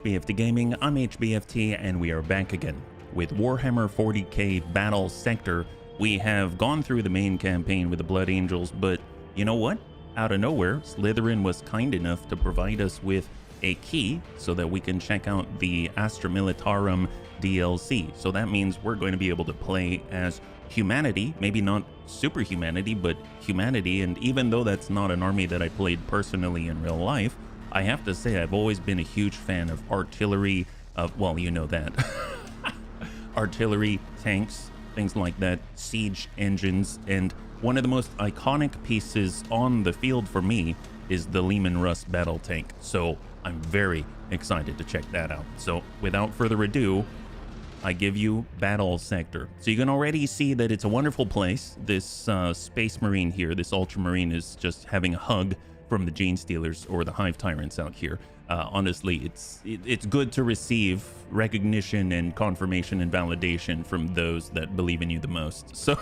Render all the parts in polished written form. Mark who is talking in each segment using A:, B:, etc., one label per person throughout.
A: HBFT Gaming, I'm HBFT, and we are back again with Warhammer 40K Battlesector. We have gone through the main campaign with the Blood Angels, but you know what? Out of nowhere, Slytherin was kind enough to provide us with a key so that we can check out the Astra Militarum DLC. So that means we're going to be able to play as humanity, maybe not super humanity, but humanity. And even though that's not an army that I played personally in real life, I have to say I've always been a huge fan of artillery, well, you know that. Artillery, tanks, things like that, siege engines, and one of the most iconic pieces on the field for me is the Leman Russ battle tank. So I'm very excited to check that out. So without further ado, I give you Battlesector. So you can already see that it's a wonderful place. This Space Marine here, this Ultramarine, is just having a hug from the Gene Stealers or the Hive Tyrants out here. Honestly, it's good to receive recognition and confirmation and validation from those that believe in you the most. So,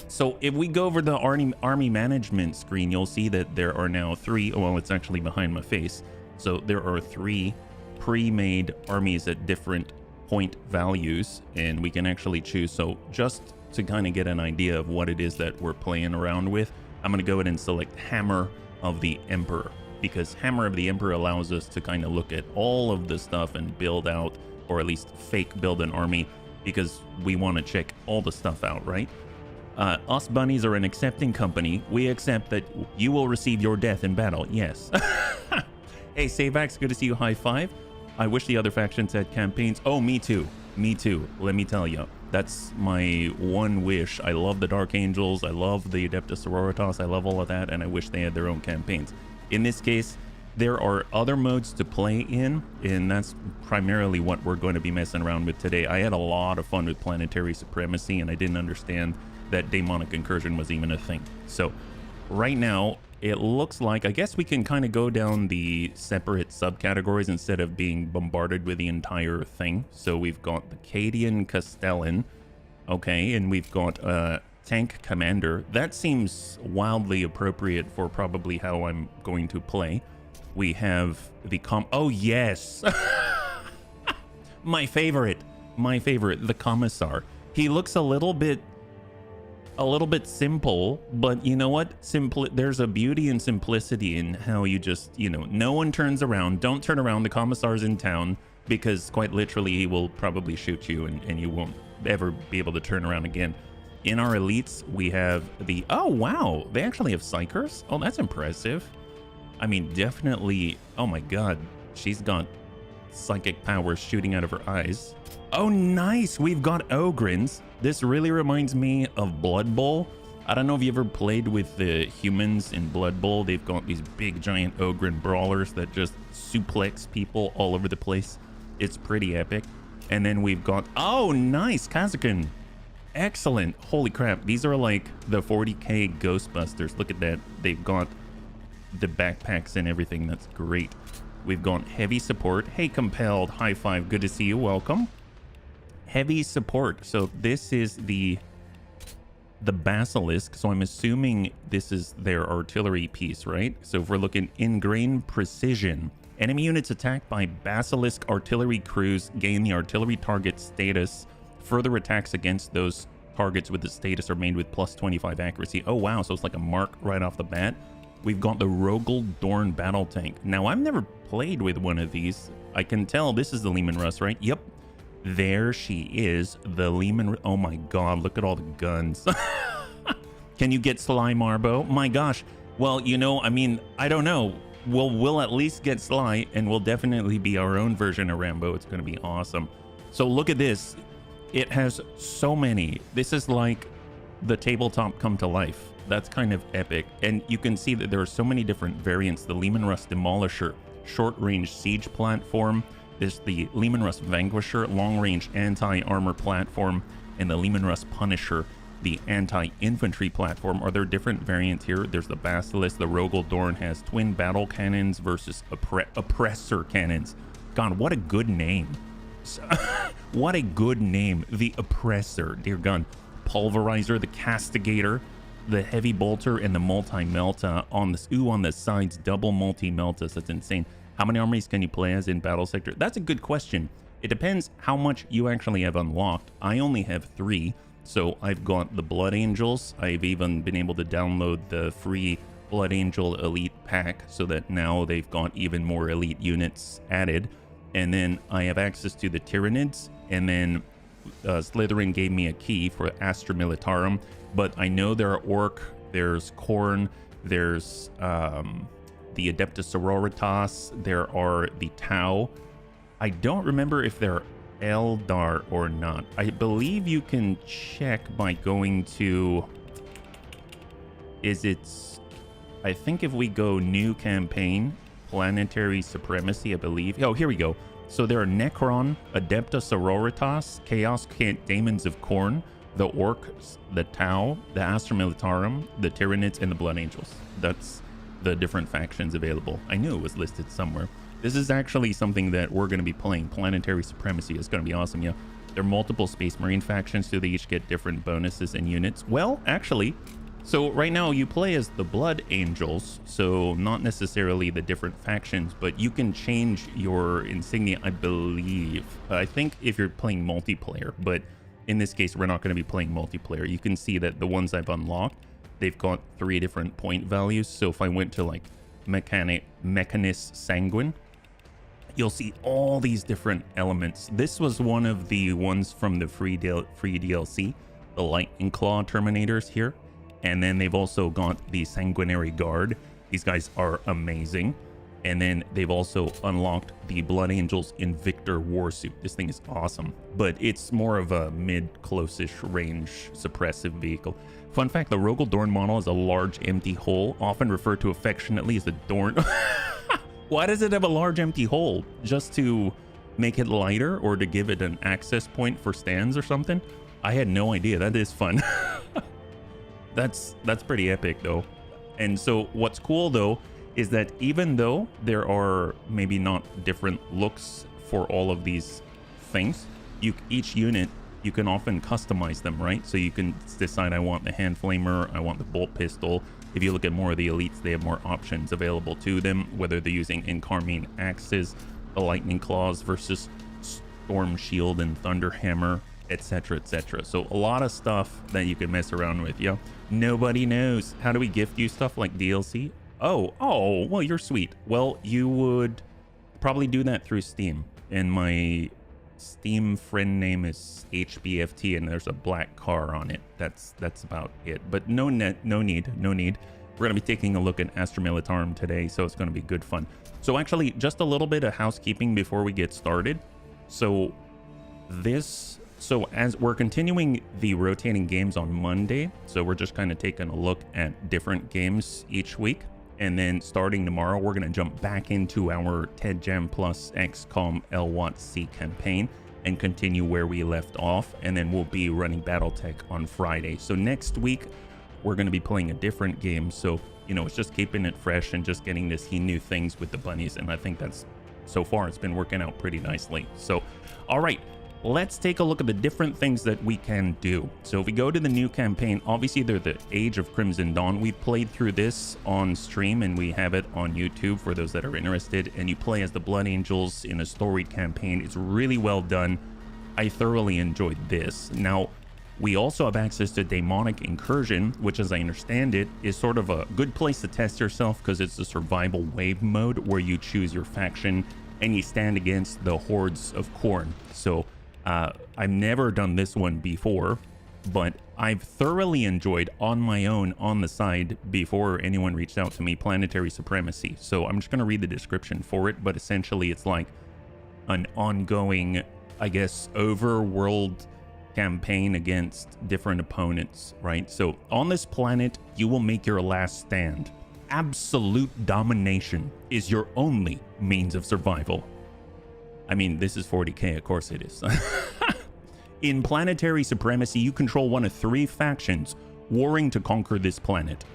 A: so if we go over the army management screen, you'll see that there are now three. Well, it's actually behind my face. So there are three pre-made armies at different point values, and we can actually choose. So just to kind of get an idea of what it is that we're playing around with, I'm going to go ahead and select Hammer of the Emperor, because Hammer of the Emperor allows us to kind of look at all of the stuff and build out, or at least fake build an army, because we want to check all the stuff out, right? Us bunnies are an accepting company. We accept that you will receive your death in battle. Yes. Hey, Savax, good to see you. High five. I wish the other factions had campaigns. Oh, me too. Me too. Let me tell you. That's my one wish. I love the Dark Angels. I love the Adeptus Sororitas. I love all of that, and I wish they had their own campaigns. In this case, there are other modes to play in, and that's primarily what we're going to be messing around with today. I had a lot of fun with Planetary Supremacy, and I didn't understand that Demonic Incursion was even a thing. So right now, it looks like, I guess we can kind of go down the separate subcategories instead of being bombarded with the entire thing. So we've got the Cadian Castellan, okay, and we've got Tank Commander. That seems wildly appropriate for probably how I'm going to play. We have the oh yes, my favorite, the Commissar. He looks a little bit simple, but you know what? There's a beauty and simplicity in how you just, you know, no one turns around. Don't turn around. The Commissar's in town, because quite literally he will probably shoot you, and you won't ever be able to turn around again. In our elites, we have the, oh wow, they actually have Psychers. Oh, that's impressive. I mean, definitely. Oh my god, she's got psychic powers shooting out of her eyes. Oh nice, we've got Ogrins. This really reminds me of Blood Bowl. I don't know if you ever played with the humans in Blood Bowl. They've got these big giant Ogrin brawlers that just suplex people all over the place. It's pretty epic. And then we've got, oh nice, Kazakin. Excellent. Holy crap, these are like the 40k Ghostbusters. Look at that. They've got the backpacks and everything. That's great. We've got heavy support. Hey, Compelled, high five, good to see you, welcome. Heavy support. So this is the Basilisk. So I'm assuming this is their artillery piece, right? So if we're looking ingrained precision, enemy units attacked by Basilisk artillery crews gain the artillery target status. Further attacks against those targets with the status are made with plus 25 accuracy. Oh wow, so it's like a mark right off the bat. We've got the Rogel Dorn battle tank. Now I've never played with one of these. I can tell this is the Leman Russ, right? Yep. There she is, the Leman. Oh my god, look at all the guns. Can you get Sly Marbo? My gosh. Well, you know, I mean, I don't know. We'll at least get Sly, and we'll definitely be our own version of Rambo. It's going to be awesome. So look at this. It has so many. This is like the tabletop come to life. That's kind of epic. And you can see that there are so many different variants. The Leman Russ Demolisher, short-range siege platform. There's the Leman Russ Vanquisher, long-range anti-armor platform, and the Leman Russ Punisher, the anti-infantry platform. Are there different variants here? There's the Basilisk. The Rogel Dorn has twin battle cannons versus oppressor cannons. God, what a good name. What a good name. The Oppressor, dear God. Pulverizer, the Castigator, the Heavy Bolter, and the Multi-Melta on the sides, double Multi-Meltas. That's insane. How many armies can you play as in Battlesector? That's a good question. It depends how much you actually have unlocked. I only have 3. So I've got the Blood Angels. I've even been able to download the free Blood Angel Elite pack so that now they've got even more elite units added. And then I have access to the Tyranids. And then Slytherin gave me a key for Astra Militarum. But I know there are Orc, there's Khorne, there's the Adeptus Sororitas, there are the Tau. I don't remember if they're Eldar or not. I believe you can check by going to... I think if we go new campaign, planetary supremacy, I believe. Oh, here we go. So there are Necron, Adeptus Sororitas, Chaos Daemons of Khorne, the Orcs, the Tau, the Astra Militarum, the Tyranids, and the Blood Angels. That's the different factions available. I knew it was listed somewhere. This is actually something that we're going to be playing. Planetary Supremacy is going to be awesome, yeah. There are multiple Space Marine factions, so they each get different bonuses and units. Well, actually, so right now you play as the Blood Angels, so not necessarily the different factions, but you can change your insignia, I believe. I think if you're playing multiplayer, but in this case, we're not going to be playing multiplayer. You can see that the ones I've unlocked, they've got 3 different point values. So if I went to like Mechanist Sanguine, you'll see all these different elements. This was one of the ones from the free DLC, the Lightning Claw Terminators here. And then they've also got the Sanguinary Guard. These guys are amazing. And then they've also unlocked the Blood Angels Invictor Warsuit. This thing is awesome, but it's more of a mid-close-ish range suppressive vehicle. Fun fact, the Rogel Dorn model is a large empty hole, often referred to affectionately as the Dorn. Why does it have a large empty hole? Just to make it lighter or to give it an access point for stands or something? I had no idea. That is fun. That's pretty epic though. And so what's cool though is that even though there are maybe not different looks for all of these things, each unit you can often customize them, right? So you can decide, I want the hand flamer, I want the bolt pistol. If you look at more of the elites, they have more options available to them, whether they're using Incarmine axes, the lightning claws versus storm shield and thunder hammer, etc, etc. So a lot of stuff that you can mess around with. Yeah, nobody knows. How do we gift you stuff like DLC? Oh, well, you're sweet. Well, you would probably do that through Steam, and my Steam friend name is HBFT, and there's a black car on it. That's about it. But no need. We're gonna be taking a look at Astra Militarum today, so it's gonna be good fun. So actually, just a little bit of housekeeping before we get started. So as we're continuing the rotating games on Monday, so we're just kind of taking a look at different games each week. And then starting tomorrow, we're going to jump back into our TED Jam Plus XCOM LWAT-C campaign and continue where we left off. And then we'll be running Battletech on Friday. So next week, we're going to be playing a different game. So, you know, it's just keeping it fresh and just getting to see new things with the bunnies. And I think that's, so far, it's been working out pretty nicely. So, all right. Let's take a look at the different things that we can do. So if we go to the new campaign, obviously they're the Age of Crimson Dawn. We've played through this on stream and we have it on YouTube for those that are interested. And you play as the Blood Angels in a storied campaign. It's really well done. I thoroughly enjoyed this. Now, we also have access to Demonic Incursion, which as I understand it, is sort of a good place to test yourself because it's a survival wave mode where you choose your faction and you stand against the hordes of Khorne. So I've never done this one before, but I've thoroughly enjoyed on my own on the side before anyone reached out to me, Planetary Supremacy. So I'm just going to read the description for it, but essentially it's like an ongoing, I guess, overworld campaign against different opponents, right? So on this planet, you will make your last stand. Absolute domination is your only means of survival. I mean, this is 40K, of course it is. In Planetary Supremacy, you control one of 3 factions warring to conquer this planet.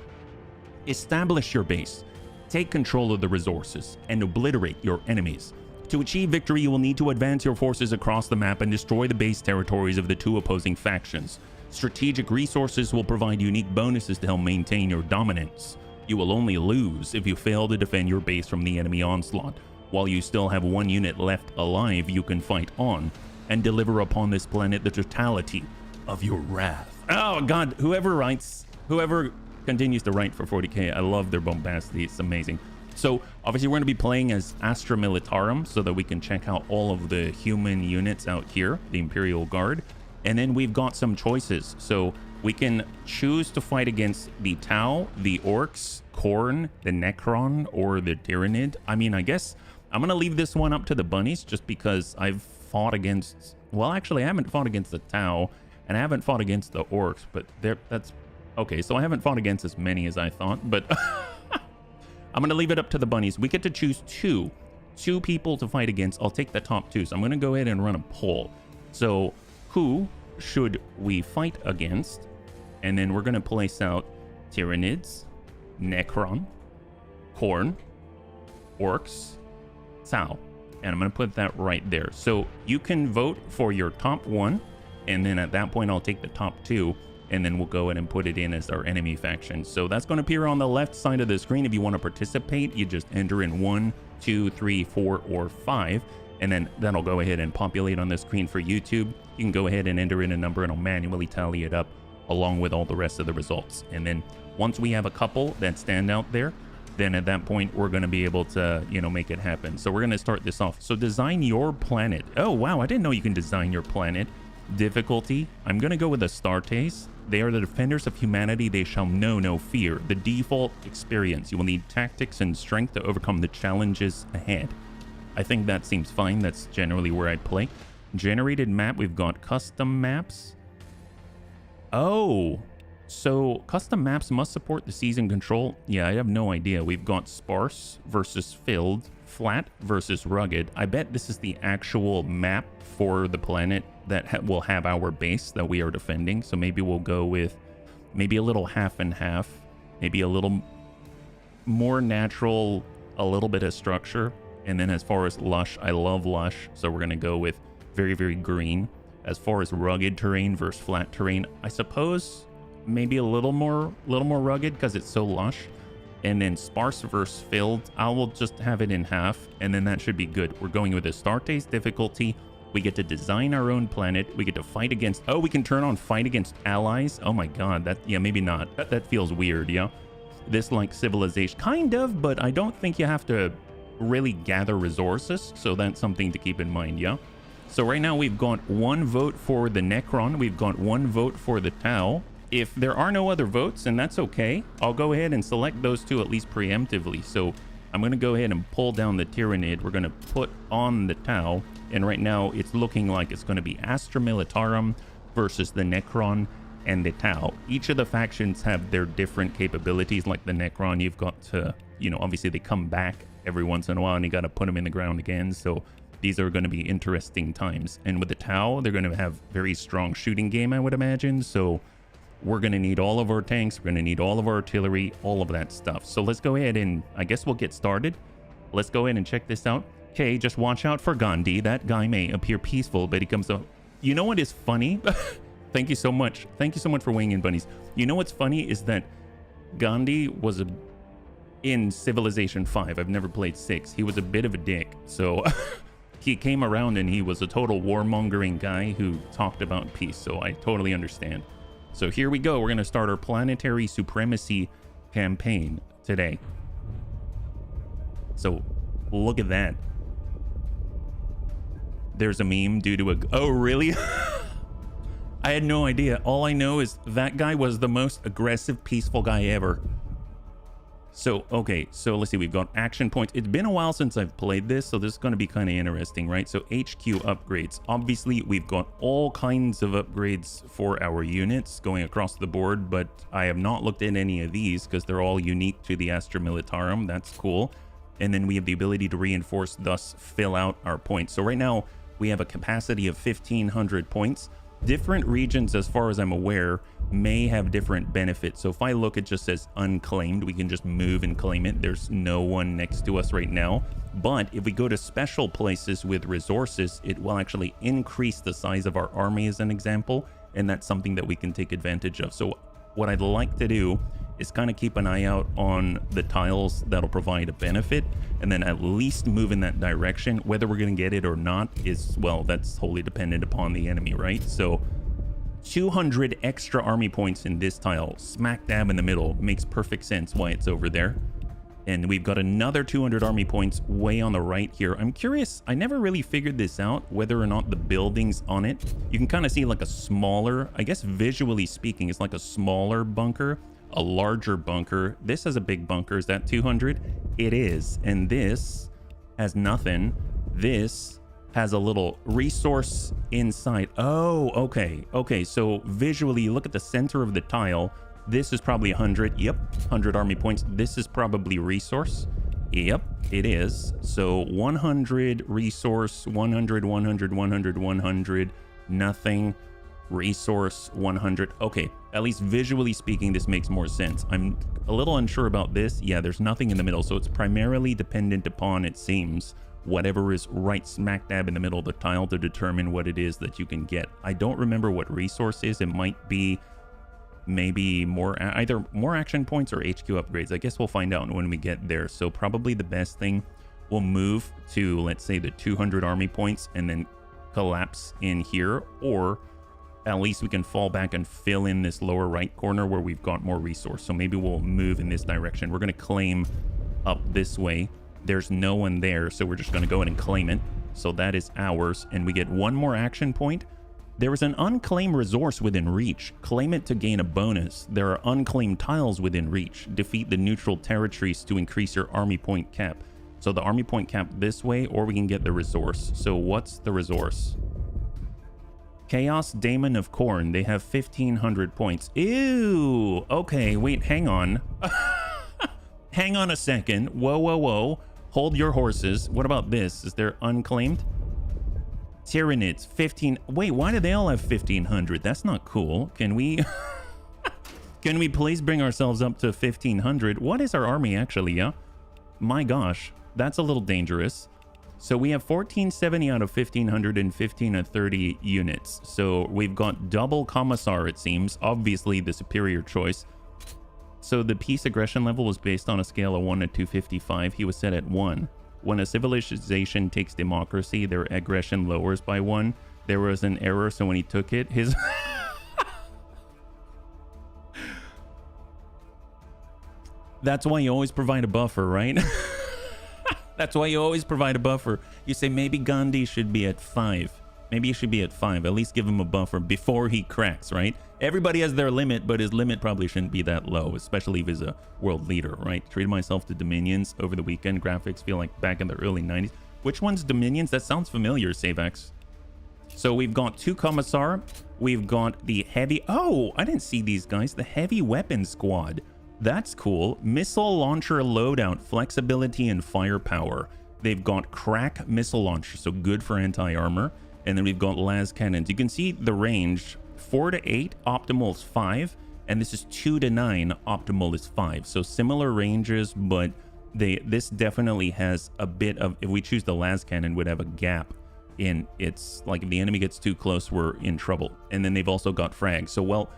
A: Establish your base, take control of the resources, and obliterate your enemies. To achieve victory, you will need to advance your forces across the map and destroy the base territories of the 2 opposing factions. Strategic resources will provide unique bonuses to help maintain your dominance. You will only lose if you fail to defend your base from the enemy onslaught. while you still have one unit left alive you can fight on, and deliver upon this planet the totality of your wrath. Oh god, whoever continues to write for 40k, I love their bombacity, it's amazing. So obviously we're going to be playing as Astra Militarum so that we can check out all of the human units out here, the Imperial Guard. And then we've got some choices. So we can choose to fight against the Tau, the Orcs, Khorne, the Necron, or the Tyranid. I mean, I guess I'm going to leave this one up to the bunnies just because I've fought against... Well, actually, I haven't fought against the Tau, and I haven't fought against the Orcs, but that's... Okay, so I haven't fought against as many as I thought, but... I'm going to leave it up to the bunnies. We get to choose two people to fight against. I'll take the top two. So I'm going to go ahead and run a poll. So who should we fight against? And then we're going to place out Tyranids, Necron, Khorne, Orcs, Tau. And I'm going to put that right there. So you can vote for your top one. And then at that point, I'll take the top two. And then we'll go ahead and put it in as our enemy faction. So that's going to appear on the left side of the screen. If you want to participate, you just enter in 1, 2, 3, 4, or 5. And then that'll go ahead and populate on the screen for YouTube. You can go ahead and enter in a number and I'll manually tally it up along with all the rest of the results. And then once we have a couple that stand out there, then at that point, we're going to be able to, make it happen. So we're going to start this off. So design your planet. Oh, wow. I didn't know you can design your planet. Difficulty. I'm going to go with Astartes. They are the defenders of humanity. They shall know no fear. The default experience. You will need tactics and strength to overcome the challenges ahead. I think that seems fine. That's generally where I'd play. Generated map. We've got custom maps. Oh, so custom maps must support the season control. Yeah, I have no idea. We've got sparse versus filled, flat versus rugged. I bet this is the actual map for the planet that will have our base that we are defending. So maybe we'll go with maybe a little half and half, maybe a little more natural, a little bit of structure. And then as far as lush, I love lush. So we're going to go with very, very green. As far as rugged terrain versus flat terrain, I suppose maybe a little more rugged because it's so lush. And then sparse versus filled, I will just have it in half. And then that should be good. We're going with Astartes difficulty. We get to design our own planet. We get to fight against... Oh, we can turn on fight against allies. Oh my god. Yeah, maybe not. That feels weird, yeah? This like civilization. Kind of, but I don't think you have to really gather resources. So that's something to keep in mind, yeah? So right now we've got one vote for the Necron. We've got one vote for the Tau. If there are no other votes, and that's okay, I'll go ahead and select those two at least preemptively. So I'm going to go ahead and pull down the Tyranid. We're going to put on the Tau. And right now, it's looking like it's going to be Astra Militarum versus the Necron and the Tau. Each of the factions have their different capabilities. Like the Necron, you've got to, obviously they come back every once in a while and you got to put them in the ground again. So these are going to be interesting times. And with the Tau, they're going to have very strong shooting game, I would imagine. So we're going to need all of our tanks. We're going to need all of our artillery, all of that stuff. So let's go ahead and I guess we'll get started. Let's go ahead and check this out. Okay, just watch out for Gandhi. That guy may appear peaceful, but he comes up. You know what is funny? Thank you so much. Thank you so much for weighing in, bunnies. You know what's funny is that Gandhi was in Civilization 5. I've never played 6. He was a bit of a dick. So he came around and he was a total warmongering guy who talked about peace. So I totally understand. So here we go. We're going to start our planetary supremacy campaign today. So look at that. There's a meme due to a... Oh, really? I had no idea. All I know is that guy was the most aggressive, peaceful guy ever. So, okay. So let's see. We've got action points. It's been a while since I've played this, so this is going to be kind of interesting, right? So HQ upgrades. Obviously, we've got all kinds of upgrades for our units going across the board, but I have not looked at any of these because they're all unique to the Astra Militarum. That's cool. And then we have the ability to reinforce, thus fill out our points. So right now, we have a capacity of 1,500 points. Different regions, as far as I'm aware, may have different benefits. So if I look, it just says unclaimed. We can just move and claim it. There's no one next to us right now. But if we go to special places with resources, it will actually increase the size of our army as an example. And that's something that we can take advantage of. So what I'd like to do is kind of keep an eye out on the tiles that'll provide a benefit, and then at least move in that direction. Whether we're going to get it or not is, well, that's wholly dependent upon the enemy, right? So 200 extra army points in this tile, smack dab in the middle. Makes perfect sense why it's over there. And we've got another 200 army points way on the right here. I'm curious, I never really figured this out, whether or not the buildings on it, you can kind of see like a smaller, I guess visually speaking, it's like a smaller bunker, a larger bunker. This has a big bunker. Is that 200? It is. And this has nothing. This has a little resource inside. Oh, okay. Okay, so visually, you look at the center of the tile. This is probably 100. Yep, 100 army points. This is probably resource. Yep, it is. So 100 resource, 100, 100, 100, 100, nothing. Resource 100. Okay, at least visually speaking, this makes more sense. I'm a little unsure about this. Yeah, there's nothing in the middle, so it's primarily dependent upon, it seems, whatever is right smack dab in the middle of the tile to determine what it is that you can get. I don't remember what resource is. It might be maybe more, either more action points or HQ upgrades. I guess we'll find out when we get there. So probably the best thing, we'll move to, let's say, the 200 army points and then collapse in here, or at least we can fall back and fill in this lower right corner where we've got more resource. So maybe we'll move in this direction. We're going to claim up this way. There's no one there, so we're just going to go ahead and claim it. So that is ours, and we get one more action point. There is an unclaimed resource within reach. Claim it to gain a bonus. There are unclaimed tiles within reach. Defeat the neutral territories to increase your army point cap. So the army point cap this way, or we can get the resource. So what's the resource? Chaos Daemon of Corn. They have 1,500 points. Ew. Okay, wait, hang on. Hang on a second. Whoa, whoa, whoa. Hold your horses. What about this? Is there unclaimed? Tyranids, 15. Wait, why do they all have 1,500? That's not cool. Can we... Can we please bring ourselves up to 1,500? What is our army actually, yeah? My gosh, that's a little dangerous. So we have 1470 out of 1,500 and 1530 units. So we've got double Commissar, it seems. Obviously the superior choice. So the peace aggression level was based on a scale of 1 to 255. He was set at 1. When a civilization takes democracy, their aggression lowers by 1. There was an error, so when he took it, his... That's why you always provide a buffer, right? That's why you always provide a buffer. You say maybe Gandhi should be at 5. Maybe he should be at 5. At least give him a buffer before he cracks, right? Everybody has their limit, but his limit probably shouldn't be that low, especially if he's a world leader, right? Treated myself to Dominions over the weekend. Graphics feel like back in the early 90s. Which one's Dominions? That sounds familiar, Savex. So we've got 2 Commissar. We've got the heavy... Oh, I didn't see these guys. The heavy weapons squad. That's cool. Missile launcher loadout, flexibility and firepower. They've got crack missile launcher, so good for anti-armor. And then we've got las cannons. You can see the range, 4 to 8, optimal is 5. And this is 2 to 9, optimal is 5. So similar ranges, but this definitely has a bit of, if we choose the las cannon, would have a gap in its, like if the enemy gets too close, we're in trouble. And then they've also got frag. So, well,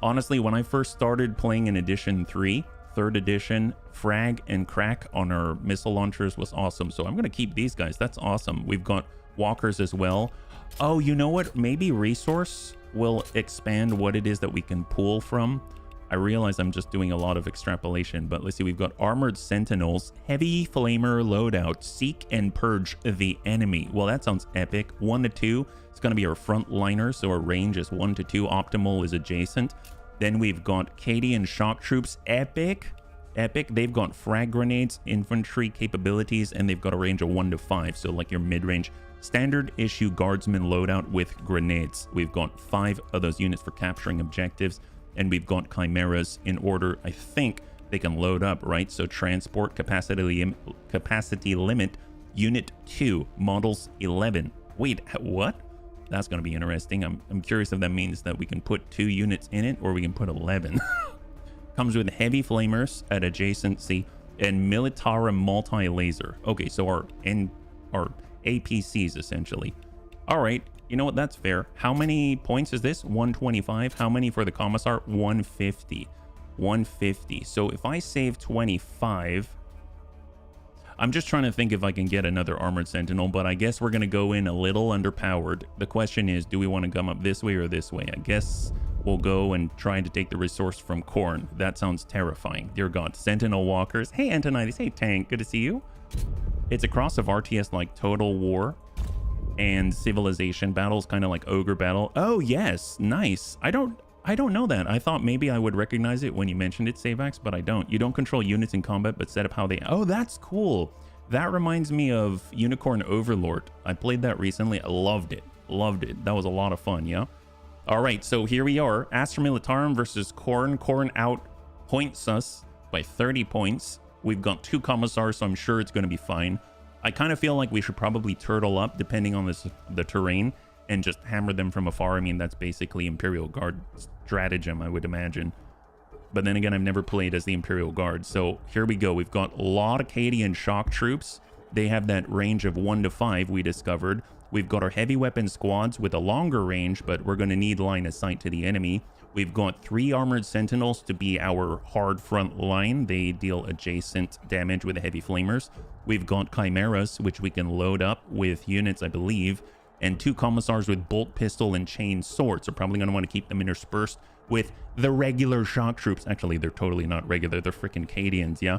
A: honestly, when I first started playing in Edition 3, 3rd edition, frag and crack on our missile launchers was awesome. So I'm going to keep these guys. That's awesome. We've got walkers as well. Oh, you know what? Maybe resource will expand what it is that we can pull from. I realize I'm just doing a lot of extrapolation, but let's see. We've got armored sentinels, heavy flamer loadout, seek and purge the enemy. Well, that sounds epic. 1 to 2. It's going to be our front liner, so our range is 1 to 2. Optimal is adjacent. Then we've got Cadian shock troops. Epic. Epic. They've got frag grenades, infantry capabilities, and they've got a range of 1 to 5. So like your mid-range. Standard issue guardsman loadout with grenades. We've got 5 of those units for capturing objectives. And we've got chimeras in order. I think they can load up, right? So transport capacity limit. Unit 2. Models 11. Wait, what? That's going to be interesting. I'm curious if that means that we can put 2 units in it or we can put 11. Comes with heavy flamers at adjacency and Militarum multi-laser. Okay, so our APCs essentially. All right, you know what? That's fair. How many points is this? 125. How many for the Commissar? 150. 150. So if I save 25, I'm just trying to think if I can get another armored sentinel, but I guess we're going to go in a little underpowered. The question is, do we want to come up this way or this way? I guess we'll go and try to take the resource from Corn. That sounds terrifying. Dear God. Sentinel walkers. Hey, Antonides. Hey, Tank. Good to see you. It's a cross of RTS like Total War and Civilization battles, kind of like Ogre Battle. Oh, yes. Nice. I don't know that. I thought maybe I would recognize it when you mentioned it, Savax, but I don't. You don't control units in combat, but set up how they... Oh, that's cool. That reminds me of Unicorn Overlord. I played that recently. I loved it. Loved it. That was a lot of fun, yeah? All right, so here we are. Astra Militarum versus Corn. Corn outpoints us by 30 points. We've got 2 commissars, so I'm sure it's going to be fine. I kind of feel like we should probably turtle up, depending on the terrain, and just hammer them from afar. I mean, that's basically Imperial Guard stratagem, I would imagine. But then again, I've never played as the Imperial Guard. So here we go. We've got a lot of Acadian shock troops. They have that range of 1 to 5 we discovered. We've got our heavy weapon squads with a longer range, but we're going to need line of sight to the enemy. We've got 3 armored sentinels to be our hard front line. They deal adjacent damage with the heavy flamers. We've got chimeras, which we can load up with units, I believe. And 2 commissars with bolt pistol and chain swords. So probably going to want to keep them interspersed with the regular shock troops. Actually, they're totally not regular. They're freaking Acadians, yeah?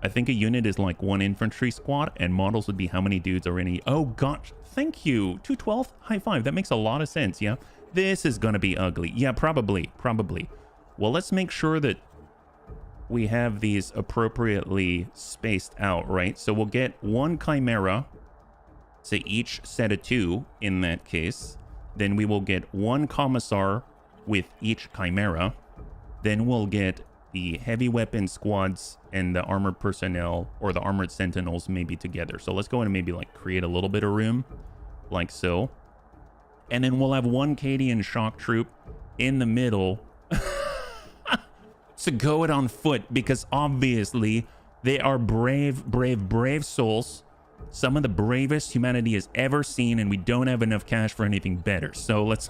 A: I think a unit is like 1 infantry squad, and models would be how many dudes are in a... Oh, gosh. Thank you. 212? High five. That makes a lot of sense, yeah? This is going to be ugly. Yeah, probably. Probably. Well, let's make sure that we have these appropriately spaced out, right? So we'll get 1 chimera to each set of 2 in that case. Then we will get 1 commissar with each chimera. Then we'll get the heavy weapon squads and the armored personnel or the armored sentinels maybe together. So let's go in and maybe like create a little bit of room like so. And then we'll have 1 Acadian shock troop in the middle to go it on foot, because obviously they are brave, brave, brave souls. Some of the bravest humanity has ever seen, and we don't have enough cash for anything better. So let's...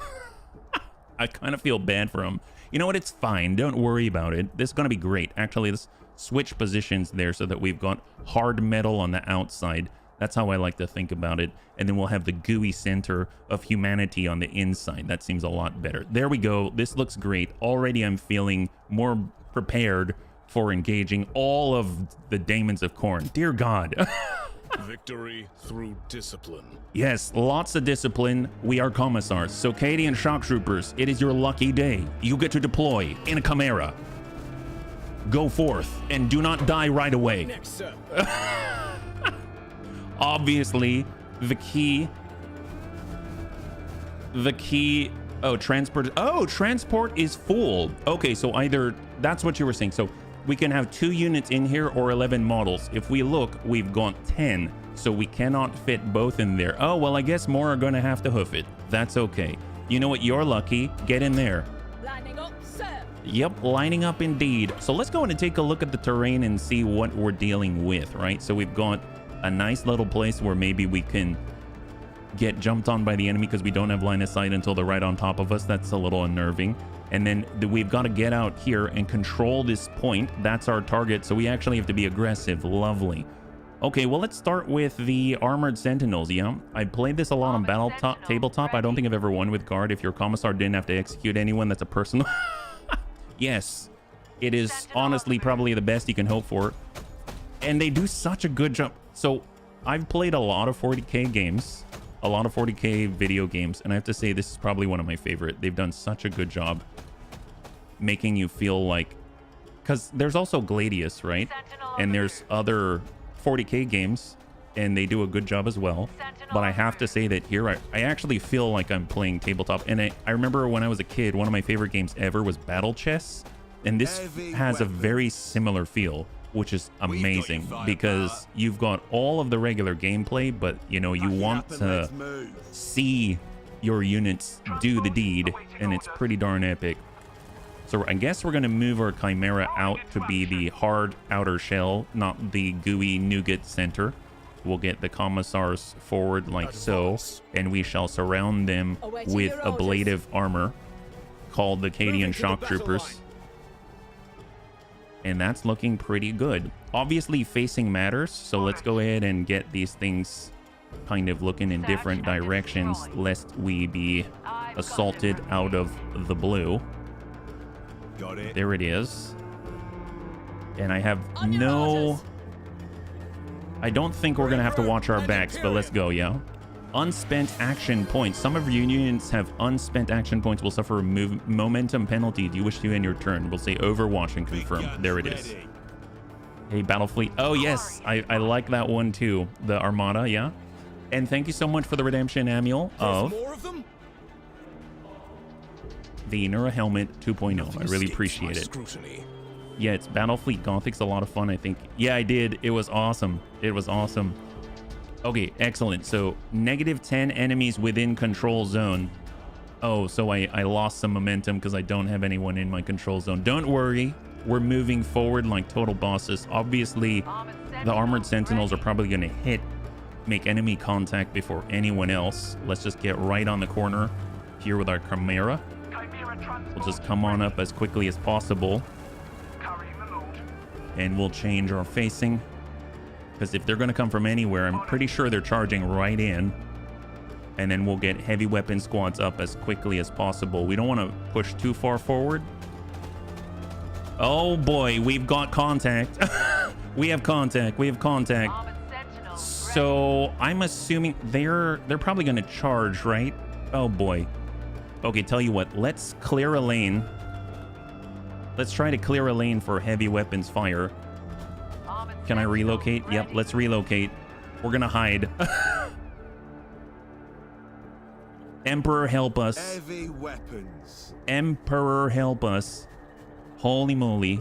A: I kind of feel bad for them. You know what? It's fine. Don't worry about it. This is going to be great. Actually, let's switch positions there so that we've got hard metal on the outside. That's how I like to think about it. And then we'll have the gooey center of humanity on the inside. That seems a lot better. There we go. This looks great. Already I'm feeling more prepared for engaging all of the daemons of Corn. Dear God.
B: Victory through discipline.
A: Yes, lots of discipline. We are commissars. So Acadian shock troopers, it is your lucky day. You get to deploy in a chimera. Go forth and do not die right away.
B: Next up.
A: Obviously, the key. Oh, transport. Oh, transport is full. Okay, so either that's what you were saying. So we can have 2 units in here or 11 models. If we look, we've got 10, so we cannot fit both in there. Oh, well, I guess more are going to have to hoof it. That's okay. You know what? You're lucky. Get in there.
C: Lining up, sir.
A: Yep, lining up indeed. So let's go in and take a look at the terrain and see what we're dealing with, right? So we've got a nice little place where maybe we can get jumped on by the enemy because we don't have line of sight until they're right on top of us. That's a little unnerving. And then we've got to get out here and control this point. That's our target. So we actually have to be aggressive. Lovely. Okay, well, let's start with the armored sentinels. Yeah, I played this a lot on tabletop. I don't think I've ever won with guard. If your commissar didn't have to execute anyone, that's a personal. Yes, it is honestly probably the best you can hope for. And they do such a good job. So I've played a lot of 40K games, a lot of 40K video games, and I have to say this is probably one of my favorite. They've done such a good job making you feel like, because there's also Gladius, right? And there's other 40K games, and they do a good job as well. But I have to say that here I actually feel like I'm playing tabletop. And I remember when I was a kid, one of my favorite games ever was Battle Chess, and this has a very similar feel, which is amazing because you've got all of the regular gameplay, but you know, you want to see your units do the deed, and it's pretty darn epic. So I guess we're going to move our Chimera out to be the hard outer shell, not the gooey nougat center. We'll get the commissars forward like so, and we shall surround them with ablative armor called the Acadian shock troopers. And that's looking pretty good. Obviously, facing matters. So let's go ahead and get these things kind of looking in different directions, lest we be assaulted out of the blue.
B: Got it.
A: There it is. And I have no... I don't think we're going to have to watch our backs, but let's go, yeah? Unspent action points. Some of your units have unspent action points will suffer a momentum penalty. Do you wish to end your turn? We'll say Overwatch and confirm. There it is. Hey, Battlefleet. Oh, yes. I like that one, too. The Armada, yeah? And thank you so much for the redemption, Amiel, of the Nura Helmet 2.0. I really appreciate it. Yeah, it's Battlefleet Gothic's a lot of fun, I think. Yeah, I did. It was awesome. It was awesome. Okay, excellent. So, -10 enemies within control zone. Oh, so I lost some momentum because I don't have anyone in my control zone. Don't worry. We're moving forward like total bosses. Obviously, the Armored Sentinels are probably going to make enemy contact before anyone else. Let's just get right on the corner here with our Chimera. We'll just come on up as quickly as possible. And we'll change our facing. Because if they're going to come from anywhere, I'm pretty sure they're charging right in. And then we'll get heavy weapon squads up as quickly as possible. We don't want to push too far forward. Oh boy, we've got contact. We have contact. We have contact. So I'm assuming they're probably going to charge, right? Oh boy. Okay, tell you what. Let's clear a lane. Let's try to clear a lane for heavy weapons fire. Can I relocate? Yep, let's relocate. We're gonna hide. Emperor, help us.
B: Heavy weapons.
A: Emperor, help us. Holy moly.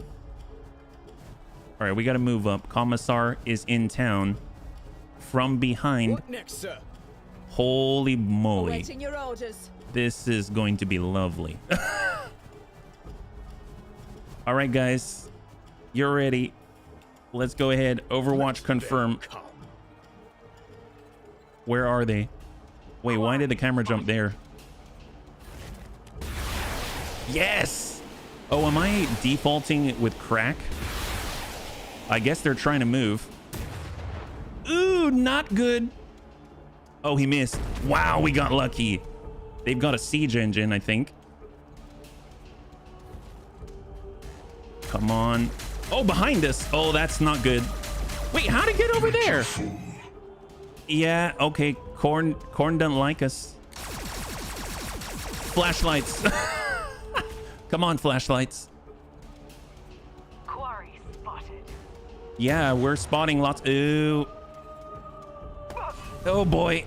A: All right, we gotta move up. Commissar is in town. From behind.
B: What next, sir?
A: Holy moly.
C: Awaiting your orders.
A: This is going to be lovely. All right, guys. You're ready. Let's go ahead. Overwatch confirm. Where are they? Wait, why did the camera jump there? Yes! Oh, am I defaulting with crack? I guess they're trying to move. Ooh, not good. Oh, he missed. Wow, we got lucky. They've got a siege engine, I think. Come on. Oh, behind us. Oh, that's not good. Wait, how'd it get over there? Yeah, okay. Corn doesn't like us. Flashlights. Come on, flashlights.
C: Quarry spotted.
A: Yeah, we're spotting lots. Ooh. Oh boy.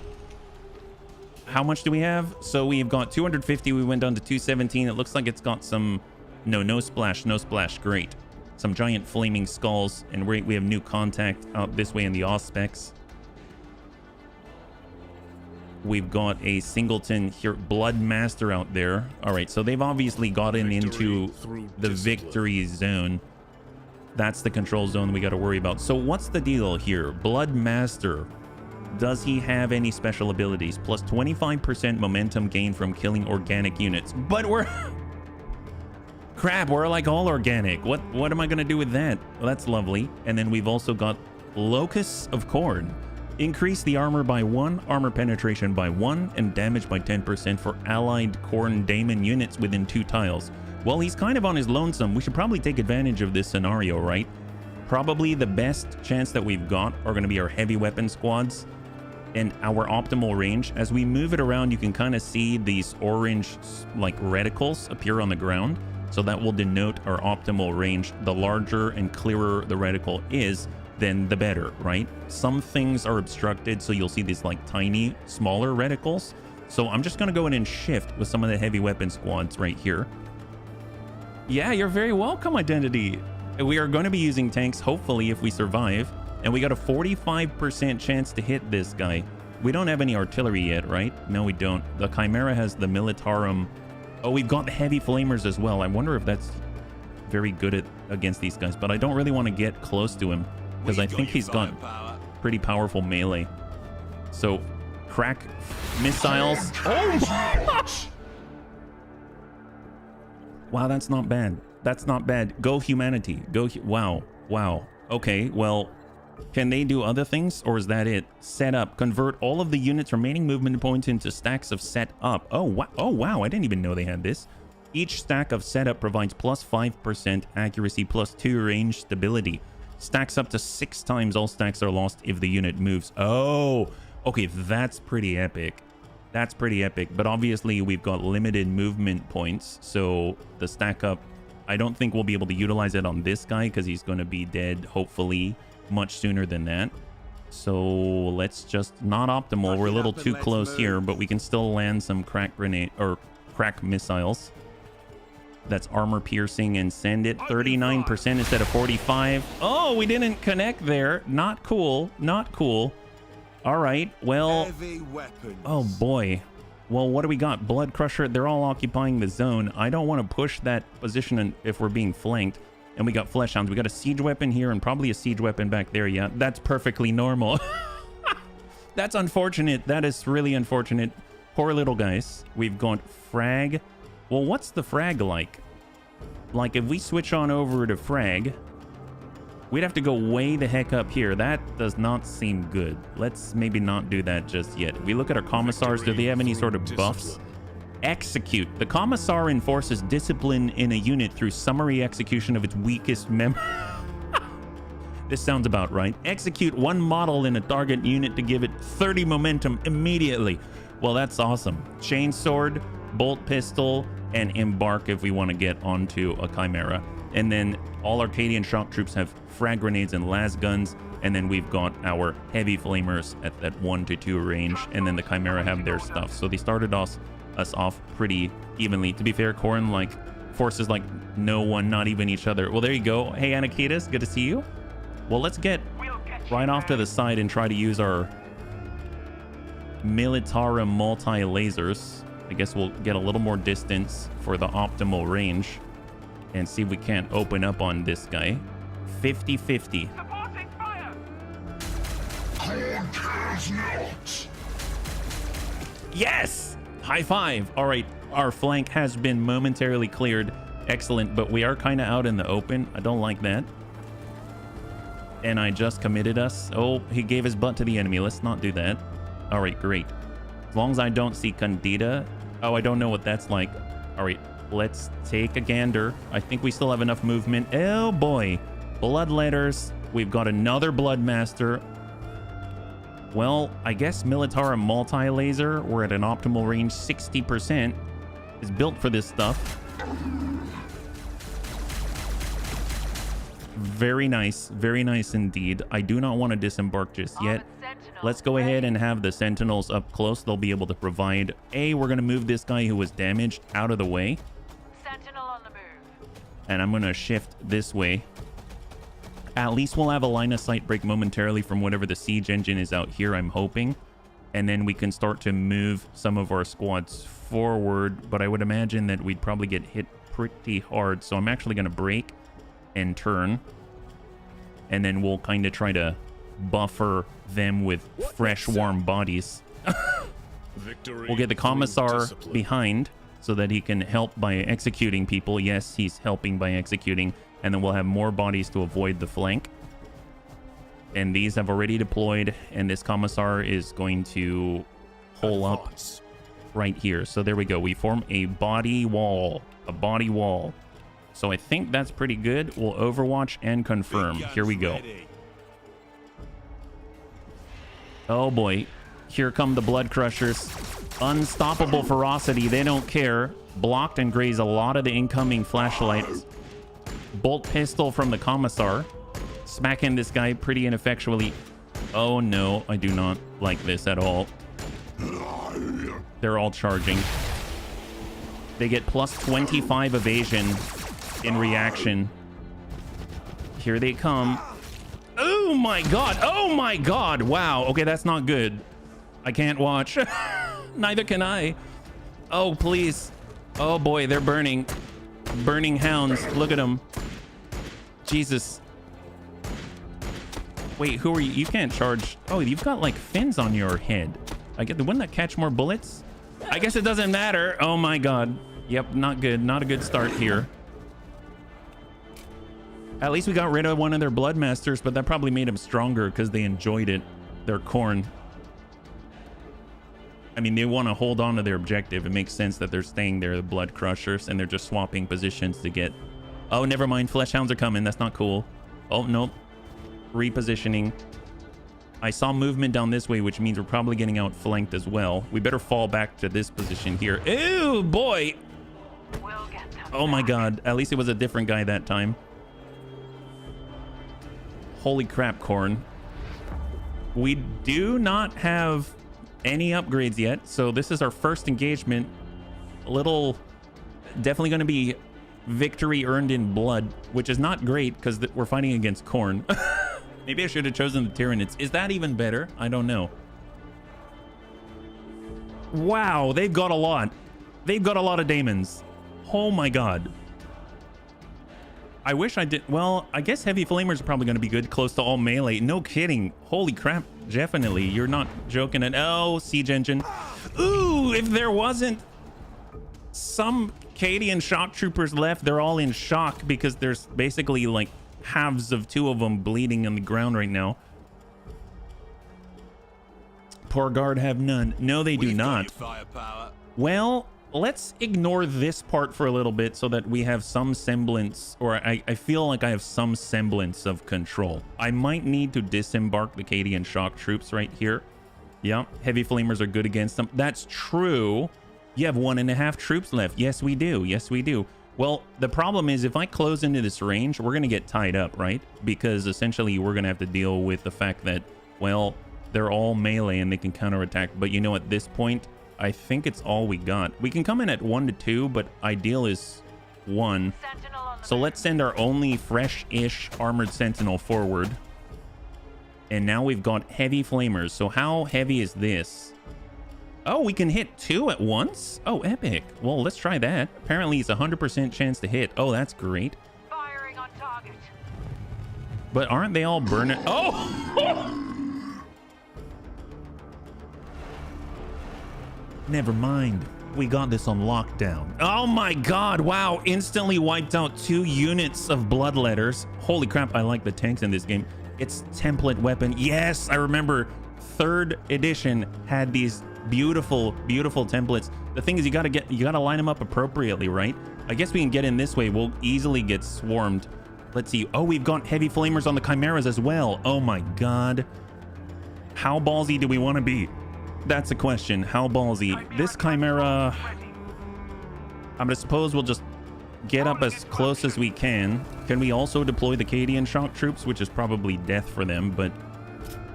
A: How much do we have? So we've got 250. We went down to 217. It looks like it's got some... No splash. No splash. Great. Some giant flaming skulls. And we have new contact out this way in the Auspex. We've got a singleton here. Blood Master out there. All right. So they've obviously gotten into the victory zone. That's the control zone we got to worry about. So what's the deal here? Blood Master. Does he have any special abilities? Plus 25% momentum gain from killing organic units. But we're... Crap, we're like all organic. What am I going to do with that? Well, that's lovely. And then we've also got Locusts of Corn. Increase the armor by 1, armor penetration by 1, and damage by 10% for allied Corn Daemon units within 2 tiles. Well, he's kind of on his lonesome. We should probably take advantage of this scenario, right? Probably the best chance that we've got are going to be our heavy weapon squads and our optimal range. As we move it around, you can kind of see these orange like reticles appear on the ground. So that will denote our optimal range. The larger and clearer the reticle is, then the better, right? Some things are obstructed, so you'll see these like tiny, smaller reticles. So I'm just gonna go in and shift with some of the heavy weapon squads right here. Yeah, you're very welcome, Identity. We are going to be using tanks, hopefully, if we survive. And we got a 45% chance to hit this guy. We don't have any artillery yet, right? No, we don't. The Chimera has the Militarum. Oh, we've got the heavy flamers as well. I wonder if that's very good against these guys. But I don't really want to get close to him because I think he's got pretty powerful melee. So, crack missiles. Oh my gosh! Wow, that's not bad. That's not bad. Go humanity. Go. Wow. Wow. Okay, well, can they do other things, or is that it? Set up. Convert all of the units' remaining movement points into stacks of set up. Oh, wow. Oh, wow. I didn't even know they had this. Each stack of setup provides plus 5% accuracy, plus 2 range stability. Stacks up to 6 times. All stacks are lost if the unit moves. Oh, okay. That's pretty epic. That's pretty epic. But obviously, we've got limited movement points. So the stack up, I don't think we'll be able to utilize it on this guy because he's going to be dead, hopefully, much sooner than that. So let's just not optimal. We're a little too close here, but we can still land some crack grenade or crack missiles. That's armor piercing and send it 39% instead of 45. Oh, we didn't connect there. Not cool. Not cool. All right. Well, oh boy. Well, what do we got? Blood Crusher. They're all occupying the zone. I don't want to push that position if we're being flanked. And we got Flesh Hounds. We got a siege weapon here and probably a siege weapon back there. Yeah, that's perfectly normal. That's unfortunate. That is really unfortunate. Poor little guys. We've got frag. Well, what's the frag like? Like, if we switch on over to frag, we'd have to go way the heck up here. That does not seem good. Let's maybe not do that just yet. If we look at our commissars, do they have any sort of buffs? Execute. The commissar enforces discipline in a unit through summary execution of its weakest member. This sounds about right. Execute one model in a target unit to give it 30 momentum immediately. Well, that's awesome. Chainsword, bolt pistol, and embark if we want to get onto a chimera. And then all Arcadian shock troops have frag grenades and las guns. And then we've got our heavy flamers at that 1 to 2 range. And then the chimera have their stuff. So they started us off pretty evenly. To be fair, Corrin, like, forces like no one, not even each other. Well, there you go. Hey, Anakitas, good to see you. Well, let's get right off to the side and try to use our Militarum multi-lasers. I guess we'll get a little more distance for the optimal range and see if we can't open up on this guy. 50-50.
C: Supporting fire.
A: Yes! High five. All right, our flank has been momentarily cleared. Excellent, but we are kind of out in the open. I don't like that. And I just committed us. Oh, he gave his butt to the enemy. Let's not do that. All right, great. As long as I don't see Candida. Oh, I don't know what that's like. All right, let's take a gander. I think we still have enough movement. Oh boy, bloodletters. We've got another Bloodmaster. Well, I guess Militarum multi-laser. We're at an optimal range. 60% is built for this stuff. Very nice indeed. I do not want to disembark just yet. Let's go ahead and have the Sentinels up close. They'll be able to provide. We're going to move this guy who was damaged out of the way.
C: Sentinel on the move.
A: And I'm going to shift this way. At least we'll have a line of sight break momentarily from whatever the siege engine is out here, I'm hoping. And then we can start to move some of our squads forward. But I would imagine that we'd probably get hit pretty hard. So I'm actually going to break and turn. And then we'll kind of try to buffer them with fresh, warm bodies. We'll get the commissar behind so that he can help by executing people. Yes, he's helping by executing. And then we'll have more bodies to avoid the flank. And these have already deployed. And this commissar is going to hole up right here. So there we go. We form a body wall. A body wall. So I think that's pretty good. We'll overwatch and confirm. Here we go. Oh boy. Here come the Blood Crushers. Unstoppable ferocity. They don't care. Blocked and graze a lot of the incoming flashlights. Bolt pistol from the commissar. Smacking this guy pretty ineffectually. Oh no, I do not like this at all. They're all charging. They get plus 25 evasion in reaction. Here they come. Oh my god. Oh my god. Wow. Okay, that's not good. I can't watch. Neither can I. Oh, please. Oh boy, they're burning. Burning hounds. Look at them. Jesus. Wait, who are you? You can't charge. Oh, you've got like fins on your head. I get the one that catch more bullets. I guess it doesn't matter. Oh my god. Yep, not good. Not a good start here. At least we got rid of one of their blood masters, but that probably made them stronger because they enjoyed it. Their corn. I mean, they want to hold on to their objective. It makes sense that they're staying there, the blood crushers, and they're just swapping positions to get... Oh, never mind. Flesh hounds are coming. That's not cool. Oh, nope. Repositioning. I saw movement down this way, which means we're probably getting outflanked as well. We better fall back to this position here. Ew, boy!
C: We'll get them
A: Oh my
C: back.
A: god. At least it was a different guy that time. Holy crap, corn. We do not have any upgrades yet, so this is our first engagement. A little... Definitely going to be victory earned in blood, which is not great because we're fighting against corn. Maybe I should have chosen the Tyranids. Is that even better? I don't know. Wow, they've got a lot. They've got a lot of daemons. Oh my god. I wish I did... Well, I guess heavy flamers are probably going to be good close to all melee. No kidding. Holy crap. Definitely. You're not joking at... Oh, siege engine. Ooh, if there wasn't some Cadian shock troopers left, they're all in shock because there's basically like halves of two of them bleeding on the ground right now. Poor guard have none. No, they do
B: We've got
A: not.
B: your firepower.
A: Well, let's ignore this part for a little bit so that we have some semblance, or I feel like I have some semblance of control. I might need to disembark the Cadian shock troops right here. Yeah, heavy flamers are good against them. That's true. You have 1.5 troops left. Yes, we do. Yes, we do. Well, the problem is if I close into this range, we're going to get tied up, right? Because essentially we're going to have to deal with the fact that, well, they're all melee and they can counterattack. But you know, at this point, I think it's all we got. We can come in at 1 to 2, but ideal is 1.
C: Sentinel on the
A: So
C: move.
A: let's send our only fresh-ish armored sentinel forward. And now we've got heavy flamers. So how heavy is this? Oh, we can hit 2 at once? Oh, epic. Well, let's try that. Apparently, it's a 100% chance to hit. Oh, that's great.
C: Firing on target.
A: But aren't they all burning? Oh! Never mind. We got this on lockdown. Oh my god, wow. Instantly wiped out 2 units of bloodletters. Holy crap, I like the tanks in this game. It's template weapon. Yes, I remember 3rd edition had these beautiful, beautiful templates. The thing is, you gotta line them up appropriately, right? I guess we can get in this way. We'll easily get swarmed. Let's see. Oh, we've got heavy flamers on the chimeras as well. Oh my god. How ballsy do we want to be? That's a question. How ballsy? This chimera, I'm gonna suppose we'll just get up as close as we can. Can we also deploy the Cadian shock troops, which is probably death for them, but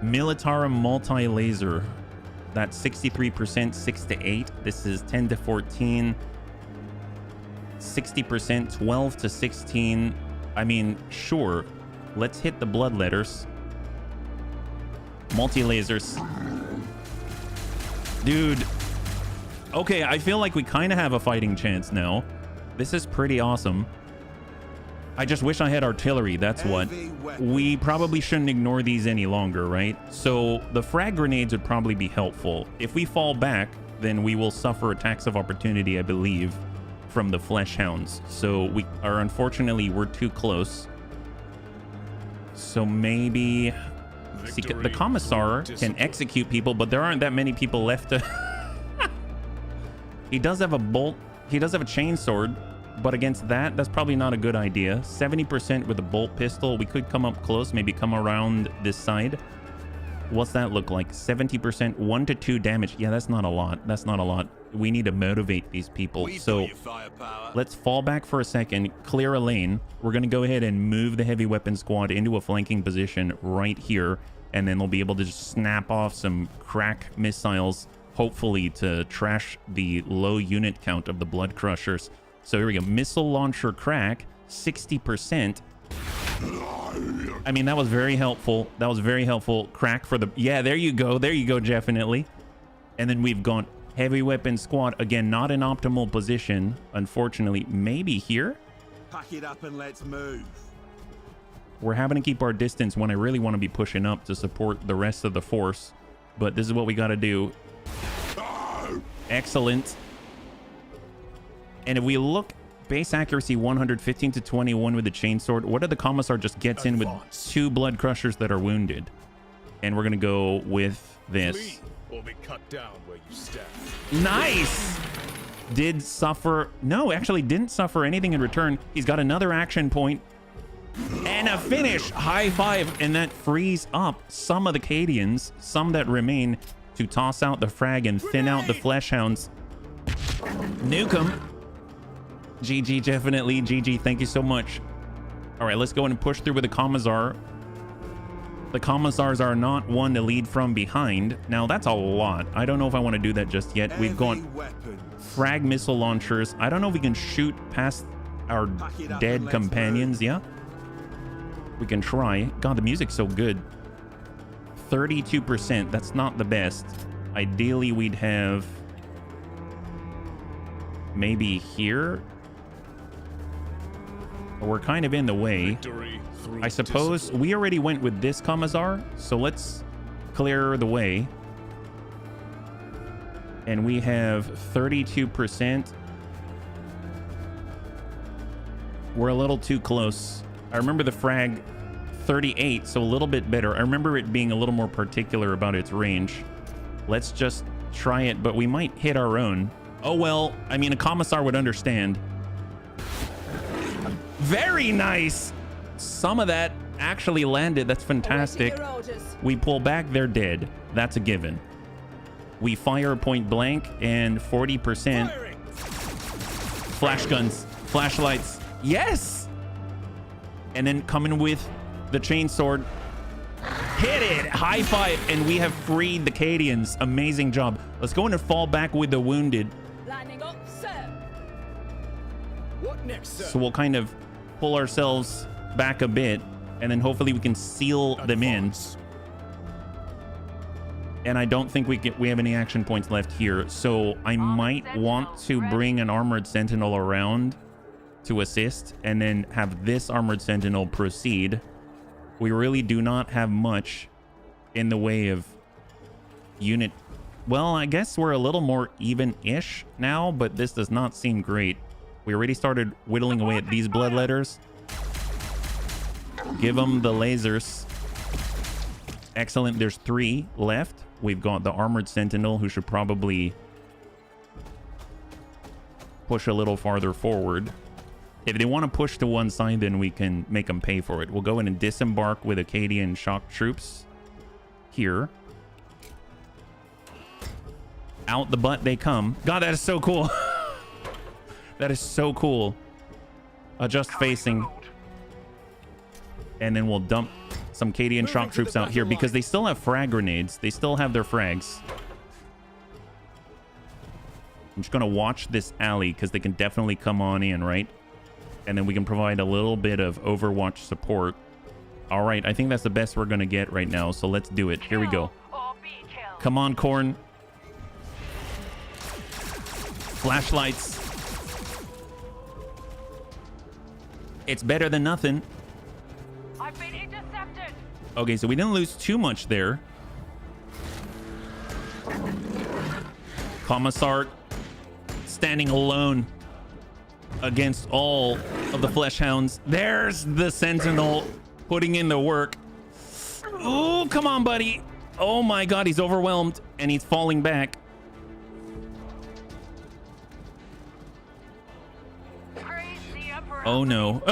A: Militarum multi-laser. That's 63%, 6 to 8. This is 10 to 14. 60%, 12 to 16. I mean, sure. Let's hit the bloodletters. Multi-lasers. Dude. Okay, I feel like we kind of have a fighting chance now. This is pretty awesome. I just wish I had artillery, that's what. We probably shouldn't ignore these any longer, right? So the frag grenades would probably be helpful. If we fall back, then we will suffer attacks of opportunity, I believe, from the flesh hounds. So we are, unfortunately, we're too close. So maybe... See, the commissar can execute people, but there aren't that many people left to... He does have a bolt. He does have a chainsword, but against that, that's probably not a good idea. 70% with a bolt pistol. We could come up close, maybe come around this side. What's that look like? 70%, 1 to 2 damage. Yeah, that's not a lot. That's not a lot. We need to motivate these people.
B: We've got
A: So
B: your firepower.
A: let's fall back for a second, clear a lane. We're going to go ahead and move the heavy weapon squad into a flanking position right here. And then they'll be able to just snap off some crack missiles, hopefully to trash the low unit count of the blood crushers. So here we go. Missile launcher crack, 60%. I mean, that was very helpful. That was very helpful. Crack for the... Yeah, there you go. There you go, definitely. And then we've got heavy weapon squad. Again, not an optimal position, unfortunately. Maybe here?
B: Pack it up and let's move.
A: We're having to keep our distance when I really want to be pushing up to support the rest of the force. But this is what we got to do. Excellent. And if we look, base accuracy 115 to 21 with the chainsword. What if the commissar just gets in with 2 blood crushers that are wounded? And we're gonna go with this.
D: Or be cut down where you stand.
A: Nice. Did suffer, no, actually didn't suffer anything in return. He's got another action point and a finish. High five. And that frees up some of the Cadians, some that remain, to toss out the frag and thin out the flesh hounds. Nuke 'em. GG, definitely. GG, thank you so much. All right, let's go in and push through with the commissar. The commissars are not one to lead from behind. Now, that's a lot. I don't know if I want to do that just yet. We've got frag missile launchers. I don't know if we can shoot past our dead companions. Yeah, we can try. God, the music's so good. 32%. That's not the best. Ideally, we'd have maybe here. We're kind of in the way. I suppose we already went with this commissar, so let's clear the way. And we have 32%. We're a little too close. I remember the frag 38, so a little bit better. I remember it being a little more particular about its range. Let's just try it, but we might hit our own. Oh well, I mean, a commissar would understand. Very nice. Some of that actually landed. That's fantastic. We pull back, they're dead. That's a given. We fire point blank and 40%. Flash guns, flashlights. Yes. And then coming with the chainsword. Hit it. High five. And we have freed the Cadians. Amazing job. Let's go in and fall back with the wounded.
E: Landing up, sir.
D: What next, sir?
A: So we'll kind of pull ourselves back a bit, and then hopefully we can seal them in. And I don't think we have any action points left here, so I might want to bring an armored sentinel around to assist, and then have this armored sentinel proceed. We really do not have much in the way of unit. Well, I guess we're a little more even-ish now, but this does not seem great. We already started whittling away at these bloodletters. Give them the lasers. Excellent. There's 3 left. We've got the armored sentinel, who should probably push a little farther forward. If they want to push to one side, then we can make them pay for it. We'll go in and disembark with Acadian shock troops here. Out the butt they come. God, that is so cool. That is so cool. Adjust facing. And then we'll dump some Cadian shock troops out here because they still have frag grenades. They still have their frags. I'm just going to watch this alley because they can definitely come on in, right? And then we can provide a little bit of Overwatch support. All right, I think that's the best we're going to get right now. So let's do it. Here we go. Come on, Corn. Flashlights. It's better than nothing.
C: I've been intercepted.
A: Okay, so we didn't lose too much there. Commissar standing alone against all of the flesh hounds. There's the sentinel putting in the work. Oh, come on, buddy. Oh my God, he's overwhelmed and he's falling back. Oh no.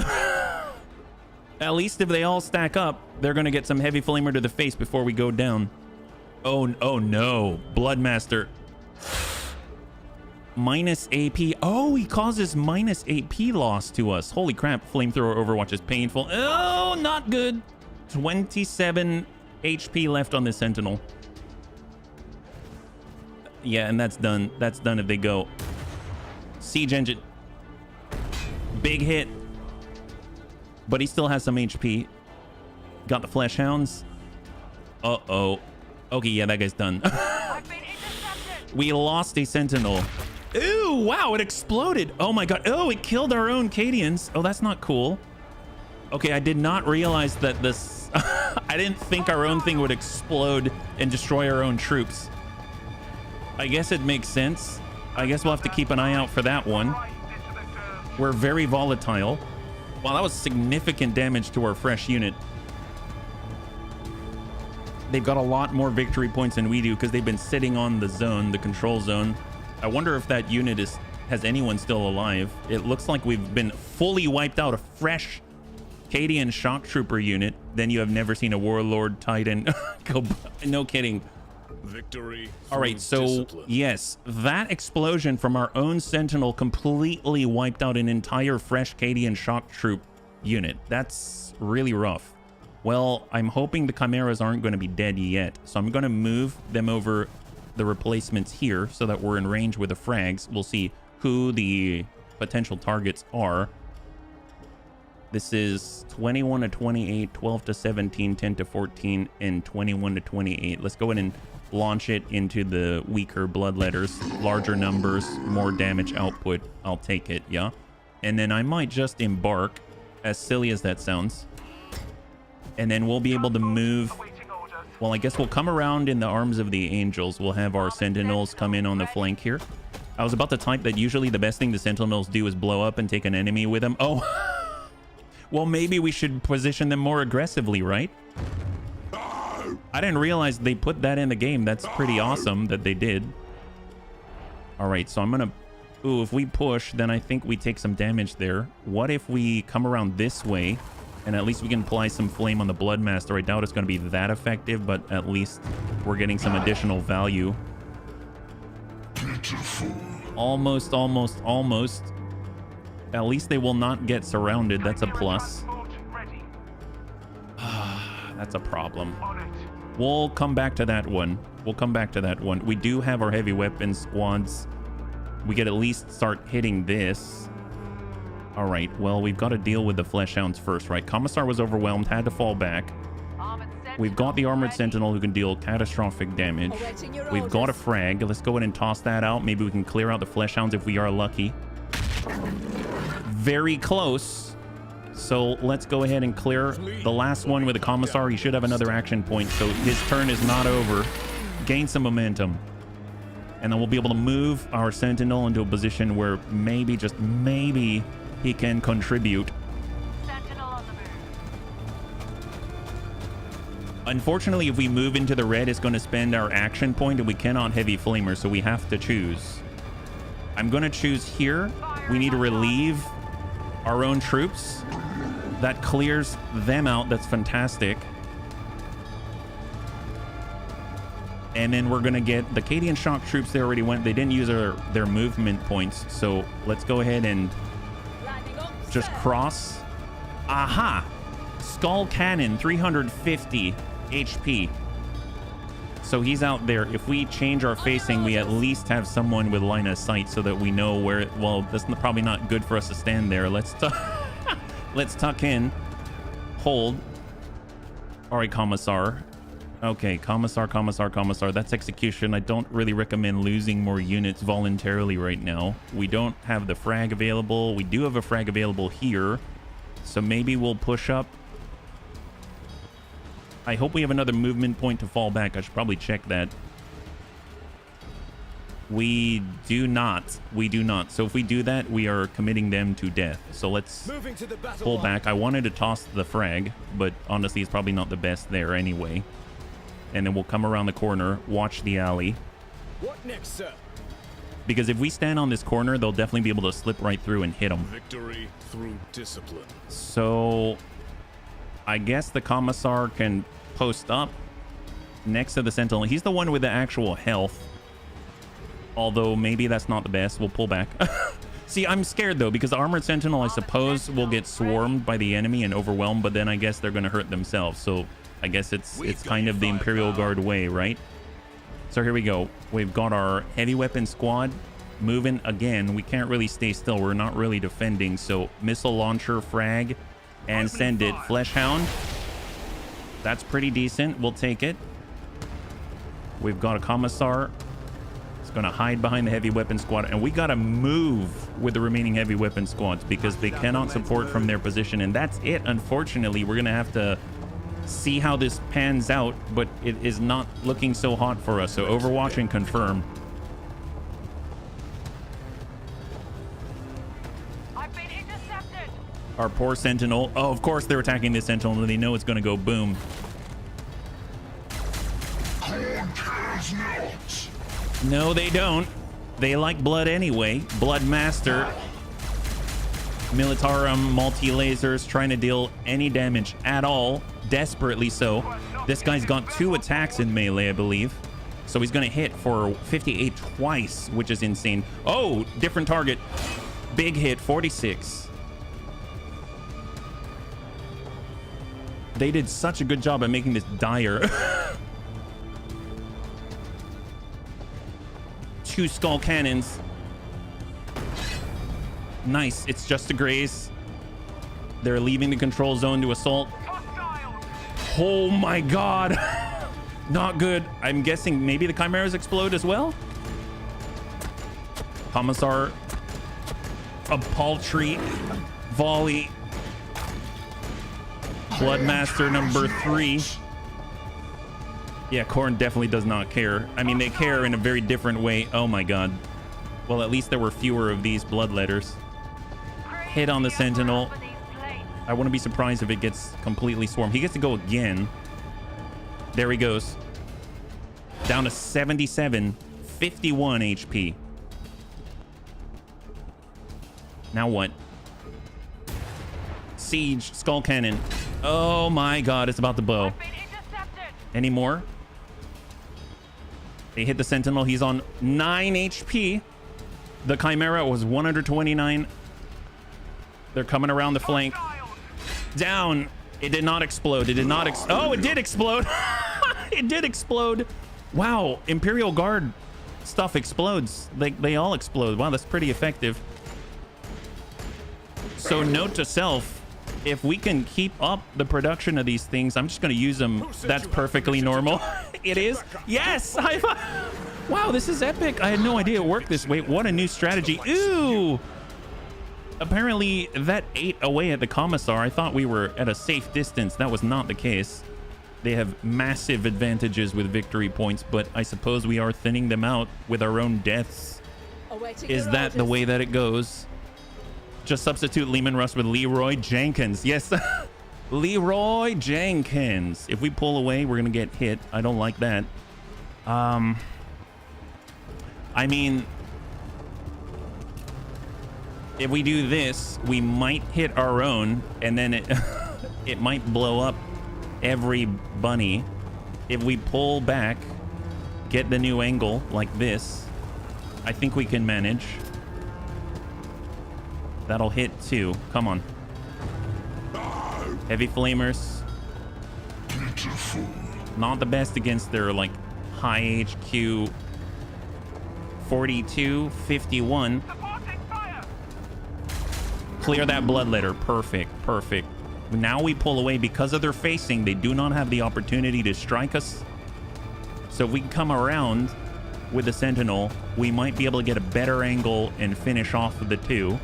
A: At least if they all stack up, they're gonna get some heavy flamer to the face before we go down. Oh no. Bloodmaster. Minus AP. Oh, he causes minus AP loss to us. Holy crap. Flamethrower Overwatch is painful. Oh, not good. 27 HP left on this Sentinel. Yeah, and that's done. That's done if they go. Siege engine. Big hit. But he still has some HP. Got the flesh hounds. Uh-oh. Okay, yeah, that guy's done. We lost a Sentinel. Ooh, wow, it exploded. Oh my God. Oh, it killed our own Cadians. Oh, that's not cool. Okay, I did not realize that this... I didn't think our own thing would explode and destroy our own troops. I guess it makes sense. I guess we'll have to keep an eye out for that one. We're very volatile. Wow, that was significant damage to our fresh unit. They've got a lot more victory points than we do because they've been sitting on the zone, the control zone. I wonder if that unit has anyone still alive. It looks like we've been fully wiped out. A fresh Cadian shock trooper unit. Then you have never seen a warlord titan. No kidding.
D: Victory.
A: All right, so
D: discipline.
A: yes, that explosion from our own sentinel completely wiped out an entire fresh Cadian shock troop unit. That's really rough. Well, I'm hoping the chimeras aren't going to be dead yet, so I'm going to move them over the replacements here so that we're in range with the frags. We'll see who the potential targets are. This is 21 to 28, 12 to 17, 10 to 14, and 21 to 28. Let's go ahead and launch it into the weaker bloodletters. Larger numbers, more damage output. I'll take it, yeah? And then I might just embark, as silly as that sounds. And then we'll be able to move. Well, I guess we'll come around in the arms of the angels. We'll have our sentinels come in on the flank here. I was about to type that usually the best thing the sentinels do is blow up and take an enemy with them. Oh, well, maybe we should position them more aggressively, right? I didn't realize they put that in the game. That's pretty awesome that they did. All right, so I'm gonna... Ooh, if we push, then I think we take some damage there. What if we come around this way? And at least we can apply some flame on the Bloodmaster. I doubt it's going to be that effective, but at least we're getting some additional value. Almost, almost, almost. At least they will not get surrounded. That's a plus. That's a problem. We'll come back to that one. We'll come back to that one. We do have our heavy weapon squads. We could at least start hitting this. All right, well, we've got to deal with the flesh hounds first, right? Commissar was overwhelmed, had to fall back. We've got the armored sentinel who can deal catastrophic damage. We've got a frag. Let's go ahead and toss that out. Maybe we can clear out the flesh hounds if we are lucky. Very close. So let's go ahead and clear the last one with the commissar. He should have another action point, so his turn is not over. Gain some momentum. And then we'll be able to move our sentinel into a position where maybe, just maybe, he can contribute.
C: Sentinel on the move.
A: Unfortunately, if we move into the red, it's going to spend our action point, and we cannot heavy flamer, so we have to choose. I'm going to choose here. We need to relieve our own troops. That clears them out. That's fantastic. And then we're going to get the Cadian shock troops. They already went. They didn't use their movement points, so let's go ahead and just cross. Aha! Skull cannon, 350 HP. So he's out there. If we change our facing, we at least have someone with line of sight so that we know where... Well, that's probably not good for us to stand there. Let's tuck in. Hold. All right, Commissar. Okay, Commissar. That's execution. I don't really recommend losing more units voluntarily right now. We don't have the frag available. We do have a frag available here. So maybe we'll push up. I hope we have another movement point to fall back. I should probably check that. We do not. We do not. So if we do that, we are committing them to death. So let's pull back. I wanted to toss the frag, but honestly, it's probably not the best there anyway. And then we'll come around the corner, watch the alley.
D: What next, sir?
A: Because if we stand on this corner, they'll definitely be able to slip right through and hit them.
D: Victory through discipline.
A: So I guess the Commissar can post up next to the Sentinel. He's the one with the actual health. Although maybe that's not the best. We'll pull back. See, I'm scared though, because the Armored Sentinel, I suppose, will get swarmed by the enemy and overwhelmed, but then I guess they're going to hurt themselves. So I guess it's kind of the Imperial Guard way, right? So here we go. We've got our heavy weapon squad moving again. We can't really stay still. We're not really defending. So missile launcher, frag, and send it. Flesh Hound. That's pretty decent. We'll take it. We've got a Commissar. It's going to hide behind the heavy weapon squad. And we got to move with the remaining heavy weapon squads because they cannot support from their position. And that's it. Unfortunately, we're going to have to see how this pans out, but it is not looking so hot for us. So Overwatch and confirm.
C: I've been
A: Our poor Sentinel. Oh, of course they're attacking this Sentinel and they know it's going to go boom. No, they don't. They like blood anyway. Blood Master. Militarum multi-lasers trying to deal any damage at all. Desperately so. This guy's got 2 attacks in melee, I believe. So he's going to hit for 58 twice, which is insane. Oh, different target. Big hit, 46. They did such a good job at making this dire. 2 skull cannons. Nice. It's just a graze. They're leaving the control zone to assault. Oh my god. Not good. I'm guessing maybe the chimeras explode as well. Commissar. A paltry volley. Bloodmaster number 3. Yeah, Korn definitely does not care. I mean, they care in a very different way. Oh my god. Well, at least there were fewer of these bloodletters. Hit on the Sentinel. I wouldn't be surprised if it gets completely swarmed. He gets to go again. There he goes. Down to 77. 51 HP. Now what? Siege. Skull Cannon. Oh my god, it's about to blow. Any more? They hit the Sentinel. He's on 9 HP. The Chimera was 129. They're coming around the flank. Down. It did not explode. It did not oh, it did explode. It did explode. Wow. Imperial Guard stuff explodes. They all explode. Wow, that's pretty effective. So note to self, if we can keep up the production of these things, I'm just going to use them. That's perfectly normal. It is. Yes. High five. Wow, this is epic. I had no idea it worked this way. What a new strategy. Ooh. Apparently that ate away at the Commissar. I thought we were at a safe distance. That was not the case. They have massive advantages with victory points, but I suppose we are thinning them out with our own deaths. Is that the way that it goes? Just substitute Leman Russ with Leroy Jenkins. Yes. Leroy Jenkins. If we pull away, we're going to get hit. I don't like that. I mean, if we do this, we might hit our own, and then it it might blow up every bunny. If we pull back, get the new angle like this, I think we can manage. That'll hit too. Come on. Heavy flamers. Beautiful. Not the best against their like high HQ. 42, 51. Clear that bloodletter. Perfect. Perfect. Now we pull away because of their facing. They do not have the opportunity to strike us. So if we can come around with the Sentinel, we might be able to get a better angle and finish off with the 2.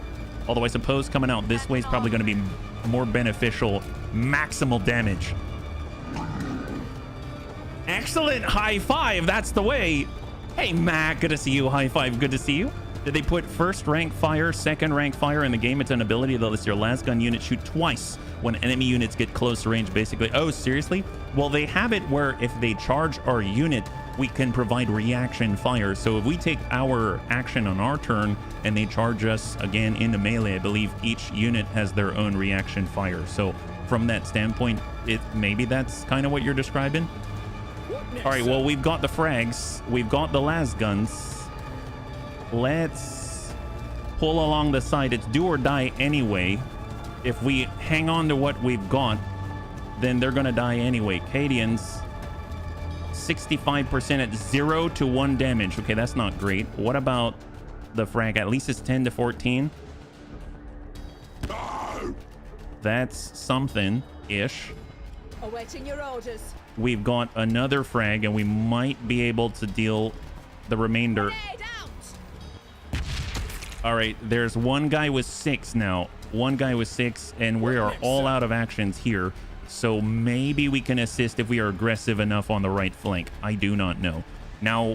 A: Although I suppose coming out this way is probably going to be more beneficial. Maximal damage. Excellent. High five. That's the way. Hey, Mac. Good to see you. High five. Good to see you. Did they put first rank fire, second rank fire in the game? It's an ability that lets your las gun unit shoot twice when enemy units get close range, basically. Oh, seriously? Well, they have it where if they charge our unit, we can provide reaction fire. So if we take our action on our turn and they charge us again into melee, I believe each unit has their own reaction fire. So from that standpoint, maybe that's kind of what you're describing. All right, well, we've got the frags. We've got the las guns. Let's pull along the side. It's do or die anyway. If we hang on to what we've got, then they're going to die anyway. Cadians, 65% at 0 to 1 damage. Okay, that's not great. What about the frag? At least it's 10 to 14. That's something-ish.
E: Awaiting your orders.
A: We've got another frag, and we might be able to deal the remainder. All right, there's one guy with 6 now. One guy with 6, and we are all out of actions here. So maybe we can assist if we are aggressive enough on the right flank. I do not know. Now,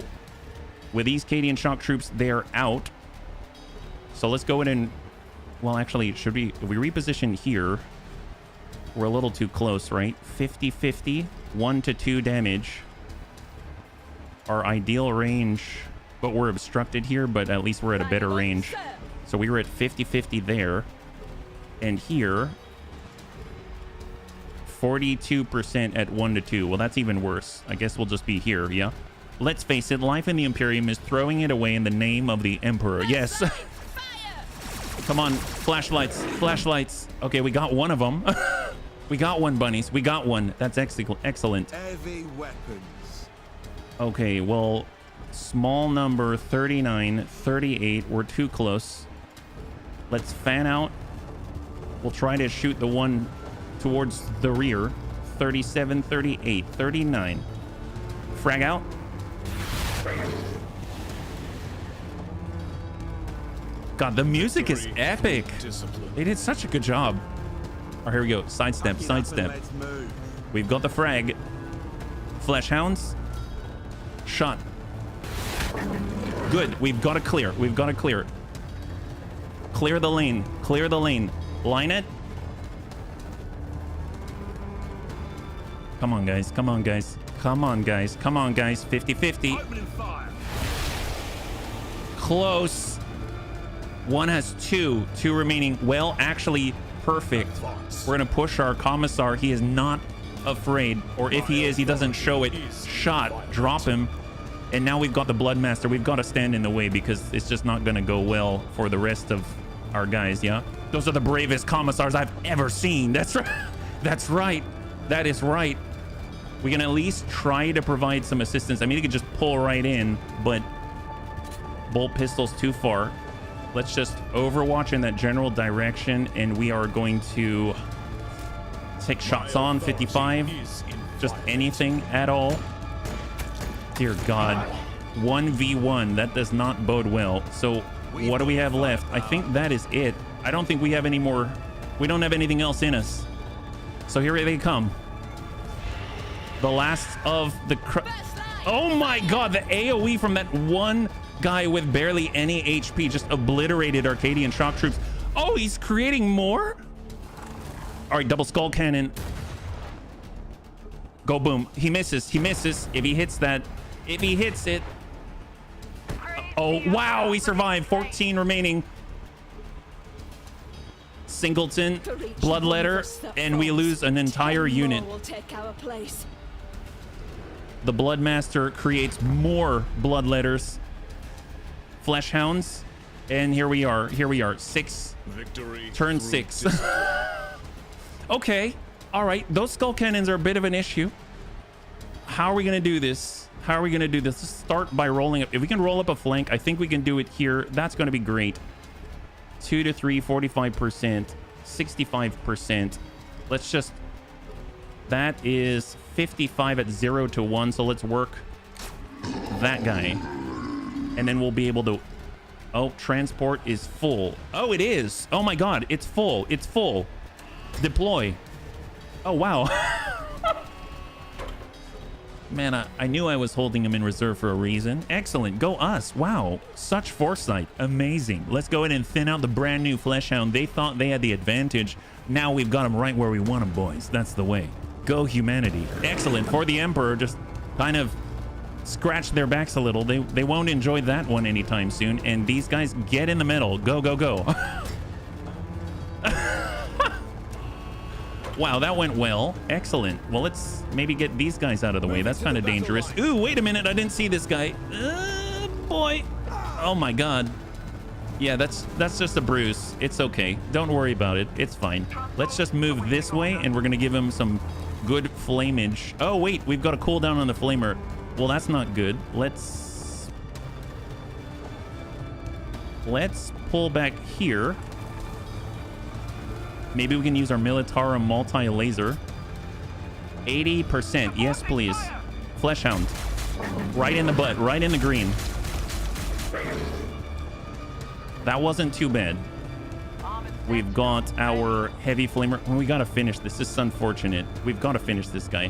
A: with these Cadian shock troops, they're out. So let's go in and Well, actually, should we... If we reposition here... We're a little too close, right? 50-50, 1 to 2 damage. Our ideal range... But we're obstructed here, but at least we're at a better range. So we were at 50-50 there. And here... 42% at 1 to 2. Well, that's even worse. I guess we'll just be here, yeah? Let's face it, life in the Imperium is throwing it away in the name of the Emperor. Yes. Come on, flashlights, flashlights. Okay, we got one of them. We got one, bunnies. We got one. That's excellent.
B: Heavy weapons.
A: Okay, well, small number 39, 38. We're too close. Let's fan out. We'll try to shoot the one towards the rear. 37, 38, 39. Frag out. God, the music is epic. They did such a good job. Oh, here we go. Sidestep, sidestep.
B: Let's move.
A: We've got the frag. Flesh hounds. Shot. Good. We've got to clear. We've got to clear. Clear the lane. Clear the lane. Line it. Come on, guys. Come on, guys. Come on, guys. Come on, guys. 50-50.
B: Opening fire.
A: Close. One has two. Two remaining. Well, actually, perfect. We're going to push our commissar. He is not afraid. Or if he is, he doesn't show it. Shot. Drop him. And now we've got the Bloodmaster. We've got to stand in the way because it's just not going to go well for the rest of our guys, yeah? Those are the bravest commissars I've ever seen. That's right. That's right. That is right. We can at least try to provide some assistance. I mean, you could just pull right in, but bolt pistol's too far. Let's just overwatch in that general direction, and we are going to take shots on 55. Just anything at all. Dear God. 1v1. That does not bode well. So what do we have left? I think that is it. I don't think we have any more. We don't have anything else in us. So here they come. The last of the... Oh my God, the AoE from that one guy with barely any HP just obliterated Arcadian shock troops. Oh, he's creating more? All right, double skull cannon. Go boom. He misses. He misses. If he hits that, if he hits it. Oh, wow, we survived. 14 remaining. Singleton, Bloodletter, and we lose an entire unit. The Bloodmaster creates more Bloodletters. Flesh hounds, and here we are. Here we are. 6.
D: Victory.
A: Turn 6. Okay. All right. Those skull cannons are a bit of an issue. How are we going to do this? How are we going to do this? Let's start by rolling up. If we can roll up a flank, I think we can do it here. That's going to be great. 2 to 3, 45%, 65%. Let's just... That is 55 at 0 to 1. So let's work that guy. And then we'll be able to... Oh, transport is full. Oh, it is. Oh my God. It's full. It's full. Deploy. Oh, wow. Man, I knew I was holding him in reserve for a reason. Excellent. Go us. Wow. Such foresight. Amazing. Let's go ahead and thin out the brand new Fleshhound. They thought they had the advantage. Now we've got them right where we want them, boys. That's the way. Go humanity. Excellent. For the Emperor, just kind of scratch their backs a little. They won't enjoy that one anytime soon. And these guys, get in the middle. Go, go, go. Wow, that went well. Excellent. Well, let's maybe get these guys out of the way. That's kind of dangerous. Ooh, wait a minute. I didn't see this guy. Boy. Oh my God. Yeah, that's just a bruise. It's okay. Don't worry about it. It's fine. Let's just move this way, and we're going to give him some good flamage. Oh, wait. We've got a cooldown on the flamer. Well, that's not good. Let's pull back here. Maybe we can use our Militarum multi-laser. 80%. Yes, please. Fleshhound. Right in the butt. Right in the green. That wasn't too bad. We've got our heavy flamer. We got to finish this. This is unfortunate. We've got to finish this guy.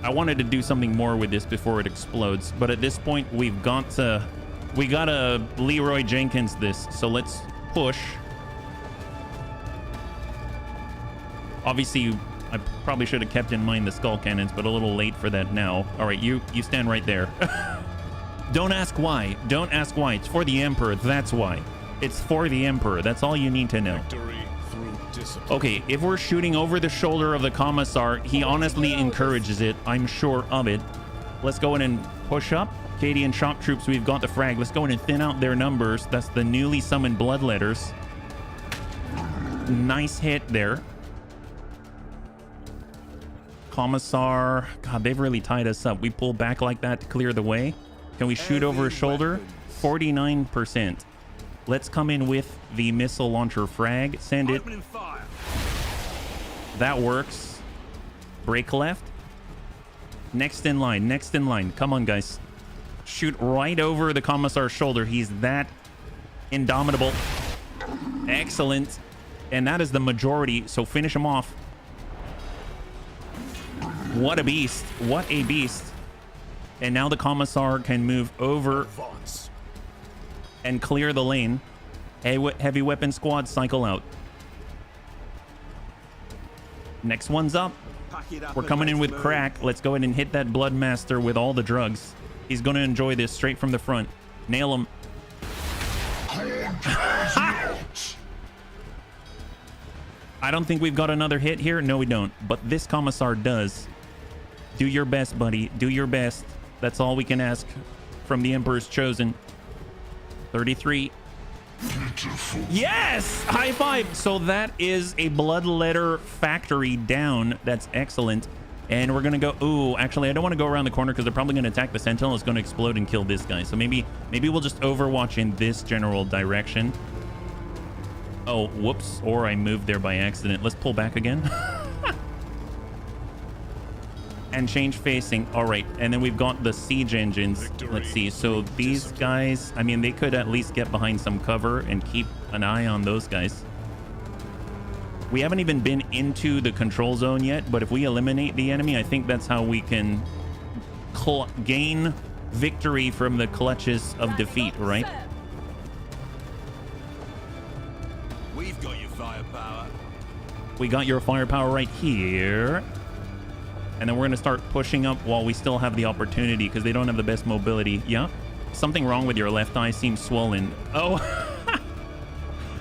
A: I wanted to do something more with this before it explodes. But at this point, we got to Leroy Jenkins this. So let's push. Obviously, I probably should have kept in mind the skull cannons, but a little late for that now. All right, you stand right there. Don't ask why. Don't ask why. It's for the Emperor. That's why. It's for the Emperor. That's all you need to know.
D: Victory through discipline.
A: Okay, if we're shooting over the shoulder of the Commissar, he honestly encourages it. I'm sure of it. Let's go in and push up. Cadian shock troops, we've got the frag. Let's go in and thin out their numbers. That's the newly summoned bloodletters. Nice hit there. Commissar. God, they've really tied us up. We pull back like that to clear the way. Can we shoot over his shoulder? 49%. Let's come in with the missile launcher frag. Send it. That works. Break left. Next in line. Next in line. Come on, guys. Shoot right over the Commissar's shoulder. He's that indomitable. Excellent. And that is the majority. So finish him off. What a beast. What a beast. And now the Commissar can move over
D: Advance.
A: and clear the lane. Heavy weapon squad, cycle out. Next one's up. We're coming in with crack. Let's go ahead and hit that Bloodmaster with all the drugs. He's going to enjoy this straight from the front. Nail him. I don't think we've got another hit here. No, we don't. But this Commissar does. Do your best, buddy. Do your best. That's all we can ask from the Emperor's Chosen. 33. Beautiful. Yes! High five! So that is a bloodletter factory down. That's excellent. And we're going to go... Ooh, actually, I don't want to go around the corner because they're probably going to attack the Sentinel. It's going to explode and kill this guy. So maybe we'll just overwatch in this general direction. Oh, whoops. Or I moved there by accident. Let's pull back again. And change facing. All right. And then we've got the siege engines.
D: Victory.
A: Let's see. So these guys, I mean, they could at least get behind some cover and keep an eye on those guys. We haven't even been into the control zone yet, but if we eliminate the enemy, I think that's how we can gain victory from the clutches of defeat, right?
B: We've got your firepower.
A: We got your firepower right here. And then we're going to start pushing up while we still have the opportunity because they don't have the best mobility. Yeah. Something wrong with your left eye. Seems swollen. Oh.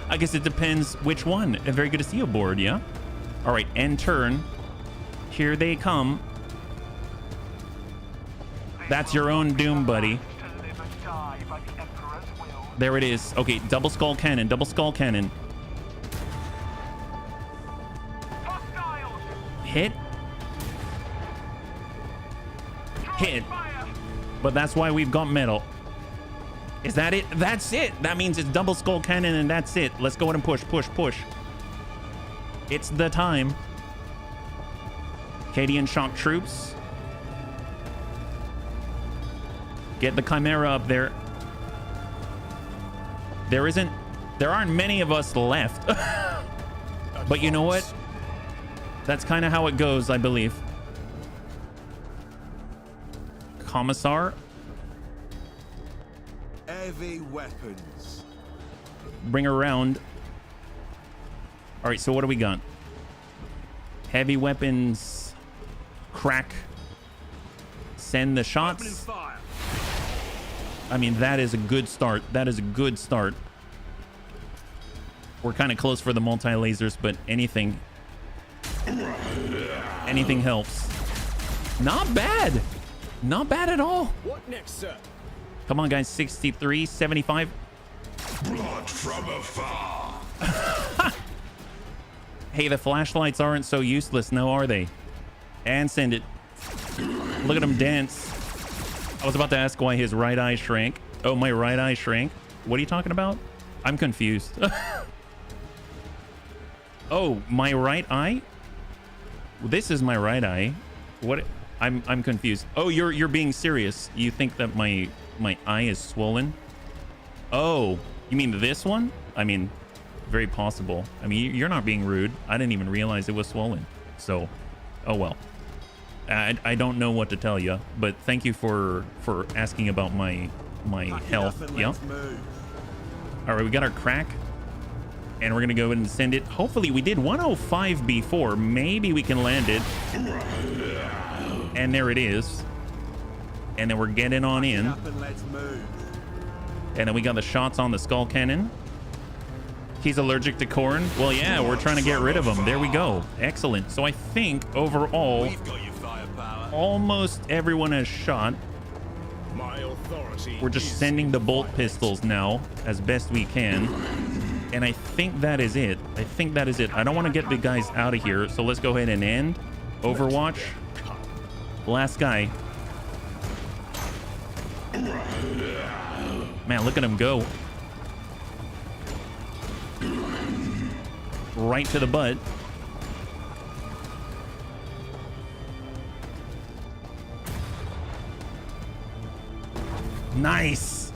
A: I guess it depends which one. Very good to see you aboard. Yeah. All right. End turn. Here they come. That's your own doom, buddy. There it is. Okay. Double skull cannon. Double skull cannon. Hit. Hit. But that's why we've got metal. Is that it? That's it. That means it's double skull cannon and that's it. Let's go ahead and push, push, push. It's the time. Cadian shock troops. Get the Chimera up there. There aren't many of us left. But you know what? That's kind of how it goes, I believe. Commissar.
B: Heavy weapons.
A: Bring her around. All right, so what do we got? Heavy weapons. Crack. Send the shots. I mean, that is a good start. That is a good start. We're kind of close for the multi-lasers, but anything helps. Not bad. Not bad at all.
D: What next, sir?
A: Come on, guys. 63, 75.
F: Blood from afar.
A: Hey, the flashlights aren't so useless now, are they? And send it. Look at him dance. I was about to ask why his right eye shrank. Oh, my right eye shrank. What are you talking about? I'm confused. Oh, my right eye? This is my right eye. What? I'm confused. Oh, you're being serious. You think that my eye is swollen? Oh, you mean this one? I mean, very possible. I mean, you're not being rude. I didn't even realize it was swollen. So, oh well. I don't know what to tell you, but thank you for asking about my health. Yeah. All right, we got our crack. And we're going to go ahead and send it. Hopefully, we did 105 before. Maybe we can land it. And there it is. And then we're getting on in.
B: Up and let's move.
A: And then we got the shots on the skull cannon. He's allergic to corn. Well, yeah, we're trying to get rid of him. There we go. Excellent. So I think overall,
B: We've got your firepower.
A: almost everyone has shot.
D: My authority.
A: We're just sending the bolt pistols now as best we can. And I think that is it. I think that is it. I don't want to get the guys out of here. So let's go ahead and end Overwatch. Last guy. Man, look at him go. Right to the butt. Nice.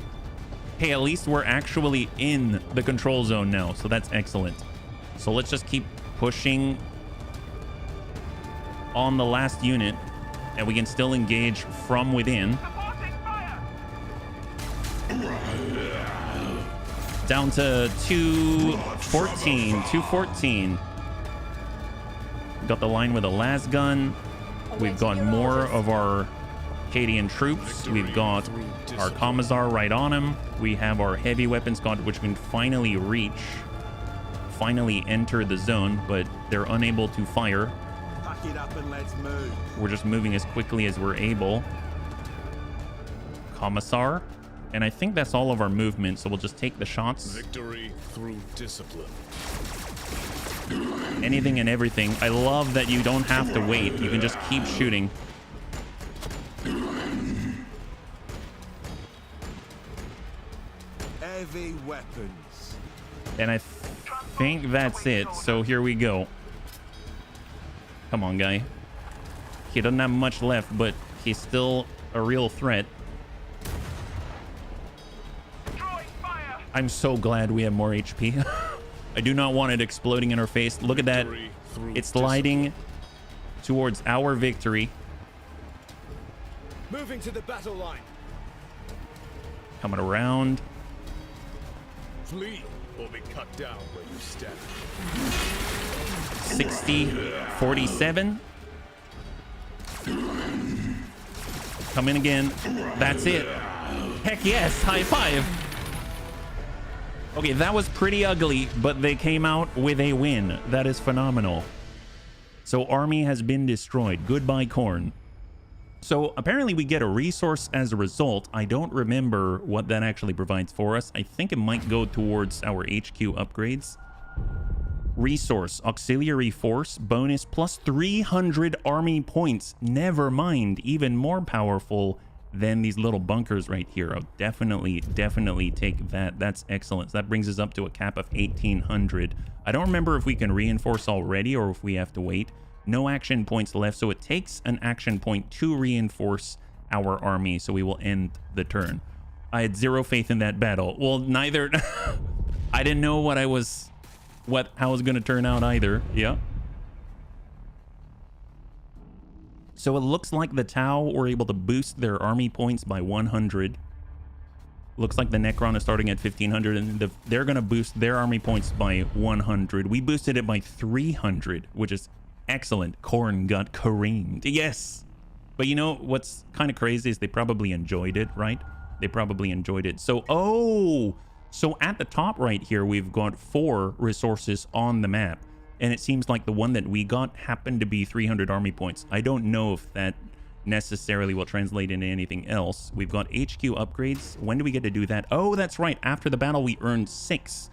A: Hey, at least we're actually in the control zone now, so that's excellent. So let's just keep pushing on the last unit, and we can still engage from within. Down to 214. Got the line with the last gun. We've got more of our Cadian troops. We've got our Commissar right on him. We have our heavy weapon squad, which can finally enter the zone, but they're unable to fire.
B: Pack it up and let's move.
A: We're just moving as quickly as we're able. Commissar. And I think that's all of our movement, so we'll just take the shots.
D: Victory through discipline.
A: Anything and everything. I love that you don't have to wait. You can just keep shooting.
B: Heavy weapons.
A: And I think that's it. So here we go. Come on, guy. He doesn't have much left, but he's still a real threat. I'm so glad we have more HP. I do not want it exploding in our face. Look at that. It's sliding towards our victory.
D: Moving to the battle line.
A: Coming around.
D: Flee or be cut down where you step.
A: 60, 47. Come in again. That's it. Heck yes. High five. Okay, that was pretty ugly, but they came out with a win. That is phenomenal. So army has been destroyed. Goodbye, corn. So apparently we get a resource as a result. I don't remember what that actually provides for us. I think it might go towards our HQ upgrades. Resource, auxiliary force, bonus plus 300 army points. Never mind, even more powerful than these little bunkers right here. I'll definitely take that. That's excellent. So that brings us up to a cap of 1800. I don't remember if we can reinforce already or if we have to wait. No action points left, so it takes an action point to reinforce our army, so we will end the turn. I had zero faith in that battle. Well, neither. I didn't know how it was going to turn out either. Yeah. So it looks like the Tau were able to boost their army points by 100. Looks like the Necron is starting at 1500, and they're going to boost their army points by 100. We boosted it by 300, which is excellent. Khorne got careened. Yes. But you know what's kind of crazy is they probably enjoyed it, right? They probably enjoyed it. So, so at the top right here, we've got 4 resources on the map. And it seems like the one that we got happened to be 300 army points. I don't know if that necessarily will translate into anything else. We've got HQ upgrades. When do we get to do that? Oh, that's right. After the battle, we earned 6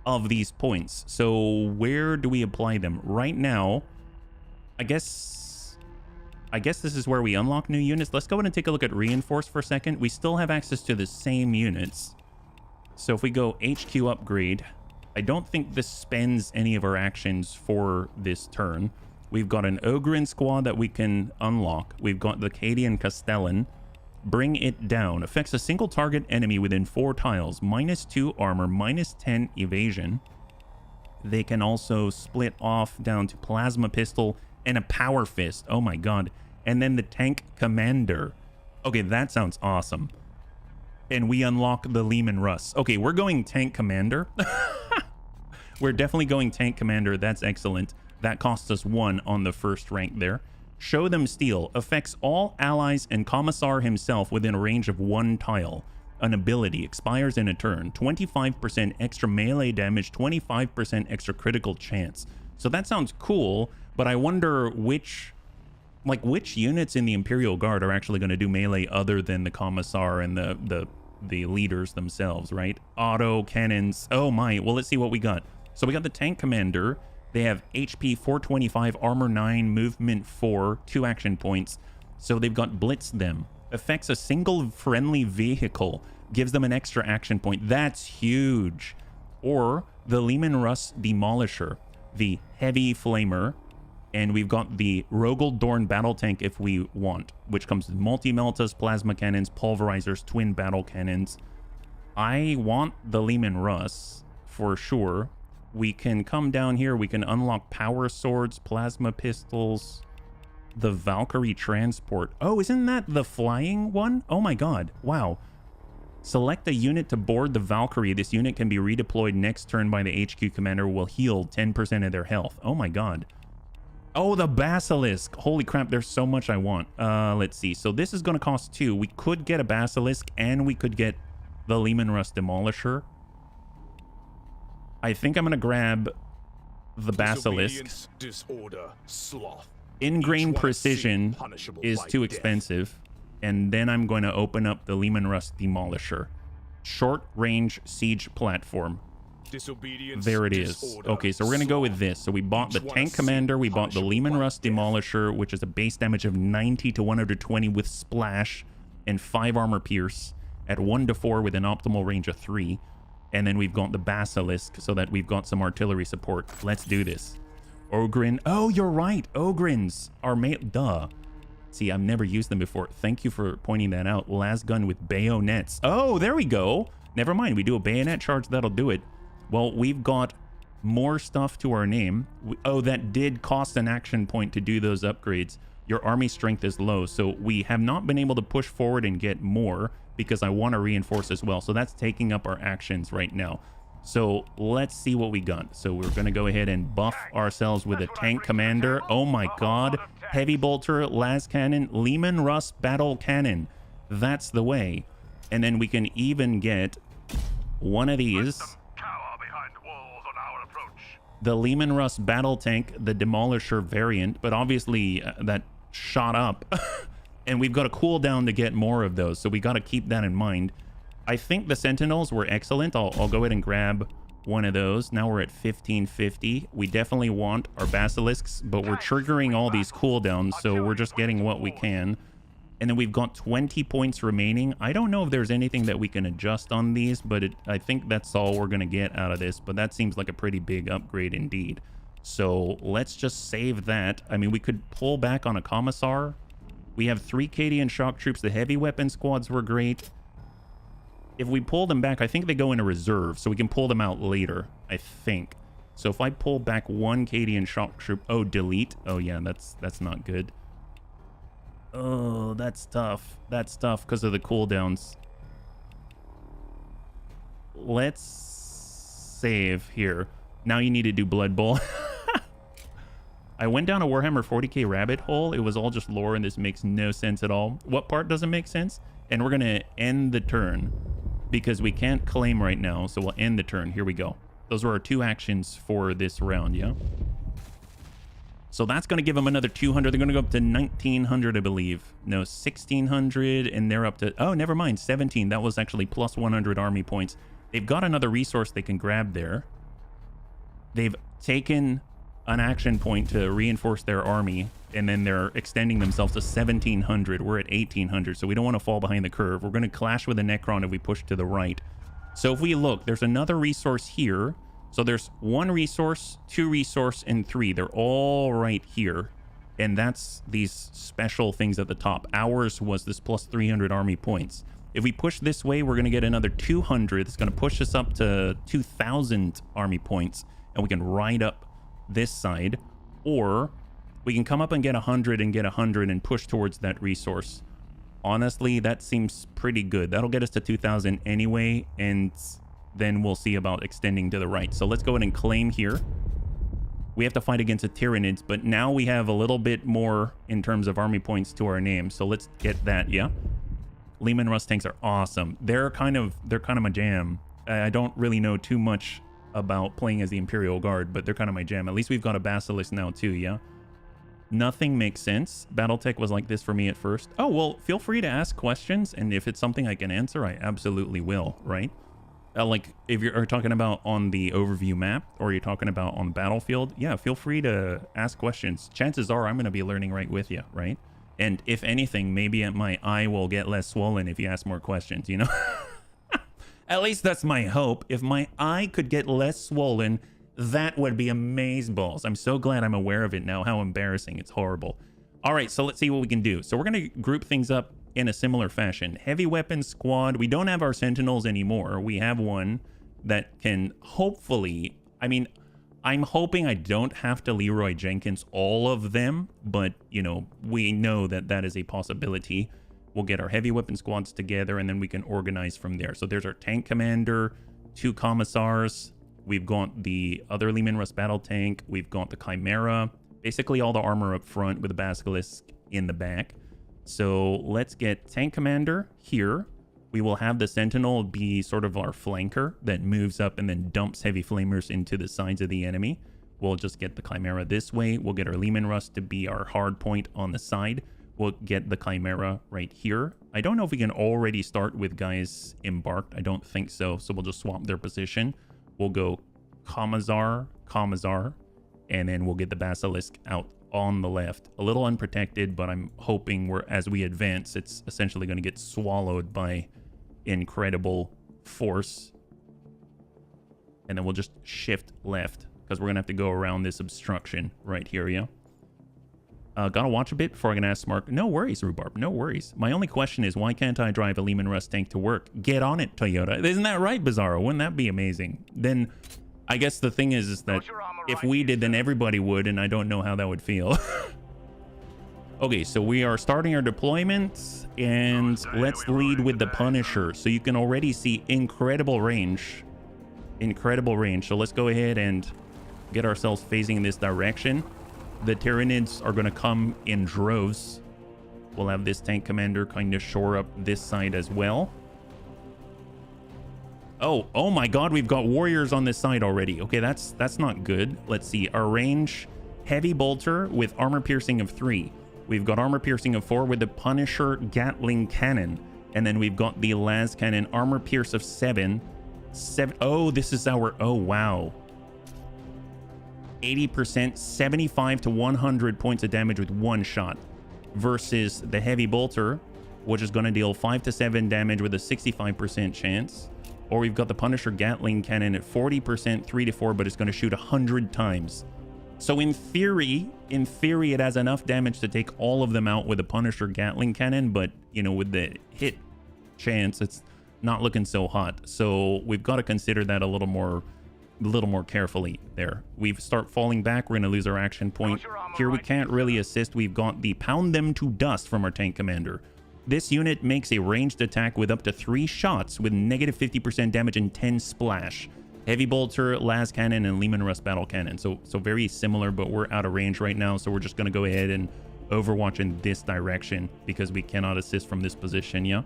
A: of these points. So where do we apply them? Right now, I guess this is where we unlock new units. Let's go ahead and take a look at Reinforce for a second. We still have access to the same units. So if we go HQ upgrade, I don't think this spends any of our actions for this turn. We've got an Ogrin squad that we can unlock. We've got the Cadian Castellan. Bring it down. Affects a single target enemy within 4 tiles. -2 armor, -10 evasion. They can also split off down to Plasma Pistol and a Power Fist. Oh my god. And then the Tank Commander. Okay, that sounds awesome. And we unlock the Leman Russ. Okay, we're going Tank Commander. We're definitely going tank commander. That's excellent. That costs us 1 on the first rank there. Show them steel. Affects all allies and Commissar himself within a range of 1 tile. An ability expires in a turn. 25% extra melee damage, 25% extra critical chance. So that sounds cool, but I wonder which units in the Imperial Guard are actually going to do melee other than the Commissar and the leaders themselves, right? Auto cannons. Oh my. Well, let's see what we got. So we got the tank commander. They have HP 425, armor 9, movement 4, 2 action points. So they've got blitz them. Affects a single friendly vehicle. Gives them an extra action point. That's huge. Or the Leman Russ Demolisher. The heavy flamer. And we've got the Rogel Dorn battle tank if we want, which comes with multi-meltas, plasma cannons, pulverizers, twin battle cannons. I want the Leman Russ for sure. We can come down here. We can unlock power swords, plasma pistols, the Valkyrie transport. Oh, isn't that the flying one? Oh my god. Wow. Select a unit to board the Valkyrie. This unit can be redeployed next turn by the HQ commander, will heal 10% of their health. Oh my god. Oh, the Basilisk. Holy crap, there's so much I want. Let's see. So this is going to cost 2. We could get a Basilisk and we could get the Leman Russ Demolisher. I think I'm going to grab the Basilisk.
D: Disorder, sloth.
A: Ingrained Precision is too expensive. And then I'm going to open up the Leman Russ Demolisher. Short range siege platform. There it is. Okay, so we're going to go with this. So we bought the tank commander. We bought the Leman Russ Demolisher, which is a base damage of 90 to 120 with splash and 5 armor pierce at 1 to 4 with an optimal range of 3. And then we've got the Basilisk so that we've got some artillery support. Let's do this. Ogrin. Oh, you're right. Ogrins are made. Duh. See, I've never used them before. Thank you for pointing that out. Lasgun with bayonets. Oh, there we go. Never mind. We do a bayonet charge. That'll do it. Well, we've got more stuff to our name. Oh, that did cost an action point to do those upgrades. Your army strength is low, so we have not been able to push forward and get more because I want to reinforce as well. So that's taking up our actions right now. So let's see what we got. So we're going to go ahead and buff ourselves with a tank commander. Oh my god. Heavy bolter, las cannon, Leman Russ battle cannon. That's the way. And then we can even get one of these. The Leman Russ battle tank, the Demolisher variant, but obviously that shot up. And we've got a cooldown to get more of those, so we got to keep that in mind. I think the Sentinels were excellent. I'll go ahead and grab one of those. Now we're at 1550. We definitely want our Basilisks, but we're triggering all these cooldowns, so we're just getting what we can. And then we've got 20 points remaining. I don't know if there's anything that we can adjust on these, but I think that's all we're going to get out of this. But that seems like a pretty big upgrade indeed. So let's just save that. I mean, we could pull back on a Commissar. We have 3 Cadian shock troops. The heavy weapon squads were great. If we pull them back, I think they go into reserve, so we can pull them out later, I think. So if I pull back 1 Cadian shock troop... Oh, delete. Oh, yeah, that's not good. Oh, that's tough. That's tough because of the cooldowns. Let's save here. Now you need to do Blood Bowl. I went down a Warhammer 40K rabbit hole. It was all just lore, and this makes no sense at all. What part doesn't make sense? And we're going to end the turn because we can't claim right now, so we'll end the turn. Here we go. Those were our 2 actions for this round, yeah? So that's going to give them another 200. They're going to go up to 1900, I believe. No, 1600, and they're up to... Oh, never mind, 17. That was actually plus 100 army points. They've got another resource they can grab there. They've taken an action point to reinforce their army, and then they're extending themselves to 1700. We're at 1800, so we don't want to fall behind the curve. We're going to clash with the Necron if we push to the right. So if we look, there's another resource here. So there's 1 resource, 2 resource, and 3. They're all right here. And that's these special things at the top. Ours was this plus 300 army points. If we push this way, we're going to get another 200. It's going to push us up to 2,000 army points. And we can ride up this side. Or we can come up and get 100 and get 100 and push towards that resource. Honestly, that seems pretty good. That'll get us to 2,000 anyway. And then we'll see about extending to the right. So let's go ahead and claim here. We have to fight against the Tyranids, but now we have a little bit more in terms of army points to our name. So let's get that, yeah? Leman Russ tanks are awesome. They're kind of my jam. I don't really know too much about playing as the Imperial Guard, but they're kind of my jam. At least we've got a Basilisk now too, yeah? Nothing makes sense. Battletech was like this for me at first. Oh, well, feel free to ask questions, and if it's something I can answer, I absolutely will, right? Like, if you're talking about on the overview map, or you're talking about on Battlefield, yeah, feel free to ask questions. Chances are I'm going to be learning right with you, right? And if anything, maybe my eye will get less swollen if you ask more questions, you know? At least that's my hope. If my eye could get less swollen, that would be amazeballs. I'm so glad I'm aware of it now. How embarrassing. It's horrible. All right, so let's see what we can do. So we're going to group things up in a similar fashion. Heavy weapons squad. We don't have our sentinels anymore. We have one that can hopefully... I mean, I'm hoping I don't have to Leroy Jenkins all of them, but, you know, we know that that is a possibility. We'll get our heavy weapon squads together, and then we can organize from there. So there's our tank commander, 2 commissars. We've got the other Leman Russ battle tank. We've got the Chimera. Basically all the armor up front with the Basilisk in the back. So let's get tank commander here. We will have the Sentinel be sort of our flanker that moves up and then dumps heavy flamers into the sides of the enemy. We'll just get the Chimera this way. We'll get our Leman Russ to be our hard point on the side. We'll get the Chimera right here. I don't know if we can already start with guys embarked. I don't think so. So we'll just swap their position. We'll go Commissar, and then we'll get the Basilisk out on the left. A little unprotected, but I'm hoping as we advance, it's essentially going to get swallowed by incredible force. And then we'll just shift left, because we're going to have to go around this obstruction right here, yeah? Gotta watch a bit before I can ask Mark. No worries, Rhubarb, no worries. My only question is, why can't I drive a Leman Russ tank to work? Get on it, Toyota. Isn't that right, Bizarro? Wouldn't that be amazing? Then I guess the thing is that if we did, then everybody would, and I don't know how that would feel. Okay, so we are starting our deployment, and let's lead with the Punisher. So you can already see incredible range. Incredible range. So let's go ahead and get ourselves phasing in this direction. The Tyranids are going to come in droves. We'll have this tank commander kind of shore up this side as well. Oh my god, we've got warriors on this side already. Okay, that's not good. Let's see. Our range, heavy bolter with armor piercing of 3. We've got armor piercing of 4 with the Punisher Gatling cannon. And then we've got the las cannon, armor pierce of 7. Oh, this is our... Oh, wow. 80%, 75 to 100 points of damage with 1 shot. Versus the heavy bolter, which is going to deal 5 to 7 damage with a 65% chance. Or we've got the Punisher Gatling cannon at 40%, 3 to 4, but it's going to shoot 100 times. So in theory, it has enough damage to take all of them out with the Punisher Gatling cannon, but, you know, with the hit chance, it's not looking so hot. So we've got to consider that a little more carefully there. We start falling back, we're going to lose our action point. Here we can't really assist. We've got the Pound Them to Dust from our tank commander. This unit makes a ranged attack with up to 3 shots with negative 50% damage and 10 splash. Heavy bolter, las cannon, and Leman Russ battle cannon. So very similar, but we're out of range right now, so we're just going to go ahead and overwatch in this direction because we cannot assist from this position, yeah?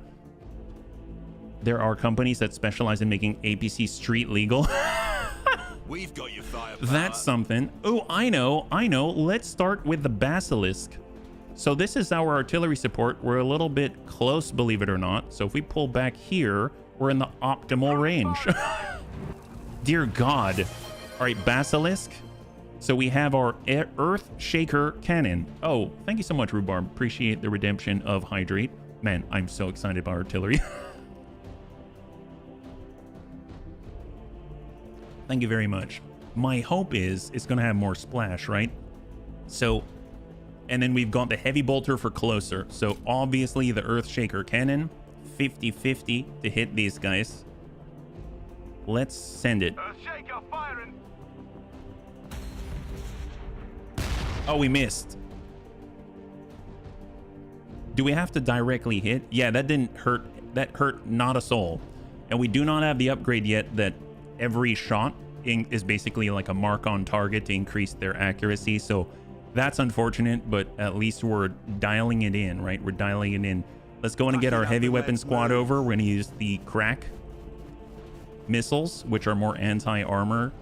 A: There are companies that specialize in making APC street legal.
B: We've got your firepower.
A: That's something. Oh, I know. Let's start with the Basilisk. So this is our artillery support. We're a little bit close, believe it or not. So if we pull back here, we're in the optimal range. Dear God. All right, Basilisk. So we have our Earth Shaker cannon. Oh, thank you so much, Rhubarb. Appreciate the redemption of Hydrate. Man, I'm so excited about artillery. Thank you very much. My hope is it's going to have more splash, right? So, and then we've got the heavy bolter for closer. So obviously the Earth Shaker cannon, 50-50 to hit these guys. Let's send it.
D: Shaker firing.
A: Oh, we missed. Do we have to directly hit? Yeah, that didn't hurt. That hurt not a soul. And we do not have the upgrade yet that every shot is basically like a mark on target to increase their accuracy. So that's unfortunate, but at least we're dialing it in, right? We're dialing it in. Let's go in and get our heavy weapon squad over. We're going to use the crack missiles, which are more anti-armor.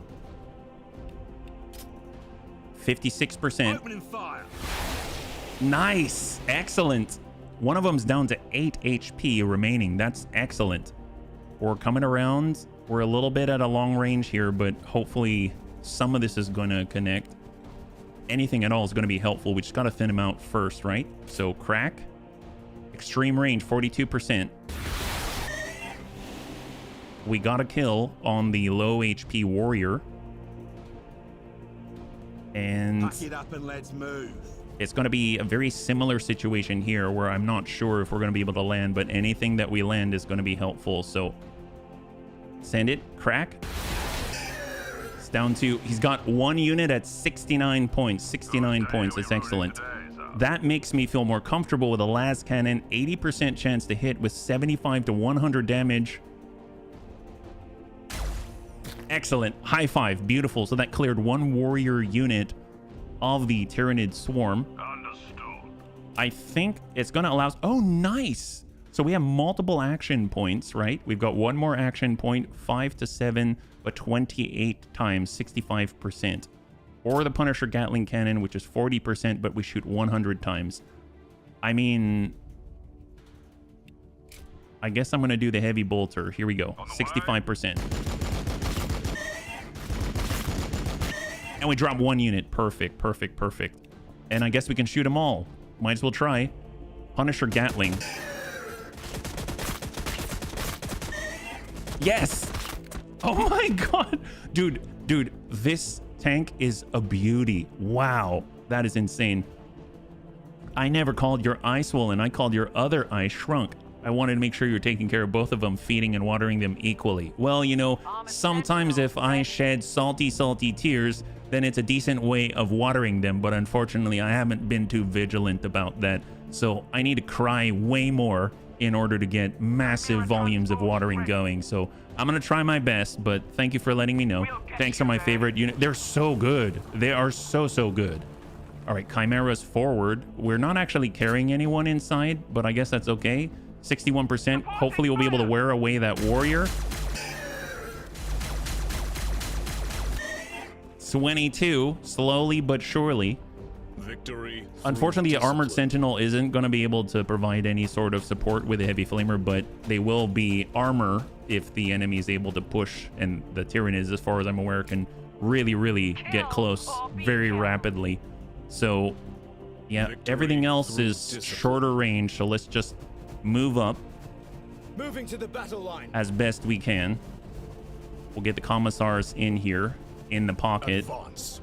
A: 56%.
B: Opening fire.
A: Nice. Excellent. One of them's down to 8 HP remaining. That's excellent. We're coming around. We're a little bit at a long range here, but hopefully some of this is going to connect. Anything at all is going to be helpful. We just got to thin them out first, right? So crack. Extreme range, 42%. We got a kill on the low HP warrior. And
B: Pack it up and let's move.
A: it's going to be a very similar situation here where I'm not sure if we're going to be able to land, but anything that we land is going to be helpful. So send it, crack. It's down to, he's got one unit at 69 points. 69 points. It's excellent. That makes me feel more comfortable with a las cannon. 80% chance to hit with 75 to 100 damage. Excellent. High five. Beautiful. So that cleared one warrior unit of the Tyrannid Swarm.
F: Understood.
A: I think it's going to allow us... Oh, nice. So we have multiple action points, right? We've got one more action point, 5 to 7, but 28 times, 65%. Or the Punisher Gatling Cannon, which is 40%, but we shoot 100 times. I mean... I guess I'm going to do the Heavy Bolter. Here we go. 65%. And we drop one unit. Perfect, perfect, perfect. And I guess we can shoot them all. Might as well try. Punisher Gatling. Yes! Oh my god! Dude, this tank is a beauty. Wow, that is insane. I never called your eye swollen. I called your other eye shrunk. I wanted to make sure you're taking care of both of them, feeding and watering them equally. Well, you know, sometimes if I shed salty, salty tears, then it's a decent way of watering them. But unfortunately, I haven't been too vigilant about that. So I need to cry way more in order to get massive volumes of watering going. So I'm going to try my best, but thank you for letting me know. Tanks are my favorite unit. They're so good. They are so, so good. All right, Chimera's forward. We're not actually carrying anyone inside, but I guess that's okay. 61%. Hopefully we'll be able to wear away that warrior. 22, slowly but surely.
D: Victory.
A: Unfortunately, the Armored Sentinel isn't going to be able to provide any sort of support with a Heavy Flamer, but they will be armor if the enemy is able to push, and the Tyranids, as far as I'm aware, can really get close very rapidly. So, yeah, everything else is shorter range, so let's just move up
D: Moving to the battle line.
A: as best we can. We'll get the Commissars in here, in the pocket,
D: Advance.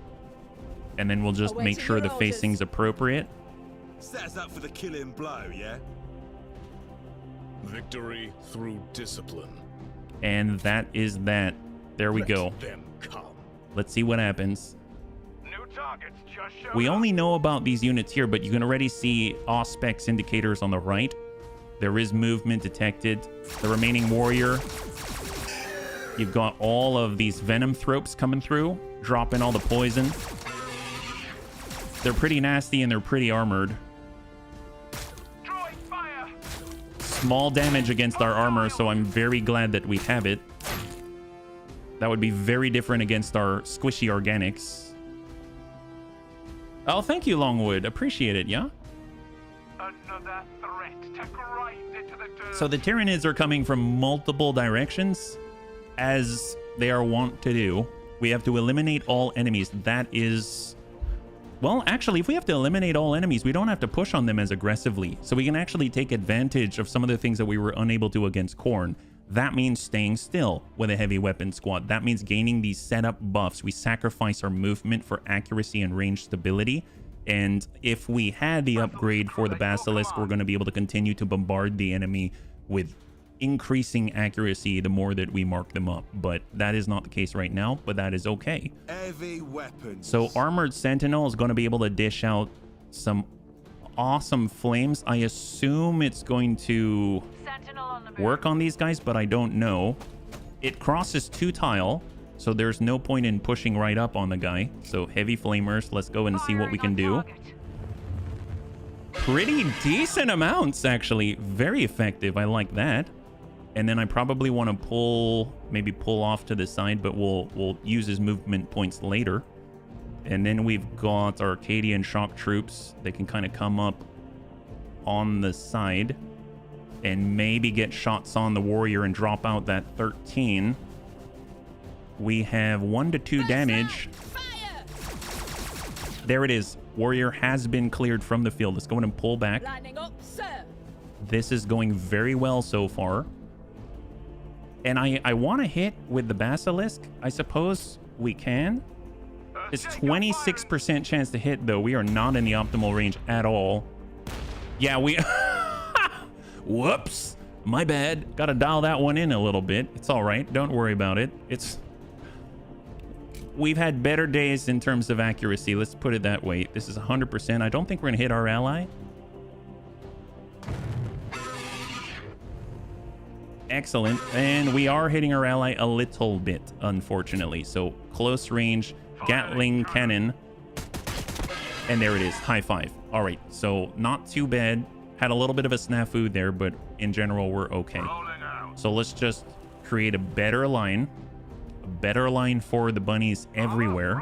A: and then we'll just make
E: Awaiting
A: sure
E: your
A: the
E: orders.
A: facing's appropriate.
B: Set us up for the killing blow, yeah?
D: Victory through discipline.
A: And that is that. There we
D: Let
A: go.
D: them come.
A: Let's see what happens.
F: New targets just showed
A: We
F: up.
A: only know about these units here, but you can already see Auspex indicators on the right. There is movement detected. The remaining warrior. You've got all of these Venom Thropes coming through, dropping all the poison. They're pretty nasty and they're pretty armored.
F: Drawing fire.
A: Small damage against our armor, so I'm very glad that we have it. That would be very different against our squishy organics. Oh, thank you, Longwood. Appreciate it, yeah?
F: Another threat to grind it to the dirt.
A: So the Tyranids are coming from multiple directions, as they are wont to do. We have to eliminate all enemies. That is... Well, actually, if we have to eliminate all enemies, we don't have to push on them as aggressively. So we can actually take advantage of some of the things that we were unable to against Khorne. That means staying still with a heavy weapon squad. That means gaining these setup buffs. We sacrifice our movement for accuracy and range stability. And if we had the upgrade for the Basilisk, we're going to be able to continue to bombard the enemy with increasing accuracy the more that we mark them up. But that is not the case right now, but that is okay.
B: Heavy weapons.
A: So Armored Sentinel is going to be able to dish out some awesome flames. I assume it's going to
C: Sentinel on the move.
A: work on these guys, but I don't know. It crosses 2 tile, so there's no point in pushing right up on the guy. So heavy flamers, let's go and see what we can do. Pretty decent amounts, actually. Very effective. I like that. And then I probably want to maybe pull off to the side, but we'll use his movement points later. And then we've got Arcadian shock troops. They can kind of come up on the side and maybe get shots on the warrior and drop out that 13. We have 1 to 2 damage. There it is. Warrior has been cleared from the field. Let's go in and pull back.
E: Lining up, sir.
A: This is going very well so far. And I want to hit with the Basilisk. I suppose we can. It's 26% chance to hit, though. We are not in the optimal range at all. Yeah, we... Whoops. My bad. Got to dial that one in a little bit. It's all right. Don't worry about it. We've had better days in terms of accuracy. Let's put it that way. This is 100%. I don't think we're going to hit our ally. Excellent. And we are hitting our ally a little bit, unfortunately. So close range Gatling cannon. And there it is. High five. All right. So not too bad. Had a little bit of a snafu there, but in general, we're okay. So let's just create a better line. A better line for the bunnies everywhere.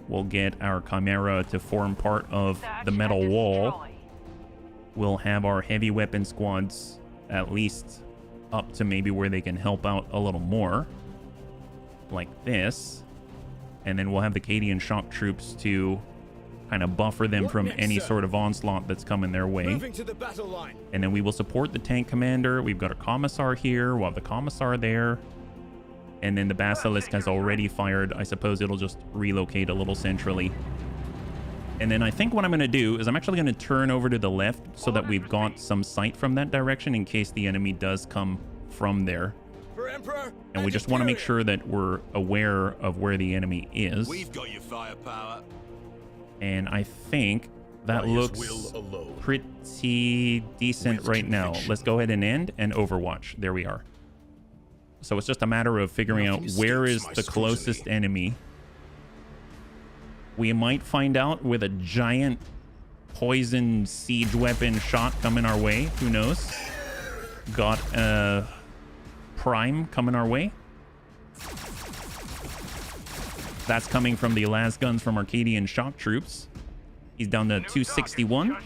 A: We'll get our Chimera to form part of the metal wall. We'll have our heavy weapon squads at least up to maybe where they can help out a little more. Like this. And then we'll have the Cadian shock troops to kind of buffer them from any sort of onslaught that's coming their way.
D: Moving to the battle line.
A: And then we will support the tank commander. We've got a commissar here. We'll have the commissar there. And then the Basilisk has already fired. I suppose it'll just relocate a little centrally. And then I think what I'm going to do is I'm actually going to turn over to the left so that we've got some sight from that direction in case the enemy does come from there. And we just want to make sure that we're aware of where the enemy is.
B: We've got your firepower.
A: And I think that looks pretty decent right now. Let's go ahead and end and Overwatch. There we are. So it's just a matter of figuring out where is the closest enemy. We might find out with a giant poison siege weapon shot coming our way. Who knows? Got a prime coming our way. That's coming from the las guns from Arcadian shock troops. He's down to 261.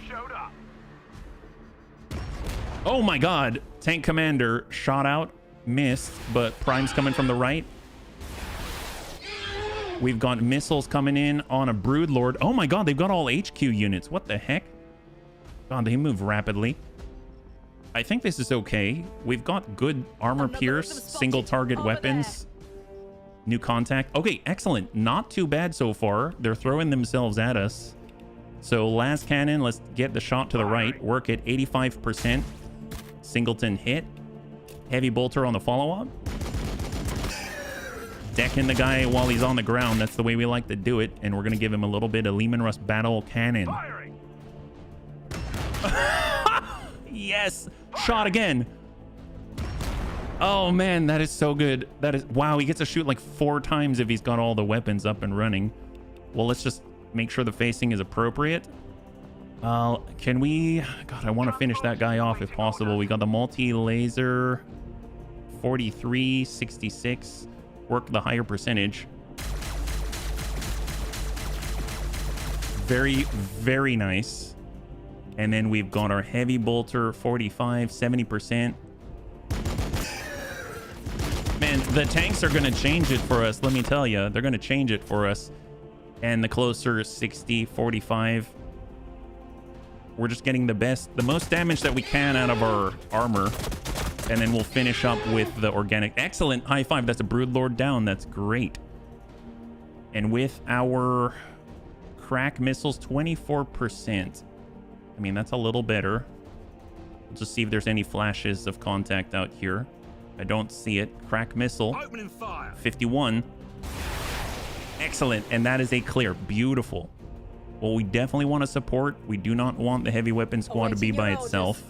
A: Oh my god. Tank commander shot out. Missed, but prime's coming from the right. We've got missiles coming in on a Broodlord. Oh my god, they've got all HQ units. What the heck? God, they move rapidly. I think this is okay. We've got good armor pierce, single target weapons. New contact. Okay, excellent. Not too bad so far. They're throwing themselves at us. So last cannon, let's get the shot to the right. Work at 85%. Singleton hit. Heavy bolter on the follow-up. Decking the guy while he's on the ground. That's the way we like to do it. And we're going to give him a little bit of Leman Russ battle cannon. Yes. Shot again. Oh, man. That is so good. That is... Wow. He gets to shoot like 4 times if he's got all the weapons up and running. Well, let's just make sure the facing is appropriate. Can we... God, I want to finish that guy off if possible. We got the multi-laser. 43, 66. Work the higher percentage. Very, very nice. And then we've got our heavy bolter, 45, 70%. Man, the tanks are going to change it for us, let me tell you. They're going to change it for us. And the closer, 60, 45. We're just getting the most damage that we can out of our armor. And then we'll finish up with the organic. Excellent. High five. That's a Broodlord down. That's great. And with our crack missiles, 24%. I mean, that's a little better. We'll just see if there's any flashes of contact out here. I don't see it. Crack missile.
B: Opening fire.
A: 51. Excellent. And that is a clear. Beautiful. Well, we definitely want to support. We do not want the heavy weapon squad to be by itself.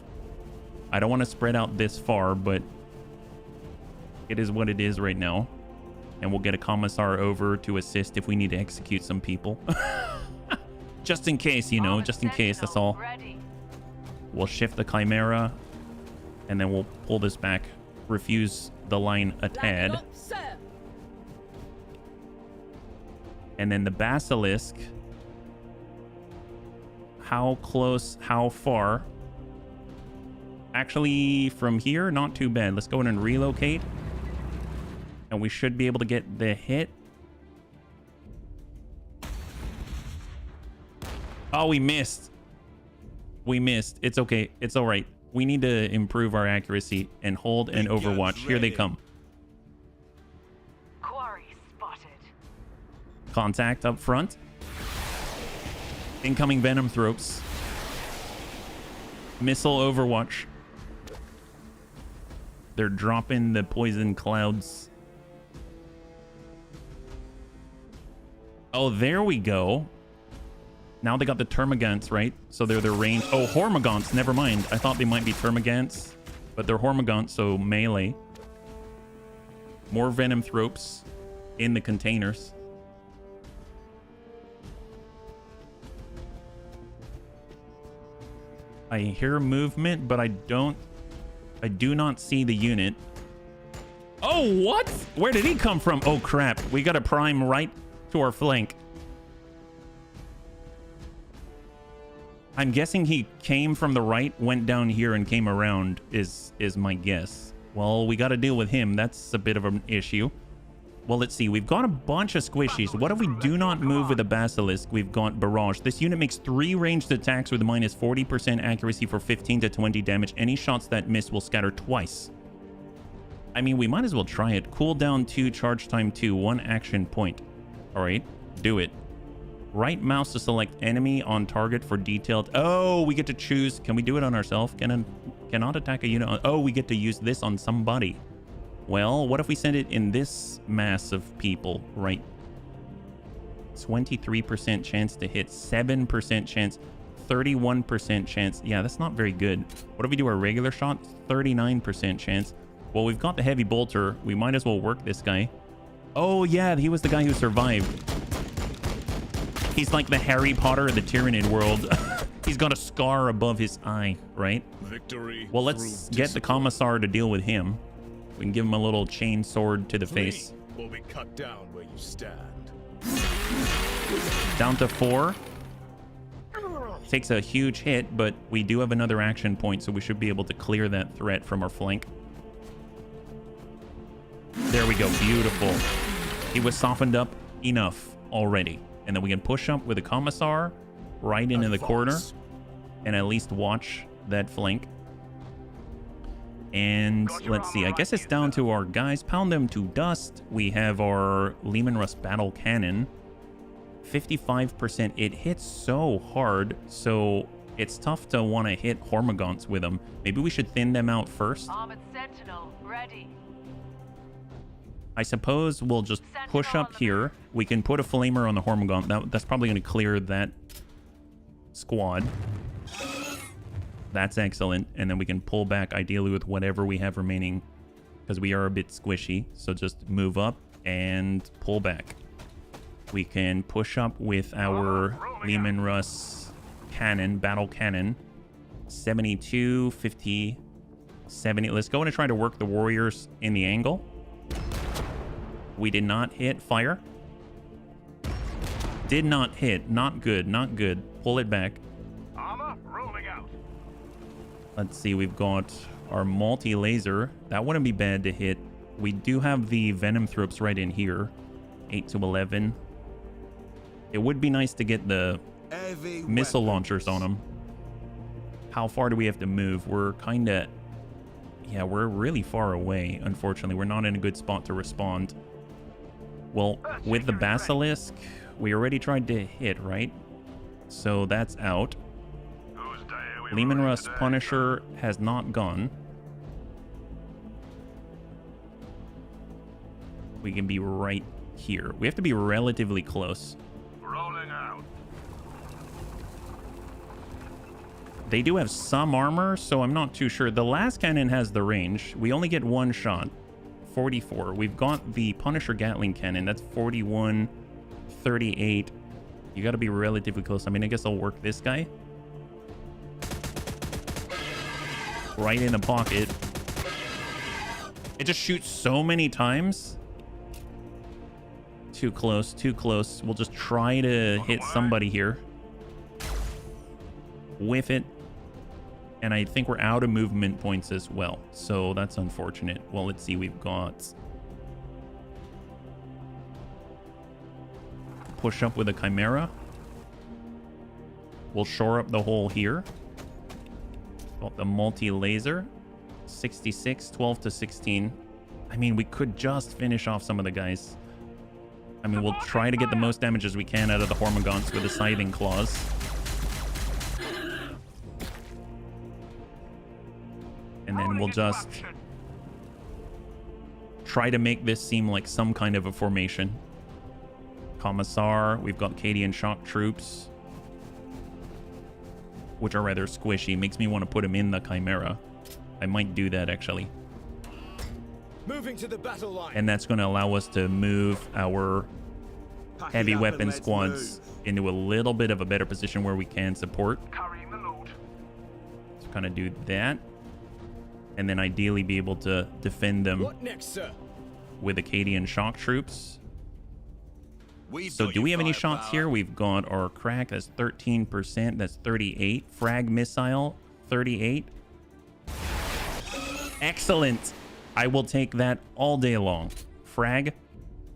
A: I don't want to spread out this far, but it is what it is right now. And we'll get a commissar over to assist if we need to execute some people. Just in case, you know, just in case, that's all.
C: Ready.
A: We'll shift the Chimera, and then we'll pull this back. Refuse the line a tad.
E: Up, sir.
A: And then the Basilisk. How close, how far? Actually, from here, not too bad. Let's go in and relocate. And we should be able to get the hit. Oh, we missed. We missed. It's okay. It's all right. We need to improve our accuracy and hold and overwatch. Here they come.
C: Quarry spotted.
A: Contact up front. Incoming Venom Thropes. Missile overwatch. They're dropping the poison clouds. Oh, there we go. Now they got the Termagants, right? So they're their range. Oh, Hormagaunts. Never mind. I thought they might be Termagants, but they're Hormagaunts, so melee. More Venom Thropes in the containers. I hear movement, but I do not see the unit. Oh, what? Where did he come from? Oh, crap. We got a prime right to our flank. I'm guessing he came from the right, went down here, and came around is my guess. Well, we got to deal with him. That's a bit of an issue. Well, let's see. We've got a bunch of squishies. What if we do not move with a Basilisk? We've got Barrage. This unit makes 3 ranged attacks with a minus 40% accuracy for 15 to 20 damage. Any shots that miss will scatter twice. I mean, we might as well try it. Cooldown 2, charge time 2, 1 action point. All right, do it. Right mouse to select enemy on target for detailed. Oh, we get to choose. Can we do it on ourselves? Cannot attack a unit. Oh, we get to use this on somebody. Well, what if we send it in this mass of people, right? 23% chance to hit, 7% chance, 31% chance. Yeah, that's not very good. What if we do our regular shot? 39% chance. Well, we've got the heavy bolter. We might as well work this guy. Oh, yeah, he was the guy who survived. He's like the Harry Potter of the Tyranid world. He's got a scar above his eye, right?
D: Victory.
A: Well, let's get the commissar to deal with him. We can give him a little chain sword to the face.
D: Will be cut down where you stand.
A: Down to 4. Takes a huge hit, but we do have another action point, so we should be able to clear that threat from our flank. There we go. Beautiful. He was softened up enough already. And then we can push up with a commissar right into the corner and at least watch that flank. And let's see, I guess it's down to our guys. Pound them to dust. We have our Leman Russ battle cannon. 55%. It hits so hard, so it's tough to want to hit Hormagaunts with them. Maybe we should thin them out first.
C: Armored Sentinel ready.
A: I suppose we'll just push up here. We can put a flamer on the Hormagaunt. That's probably going to clear that squad. That's excellent. And then we can pull back ideally with whatever we have remaining because we are a bit squishy. So just move up and pull back. We can push up with our Leman Russ cannon, battle cannon. 72, 50, 70. Let's go and try to work the warriors in the angle. We did not hit. Fire. Did not hit. Not good. Not good. Pull it back.
F: Armor rolling out.
A: Let's see. We've got our multi-laser. That wouldn't be bad to hit. We do have the Venom Thropes right in here. 8 to 11. It would be nice to get the
B: Heavy
A: missile
B: weapons.
A: launchers on them. How far do we have to move? We're kind of... Yeah, we're really far away, unfortunately. We're not in a good spot to respond. Well, with the Basilisk, we already tried to hit, right? So that's out. Leman Russ Punisher has not gone. We can be right here. We have to be relatively close.
F: Rolling out.
A: They do have some armor, so I'm not too sure. The last cannon has the range. We only get one shot. 44. We've got the Punisher Gatling cannon. That's 41, 38. You got to be relatively close. I mean, I guess I'll work this guy. Right in the pocket. It just shoots so many times. Too close, too close. We'll just try to hit somebody here. Whiff it. And I think we're out of movement points as well. So that's unfortunate. Well, let's see. We've got... push up with a Chimera. We'll shore up the hole here. Got the multi-laser. 66, 12 to 16. I mean, we could just finish off some of the guys. I mean, we'll try to get the most damage as we can out of the Hormagaunts with the Scything Claws. And then we'll just try to make this seem like some kind of a formation. Commissar, we've got Cadian shock troops, which are rather squishy. Makes me want to put him in the Chimera. I might do that, actually.
D: Moving to the battle line.
A: And that's going to allow us to move our heavy weapon squads into a little bit of a better position where we can support.
F: Carrying the load.
A: So kind of do that. And then ideally be able to defend them
D: What next, sir?
A: with Acadian shock troops.
B: We've
A: So
B: got
A: do we
B: your
A: have any shots
B: firepower.
A: here? We've got our crack. That's 13%. That's 38. Frag missile, 38. Excellent. I will take that all day long. Frag,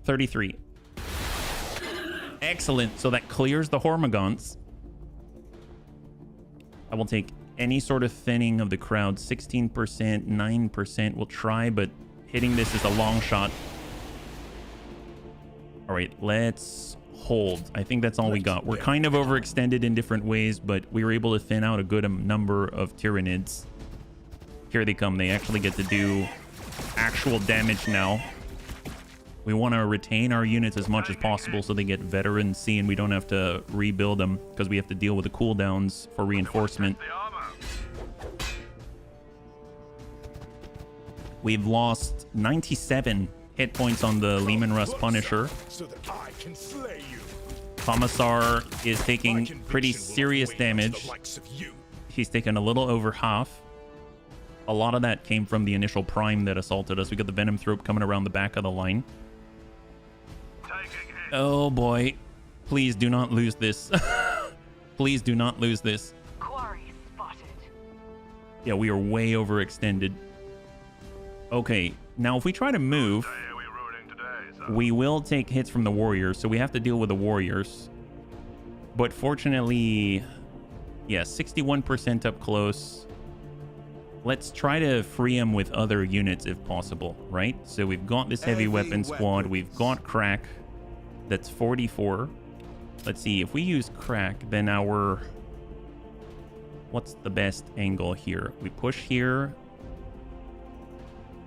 A: 33. Excellent. So that clears the Hormagaunts. I will take any sort of thinning of the crowd. 16%, 9%. We'll try, but hitting this is a long shot. All right, let's hold. I think that's all we got. We're kind of overextended in different ways, but we were able to thin out a good number of Tyranids. Here they come. They actually get to do actual damage now. We want to retain our units as much as possible so they get veterancy and we don't have to rebuild them because we have to deal with the cooldowns for reinforcement.
F: The armor.
A: We've lost 97 hit points on the Leman Russ Punisher.
D: So that I can slay you.
A: Commissar is
D: My
A: taking
D: conviction
A: pretty
D: will
A: serious
D: wait
A: damage.
D: for the likes of you.
A: He's taken a little over half. A lot of that came from the initial prime that assaulted us. We got the Venom Thrope coming around the back of the line.
F: Taking hit.
A: Oh boy. Please do not lose this. Please do not lose this.
C: Quarry spotted.
A: Yeah, we are way overextended. Okay, now if we try to move,
F: Day are we ruining today, sir?
A: we will take hits from the warriors, so we have to deal with the warriors. But fortunately, yeah, 61% up close. Let's try to free them with other units if possible, right? So we've got this heavy weapon squad. We've got crack. That's 44. Let's see, if we use crack, then our... what's the best angle here? We push here.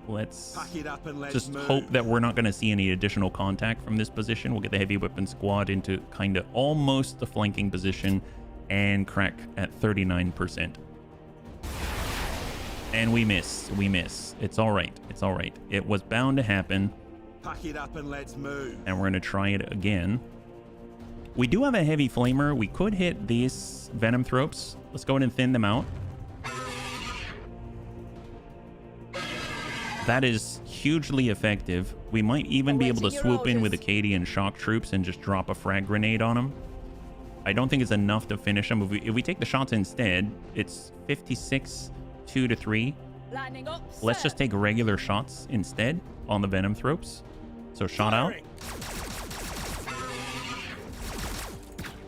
A: Let's
B: Pack it up and let's
A: just
B: move.
A: hope that we're not going to see any additional contact from this position. We'll get the heavy weapon squad into kind of almost the flanking position and crack at 39%. And we miss. We miss. It's all right. It's all right. It was bound to happen.
B: Pack it up and let's move.
A: And we're going to try it again. We do have a heavy flamer. We could hit these Venom Thropes. Let's go ahead and thin them out. That is hugely effective. We might even be able to swoop in with Acadian shock troops and just drop a frag grenade on them. I don't think it's enough to finish them. If we take the shots instead, it's 56, 2 to 3.
E: Lining up,
A: Let's
E: sir.
A: just take regular shots instead on the Venom Thropes. So shot out.
D: Firing.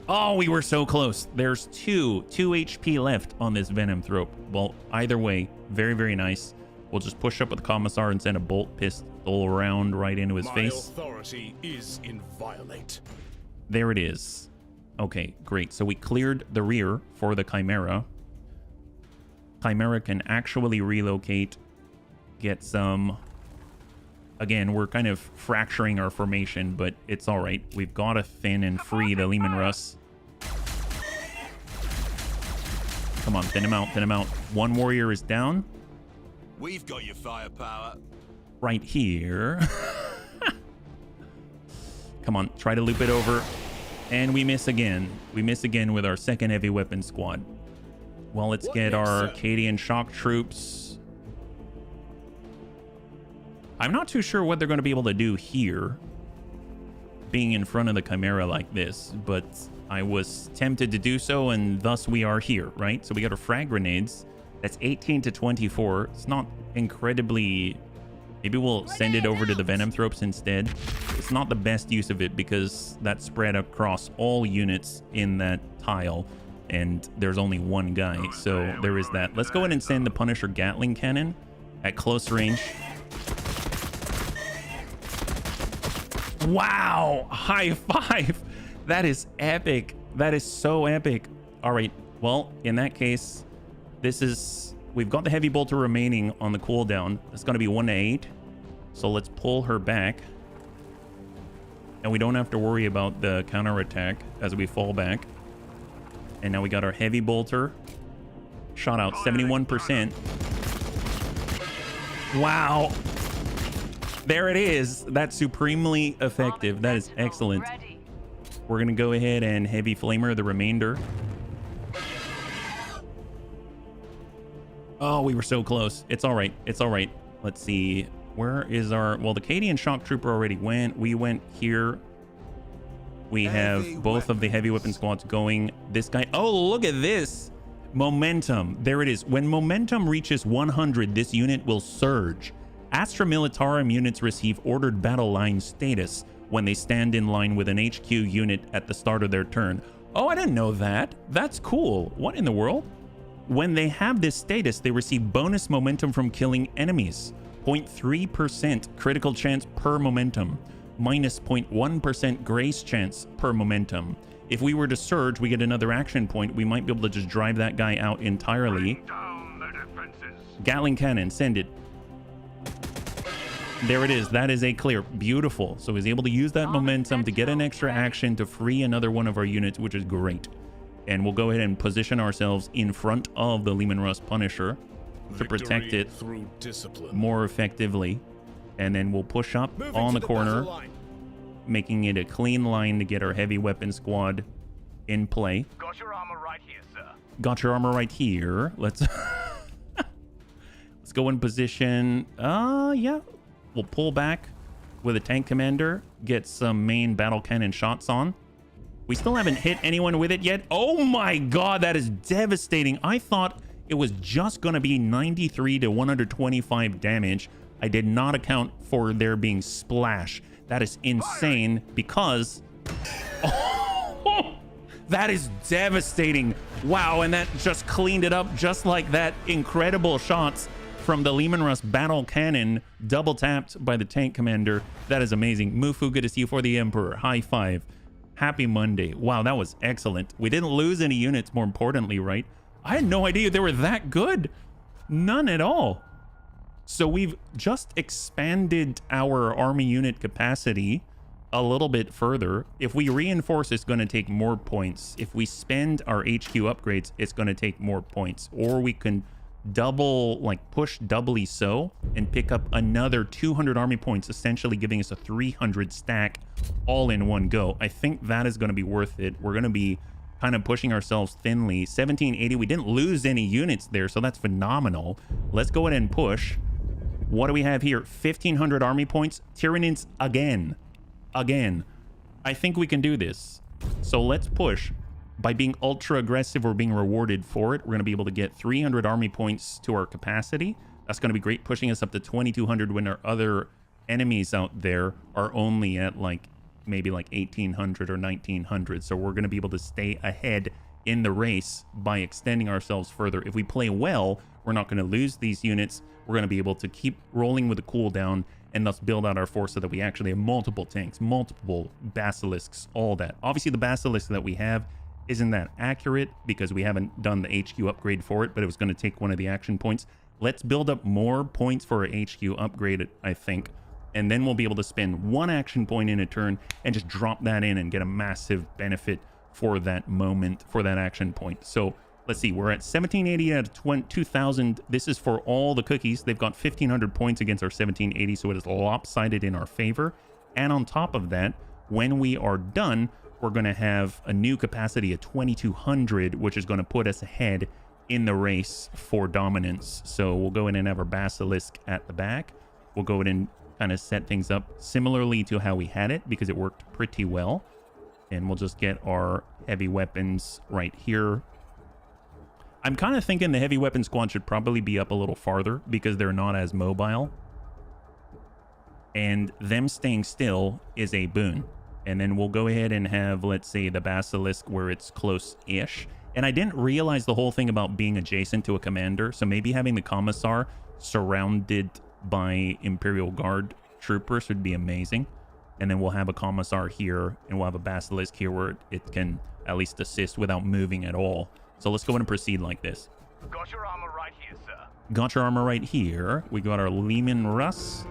A: Oh, we were so close. There's 2 HP left on this Venom Thrope. Well, either way, very, very nice. We'll just push up with the Commissar and send a bolt pistol round right into his
D: My
A: face.
D: authority is inviolate.
A: There it is. Okay, great. So we cleared the rear for the Chimera. Chimera can actually relocate, get some... Again, we're kind of fracturing our formation, but it's all right. We've got to thin and free the Leman Russ. Come on, thin him out, thin him out. One warrior is down.
B: We've got your firepower.
A: Right here. Come on, try to loop it over. And we miss again. We miss again with our second heavy weapon squad. Well, let's get our Arcadian shock troops. I'm not too sure what they're going to be able to do here, being in front of the Chimera like this, but I was tempted to do so, and thus we are here, right? So we got our frag grenades. That's 18 to 24. It's not incredibly... Maybe we'll send it over to the Venom Thropes instead. It's not the best use of it because that's spread across all units in that tile, and there's only one guy, so there is that. Let's go ahead and send the Punisher Gatling Cannon at close range. Wow! High five! That is epic. That is so epic. All right. Well, in that case, this is... We've got the Heavy Bolter remaining on the cooldown. It's going to be 1 to 8. So let's pull her back. And we don't have to worry about the counterattack as we fall back. And now we got our Heavy Bolter. Shot out 71%. Wow. There it is. That's supremely effective. That is excellent. We're going to go ahead and Heavy Flamer the remainder. Oh, we were so close. It's all right. It's all right. Let's see. Where is our... Well, the Cadian Shock Trooper already went. We went here. We have both of the heavy weapon squads going. This guy... Oh, look at this. Momentum. There it is. When momentum reaches 100, this unit will surge. Astra Militarum units receive ordered battle line status when they stand in line with an HQ unit at the start of their turn. Oh, I didn't know that. That's cool. What in the world? When they have this status, they receive bonus momentum from killing enemies. 0.3% critical chance per momentum. Minus 0.1% grace chance per momentum. If we were to surge, we get another action point. We might be able to just drive that guy out entirely. Gatling Cannon, send it. There it is. That is a clear. Beautiful. So he's able to use that momentum to get an extra action to free another one of our units, which is great. And we'll go ahead and position ourselves in front of the Leman Russ Punisher to protect it
D: through discipline
A: more effectively. And then we'll push up on the corner, making it a clean line to get our heavy weapon squad in play.
F: Got your armor right here, sir.
A: Got your armor right here. Let's let's go in position. Yeah. We'll pull back with a tank commander, get some main battle cannon shots on. We still haven't hit anyone with it yet. Oh my god, that is devastating. I thought it was just going to be 93 to 125 damage. I did not account for there being splash. That is insane because... Oh, that is devastating. Wow, and that just cleaned it up just like that. Incredible shots from the Leman Russ battle cannon, double tapped by the tank commander. That is amazing. Mufu, good to see you for the Emperor. High five. Happy Monday. Wow, that was excellent. We didn't lose any units, more importantly, right? I had no idea they were that good. None at all. So we've just expanded our army unit capacity a little bit further. If we reinforce, it's going to take more points. If we spend our HQ upgrades, it's going to take more points. Or we can double, like push doubly so, and pick up another 200 army points, essentially giving us a 300 stack all in one go. I think that is going to be worth it. We're going to be kind of pushing ourselves thinly. 1780, we didn't lose any units there, so that's phenomenal. Let's go ahead and push. What do we have here? 1500 army points. Tyranids again. I think we can do this. So let's push. By being ultra aggressive, we're being rewarded for it. We're going to be able to get 300 army points to our capacity. That's going to be great, pushing us up to 2200 when our other enemies out there are only at like maybe like 1800 or 1900. So we're going to be able to stay ahead in the race by extending ourselves further. If we play well, we're not going to lose these units. We're going to be able to keep rolling with the cooldown and thus build out our force so that we actually have multiple tanks, multiple basilisks, all that. Obviously, the basilisk that we have isn't that accurate because we haven't done the HQ upgrade for it, but it was going to take one of the action points. Let's build up more points for our HQ upgrade, I think, and then we'll be able to spend one action point in a turn and just drop that in and get a massive benefit for that moment, for that action point. So let's see, we're at 1780 out of 2000. This is for all the cookies. They've got 1500 points against our 1780, so it is lopsided in our favor. And on top of that, when we are done, we're going to have a new capacity of 2200, which is going to put us ahead in the race for dominance. So we'll go in and have our Basilisk at the back. We'll go in and kind of set things up similarly to how we had it, because it worked pretty well. And we'll just get our heavy weapons right here. I'm kind of thinking the heavy weapon squad should probably be up a little farther because they're not as mobile. And them staying still is a boon. And then we'll go ahead and have, let's say, the Basilisk where it's close-ish. And I didn't realize the whole thing about being adjacent to a commander. So maybe having the Commissar surrounded by Imperial Guard troopers would be amazing. And then we'll have a Commissar here, and we'll have a Basilisk here where it can at least assist without moving at all. So let's go ahead and proceed like this.
F: Got your armor right here, sir.
A: Got your armor right here. We got our Leman Russ.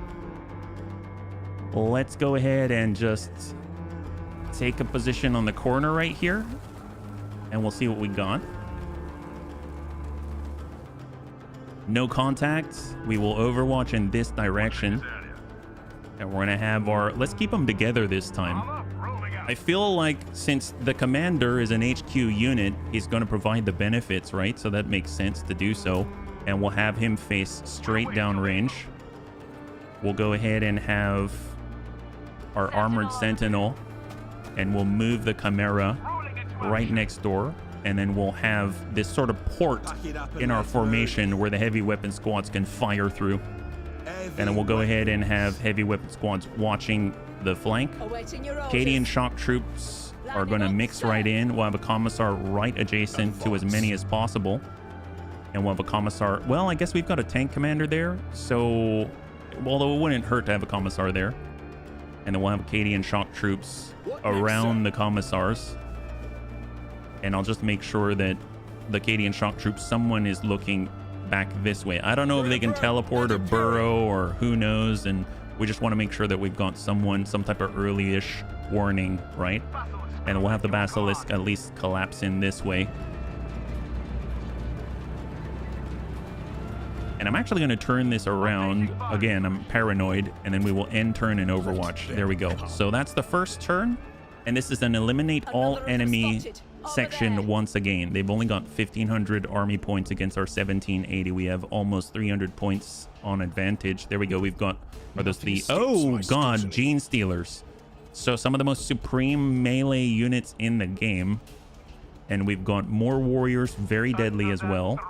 A: Let's go ahead and just take a position on the corner right here, and we'll see what we got. No contact. We will overwatch in this direction. And we're going to have our... Let's keep them together this time. I feel like since the commander is an HQ unit, he's going to provide the benefits, right? So that makes sense to do so. And we'll have him face straight down range. We'll go ahead and have our armored sentinel. And we'll move the Chimera right next door. And then we'll have this sort of port in our formation where the heavy weapon squads can fire through. And then we'll go ahead and have heavy weapon squads watching the flank. Cadian shock troops are going to mix right in. We'll have a Commissar right adjacent to as many as possible. And we'll have a Commissar... Well, I guess we've got a tank commander there. So, although it wouldn't hurt to have a Commissar there. And then we'll have Cadian shock troops around the Commissars. And I'll just make sure that the Cadian shock troops, someone is looking back this way. I don't know if they can teleport or burrow or who knows, and we just want to make sure that we've got someone, some type of early-ish warning, right? And we'll have the Basilisk at least collapse in this way. And I'm actually going to turn this around. Again, I'm paranoid, and then we will end turn in Overwatch. There we go. So that's the first turn, and this is an eliminate all enemy section once again. They've only got 1,500 army points against our 1,780. We have almost 300 points on advantage. There we go. We've got, are those the, oh god, Gene Stealers. So some of the most supreme melee units in the game. And we've got more warriors, very deadly as well.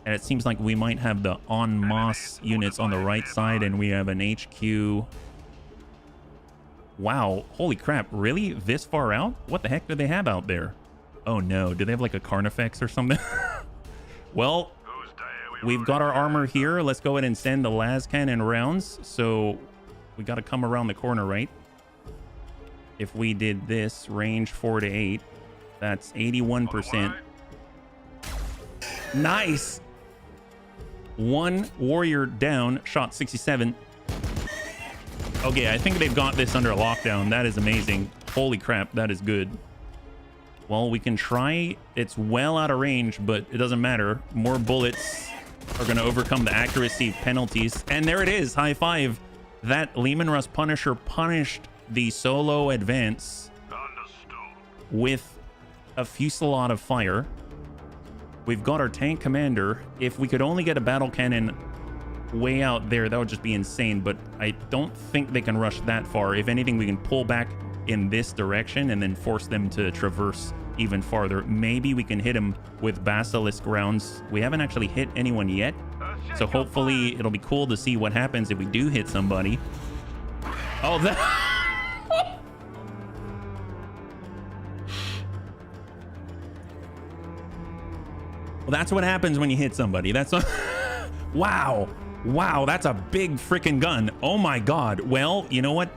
A: And it seems like we might have the en masse units on the right side, and we have an HQ. Wow, holy crap, really? This far out? What the heck do they have out there? Oh no, do they have like a Carnifex or something? Well, we've got our armor here. Let's go ahead and send the las cannon rounds. So we got to come around the corner, right? If we did this, range 4 to 8, that's 81%. Nice! One warrior down, shot 67. Okay, I think they've got this under lockdown. That is amazing. Holy crap, that is good. Well, we can try. It's well out of range, but it doesn't matter. More bullets are going to overcome the accuracy penalties. And there it is. High five. That Leman Russ Punisher punished the solo advance with a fusillade of fire. We've got our tank commander. If we could only get a battle cannon way out there, that would just be insane, but I don't think they can rush that far. If anything, we can pull back in this direction and then force them to traverse even farther. Maybe we can hit them with basilisk rounds. We haven't actually hit anyone yet, so hopefully it'll be cool to see what happens if we do hit somebody. Oh, that... Well, that's what happens when you hit somebody. That's a... Wow. Wow, that's a big freaking gun. Oh my god. Well, you know what?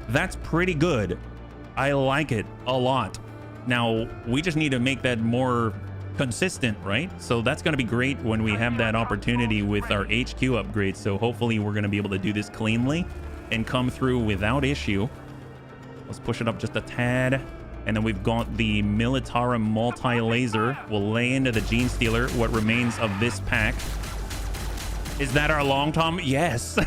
A: That's pretty good. I like it a lot. Now, we just need to make that more consistent, right? So that's going to be great when we have that opportunity with our HQ upgrade. So hopefully we're going to be able to do this cleanly and come through without issue. Let's push it up just a tad. And then we've got the Militarum multi-laser. We'll lay into the Gene Stealer, what remains of this pack. Is that our long tom? Yes.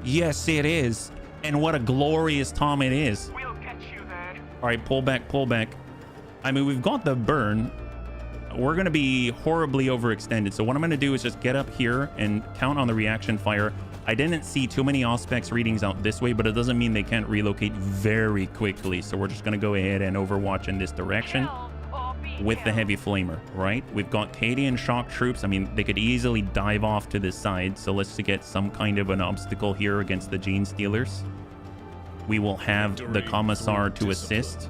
A: Yes, it is. And what a glorious tom it is.
F: We'll get you there.
A: All right, pull back, pull back. I mean, we've got the burn. We're going to be horribly overextended. So what I'm going to do is just get up here and count on the reaction fire. I didn't see too many Auspex readings out this way, but it doesn't mean they can't relocate very quickly. So we're just going to go ahead and overwatch in this direction
C: Kill or be
A: with the
C: killed.
A: heavy flamer, right? We've got Cadian shock troops. I mean, they could easily dive off to this side. So let's get some kind of an obstacle here against the Gene Stealers. We will have the Commissar to assist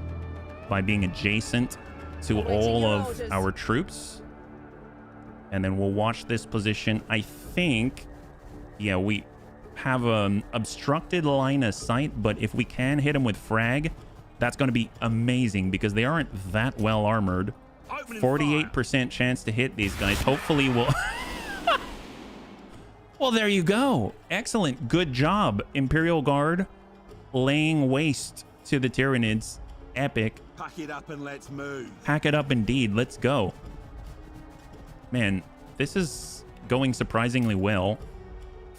A: by being adjacent to all of our troops. And then we'll watch this position. I think, yeah, we have an obstructed line of sight, but if we can hit them with frag, that's going to be amazing because they aren't that well armored. 48% chance to hit these guys. Hopefully we'll... Well, there you go. Excellent. Good job, Imperial Guard. Laying waste to the Tyranids. Epic.
B: Pack it up and let's move.
A: Pack it up indeed. Let's go. Man, this is going surprisingly well.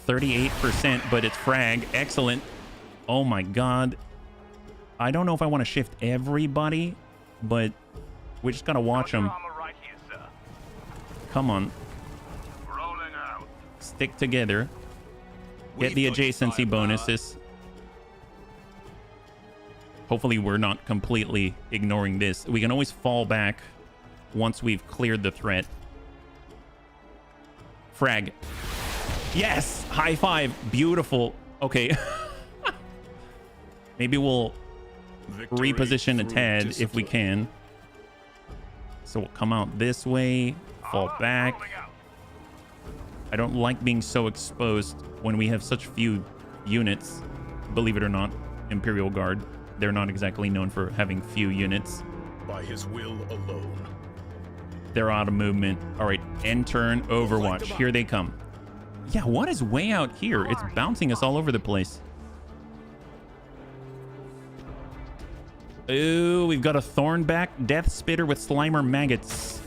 A: 38%, but it's frag. Excellent. Oh my god. I don't know if I want to shift everybody, but we just gotta watch them.
F: Armor right here, sir.
A: Come on.
F: Rolling out.
A: Stick together. Get
B: We've
A: the
B: got your
A: adjacency
B: firepower.
A: bonuses. Hopefully we're not completely ignoring this. We can always fall back once we've cleared the threat. Frag. Yes! High five. Beautiful. Okay. Maybe we'll
D: Victory
A: reposition a
D: through
A: tad if we
D: discipline.
A: can. So we'll come out this way, fall
F: Armor
A: back.
F: rolling out.
A: I don't like being so exposed when we have such few units. Believe it or not, Imperial Guard. They're not exactly known for having few units.
D: By his will alone.
A: They're out of movement. All right, end turn, Overwatch. Here they come. Yeah, what is way out here? It's bouncing us all over the place. Ooh, we've got a Thornback Death Spitter with Slimer Maggots.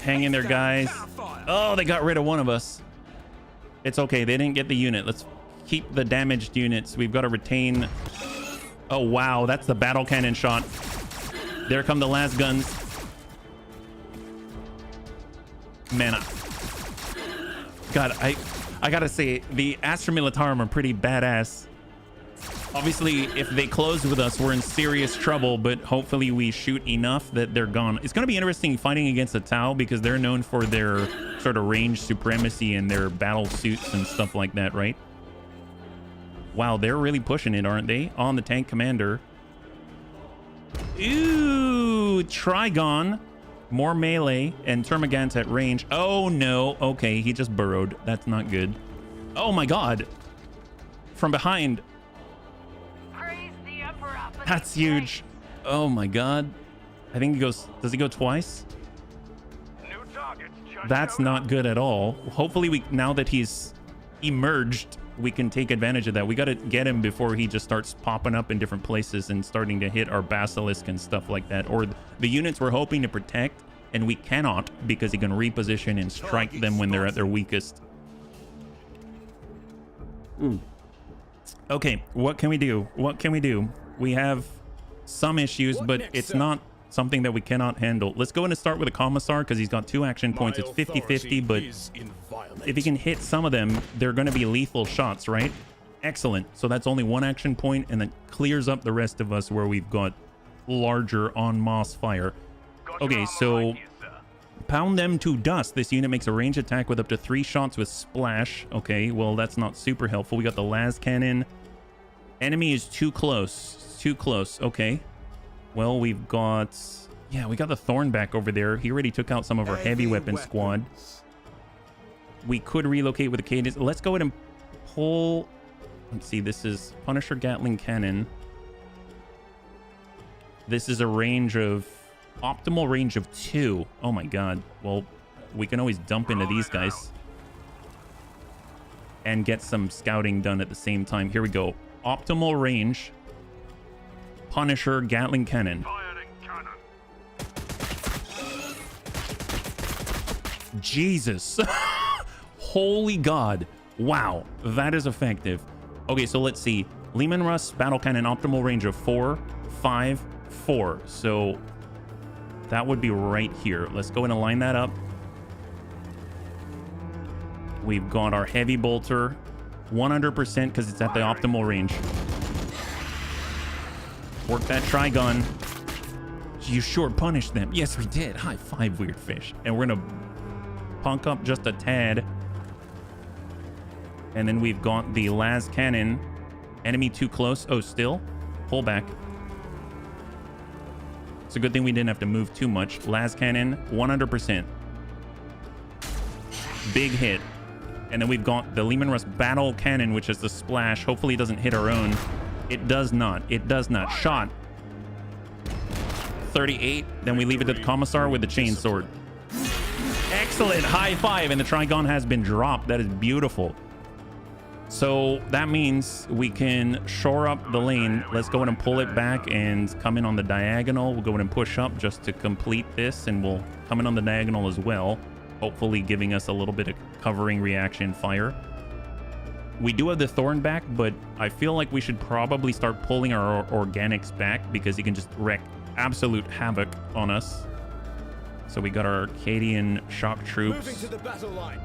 A: Hang in there, guys. Oh, they got rid of one of us. It's okay. They didn't get the unit. Let's keep the damaged units. We've got to retain... Oh, wow. That's the battle cannon shot. There come the last guns. Man, God, I gotta say, the Astra Militarum are pretty badass. Obviously, if they close with us, we're in serious trouble, but hopefully we shoot enough that they're gone. It's going to be interesting fighting against the Tau because they're known for their sort of range supremacy and their battle suits and stuff like that, right? Wow, they're really pushing it, aren't they? On the tank commander. Ooh, Trigon. More melee and Termagant at range. Oh, no. Okay, he just burrowed. That's not good. Oh, my God. From behind.
C: Praise the Emperor for
A: That's
C: the
A: huge. Oh, my God. I think he goes... Does he go twice?
F: New targets just
A: That's
F: showed
A: not
F: up.
A: good at all. Hopefully, we now that he's emerged, we can take advantage of that. We got to get him before he just starts popping up in different places and starting to hit our Basilisk and stuff like that. Or the units we're hoping to protect, and we cannot because he can reposition and strike them when they're at their weakest. Okay, what can we do? What can we do? We have some issues,
D: What
A: but
D: next,
A: it's
D: sir?
A: not something that we cannot handle. Let's go in and start with a Commissar because he's got 2 action points. It's 50-50, but if he can hit some of them, they're going to be lethal shots, right? Excellent. So that's only 1 action point, and that clears up the rest of us where we've got larger en masse fire.
F: Got your
A: Okay,
F: armor
A: so
F: right here, sir.
A: pound them to dust. This unit makes a range attack with up to 3 shots with splash. Okay, well, that's not super helpful. We got the las cannon. Enemy is too close. Too close. Okay. Well, we've got... Yeah, we got the Thornback over there. He already took out some of our heavy weapon squad. We could relocate with a cadence. Let's go ahead and pull... Let's see. This is Punisher Gatling Cannon. This is a range of... Optimal range of 2. Oh my god. Well, we can always dump into these guys. And get some scouting done at the same time. Here we go. Optimal range. Punisher Gatling Cannon.
F: Firing cannon.
A: Jesus. Holy God. Wow, that is effective. Okay, so let's see. Leman Russ battle cannon optimal range of 4, 5, 4. So that would be right here. Let's go and line that up. We've got our heavy bolter 100% because it's at the optimal range. Work that Trigon. You sure punished them. Yes, we did. High five, weird fish. And we're gonna punk up just a tad. And then we've got the las cannon. Enemy too close. Oh, still? Pull back. It's a good thing we didn't have to move too much. Las cannon, 100%. Big hit. And then we've got the Leman Russ battle cannon, which is the splash. Hopefully it doesn't hit our own. It does not. It does not. Shot. 38. Then we leave it to the commissar with the chainsword. Excellent. High five. And the Trigon has been dropped. That is beautiful. So that means we can shore up the lane. Let's go ahead and pull it back and come in on the diagonal. We'll go ahead and push up just to complete this, and we'll come in on the diagonal as well, hopefully giving us a little bit of covering reaction fire. We do have the Thorn back, but I feel like we should probably start pulling our organics back because he can just wreak absolute havoc on us. So we got our Arcadian shock troops.
D: Moving to the battle line.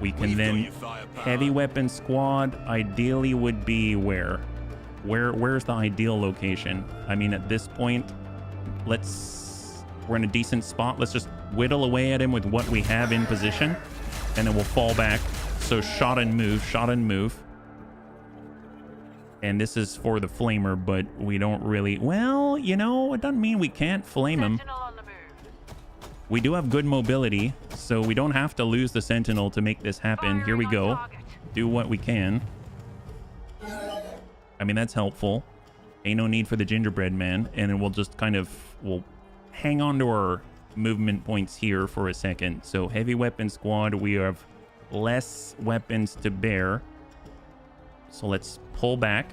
A: We can then heavy weapon squad ideally would be where's the ideal location? I mean, at this point, we're in a decent spot. Let's just whittle away at him with what we have in position, and then we'll fall back. So shot and move. And this is for the flamer, but we don't really, well, you know, it doesn't mean we can't flame him.
C: Sentinel on the move.
A: We do have good mobility, so we don't have to lose the Sentinel to make this happen. Here we go. Do what we can. I mean, that's helpful. Ain't no need for the gingerbread man. And then we'll just we'll hang on to our movement points here for a second. So heavy weapon squad, we have less weapons to bear. So let's pull back,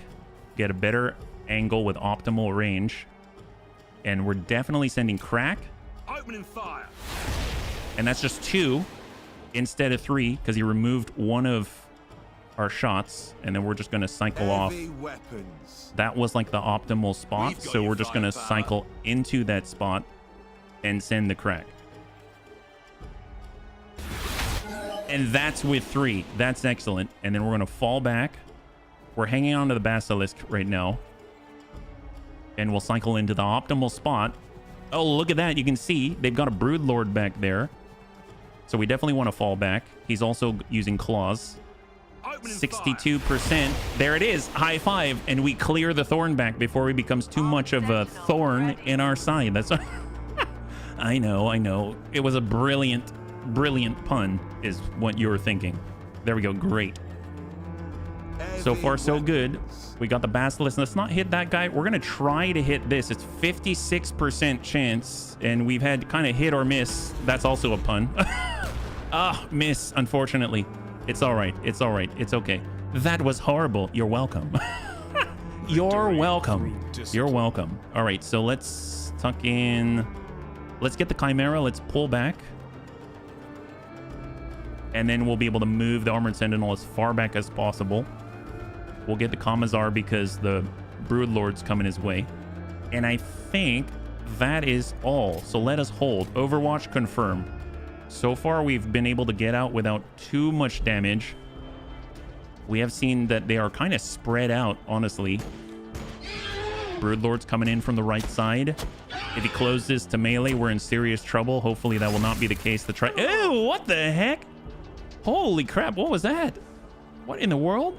A: get a better angle with optimal range. And we're definitely sending crack.
B: Opening fire.
A: And that's just 2 instead of 3 because he removed one of our shots. And then we're just going to cycle off.
B: Weapons.
A: That was like the optimal spot. So we're just going to cycle into that spot and send the crack. And that's with 3. That's excellent. And then we're going to fall back. We're hanging on to the Basilisk right now. And we'll cycle into the optimal spot. Oh, look at that. You can see they've got a Broodlord back there. So we definitely want to fall back. He's also using claws. 62%. There it is. High five. And we clear the Thorn back before he becomes too much of a thorn in our side. That's I know. It was a brilliant pun is what you were thinking. There we go. Great. So far, so good. We got the Basilisk. Let's not hit that guy. We're going to try to hit this. It's 56% chance, and we've had kind of hit or miss. That's also a pun. Miss, unfortunately. It's all right. It's all right. It's okay. That was horrible. You're welcome. You're welcome. You're welcome. All right, so let's tuck in. Let's get the Chimera. Let's pull back. And then we'll be able to move the Armored Sentinel as far back as possible. We'll get the Commissar because the Broodlord's coming his way. And I think that is all. So let us hold. Overwatch confirm. So far, we've been able to get out without too much damage. We have seen that they are kind of spread out, honestly. Broodlord's coming in from the right side. If he closes to melee, we're in serious trouble. Hopefully, that will not be the case. Ew, what the heck? Holy crap, what was that? What in the world?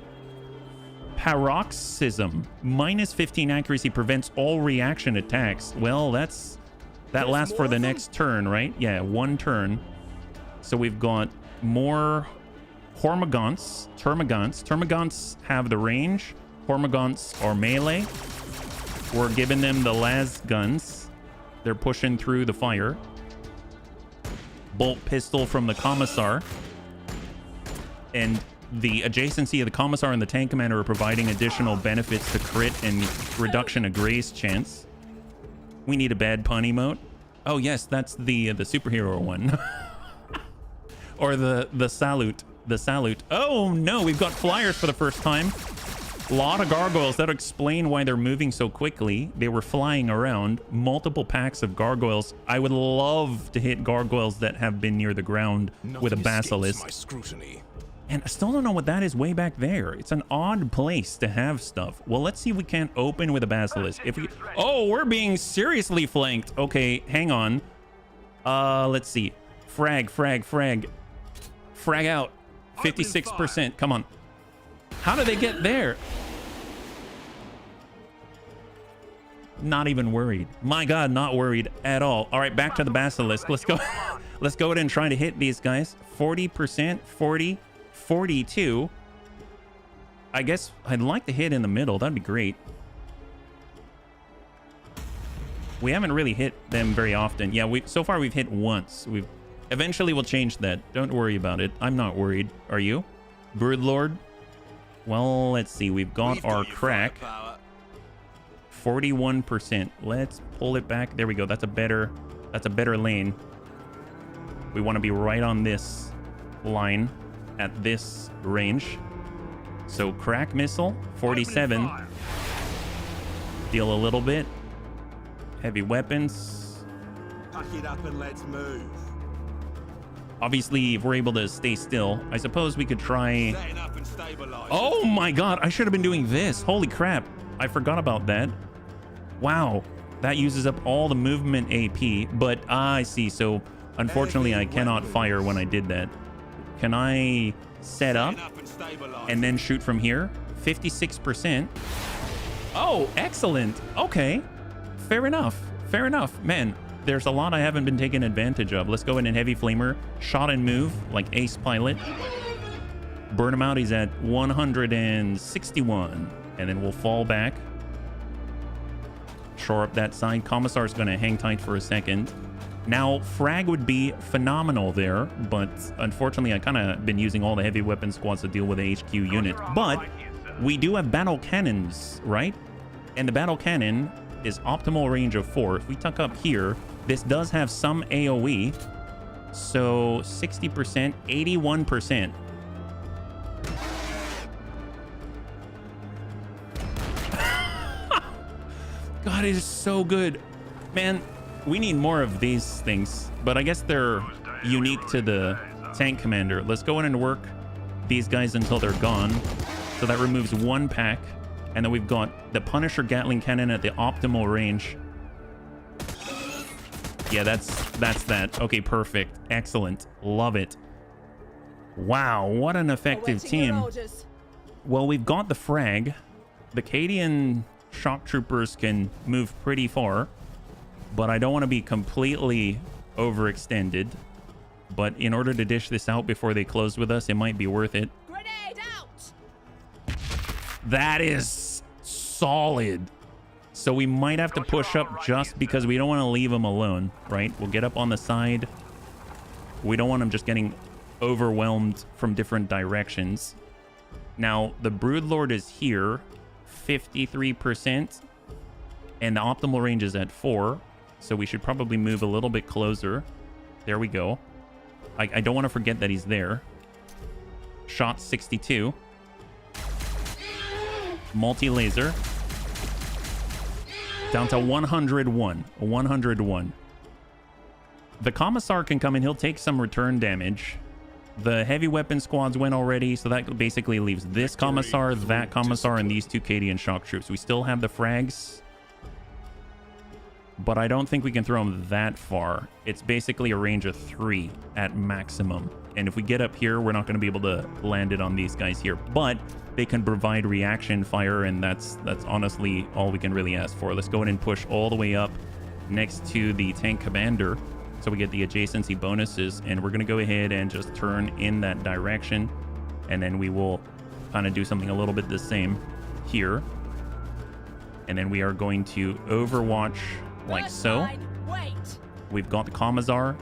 A: Paroxysm. Minus 15 accuracy prevents all reaction attacks. Well, that lasts for the next turn, right? Yeah, 1 turn. So we've got more Hormagaunts. Termagants have the range. Hormagaunts are melee. We're giving them the las guns. They're pushing through the fire. Bolt pistol from the Commissar. And the adjacency of the Commissar and the Tank Commander are providing additional benefits to crit and reduction of graze chance. We need a bad pun emote. Oh yes, that's the superhero one. Or the salute. The salute. Oh no, we've got flyers for the first time. A lot of gargoyles. That'll explain why they're moving so quickly. They were flying around. Multiple packs of gargoyles. I would love to hit gargoyles that have been near the ground with a basilisk.
D: My scrutiny.
A: And I still don't know what that is way back there. It's an odd place to have stuff. Well, let's see if we can't open with a basilisk. If we... Oh, we're being seriously flanked. Okay, hang on. Let's see. Frag out. 56%. Come on. How do they get there? Not even worried. My God, not worried at all. All right, back to the basilisk. Let's go. Let's go ahead and try to hit these guys. 40%, 40, 42. I guess I'd like to hit in the middle. That'd be great. We haven't really hit them very often. Yeah, so far we've hit once. Eventually we'll change that. Don't worry about it. I'm not worried. Are you? Broodlord? Well, let's see. We've got our crack. 41%. Let's pull it back. There we go. That's a better lane. We want to be right on this line at this range. So crack missile, 47. Deal a little bit. Heavy weapons.
B: Pack it up and let's move.
A: Obviously, if we're able to stay still, I suppose we could try...
B: Setting up and stabilize.
A: Oh my God, I should have been doing this. Holy crap. I forgot about that. Wow. That uses up all the movement AP, but I see. So unfortunately, I cannot fire when I did that. Can I set up and then shoot from here? 56%. Oh, excellent. Okay. Fair enough. Fair enough. Man, there's a lot I haven't been taking advantage of. Let's go in and heavy flamer. Shot and move like ace pilot. Burn him out. He's at 161. And then we'll fall back. Shore up that side. Commissar's going to hang tight for a second. Now, frag would be phenomenal there, but unfortunately, I kind of been using all the heavy weapon squads to deal with the HQ unit. But we do have battle cannons, right? And the battle cannon is optimal range of 4. If we tuck up here, this does have some AoE. So 60%, 81%. God, it is so good. Man, we need more of these things, but I guess they're unique to the tank commander. Let's go in and work these guys until they're gone. So that removes one pack. And then we've got the Punisher Gatling cannon at the optimal range. Yeah, that's that. Okay, perfect. Excellent. Love it. Wow, what an effective team. Well, we've got the frag. The Cadian shock troopers can move pretty far, but I don't want to be completely overextended. But in order to dish this out before they close with us, it might be worth it.
E: Grenade out!
A: That is solid. So we might have to push up just because we don't want to leave them alone, right? We'll get up on the side. We don't want them just getting overwhelmed from different directions. Now, the Broodlord is here, 53%, and the optimal range is at 4, so we should probably move a little bit closer. There we go. I don't want to forget that he's there. Shot 62. Multi-laser. Down to 101. 101. The Commissar can come in. He'll take some return damage. The heavy weapon squads went already, so that basically leaves this Commissar, that Commissar, and these two Cadian shock troops. We still have the frags, but I don't think we can throw them that far. It's basically a range of 3 at maximum. And if we get up here, we're not going to be able to land it on these guys here. But they can provide reaction fire, and that's honestly all we can really ask for. Let's go in and push all the way up next to the tank commander, so we get the adjacency bonuses. And we're going to go ahead and just turn in that direction. And then we will kind of do something a little bit the same here. And then we are going to overwatch like so. We've got the Commissar.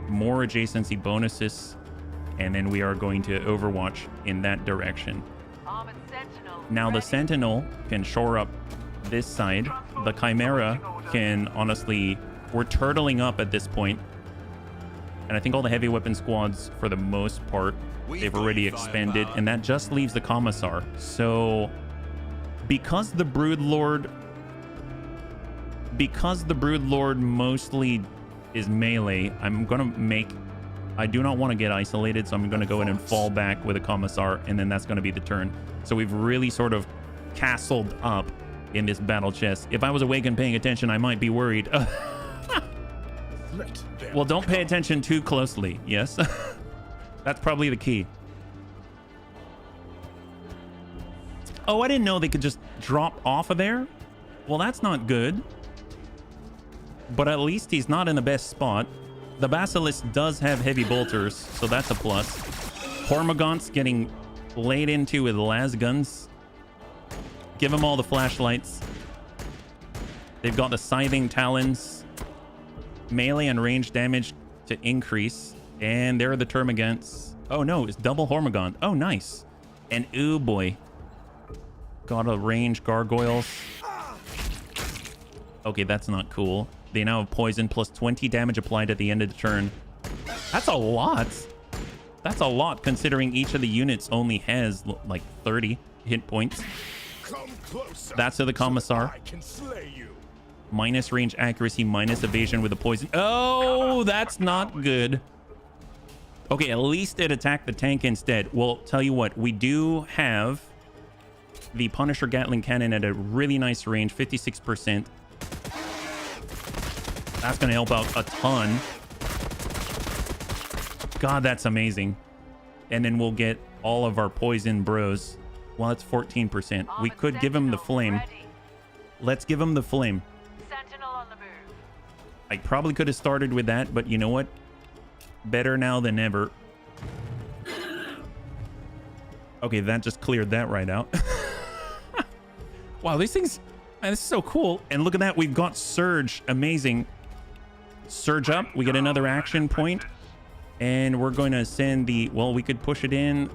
A: More adjacency bonuses. and then we are going to overwatch in that direction.
C: Armored Sentinel.
A: Now the
C: ready.
A: Sentinel can shore up this side. The Chimera can honestly, we're turtling up at this point. And I think all the heavy weapon squads, for the most part, they've already expanded, and that just leaves the Commissar. So because the Broodlord mostly is melee, I do not want to get isolated, so I'm going to go in and fall back with a Commissar, and then that's going to be the turn. So we've really sort of castled up in this battle chest. If I was awake and paying attention, I might be worried. Well, don't pay attention too closely. Yes. That's probably the key. Oh, I didn't know they could just drop off of there. Well, that's not good. But at least he's not in the best spot. The Basilisk does have heavy bolters, so that's a plus. Hormagaunts getting laid into with las guns. Give them all the flashlights. They've got the Scything Talons. Melee and range damage to increase. And there are the Termagants. Oh no, it's double Hormagaunt. Oh, nice. And ooh boy. Got a range gargoyles. Okay, that's not cool. They now have poison plus 20 damage applied at the end of the turn. That's a lot. That's a lot considering each of the units only has like 30 hit points.
D: Come closer,
A: That's to the Commissar.
D: I can slay you.
A: Minus range accuracy, minus evasion with the poison. Oh, that's not good. Okay, at least it attacked the tank instead. Well, tell you what, we do have the Punisher Gatling Cannon at a really nice range, 56%. That's going to help out a ton. God, that's amazing. And then we'll get all of our poison bros. Well, it's 14%. We could give him the flame.
C: Ready.
A: Let's give him the flame.
C: Sentinel on the move.
A: I probably could have started with that, but you know what? Better now than ever. Okay, that just cleared that right out. Wow, these things... Man, this is so cool. And look at that. We've got Surge. Amazing. Surge up. We get another action point. And we're going to send the... Well, we could push it in.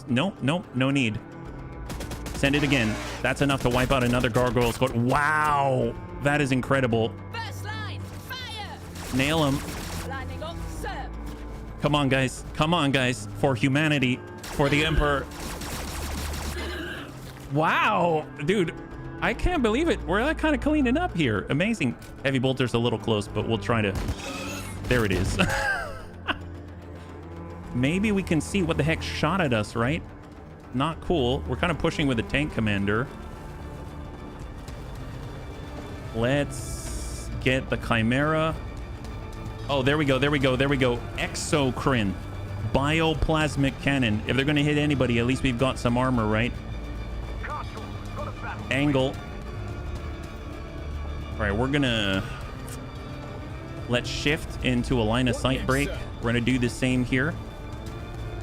A: Nope, nope, no need. Send it again. That's enough to wipe out another Gargoyle Squad. Wow. That is incredible.
E: First line, fire!
A: Nail him.
E: Lining up, sir.
A: Come on, guys. Come on, guys. For humanity. For the Emperor. Wow. Dude, I can't believe it. We're like kind of cleaning up here. Amazing. Heavy bolter's a little close, but we'll try to... There it is. Maybe we can see what the heck shot at us, right? Not cool. We're kind of pushing with the tank commander. Let's get the Chimera. Oh, there we go. There we go. There we go. Exocrine. Bioplasmic cannon. If they're going to hit anybody, at least we've got some armor, right? Angle. All right, we're going to... Let's shift into a line of sight break. We're going to do the same here.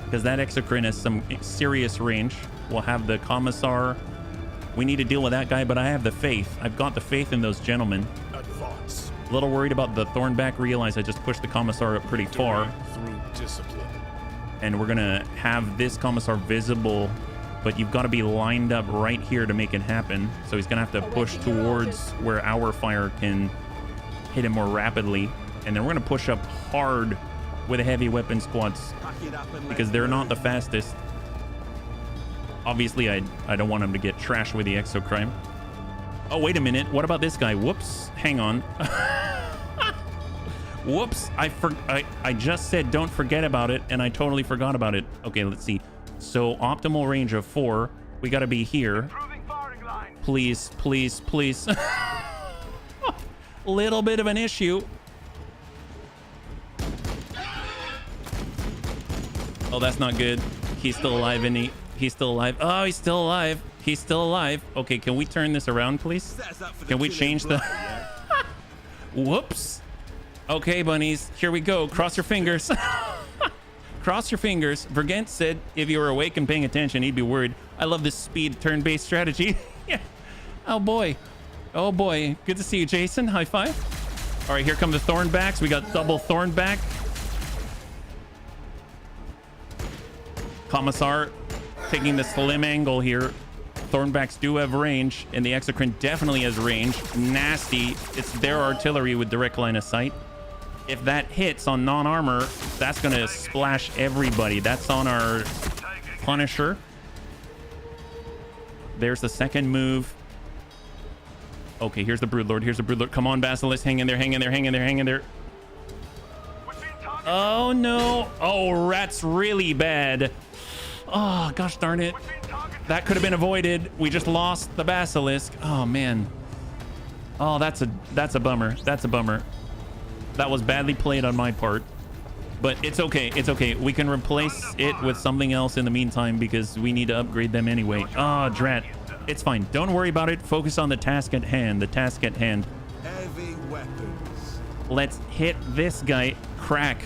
A: Because that Exocrine has some serious range. We'll have the Commissar. We need to deal with that guy, but I have the faith. I've got the faith in those gentlemen.
D: Advance.
A: A little worried about the Thornback. Realize I just pushed the Commissar up pretty far.
D: Through discipline.
A: And we're going to have this Commissar visible, but you've got to be lined up right here to make it happen. So he's going to have to push towards where our fire can hit him more rapidly. And then we're going to push up hard with the heavy weapon squads because they're not the fastest. Obviously, I don't want him to get trashed with the Exocrine. Oh, wait a minute. What about this guy? Whoops. Hang on. Whoops. I just said don't forget about it, and I totally forgot about it. Okay, let's see. So optimal range of 4. We got to be here. Please, please, please. Little bit of an issue. Oh, that's not good. He's still alive, isn't he? He's still alive. Oh, he's still alive. He's still alive. Okay, can we turn this around, please? Can we change the... Whoops. Okay, bunnies. Here we go. Cross your fingers. Cross your fingers. Vergent said if you were awake and paying attention, he'd be worried. I love this speed turn-based strategy. Yeah. Oh, boy. Oh, boy. Good to see you, Jason. High five. All right, here come the Thornbacks. We got double Thornback. Commissar taking the slim angle here. Thornbacks do have range, and the Exocrine definitely has range. Nasty. It's their artillery with direct line of sight. If that hits on non-armor, that's going to splash everybody. That's on our Punisher. There's the second move. Okay, here's the Broodlord. Here's the Broodlord. Come on, Basilisk. Hang in there, hang in there, hang in there, hang in there. Oh, no. Oh, that's really bad. Oh, gosh darn it. That could have been avoided. We just lost the Basilisk. Oh, man. Oh, that's a bummer. That's a bummer. That was badly played on my part. But it's okay. It's okay. We can replace it with something else in the meantime because we need to upgrade them anyway. Oh, drat. It's fine. Don't worry about it. Focus on the task at hand. The task at hand.
B: Heavy weapons.
A: Let's hit this guy. Crack.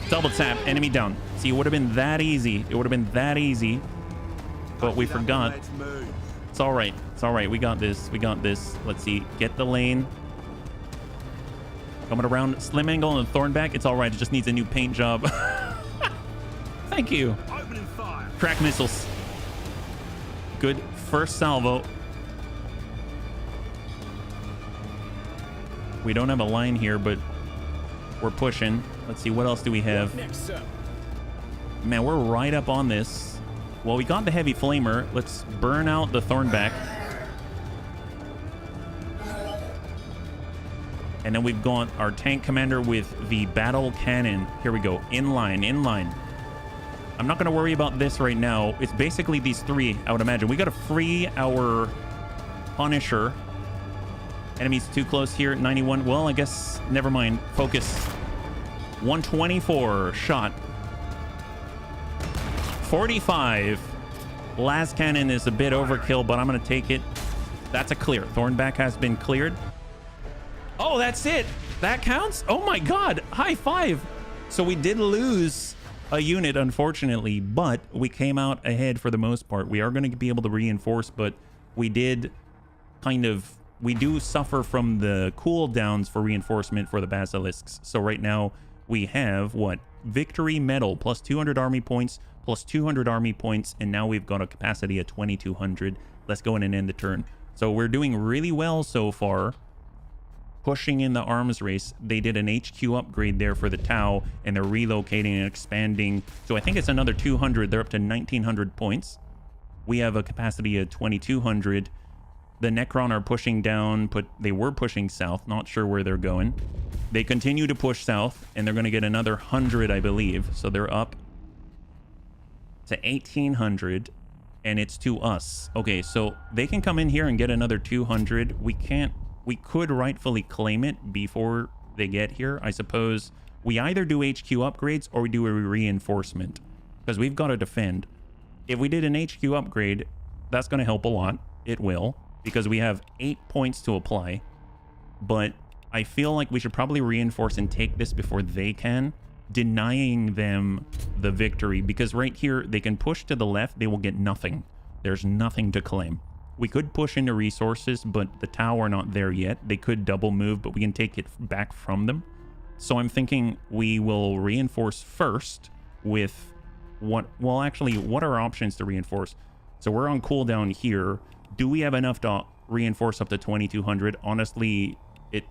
A: Double tap. Enemy down. See, it would have been that easy. It would have been that easy. But we forgot. It's all right. It's all right. We got this. We got this. Let's see. Get the lane. Coming around. Slim angle and Thornback. It's all right. It just needs a new paint job. Thank you.
B: Opening fire.
A: Crack missiles. Good first salvo. We don't have a line here, but we're pushing. Let's see. What else do we have?
D: Next up.
A: Man, we're right up on this. Well, we got the heavy flamer. Let's burn out the Thornback. And then we've got our tank commander with the battle cannon. Here we go. In line, in line. I'm not going to worry about this right now. It's basically these three, I would imagine. We got to free our Punisher. Enemies too close here. 91. Well, I guess never mind. Focus. 124 shot. 45. Last cannon is a bit overkill, but I'm going to take it. That's a clear. Thornback has been cleared. Oh, that's it. That counts? Oh my God. High five. So we did lose a unit, unfortunately, but we came out ahead for the most part. We are going to be able to reinforce, but we did we do suffer from the cooldowns for reinforcement for the Basilisks. So right now we have what? Victory medal plus 200 army points, plus 200 army points, and now we've got a capacity of 2200. Let's go in and end the turn. So we're doing really well so far. Pushing in the arms race. They did an HQ upgrade there for the Tau, and they're relocating and expanding. So I think it's another 200. They're up to 1900 points. We have a capacity of 2200. The Necron are pushing down, but they were pushing south. Not sure where they're going. They continue to push south, and they're going to get another 100, I believe. So they're up to 1800, and it's to us. Okay, so they can come in here and get another 200. We can't. We could rightfully claim it before they get here. I suppose we either do HQ upgrades or we do a reinforcement because we've got to defend. If we did an HQ upgrade, that's going to help a lot. It will, because we have 8 points to apply. But I feel like we should probably reinforce and take this before they can, denying them the victory, because right here they can push to the left. They will get nothing. There's nothing to claim. We could push into resources, but the Tau are not there yet. They could double move, but we can take it back from them. So I'm thinking we will reinforce first with what... Well, actually, what are our options to reinforce? So we're on cooldown here. Do we have enough to reinforce up to 2200? Honestly,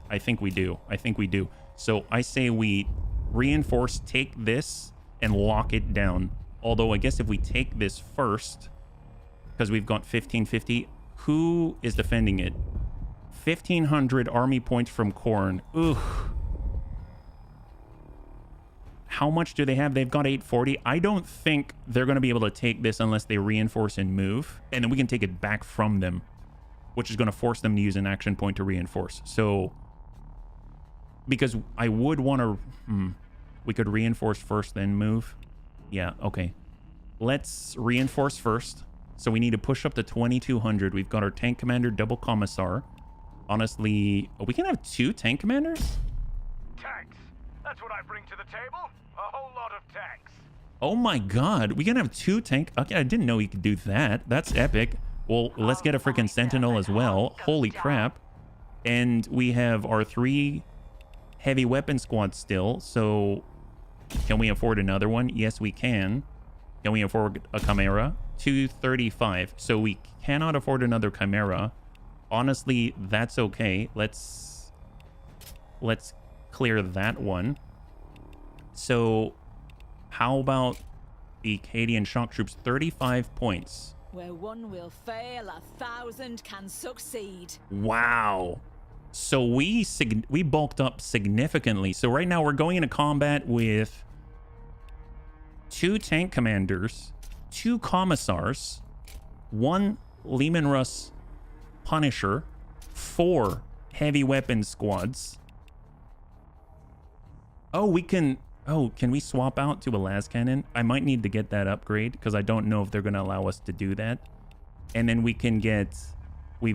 A: I think we do. I think we do. So I say we reinforce, take this, and lock it down. Although I guess if we take this first, because we've got 1550... Who is defending it? 1500 army points from Khorne. Ugh. How much do they have? They've got 840. I don't think they're going to be able to take this unless they reinforce and move. And then we can take it back from them, which is going to force them to use an action point to reinforce. So, because I would want to... we could reinforce first, then move. Yeah, okay. Let's reinforce first. So we need to push up to 2200. We've got our tank commander, double commissar. Honestly, we can have 2 tank commanders?
F: Tanks. That's what I bring to the table. A whole lot of tanks.
A: Oh my God. We can have 2 tank. Okay, I didn't know we could do that. That's epic. Well, let's get a freaking sentinel as well. Holy crap. And we have our 3 heavy weapon squads still. So can we afford another one? Yes, we can. Can we afford a Chimera? 235. So we cannot afford another Chimera. Honestly, that's okay. Let's clear that one. So how about the Acadian shock troops? 35 points.
E: Where one will fail, 1,000 can succeed.
A: Wow. So we bulked up significantly. So right now we're going into combat with 2 tank commanders, 2 commissars, 1 Leman Russ Punisher, 4 heavy weapon squads. Oh, can we swap out to a las cannon? I might need to get that upgrade because I don't know if they're going to allow us to do that. And then we've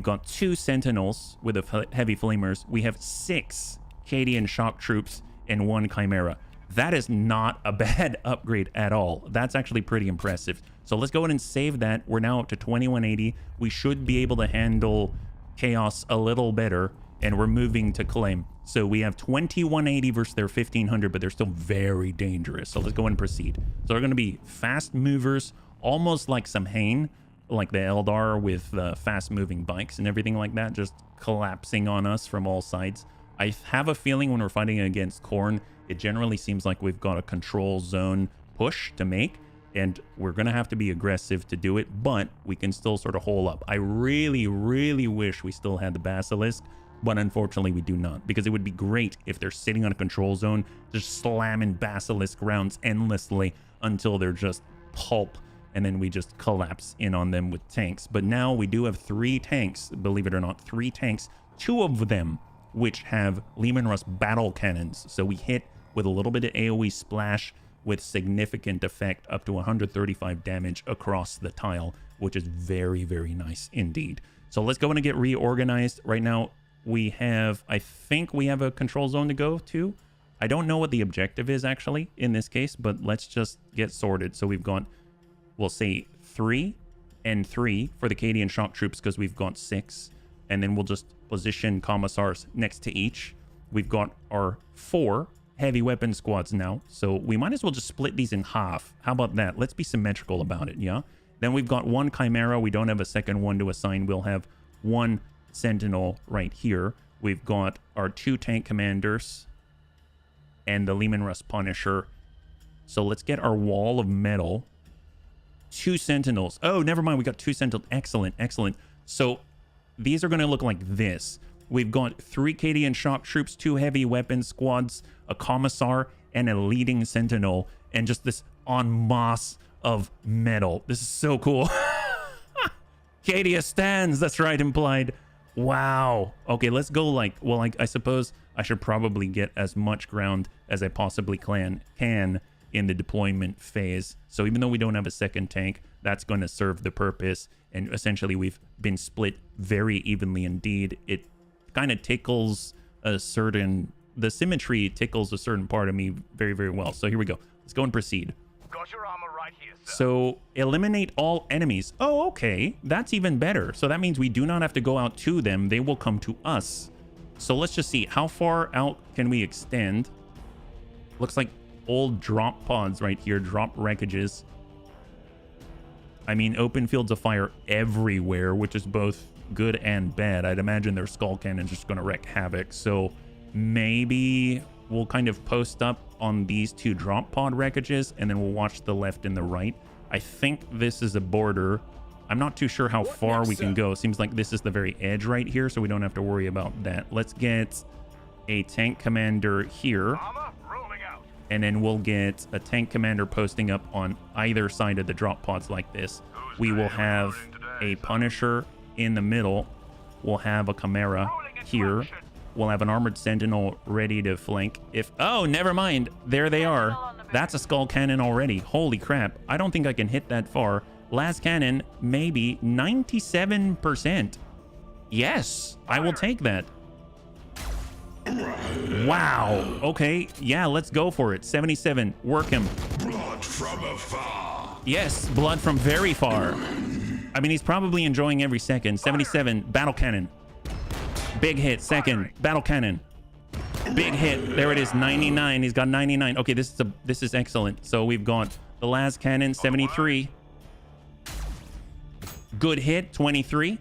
A: got 2 sentinels with heavy flamers. We have 6 Acadian shock troops and 1 Chimera. That is not a bad upgrade at all. That's actually pretty impressive. So let's go ahead and save that. We're now up to 2180. We should be able to handle chaos a little better, and we're moving to claim. So we have 2180 versus their 1500, but they're still very dangerous. So let's go ahead and proceed. So they're going to be fast movers, almost like some Hain, like the Eldar with fast moving bikes and everything like that, just collapsing on us from all sides. I have a feeling when we're fighting against Khorne, it generally seems like we've got a control zone push to make, and we're going to have to be aggressive to do it, but we can still sort of hole up. I really, really wish we still had the Basilisk, but unfortunately we do not, because it would be great if they're sitting on a control zone, just slamming Basilisk rounds endlessly until they're just pulp, and then we just collapse in on them with tanks. But now we do have 3 tanks, believe it or not, 3 tanks, 2 of them which have Leman Russ battle cannons. So we hit with a little bit of AoE splash with significant effect, up to 135 damage across the tile, which is very, very nice indeed. So let's go in and get reorganized. Right now we have, I think we have a control zone to go to. I don't know what the objective is actually in this case, but let's just get sorted. So we've got, we'll say 3 and 3 for the Acadian shock troops because we've got 6. And then we'll just position commissars next to each. We've got our 4 heavy weapon squads now, so we might as well just split these in half. How about that? Let's be symmetrical about it, yeah? Then we've got 1 Chimera. We don't have a second one to assign. We'll have 1 Sentinel right here. We've got our 2 tank commanders and the Leman Russ Punisher. So let's get our wall of metal. 2 Sentinels. Oh, never mind. We got 2 Sentinels. Excellent, excellent. So these are going to look like this. We've got 3 Acadian shock troops, 2 heavy weapon squads, a commissar, and a leading sentinel, and just this en masse of metal. This is so cool. Acadia stands. That's right, implied. Wow. Okay, let's go like, well, I suppose I should probably get as much ground as I possibly can in the deployment phase. So even though we don't have a second tank, that's going to serve the purpose. And essentially we've been split very evenly indeed. It kind of tickles a certain, the symmetry tickles a certain part of me very, very well. So here we go. Let's go and proceed.
F: Got your armor right here, sir.
A: So eliminate all enemies. Oh, okay. That's even better. So that means we do not have to go out to them. They will come to us. So let's just see. How far out can we extend? Looks like old drop pods right here. Drop wreckages. I mean, open fields of fire everywhere, which is both good and bad. I'd imagine their skull cannons just going to wreak havoc. So maybe we'll kind of post up on these 2 drop pod wreckages, and then we'll watch the left and the right. I think this is a border. I'm not too sure how far we can go. Seems like this is the very edge right here, so we don't have to worry about that. Let's get a tank commander here.
F: Armor rolling out.
A: And then we'll get a tank commander posting up on either side of the drop pods like this. We will have a Punisher in the middle. We'll have a Chimera here. We'll have an armored sentinel ready to flank. Oh, never mind. There they are. That's a skull cannon already. Holy crap. I don't think I can hit that far. Last cannon, maybe 97%. Yes, I will take that. Wow. Okay. Yeah, let's go for it. 77. Work him.
G: Blood from afar.
A: Yes, blood from very far. I mean, he's probably enjoying every second. 77. Battle cannon. Big hit. Second. Battle cannon. Big hit. There it is. 99. He's got 99. Okay, this is excellent. So we've got The last cannon, 73. Good hit, 23.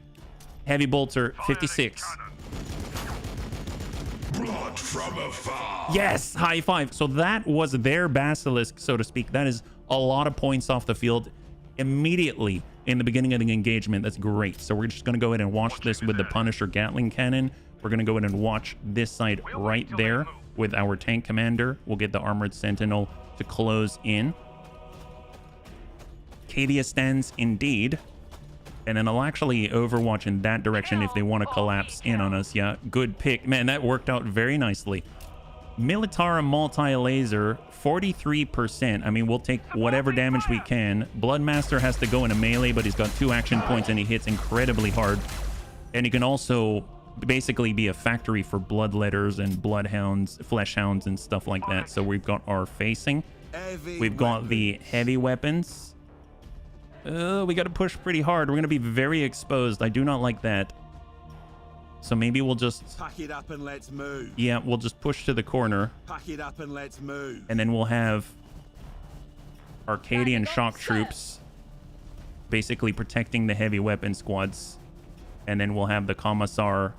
A: Heavy bolter, 56.
G: Blood from afar.
A: Yes, high five. So that was their basilisk, so to speak. That is a lot of points off the field immediately in the beginning of the engagement. That's great. So we're just going to go ahead and watch this with the Punisher Gatling cannon. We're going to go ahead and watch this side right there with our tank commander. We'll get the armored sentinel to close in. Cadia stands indeed. And then I'll actually overwatch in that direction if they want to collapse in on us. Yeah, good pick. Man, that worked out very nicely. Militarum multi-laser, 43%. I mean, we'll take whatever damage we can. Bloodmaster has to go in a melee, but he's got 2 action points and he hits incredibly hard. And he can also basically be a factory for bloodletters and bloodhounds, fleshhounds and stuff like that. So we've got our facing. We've got the heavy weapons. We got to push pretty hard. We're going to be very exposed. I do not like that. So maybe we'll just...
B: Pack it up and let's move.
A: Yeah, we'll just push to the corner.
B: Pack it up and let's move.
A: And then we'll have Arcadian shock troops basically protecting the heavy weapon squads. And then we'll have the Commissar...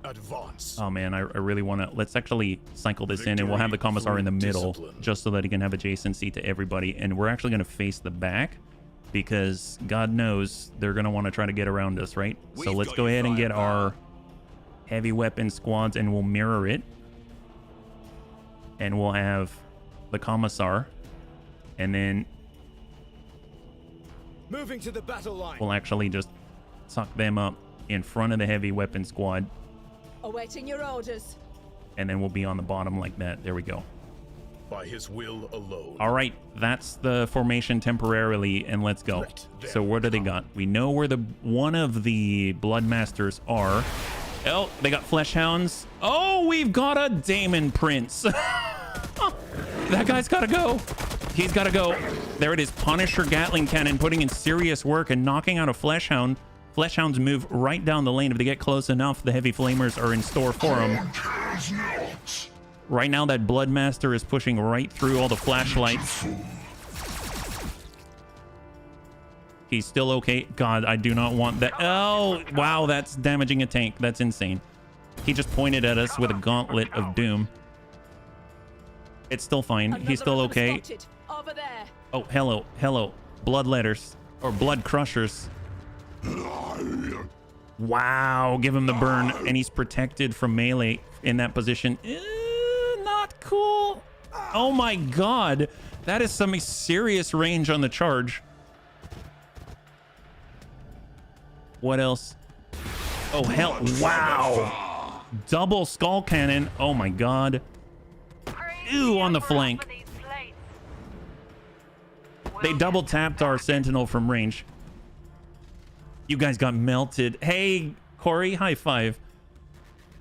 D: Advance.
A: Oh man, I really want to... Let's actually cycle this in and we'll have the Commissar in the middle just so that he can have adjacency to everybody. And we're actually going to face the back, because God knows they're going to want to try to get around us, right? So let's go ahead and get our heavy weapon squads and we'll mirror it. And we'll have the Commissar. And then
D: Moving to the battle line.
A: we'll actually just suck them up in front of the heavy weapon squad.
E: Awaiting your orders.
A: And then we'll be on the bottom like that. There we go.
D: By his will alone.
A: All right, that's the formation temporarily, and let's go. So what do they got? We know where the one of the Bloodmasters are. Oh, they got Fleshhounds. Oh, we've got a Daemon Prince. That guy's got to go. He's got to go. There it is. Punisher Gatling Cannon putting in serious work and knocking out a Fleshhound. Fleshhounds move right down the lane. If they get close enough, the heavy flamers are in store for them. Right now, that Bloodmaster is pushing right through all the flashlights. He's still okay. God, I do not want that. Oh, wow, that's damaging a tank. That's insane. He just pointed at us with a gauntlet of doom. It's still fine. He's still okay.
E: Over there.
A: Oh, hello, hello. Bloodletters, or Blood Crushers. Wow, give him the burn, and he's protected from melee in that position. Not cool. Oh my God, that is some serious range on the charge. What else? Oh hell, wow. Double skull cannon. Oh my God. Ew, on the flank. They double tapped our sentinel from range. You guys got melted. Hey, Corey, high five.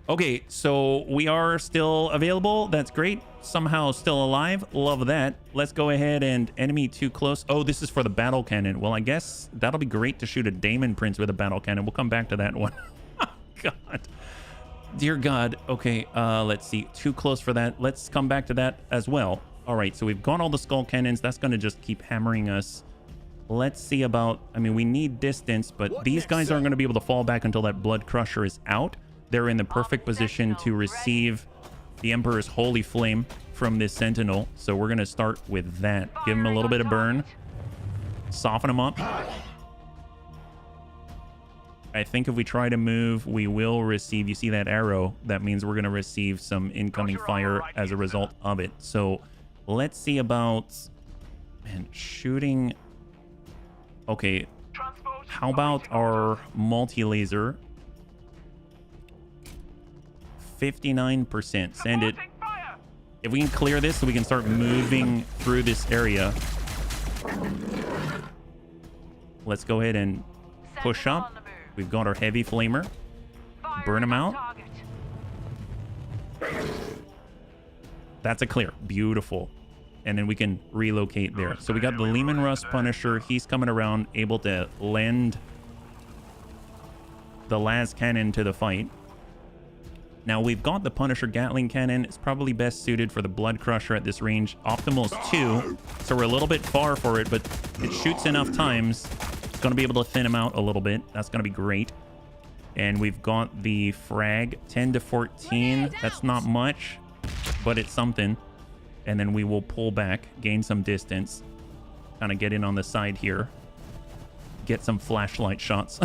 A: Okay, so we are still available. That's great. Somehow still alive. Love that. Let's go ahead and enemy too close. Oh, this is for the battle cannon. Well, I guess that'll be great to shoot a Daemon Prince with a battle cannon. We'll come back to that one. God. Dear God. Okay, let's see. Too close for that. Let's come back to that as well. All right, so we've got all the skull cannons. That's going to just keep hammering us. Let's see about... I mean, we need distance, but these guys aren't going to be able to fall back until that Blood Crusher is out. They're in the perfect position to receive the Emperor's Holy Flame from this Sentinel. So we're going to start with that. Give him a little bit of burn. Soften him up. I think if we try to move, we will receive... You see that arrow? That means we're going to receive some incoming fire as a result of it. So let's see about... Man, shooting... Okay, how about our multi-laser? 59%. Send it. If we can clear this so we can start moving through this area. Let's go ahead and push up. We've got our heavy flamer. Burn him out. That's a clear. Beautiful. And then we can relocate there. So we got the Leman Russ Punisher. He's coming around, able to lend the las cannon to the fight. Now we've got the Punisher Gatling Cannon. It's probably best suited for the Blood Crusher at this range. Optimal's 2, so we're a little bit far for it, but it shoots enough times. It's going to be able to thin him out a little bit. That's going to be great. And we've got the frag, 10 to 14. That's not much, but it's something. And then we will pull back, gain some distance, kind of get in on the side here, get some flashlight shots.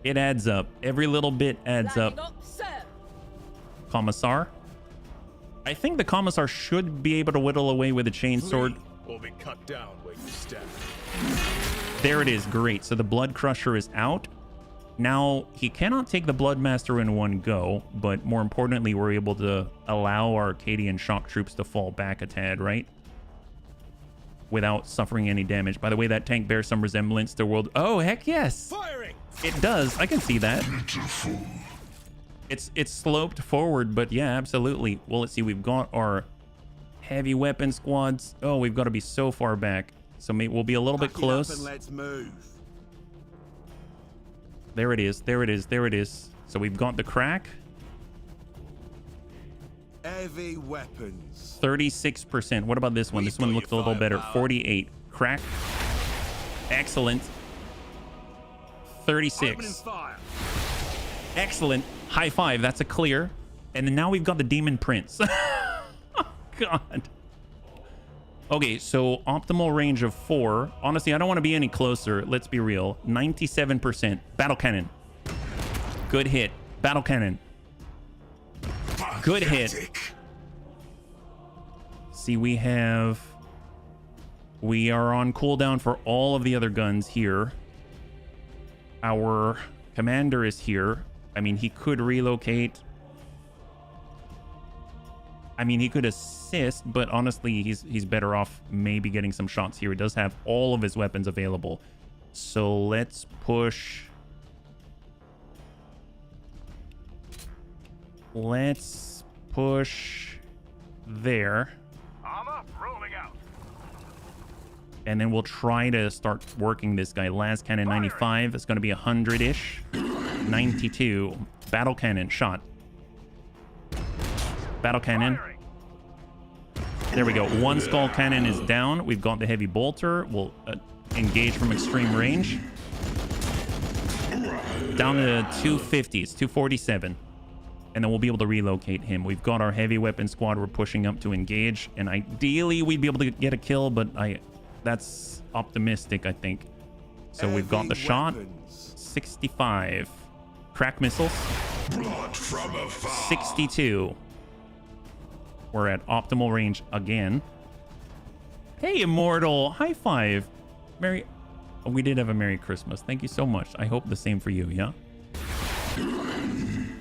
A: It adds up. Every little bit adds up. Commissar. I think the Commissar should be able to whittle away with a chainsword.
D: Or be cut down where you stand.
A: There it is. Great. So the Blood Crusher is out. Now, he cannot take the Bloodmaster in one go, but more importantly, we're able to allow our Arcadian shock troops to fall back a tad, right? Without suffering any damage. By the way, that tank bears some resemblance to World... Oh, heck yes!
D: Firing!
A: It does. I can see that. It's sloped forward, but yeah, absolutely. Well, let's see. We've got our heavy weapon squads. Oh, we've got to be so far back. So maybe we'll be a little bit close.
B: Let's move.
A: There it is. There it is. There it is. So we've got the crack.
B: Heavy weapons.
A: 36%. What about this one? This one looks a little better. 48. Crack. Excellent. 36. Excellent. High five. That's a clear. And then now we've got the Demon Prince. Oh, God. Okay, so optimal range of 4. Honestly, I don't want to be any closer. Let's be real. 97%. Battle cannon. Good hit. Battle cannon. Good hit. See, we are on cooldown for all of the other guns here. Our commander is here. I mean, he could relocate. I mean, he could assist, but honestly, he's better off maybe getting some shots here. He does have all of his weapons available. So let's push. Let's push there.
F: Armor rolling out.
A: And then we'll try to start working this guy. Las Cannon 95. It's going to be 100-ish. 92. Battle Cannon. Shot. Battle Cannon. There we go. One Skull Cannon is down. We've got the Heavy Bolter. We'll engage from extreme range. Down to 250s. 247. And then we'll be able to relocate him. We've got our heavy weapon squad. We're pushing up to engage. And ideally, we'd be able to get a kill, but that's optimistic, I think. So we've got the shot. 65. Crack missiles. 62. We're at optimal range again. Hey, Immortal. High five. Merry... Oh, we did have a Merry Christmas. Thank you so much. I hope the same for you, yeah?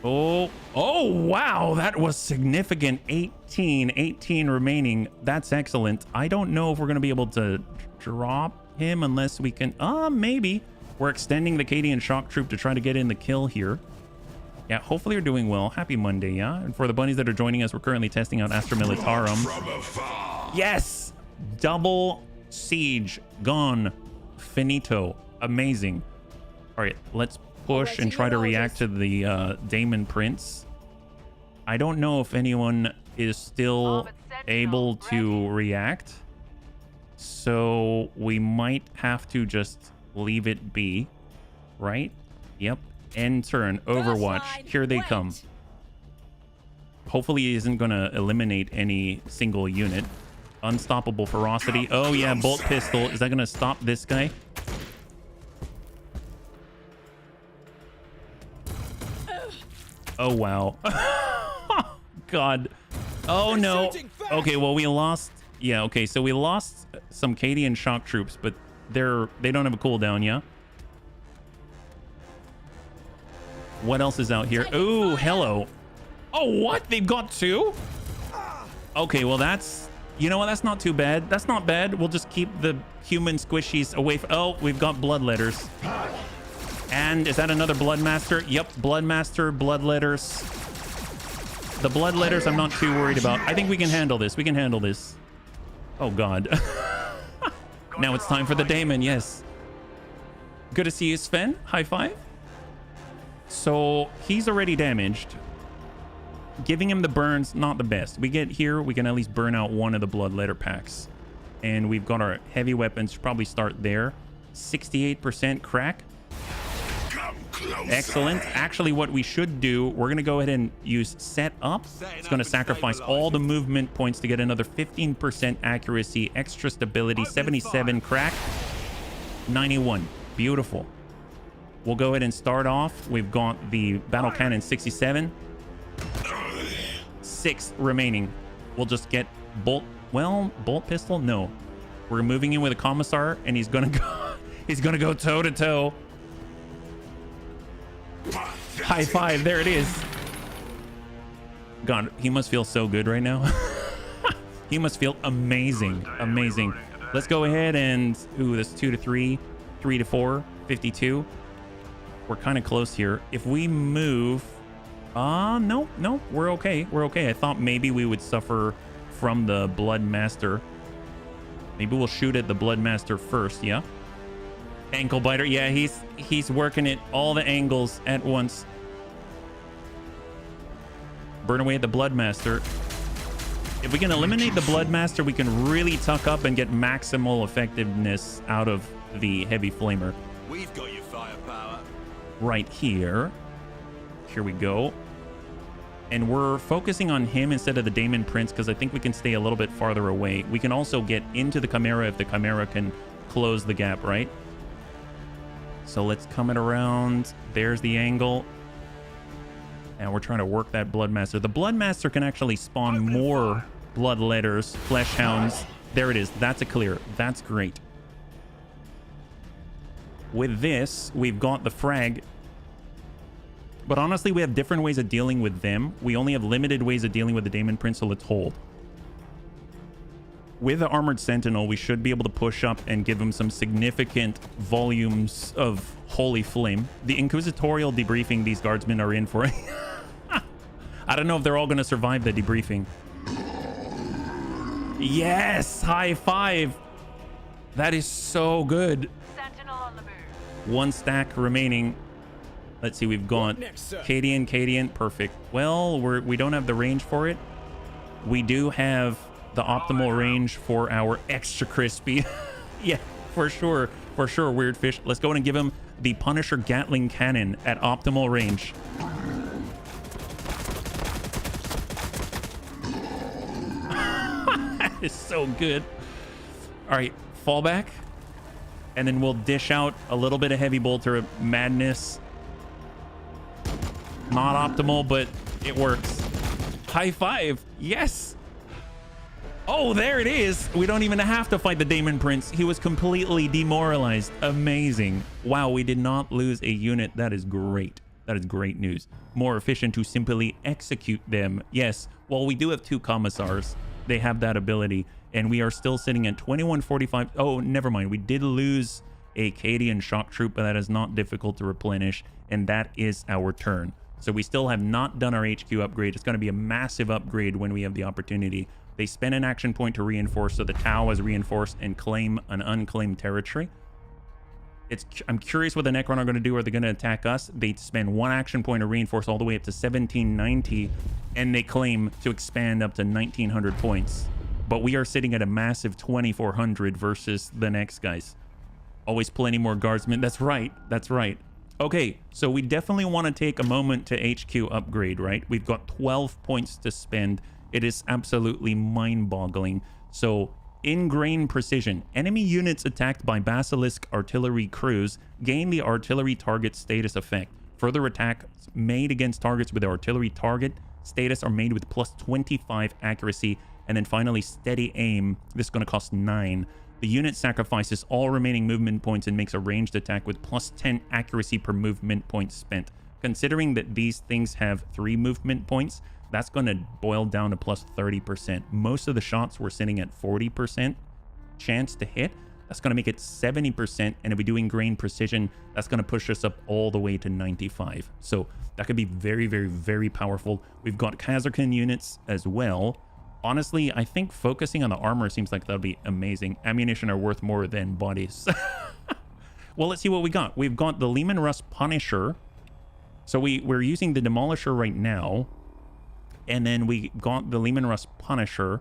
A: Oh, wow. That was significant. 18 remaining. That's excellent. I don't know if we're going to be able to drop him unless we can... maybe. We're extending the Cadian shock troop to try to get in the kill here. Yeah, hopefully you're doing well. Happy Monday, yeah? And for the bunnies that are joining us, we're currently testing out Astra Militarum. Yes! Double siege. Gone. Finito. Amazing. All right, let's push and try to react to the Demon Prince. I don't know if anyone is still able to react. So we might have to just leave it be. Right? Yep. End turn. Overwatch. Here they come. Hopefully he isn't going to eliminate any single unit. Unstoppable ferocity. Oh yeah, bolt pistol. Is that going to stop this guy? Oh wow. God. Oh no. Okay, well we lost. Yeah, okay, so we lost some Cadian shock troops, but they don't have a cooldown, yeah? What else is out here? Ooh, hello. Oh, what? They've got 2? Okay, well that's... You know what? That's not too bad. That's not bad. We'll just keep the human squishies away from... Oh, we've got Bloodletters. And is that another Bloodmaster? Yep, Bloodmaster, Bloodletters. The Bloodletters I'm not too worried about. I think we can handle this. We can handle this. Oh, God. Now it's time for the Daemon, yes. Good to see you, Sven. High five. So he's already damaged. Giving him the burns, not the best. We get here, we can at least burn out one of the bloodletter packs. And we've got our heavy weapons, probably start there. 68% crack.
G: Come closer.
A: Excellent. Actually, what we should do, we're going to go ahead and use set up. It's going to sacrifice all the movement points to get another 15% accuracy, extra stability, 77 crack, 91. Beautiful. We'll go ahead and start off. We've got the battle cannon 67. 6 remaining. We'll just get bolt pistol. No, we're moving in with a commissar, and he's gonna go. He's gonna go toe to toe. High five. There it is. God, he must feel so good right now. He must feel amazing. Amazing. Let's go ahead and this 2 to 3, 3 to 4, 52. We're kind of close here. If we move, no, we're okay. We're okay. I thought maybe we would suffer from the Blood Master. Maybe we'll shoot at the Blood Master first. Yeah. Ankle biter. Yeah, he's working it all the angles at once. Burn away at the Blood Master. If we can eliminate the Blood Master, we can really tuck up and get maximal effectiveness out of the heavy flamer.
B: We've got your firepower.
A: Right here. Here we go. And we're focusing on him instead of the Daemon Prince because I think we can stay a little bit farther away. We can also get into the Chimera if the Chimera can close the gap, right? So let's come it around. There's the angle. And we're trying to work that Bloodmaster. The Bloodmaster can actually spawn more Bloodletters, Flesh Hounds. There it is. That's a clear. That's great. With this, we've got the frag. But honestly, we have different ways of dealing with them. We only have limited ways of dealing with the Daemon Prince, so let's hold. With the Armored Sentinel, we should be able to push up and give him some significant volumes of Holy Flame. The Inquisitorial debriefing these guardsmen are in for. I don't know if they're all going to survive the debriefing. Yes! High five! That is so good.
C: Sentinel on the move.
A: 1 stack remaining. Let's see, we've got Cadian, perfect. Well, we don't have the range for it. We do have the optimal range for our extra crispy. Yeah, for sure, Weird Fish. Let's go and give him the Punisher Gatling Cannon at optimal range. That is so good. All right, fall back. And then we'll dish out a little bit of Heavy Bolter madness. Not optimal, but it works. High five. Yes. Oh, there it is. We don't even have to fight the Daemon Prince. He was completely demoralized. Amazing. Wow, we did not lose a unit. That is great. That is great news. More efficient to simply execute them. Yes. Well, we do have 2 commissars. They have that ability. And we are still sitting at 2145. Oh, never mind. We did lose a Cadian shock troop, but that is not difficult to replenish. And that is our turn. So we still have not done our HQ upgrade. It's going to be a massive upgrade when we have the opportunity. They spend an action point to reinforce, so the Tau is reinforced and claim an unclaimed territory. I'm curious what the Necron are going to do. Are they going to attack us? They spend 1 action point to reinforce all the way up to 1790, and they claim to expand up to 1900 points. But we are sitting at a massive 2400 versus the next guys. Always plenty more guardsmen. That's right. That's right. Okay, so we definitely want to take a moment to HQ upgrade, right? We've got 12 points to spend. It is absolutely mind-boggling. So, ingrained precision. Enemy units attacked by Basilisk artillery crews gain the artillery target status effect. Further attacks made against targets with the artillery target status are made with plus 25 accuracy. And then finally, steady aim. This is going to cost 9. The unit sacrifices all remaining movement points and makes a ranged attack with plus 10 accuracy per movement point spent. Considering that these things have 3 movement points, that's going to boil down to plus 30%. Most of the shots were sitting at 40% chance to hit. That's going to make it 70%. And if we do ingrained precision, that's going to push us up all the way to 95. So that could be very, very, very powerful. We've got Kazarkan units as well. Honestly, I think focusing on the armor seems like that'll be amazing. Ammunition are worth more than bodies. Well, let's see what we got. We've got the Leman Russ Punisher. So we're using the Demolisher right now. And then we got the Leman Russ Punisher,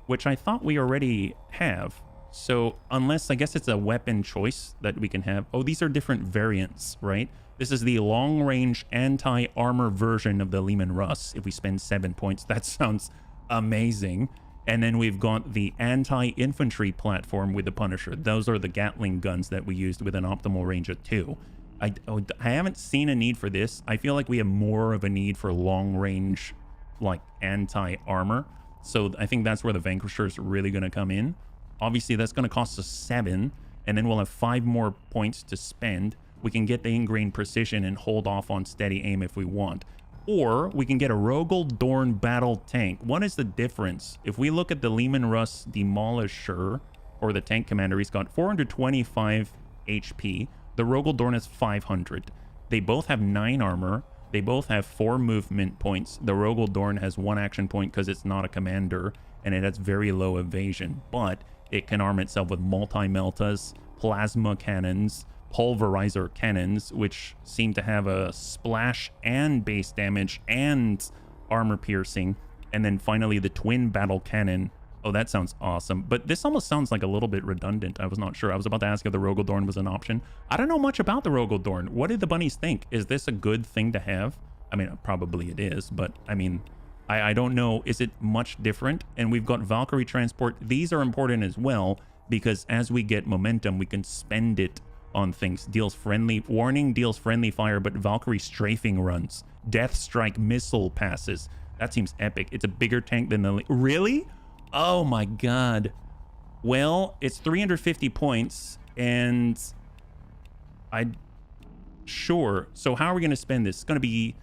A: which I thought we already have. So unless, I guess it's a weapon choice that we can have. Oh, these are different variants, right? This is the long-range anti-armor version of the Leman Russ. If we spend 7 points, that sounds amazing. And then we've got the anti-infantry platform with the Punisher. Those are the Gatling guns that we used with an optimal range of 2. I haven't seen a need for this. I feel like we have more of a need for long-range, like, anti-armor. So I think that's where the Vanquisher is really going to come in. Obviously, that's going to cost us 7, and then we'll have 5 more points to spend. We can get the ingrained precision and hold off on steady aim if we want. Or we can get a Rogel Dorn battle tank. What is the difference? If we look at the Leman Russ Demolisher, or the tank commander, he's got 425 HP. The Rogel Dorn has 500. They both have 9 armor. They both have 4 movement points. The Rogel Dorn has 1 action point because it's not a commander, and it has very low evasion. But it can arm itself with multi-meltas, plasma cannons, pulverizer cannons, which seem to have a splash and base damage and armor piercing. And then finally the twin battle cannon. Oh, that sounds awesome. But this almost sounds like a little bit redundant. I was not sure. I was about to ask if the Rogel Dorn was an option. I don't know much about the Rogel Dorn. What did the bunnies think? Is this a good thing to have? I mean, probably it is, but I mean, I don't know. Is it much different? And we've got Valkyrie Transport. These are important as well, because as we get momentum, we can spend it on things. Deals friendly warning, deals friendly fire, but Valkyrie strafing runs, Death Strike missile passes. That seems epic. It's a bigger tank than the... Really? Oh my god. Well, it's 350 points, and sure. So how are we going to spend this? It's going to be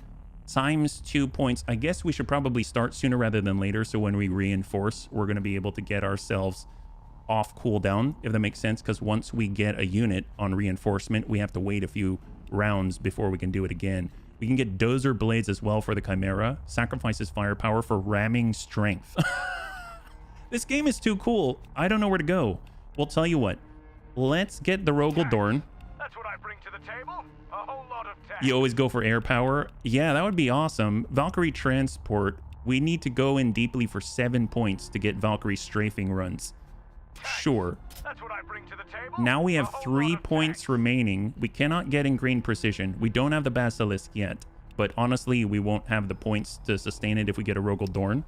A: times 2 points. I guess we should probably start sooner rather than later, so when we reinforce, we're going to be able to get ourselves off cooldown, if that makes sense, because once we get a unit on reinforcement, we have to wait a few rounds before we can do it again. We can get Dozer Blades as well for the Chimera. Sacrifices firepower for ramming strength. This game is too cool. I don't know where to go. We'll tell you what. Let's get the Rogel Dorn.
F: That's what I bring to the table. A whole lot of tech.
A: You always go for air power. Yeah, that would be awesome. Valkyrie Transport. We need to go in deeply for 7 points to get Valkyrie strafing runs. Sure.
F: That's what I bring to the table.
A: Now we have 3 points remaining. We cannot get ingrained precision. We don't have the Basilisk yet, but honestly, we won't have the points to sustain it if we get a Rogel Dorn.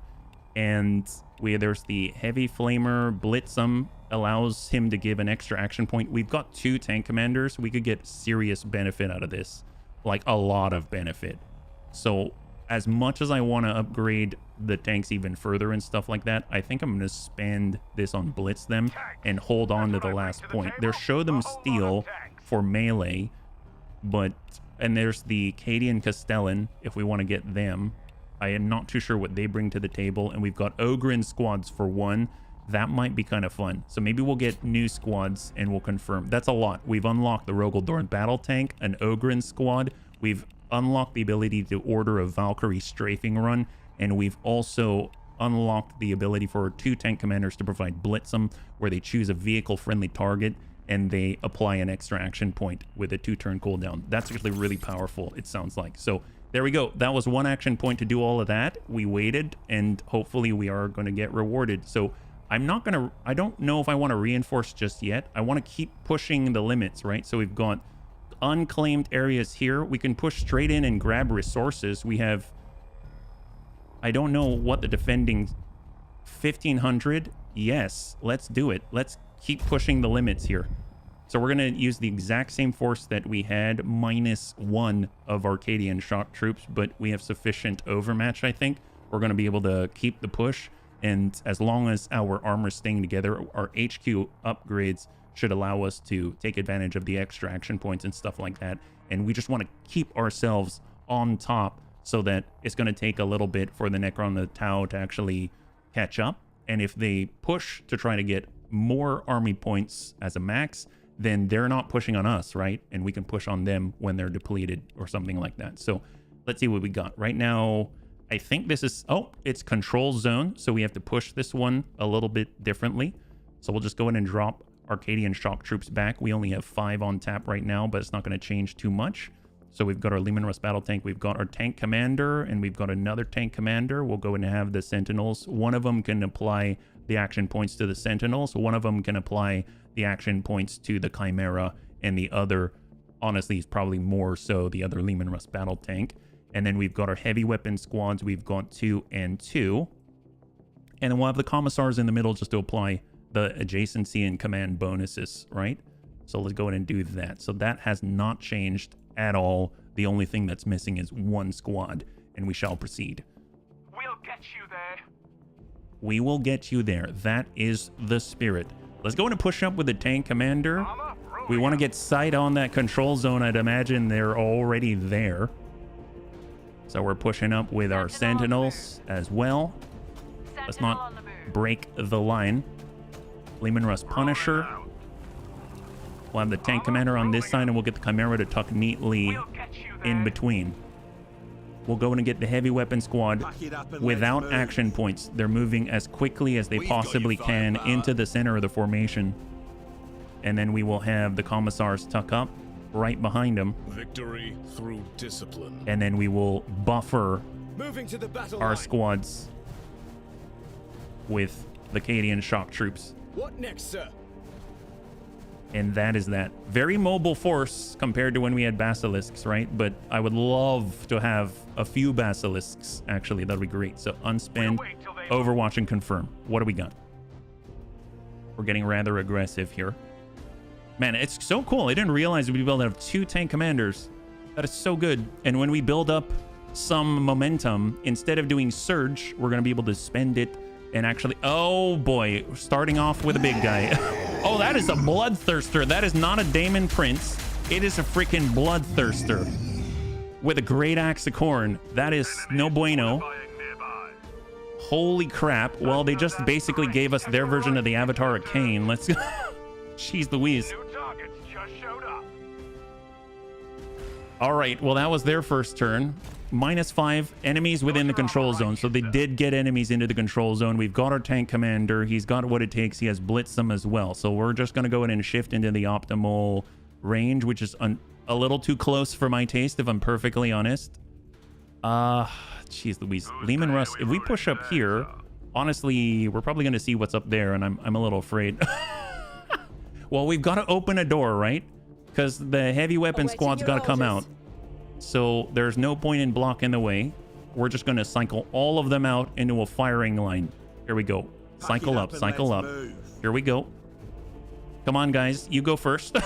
A: And there's the Heavy Flamer. Blitzum allows him to give an extra action point. We've got 2 tank commanders. We could get serious benefit out of this, like a lot of benefit. So as much as I want to upgrade the tanks even further and stuff like that, I think I'm going to spend this on blitz them and hold on to the last point. There's Show Them Steel for melee, and there's the Cadian Castellan if we want to get them. I am not too sure what they bring to the table, and we've got Ogrin squads for 1. That might be kind of fun. So maybe we'll get new squads and we'll confirm. That's a lot. We've unlocked the Rogel Dorn battle tank, an Ogrin squad. We've unlocked the ability to order a Valkyrie strafing run, and we've also unlocked the ability for 2 tank commanders to provide Blitzum, where they choose a vehicle-friendly target and they apply an extra action point with a 2-turn cooldown. That's actually really powerful, it sounds like. So there we go. That was 1 action point to do all of that. We waited, and hopefully we are going to get rewarded. So I don't know if I want to reinforce just yet. I want to keep pushing the limits, right? So we've got unclaimed areas here. We can push straight in and grab resources. We have, I don't know what the defending, 1500. Yes, let's do it. Let's keep pushing the limits here. So we're going to use the exact same force that we had, -1 of Arcadian shock troops, but we have sufficient overmatch, I think. We're going to be able to keep the push, and as long as our armor is staying together, our HQ upgrades should allow us to take advantage of the extra action points and stuff like that. And we just want to keep ourselves on top so that it's going to take a little bit for the Necron, the Tau to actually catch up. And if they push to try to get more army points as a max, then they're not pushing on us, right? And we can push on them when they're depleted or something like that. So let's see what we got. Right now, I think this is, oh, it's control zone. So we have to push this one a little bit differently. So we'll just go in and drop Arcadian shock troops back. We only have 5 on tap right now, but it's not going to change too much. So we've got our Leman Russ battle tank, we've got our tank commander, and we've got another tank commander. We'll go and have the sentinels. One of them can apply the action points to the sentinels. One of them can apply the action points to the chimera, and the other, honestly, is probably more so the other Leman Russ battle tank. And then we've got our heavy weapon squads. We've got 2 and 2. And then we'll have the commissars in the middle just to apply the adjacency and command bonuses, right? So let's go ahead and do that. So that has not changed at all. The only thing that's missing is 1 squad, and we shall proceed.
F: We'll get you there.
A: We will get you there. That is the spirit. Let's go and push up with the tank commander. We want to get sight on that control zone. I'd imagine they're already there. So we're pushing up with our sentinels as well. Let's not break the line. Leman Russ Punisher. We'll have the tank commander on this side, and we'll get the chimera to tuck neatly in between. We'll go in and get the heavy weapon squad without action points. They're moving as quickly as they possibly can into the center of the formation. And then we will have the commissars tuck up right behind them.
D: Victory through discipline.
A: And then we will buffer
D: Moving to the battle
A: our
D: line.
A: squads with the Acadian shock troops.
D: What next, sir?
A: And that is that. Very mobile force compared to when we had basilisks, right? But I would love to have a few basilisks, actually. That'd be great. So unspend, overwatch, and confirm. What do we got? We're getting rather aggressive here. Man, it's so cool. I didn't realize we'd be able to have 2 tank commanders. That is so good. And when we build up some momentum, instead of doing surge, we're going to be able to spend it and actually... Oh, boy. Starting off with a big guy. Oh, that is a bloodthirster. That is not a Daemon Prince. It is a freaking bloodthirster with a great axe of corn. That is no bueno. Holy crap. Well, they just basically gave us their version of the Avatar of Cain. Let's go. Jeez Louise.
F: New targets just showed up.
A: All right. Well, that was their first turn. -5 enemies within the control zone. So they did get enemies into the control zone. We've got our tank commander. He's got what it takes. He has blitzed them as well. So we're just going to go in and shift into the optimal range, which is a little too close for my taste, if I'm perfectly honest. Jeez Louise. Leman Russ, if we push up here, honestly, we're probably going to see what's up there, and I'm a little afraid. Well, we've got to open a door, right? Because the heavy weapon squad's got to come out. So there's no point in blocking the way. We're just going to cycle all of them out into a firing line. Here we go. Cycle up, cycle up. Here we go. Come on, guys. You go first.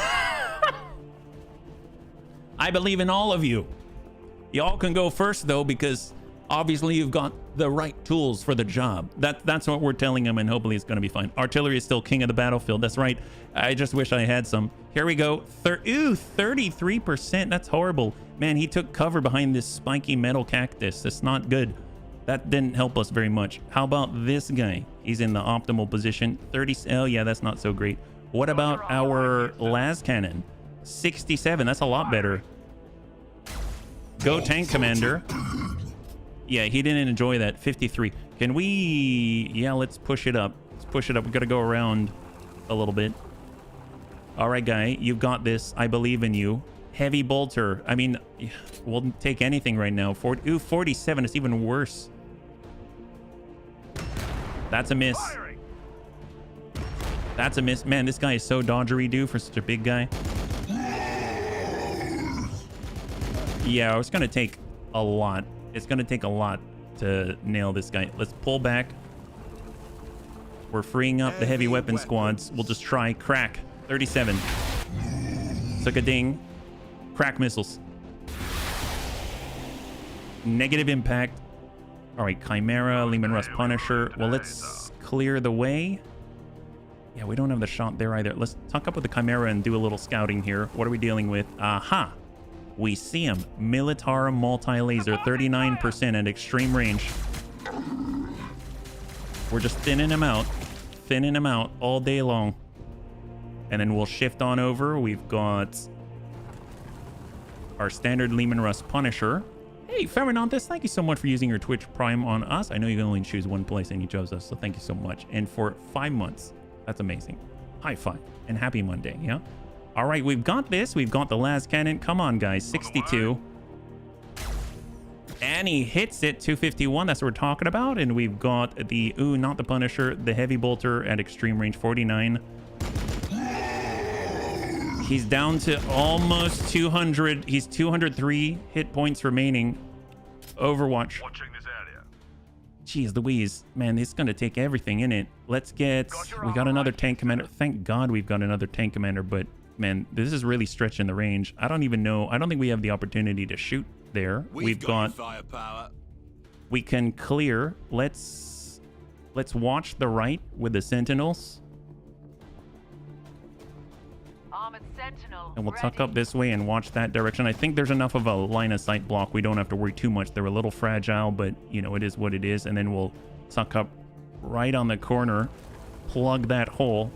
A: I believe in all of you. Y'all can go first, though, because obviously you've got the right tools for the job. That's what we're telling them, and hopefully it's going to be fine. Artillery is still king of the battlefield. That's right. I just wish I had some. Here we go. Ooh, 33%. That's horrible. Man, he took cover behind this spiky metal cactus. That's not good. That didn't help us very much. How about this guy? He's in the optimal position. 30. Oh, yeah, that's not so great. What about our las cannon? 67. That's a lot better. Go tank commander. Yeah, he didn't enjoy that. 53. Can we... Yeah, let's push it up. Let's push it up. We've got to go around a little bit. All right, guy. You've got this. I believe in you. Heavy bolter. I mean, we'll take anything right now. 47. It's even worse. That's a miss. That's a miss. Man, this guy is so dodgery, dude, for such a big guy. Yeah, it's going to take a lot. It's going to take a lot to nail this guy. Let's pull back. We're freeing up the heavy weapon squads. We'll just try crack. 37. Took a ding. Crack missiles. Negative impact. All right, Chimera, Leman Russ Punisher. Well, let's clear the way. Yeah, we don't have the shot there either. Let's tuck up with the Chimera and do a little scouting here. What are we dealing with? Aha. We see him. Militarum multi-laser, 39% at extreme range. We're just thinning him out all day long. And then we'll shift on over. We've got our standard Leman Russ Punisher. Hey, Feminanthus, thank you so much for using your Twitch Prime on us. I know you can only choose one place and you chose us, so thank you so much. And for 5 months, that's amazing. High five and happy Monday. Yeah. All right, we've got this. We've got the last cannon. Come on, guys. 62. And he hits it. 251. That's what we're talking about. And we've got the, ooh, not the Punisher, the heavy bolter at extreme range 49. He's down to almost 200. He's 203 hit points remaining. Overwatch.
F: Watching this area.
A: Jeez Louise. Man, this is going to take everything in it. Let's get... We got another tank commander. Thank God we've got another tank commander. But, man, this is really stretching the range. I don't even know. I don't think we have the opportunity to shoot there. We've got...
B: Firepower.
A: We can clear. Let's watch the right with the Sentinels.
C: Armored Sentinel.
A: And we'll tuck
C: ready.
A: up this way and watch that direction. I think there's enough of a line of sight block. We don't have to worry too much. They're a little fragile, but, you know, it is what it is. And then we'll tuck up right on the corner, plug that hole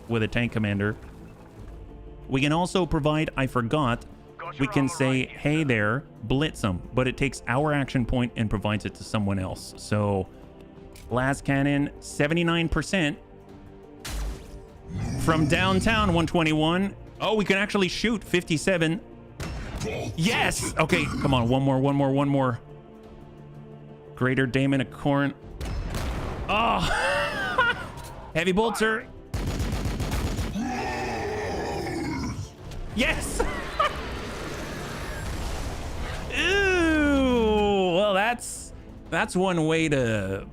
A: with a tank commander. We can also provide, I forgot, we can say, hey there, blitz them. But it takes our action point and provides it to someone else. So, last cannon, 79%. From downtown, 121. Oh, we can actually shoot 57. Yes. Okay, come on. One more. Greater Damon of Corn. Oh. Heavy bolter. Yes. Ooh. Well, that's one way to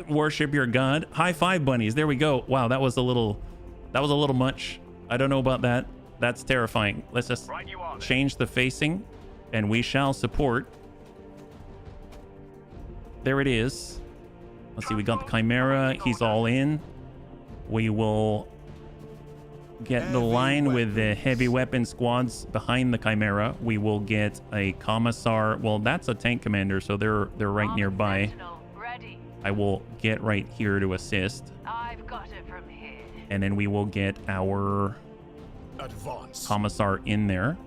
A: worship your god. High five, bunnies. There we go. Wow, that was a little much. I don't know about that. That's terrifying. Let's just change the facing and we shall support. There it is. Let's see, we got the Chimera. He's all in. We will get the line with the heavy weapon squads behind the Chimera. We will get a Commissar. Well, that's a tank commander, so they're right
C: Armored
A: nearby.
C: Sentinel ready.
A: I will get right here to assist.
C: I've got it from here.
A: And then we will get our
D: Advance.
A: Commissar in there.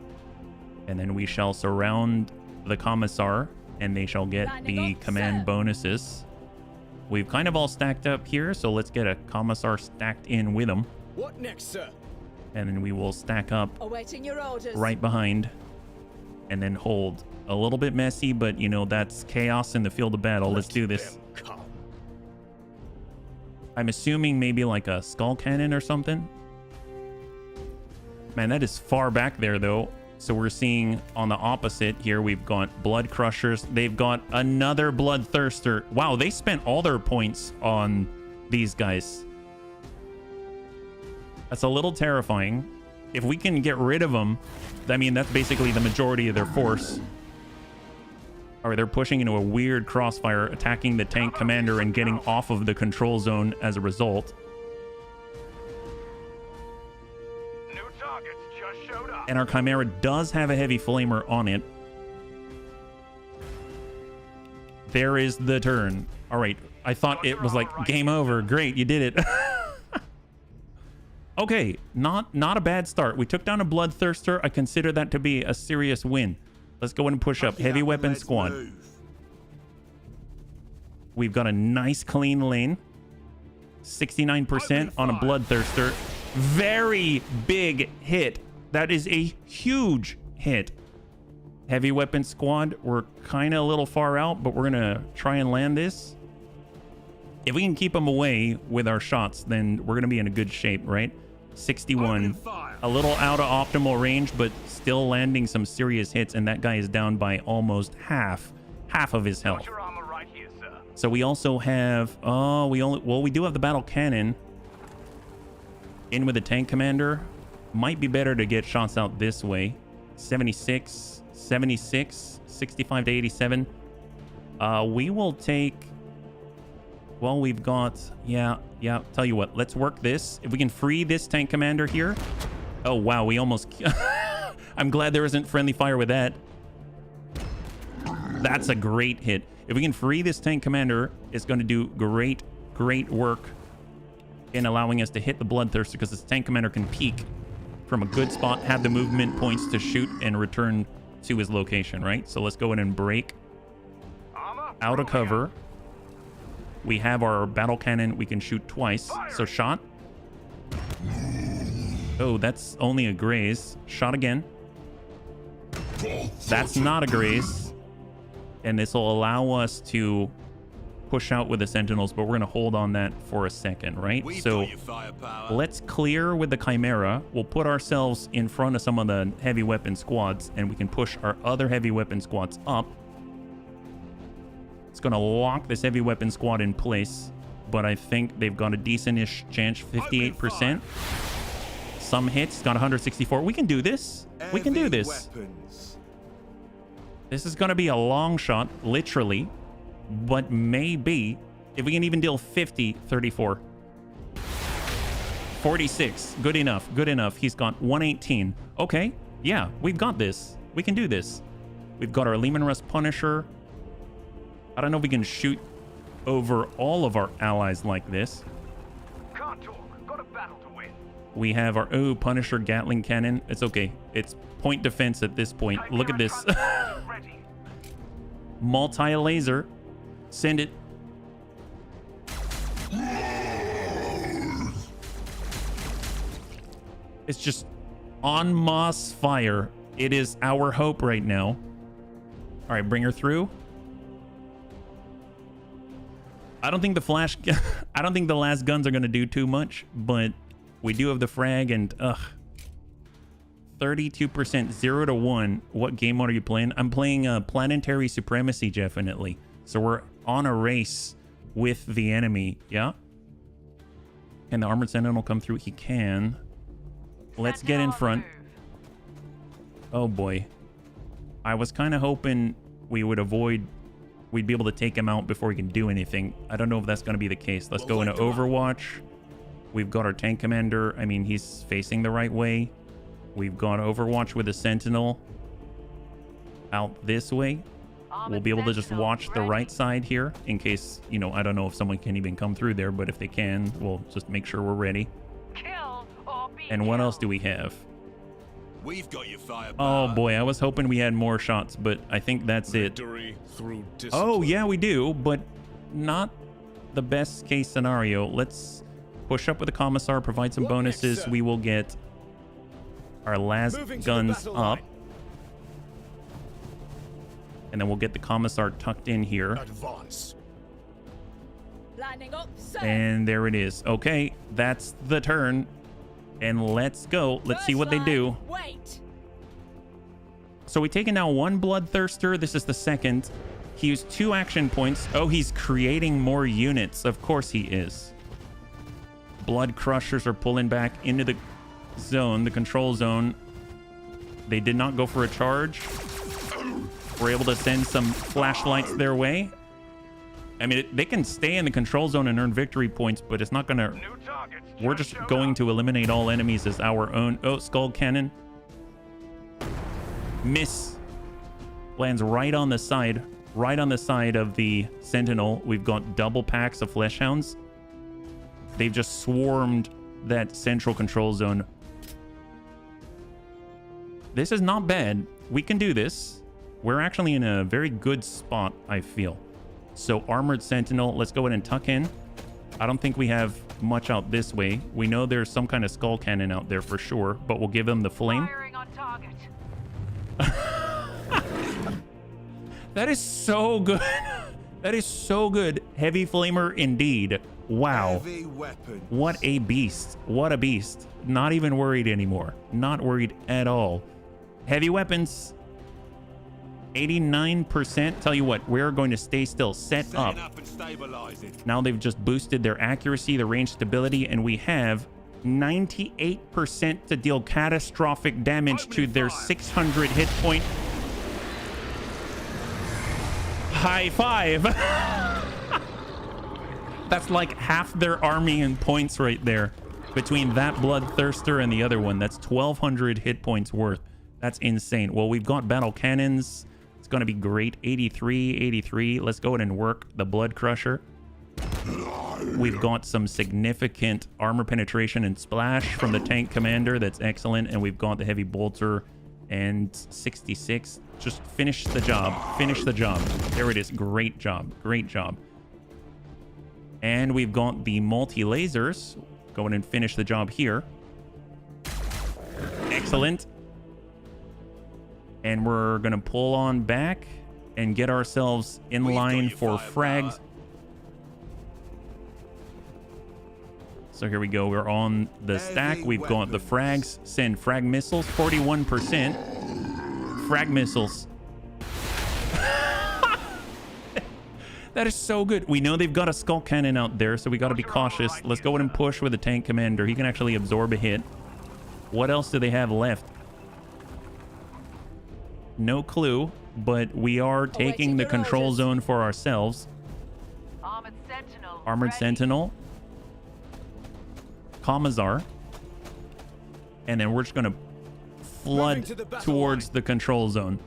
A: And then we shall surround the Commissar and they shall get the command bonuses. We've kind of all stacked up here, so let's get a Commissar stacked in with them.
D: What next, sir?
A: And then we will stack up
E: Awaiting your orders.
A: right behind and then hold. A little bit messy, but you know, that's chaos in the field of battle. Let's do this.
D: Them come.
A: I'm assuming maybe like a skull cannon or something. Man, that is far back there though. So we're seeing on the opposite here, we've got blood crushers. They've got another bloodthirster. Wow, they spent all their points on these guys. That's a little terrifying. If we can get rid of them, I mean, that's basically the majority of their force. All right, they're pushing into a weird crossfire, attacking the tank commander and getting off of the control zone as a result.
F: New targets just showed up.
A: And our Chimera does have a heavy flamer on it. There is the turn. All right, I thought it was like game over. Great, you did it. Okay, not a bad start. We took down a bloodthirster. I consider that to be a serious win. Let's go in and push up. Heavy weapon squad. We've got a nice clean lane. 69% on a bloodthirster. Very big hit. That is a huge hit. Heavy weapon squad. We're kind of a little far out, but we're going to try and land this. If we can keep them away with our shots, then we're going to be in a good shape, right? 61. A little out of optimal range, but still landing some serious hits, and that guy is down by almost half of his health.
F: Got your armor right here, sir.
A: So we also have, we do have the battle cannon in with the tank commander. Might be better to get shots out this way. 76, 76, 65 to 87. We will take, well, we've got, yeah, tell you what, let's work this. If we can free this tank commander here. Oh, wow, we almost, I'm glad there isn't friendly fire with that. That's a great hit. If we can free this tank commander, it's going to do great work in allowing us to hit the bloodthirster, because this tank commander can peek from a good spot, have the movement points to shoot and return to his location, right? So let's go in and break out of cover. We have our battle cannon. We can shoot twice. So shot. Oh, that's only a graze. Shot again. That's not a graze. And this will allow us to push out with the sentinels, but we're going to hold on that for a second, right?
B: We've
A: So
B: got your firepower.
A: let's clear with the Chimera. We'll put ourselves in front of some of the heavy weapon squads, and we can push our other heavy weapon squads up. It's going to lock this heavy weapon squad in place, but I think they've got a decent-ish chance, 58%. Some hits, got 164. We can do this. We can do
B: Heavy
A: this.
B: Weapons.
A: This is going to be a long shot, literally, but maybe if we can even deal 50, 34. 46, good enough, good enough. He's got 118. Okay, yeah, we've got this. We can do this. We've got our Leman Russ Punisher. I don't know if we can shoot over all of our allies like this.
F: Can't talk. Got a battle to win.
A: We have our Punisher Gatling Cannon. It's okay. It's point defense at this point. Look at this.
F: Ready.
A: Multi-laser. Send it. It's just en masse fire. It is our hope right now. All right, bring her through. I don't think the flash... I don't think the last guns are going to do too much, but we do have the frag and... 32%, 0 to 1. What game mode are you playing? I'm playing Planetary Supremacy, definitely. So we're on a race with the enemy. Yeah? Can the Armored Sentinel come through? He can. Let's get in front. Oh boy. I was kind of hoping we would avoid... We'd be able to take him out before we can do anything. I don't know if that's going to be the case. Let's go into Overwatch. We've got our tank commander. I mean, he's facing the right way. We've got Overwatch with a Sentinel out this way. We'll be able to just watch the right side here in case, you know, I don't know if someone can even come through there, but if they can, we'll just make sure we're ready.
C: Kill or be
A: And what
C: killed.
A: else do we have?
B: We've got your firepower.
A: Oh boy, I was hoping we had more shots, but I think that's it.
D: Victory through discipline.
A: Oh yeah, we do, but not the best case scenario. Let's push up with the Commissar, provide some
D: What next,
A: bonuses.
D: sir?
A: We will get our last
D: Moving to the
A: guns
D: battle
A: up.
D: line.
A: And then we'll get the Commissar tucked in here.
D: Advance.
E: Lining up, sir.
A: And there it is. Okay, that's the turn. And let's go. Let's see what they do.
E: Wait.
A: So we've taken now one Bloodthirster. This is the second. He used 2 action points. Oh, he's creating more units. Of course he is. Blood Crushers are pulling back into the zone, the control zone. They did not go for a charge. We're able to send some flashlights their way. I mean, they can stay in the control zone and earn victory points, but it's not going to...
F: New targets.
A: We're just going to eliminate all enemies as our own. Oh, Skull Cannon. Miss. Lands right on the side. Right on the side of the Sentinel. We've got double packs of Fleshhounds. They've just swarmed that central control zone. This is not bad. We can do this. We're actually in a very good spot, I feel. So Armored Sentinel, let's go ahead and tuck in. I don't think we have much out this way. We know there's some kind of Skull Cannon out there for sure, but we'll give them the flame.
C: Firing on target.
A: That is so good. That is so good. Heavy Flamer indeed. Wow.
B: Heavy weapons.
A: What a beast. What a beast. Not even worried anymore. Not worried at all. Heavy weapons. 89%. Tell you what, we're going to stay still. Set up.
B: Setting up and stabilizing.
A: Now they've just boosted their accuracy, the range stability, and we have 98% to deal catastrophic damage to their 600 hit point. High five. That's like half their army in points right there. Between that Bloodthirster and the other one, that's 1,200 hit points worth. That's insane. Well, we've got battle cannons. It's going to be great. 83, 83. Let's go ahead and work the Blood Crusher. We've got some significant armor penetration and splash from the tank commander. That's excellent. And we've got the heavy bolter and 66. Just finish the job. Finish the job. There it is. Great job. Great job. And we've got the multi-lasers. Go in and finish the job here. Excellent. And we're going to pull on back and get ourselves in
B: We've got
A: line
B: your
A: for
B: firepower.
A: frags. So here we go. We're on the stack.
B: Heavy
A: We've got the
B: weapons.
A: frags. Send frag missiles. 41%. Frag missiles. That is so good. We know they've got a skull cannon out there, so we got to be cautious. Let's go ahead and push with the tank commander. He can actually absorb a hit. What else do they have left? No clue, but we are taking the control zone for ourselves.
C: Armored Sentinel.
A: Armored
C: ready.
A: Sentinel. Commissar. And then we're just going to flood
D: Moving to the battle
A: towards
D: line.
A: the control zone.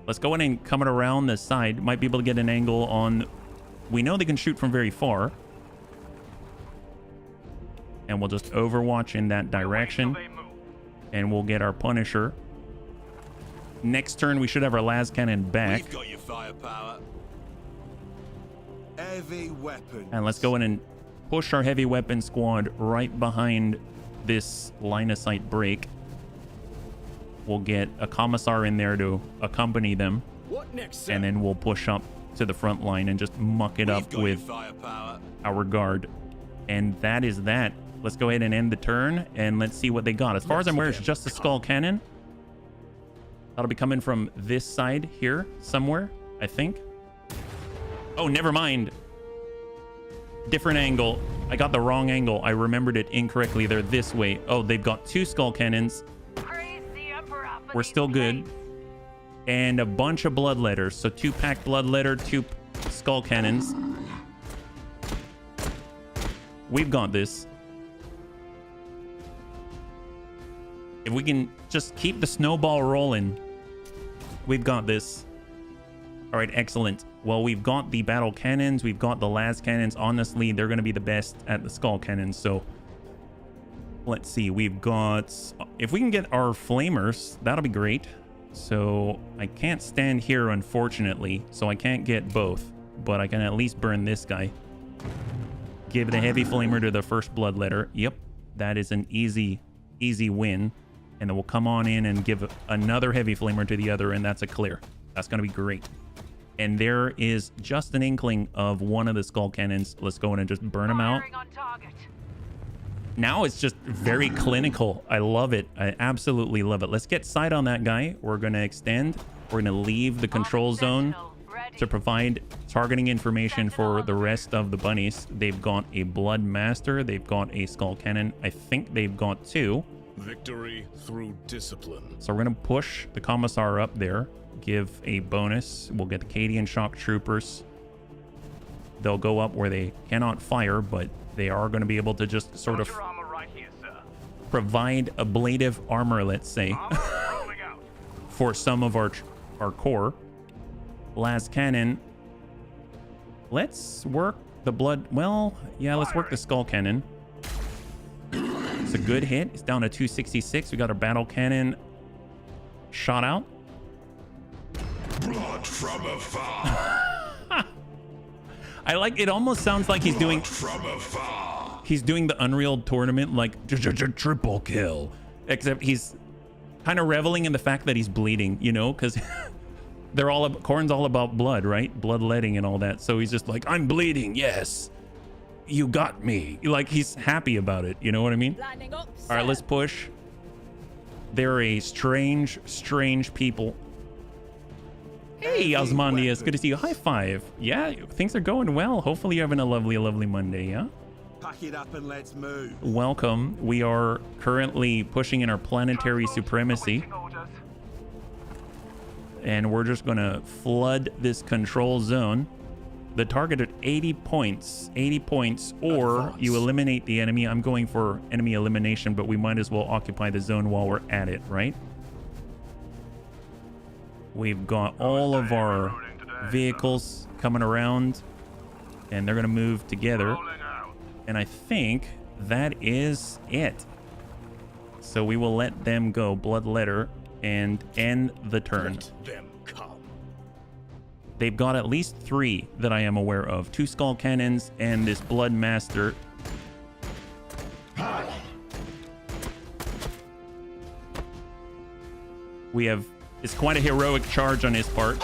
A: Let's go in and come it around the side. Might be able to get an angle on... We know they can shoot from very far. And we'll just overwatch in that direction.
F: They move.
A: And we'll get our Punisher. Next turn, we should have our las cannon back.
B: We've got your firepower. Heavy weapons.
A: And let's go in and push our heavy weapon squad right behind this line of sight break. We'll get a commissar in there to accompany them.
D: What next, sir?
A: And then we'll push up to the front line and just muck it
B: We've
A: up
B: got
A: with
B: your firepower.
A: our guard. And that is that. Let's go ahead and end the turn and let's see what they got. As far as I'm aware, it's just a skull cannon. That'll be coming from this side here somewhere, I think. Oh, never mind. Different angle. I got the wrong angle. I remembered it incorrectly. They're this way. Oh, they've got 2 skull cannons.
C: Praise the Emperor for
A: We're
C: these
A: still good.
C: plates.
A: And a bunch of bloodletters. So 2 packed bloodletter, 2 skull cannons. We've got this. If we can just keep the snowball rolling, we've got this. All right, excellent. Well, we've got the battle cannons. We've got the las cannons. Honestly, they're going to be the best at the skull cannons. So let's see. We've got... If we can get our flamers, that'll be great. So I can't stand here, unfortunately. So I can't get both. But I can at least burn this guy. Give the heavy flamer to the first bloodletter. Yep, that is an easy win. And then we'll come on in and give another heavy flamer to the other, and that's a clear. That's going to be great. And there is just an inkling of one of the skull cannons. Let's go in and just burn them out.
C: Firing on target.
A: Now it's just very clinical. I love it. I absolutely love it. Let's get sight on that guy. We're going to extend. We're going to leave the control
C: Armored
A: zone
C: Sentinel, ready.
A: to provide targeting information for the rest of the bunnies. They've got a Blood Master. They've got a skull cannon. I think they've got 2.
D: Victory through discipline.
A: So we're going to push the Commissar up there. Give a bonus. We'll get the Cadian Shock Troopers. They'll go up where they cannot fire, but they are going to be able to just sort of
F: Got your armor right here, sir.
A: provide ablative armor, let's say,
F: Armor rolling out.
A: for some of our core. Las Cannon. Let's work the blood. Well, yeah, let's work the Skull Cannon. It's a good hit. It's down to 266. We got our Battle Cannon shot out.
G: Blood from afar.
A: I like it. Almost sounds like he's doing
G: From afar.
A: the Unreal Tournament, like triple kill, except he's kind of reveling in the fact that he's bleeding, you know, because they're all Corn's all about blood, right? Bloodletting and all that. So he's just like, I'm bleeding. Yes, you got me. Like, he's happy about it. You know what I mean?
E: Lining up,
A: All right,
E: sir.
A: let's push. They're a strange people. Hey,
B: Heavy
A: Osmondius, good to
B: weapons.
A: see you. High five. Yeah, things are going well. Hopefully you're having a lovely Monday, yeah?
B: Pack it up and let's move.
A: Welcome. We are currently pushing in our planetary supremacy,
F: Awaiting orders.
A: and we're just going to flood this control zone. The target at 80 points, or
B: Advance.
A: you eliminate the enemy. I'm going for enemy elimination, but we might as well occupy the zone while we're at it, right? We've got all of our vehicles coming around, and they're going to move together.
F: Rolling out.
A: And I think that is it. So we will let them go, Bloodletter, and end the turn.
D: Let them come.
A: They've got at least 3 that I am aware of. 2 Skull Cannons and this Blood Master. We have... It's quite a heroic charge on his part.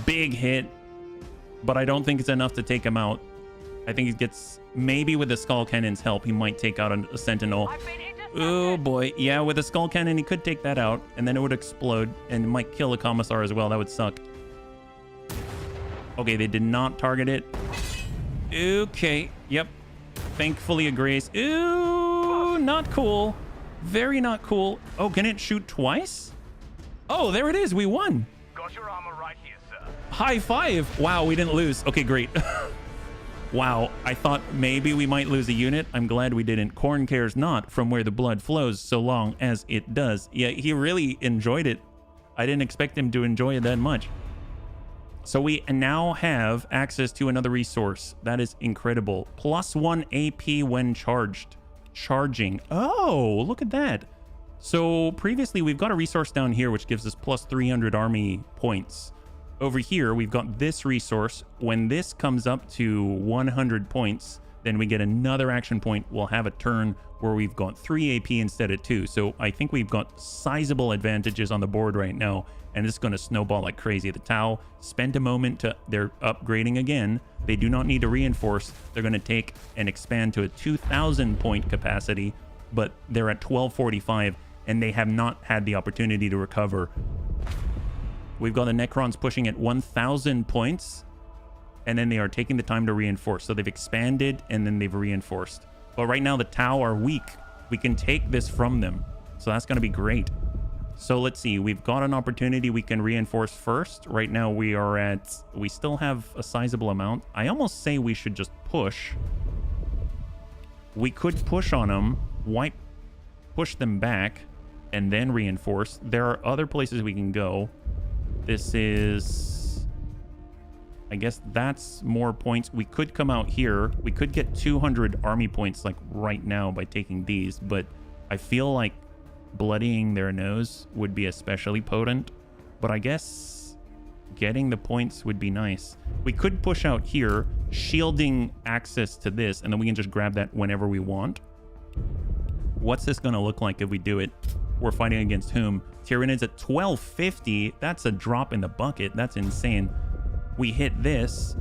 A: Big hit, but I don't think it's enough to take him out. I think he gets... Maybe with the Skull Cannon's help, he might take out a Sentinel. Oh boy. Yeah, with a Skull Cannon, he could take that out, and then it would explode, and it might kill a Commissar as well. That would suck. Okay, they did not target it. Okay. Yep. Thankfully, a Grace. Ooh, not cool. Very not cool. Oh, can it shoot twice? Oh, there it is. We won.
F: Got your armor right here, sir.
A: High five. Wow, we didn't lose. Okay, great. Wow, I thought maybe we might lose a unit. I'm glad we didn't. Corn cares not from where the blood flows so long as it does. Yeah, he really enjoyed it. I didn't expect him to enjoy it that much. So we now have access to another resource. That is incredible. +1 AP when charging. Oh, look at that. So previously we've got a resource down here which gives us +300 army points. Over here we've got this resource. When this comes up to 100 points, then we get another action point. We'll have a turn where we've got 3 AP instead of 2. So I think we've got sizable advantages on the board right now, and it's going to snowball like crazy. The Tau spent a moment to... They're upgrading again. They do not need to reinforce. They're going to take and expand to a 2,000 point capacity, but they're at 1245, and they have not had the opportunity to recover. We've got the Necrons pushing at 1,000 points, and then they are taking the time to reinforce. So they've expanded, and then they've reinforced. But right now, the Tau are weak. We can take this from them. So that's going to be great. So let's see. We've got an opportunity we can reinforce first. Right now, we are at... We still have a sizable amount. I almost say we should just push. We could push on them, push them back, and then reinforce. There are other places we can go. This is... I guess that's more points. We could come out here. We could get 200 army points like right now by taking these, but I feel like bloodying their nose would be especially potent. But I guess getting the points would be nice. We could push out here, shielding access to this, and then we can just grab that whenever we want. What's this going to look like if we do it? We're fighting against whom? Tyranids at 1250. That's a drop in the bucket. That's insane. We hit this,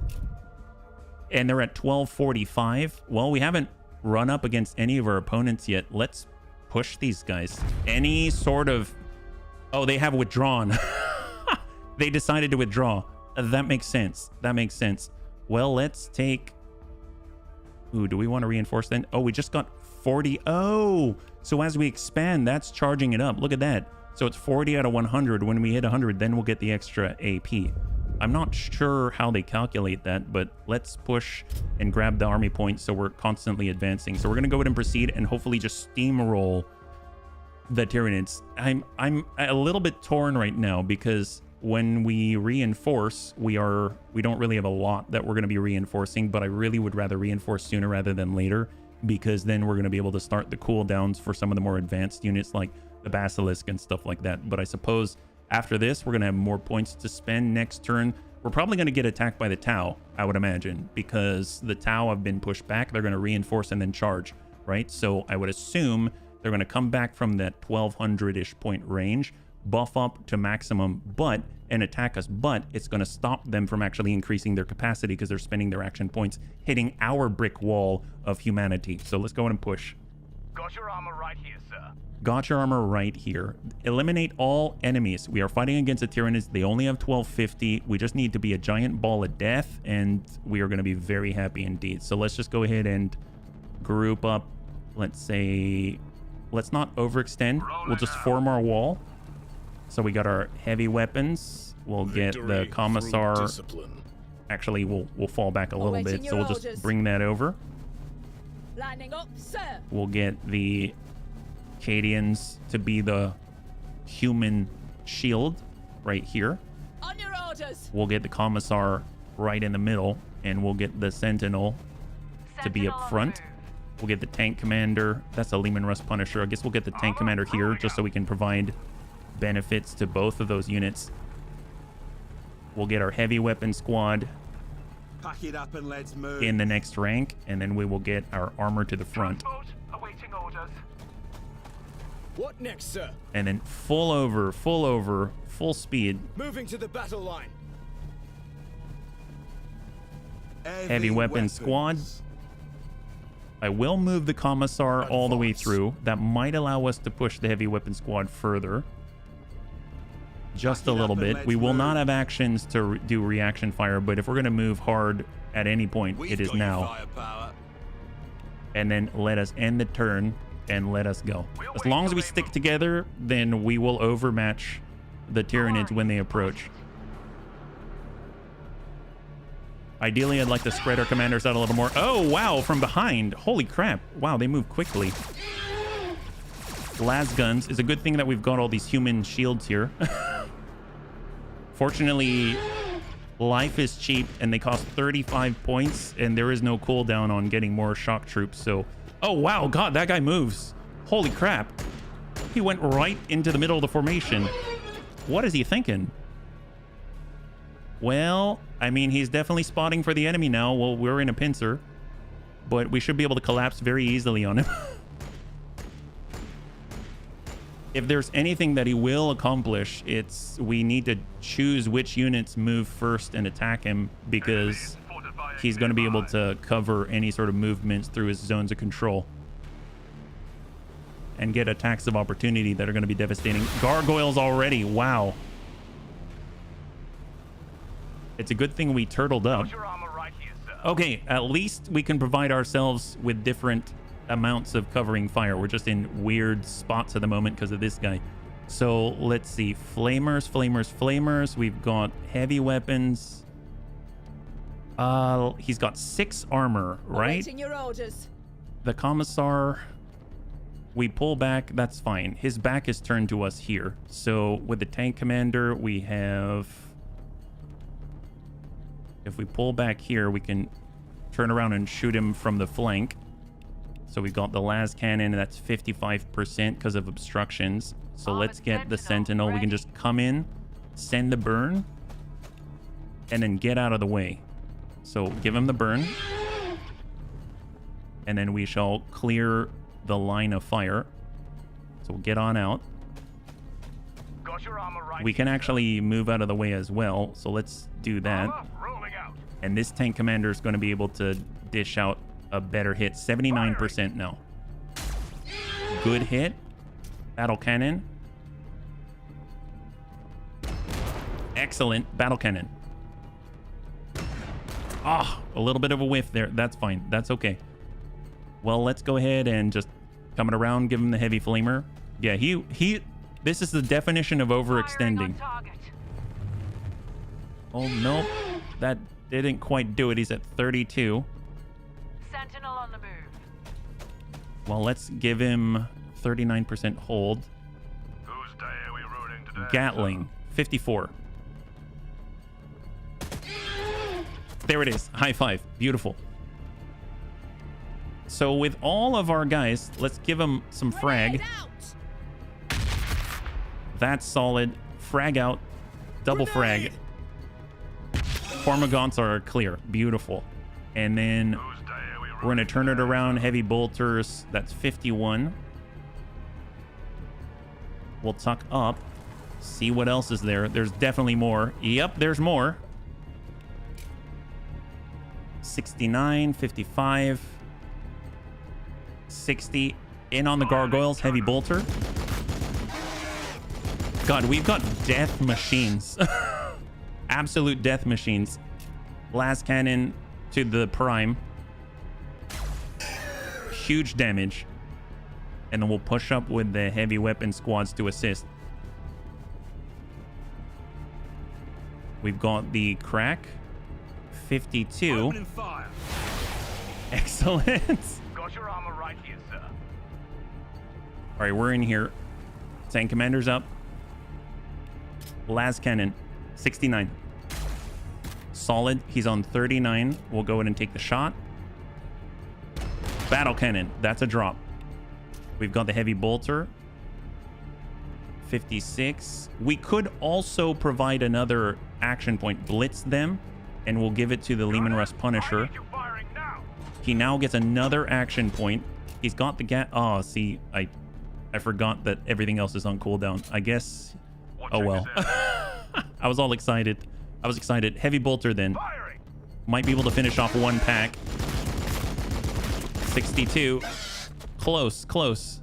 A: and they're at 1245. Well, we haven't run up against any of our opponents yet. Let's push these guys. Any sort of... Oh, they have withdrawn. They decided to withdraw. That makes sense. That makes sense. Well, let's take... Ooh, do we want to reinforce then? Oh, we just got 40. Oh, so as we expand, that's charging it up. Look at that. So it's 40 out of 100. When we hit 100, then we'll get the extra AP. I'm not sure how they calculate that, but let's push and grab the army points so we're constantly advancing. So we're going to go ahead and proceed and hopefully just steamroll the Tyranids. I'm a little bit torn right now because when we reinforce, we don't really have a lot that we're going to be reinforcing, but I really would rather reinforce sooner rather than later, because then we're going to be able to start the cooldowns for some of the more advanced units like the Basilisk and stuff like that. But I suppose after this, we're going to have more points to spend next turn. We're probably going to get attacked by the Tau, I would imagine, because the Tau have been pushed back. They're going to reinforce and then charge, right? So I would assume they're going to come back from that 1200-ish point range, buff up to maximum, and attack us. But it's going to stop them from actually increasing their capacity because they're spending their action points hitting our brick wall of humanity. So let's go ahead and push.
F: Got your armor right here, sir.
A: Got your armor right here. Eliminate all enemies. We are fighting against the Tyranids. They only have 1250. We just need to be a giant ball of death, and we are going to be very happy indeed. So let's just go ahead and group up. Let's say, let's not overextend. We'll just form our wall. So we got our heavy weapons. We'll get the Commissar. Actually, we'll fall back a little bit. So we'll just bring that over.
E: Lining up, sir.
A: We'll get the Cadians to be the human shield right here.
E: On your orders.
A: We'll get the Commissar right in the middle, and we'll get the Sentinel to be up front. We'll get the Tank Commander. That's a Leman Russ Punisher. I guess we'll get the Tank Commander here just so we can provide benefits to both of those units. We'll get our heavy weapon squad
B: Pack it up and let's move.
A: in the next rank, and then we will get our armor to the front.
F: Transport, awaiting orders.
D: What next, sir?
A: And then full over, full speed.
D: Moving to the battle line.
A: Heavy weapon squad. I will move the commissar all the way through. That might allow us to push the heavy weapon squad further. Just a little bit. We will not have actions to do reaction fire, but if we're going to move hard at any point, it is now. And then let us end the turn and let us go. As long as we stick together, then we will overmatch the Tyranids when they approach. Ideally, I'd like to spread our commanders out a little more. Oh, wow, from behind. Holy crap. Wow, they move quickly. Las guns is a good thing that we've got all these human shields here. Fortunately, life is cheap and they cost 35 points and there is no cooldown on getting more shock troops. So, oh, wow, God, that guy moves. Holy crap. He went right into the middle of the formation. What is he thinking? Well, I mean, he's definitely spotting for the enemy now. Well, we're in a pincer, but we should be able to collapse very easily on him. If there's anything that he will accomplish, it's we need to choose which units move first and attack him, because he's going to be able to cover any sort of movements through his zones of control and get attacks of opportunity that are going to be devastating. Gargoyles already. Wow. It's a good thing we turtled up. Okay, at least we can provide ourselves with different amounts of covering fire. We're just in weird spots at the moment because of this guy. So let's see. Flamers. We've got heavy weapons. He's got 6 armor, right?
E: Awaiting your orders.
A: The commissar, we pull back. That's fine. His back is turned to us here. So with the tank commander, we have... If we pull back here, we can turn around and shoot him from the flank. So we've got the las cannon, that's 55% because of obstructions. So let's get the sentinel. We can just come in, send the burn, and then get out of the way. So give him the burn. And then we shall clear the line of fire. So we'll get on out.
F: Got your armor right.
A: We can actually move out of the way as well. So let's do that. And this tank commander is going to be able to dish out a better hit. 79% now. Good hit. Battle cannon. Excellent battle cannon. Ah, a little bit of a whiff there. That's fine. That's okay. Well, let's go ahead and just coming around, give him the heavy flamer. Yeah, he this is the definition of overextending. Oh, no. That didn't quite do it. He's at 32.
C: Sentinel on the move.
A: Well, let's give him 39% hold.
F: Whose day are we ruining today?
A: Gatling, 54. There it is. High five. Beautiful. So with all of our guys, let's give them some frag. That's solid. Frag out. Double frag. Formagants are clear. Beautiful. And then we're going to turn it around. Heavy bolters. That's 51. We'll tuck up. See what else is there. There's definitely more. Yep, there's more. 69, 55, 60. In on the gargoyles. Heavy bolter. God, we've got death machines. Absolute death machines. Last cannon to the prime. Huge damage. And then we'll push up with the heavy weapon squads to assist. We've got the crack. 52. Excellent.
F: Got your armor right here, sir.
A: All right, we're in here. Tank commander's up. Las cannon, 69. Solid. He's on 39. We'll go ahead and take the shot. Battle cannon. That's a drop. We've got the heavy bolter. 56. We could also provide another action point. Blitz them. and we'll give it to the Leman Russ Punisher.
F: You firing now.
A: He now gets another action point. He's got the oh, see, I forgot that everything else is on cooldown. I guess, oh well. I was all excited. I was excited. Heavy bolter then.
F: Firing.
A: Might be able to finish off one pack. 62. Close, close.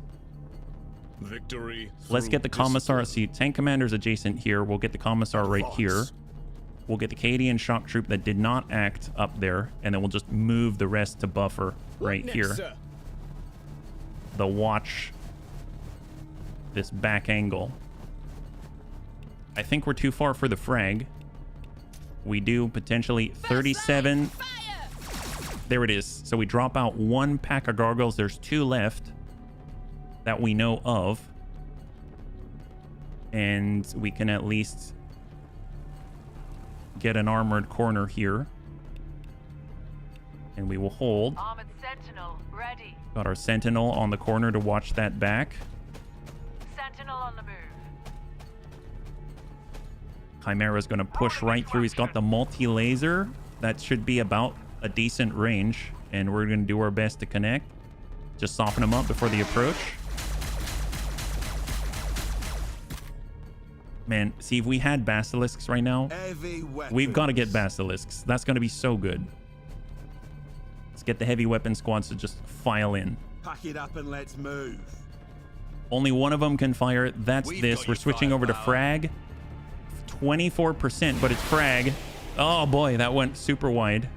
D: Victory.
A: Let's get the
D: through
A: Commissar.
D: discipline.
A: See, tank commander's adjacent here. We'll get the Commissar right here. We'll get the Cadian shock troop that did not act up there, and then we'll just move the rest to buffer right
D: Next,
A: here.
D: sir.
A: The watch this back angle. I think we're too far for the frag. We do potentially 37. There it is. So we drop out one pack of gargoyles. There's 2 left that we know of. And we can at least get an armored corner here. And we will hold.
C: Armored Sentinel, ready.
A: Got our Sentinel on the corner to watch that back.
C: Sentinel on the move.
A: Chimera's going to push right through. He's got the multi-laser. That should be about a decent range. And we're going to do our best to connect. Just soften him up before the approach. Man, see, if we had basilisks right now,
B: Heavy weapons.
A: we've got to get basilisks. That's going to be so good. Let's get the heavy weapon squads to just file in.
B: Pack it up and let's move.
A: Only one of them can fire. That's
B: We've
A: this.
B: got
A: We're
B: your
A: switching over to
B: firepower.
A: frag. 24%, but it's frag. Oh boy, that went super wide.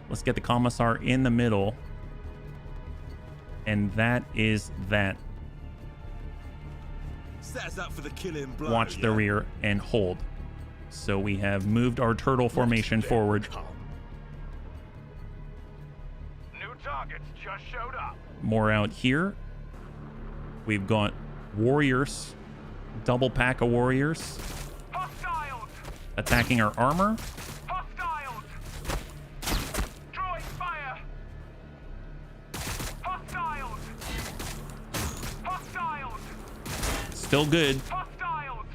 A: Let's get the Commissar in the middle. And that is that.
B: Set us up for the killing blow.
A: Watch the rear and hold. So we have moved our turtle formation forward.
F: New targets just showed up.
A: More out here. We've got warriors. Double pack of warriors.
F: Hostiles.
A: Attacking our armor.
F: Hostiles. Drawing fire. Hostiles. Hostiles.
A: Still good.
F: Hostiles.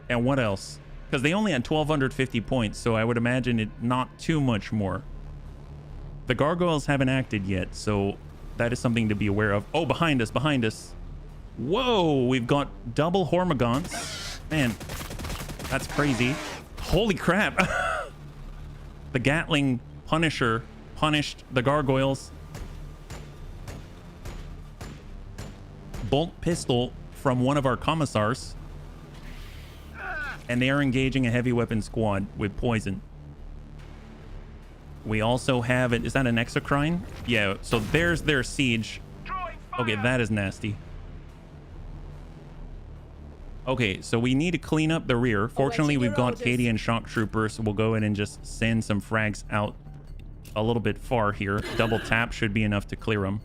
A: And what else? Because they only had 1,250 points, so I would imagine it not too much more. The gargoyles haven't acted yet, so that is something to be aware of. Oh, behind us, behind us. Whoa, we've got double Hormagaunts. Man, that's crazy. Holy crap. The Gatling Punisher punished the gargoyles. Bolt pistol from one of our commissars. And they are engaging a heavy weapon squad with poison. We also have it. Is that an exocrine? Yeah, so there's their siege.
F: Drawing fire.
A: Okay, that is nasty. Okay, so we need to clean up the rear. Fortunately,
E: Awaiting
A: we've
E: your
A: got
E: orders.
A: Cadian shock troopers, so we'll go ahead and just send some frags out a little bit far here. Double tap should be enough to clear them.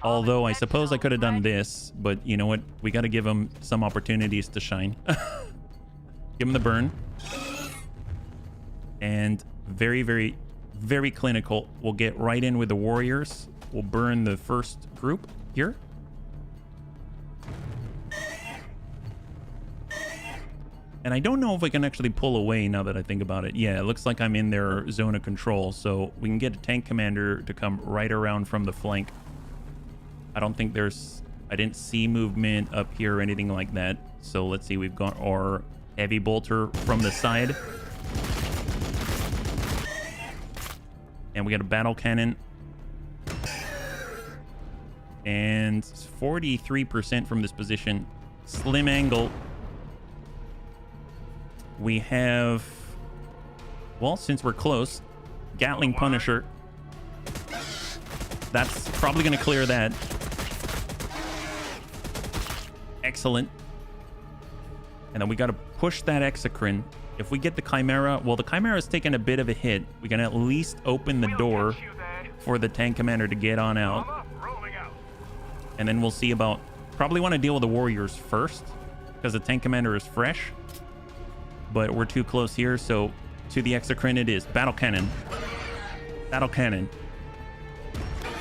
A: Although I suppose I could have done this, but you know what? We got to give them some opportunities to shine. Give them the burn. And very, very, very clinical. We'll get right in with the warriors. We'll burn the first group here. And I don't know if I can actually pull away now that I think about it. Yeah, it looks like I'm in their zone of control. So we can get a tank commander to come right around from the flank. I don't think there's... I didn't see movement up here or anything like that. So let's see. We've got our heavy bolter from the side. And we got a battle cannon. And 43% from this position. Slim angle. We have... Well, since we're close, Gatling Punisher. That's probably going to clear that. Excellent. And then we got to push that exocrine. If we get the Chimera... Well, the Chimera's taken a bit of a hit. We can at least open the door
F: Get you there.
A: for the tank commander to get on out.
F: Armor rolling out.
A: And then we'll see about... Probably want to deal with the warriors first, because the tank commander is fresh. But we're too close here, so to the exocrine it is. Battle cannon. Battle cannon.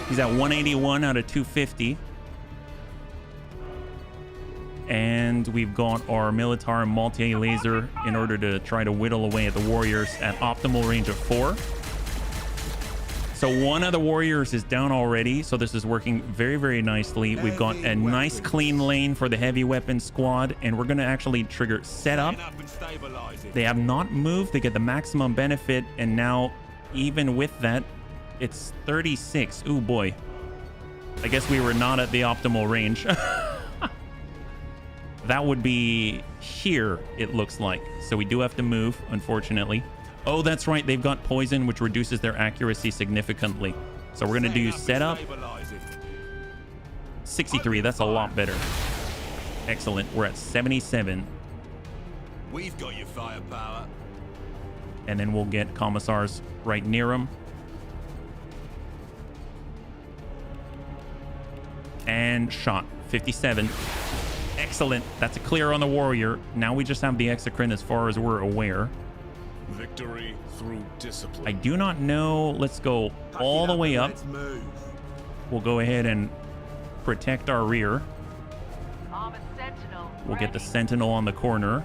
A: He's at 181 out of 250. And we've got our Militarum multi-laser in order to try to whittle away at the warriors at optimal range of 4. So one of the warriors is down already, so this is working very, very nicely. We've got a nice clean lane for the heavy weapon squad, and we're going to actually trigger setup. They have not moved. They get the maximum benefit, and now even with that, it's 36. Ooh, boy. I guess we were not at the optimal range. That would be here, it looks like. So we do have to move, unfortunately. Oh, that's right. They've got poison, which reduces their accuracy significantly. So we're going to do setup. 63. That's a lot better. Excellent. We're at 77.
B: We've got your firepower.
A: And then we'll get commissars right near them. And shot. 57. Excellent. That's a clear on the warrior. Now we just have the exocrine as far as we're aware.
D: Victory through discipline.
A: I do not know. Let's go all the way up.
B: Let's move.
A: We'll go ahead and protect our rear.
C: Armored Sentinel.
A: We'll get the
C: ready.
A: sentinel on the corner.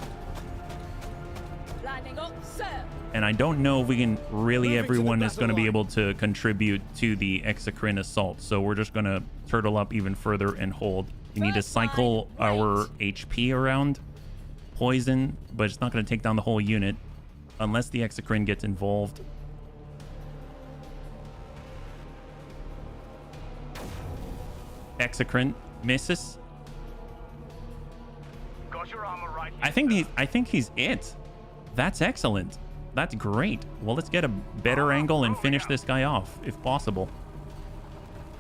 E: Lining up, sir.
A: And I don't know if we can really, everyone is going to be able to contribute to the exocrine assault. So we're just going to turtle up even further and hold. We need to cycle our HP around. Poison, but it's not going to take down the whole unit unless the exocrine gets involved. Exocrine misses.
F: Got your armor right here.
A: I think he's it. That's excellent. That's great. Well, let's get a better angle and finish this guy off if possible.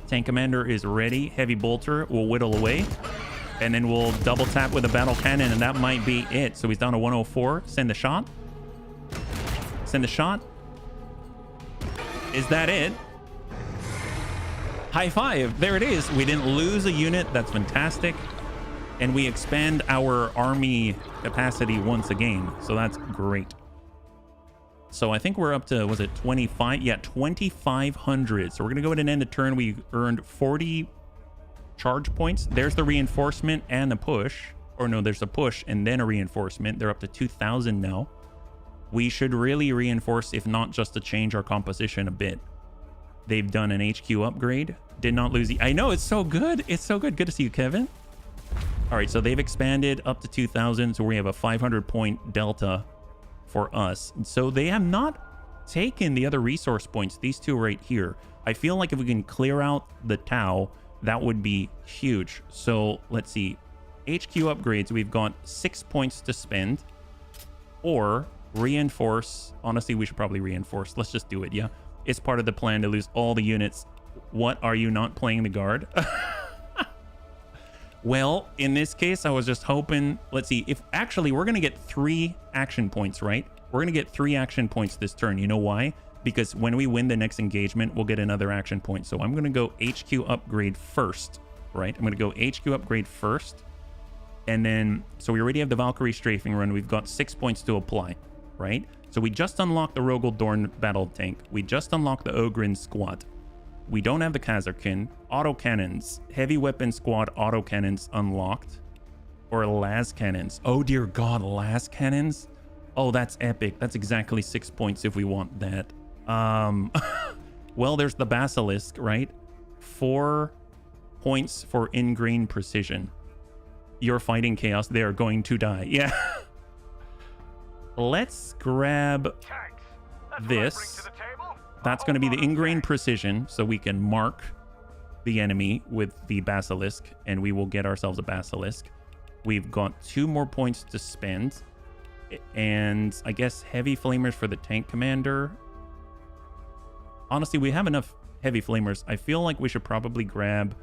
A: Tank commander is ready. Heavy bolter will whittle away. And then we'll double tap with a battle cannon, and that might be it. So he's down to 104. Send the shot. Send the shot. Is that it? High five. There it is. We didn't lose a unit. That's fantastic. And we expand our army capacity once again. So that's great. So I think we're up to, was it 25? Yeah, 2,500. So we're going to go ahead and end the turn. We earned 40 charge points. There's the reinforcement and the push. Or no, there's a push and then a reinforcement. They're up to 2,000 now. We should really reinforce, if not just to change our composition a bit. They've done an HQ upgrade. Did not lose. I know, it's so good. It's so good. Good to see you, Kevin. All right, so they've expanded up to 2,000. So we have a 500-point delta for us. So they have not taken the other resource points. These two right here. I feel like if we can clear out the Tau, that would be huge. So let's see. HQ upgrades, we've got 6 points to spend. Or reinforce. Honestly, we should probably reinforce. Let's just do it, yeah? It's part of the plan to lose all the units. What, are you not playing the guard? Well, in this case, I was just hoping, let's see, if actually we're going to get 3 action points, right? We're going to get 3 action points this turn. You know why? Because when we win the next engagement, we'll get another action point. So I'm going to go HQ upgrade first, right? I'm going to go HQ upgrade first. And then, so we already have the Valkyrie strafing run. We've got 6 points to apply, right? So we just unlocked the Rogel Dorn battle tank. We just unlocked the Ogrin squad. We don't have the Kazarkin. Autocannons. Heavy weapon squad autocannons unlocked. Or las cannons. Oh dear God, las cannons? Oh, that's epic. That's exactly 6 points if we want that. Well, there's the Basilisk, right? 4 points for ingrained precision. You're fighting chaos. They are going to die. Yeah. Let's grab
F: Tanks. That's what I bring
A: this.
F: to the table.
A: That's going to be the ingrained precision, so we can mark the enemy with the Basilisk, and we will get ourselves a Basilisk. We've got 2 more points to spend, and I guess heavy flamers for the tank commander. Honestly, we have enough heavy flamers. I feel like we should probably grab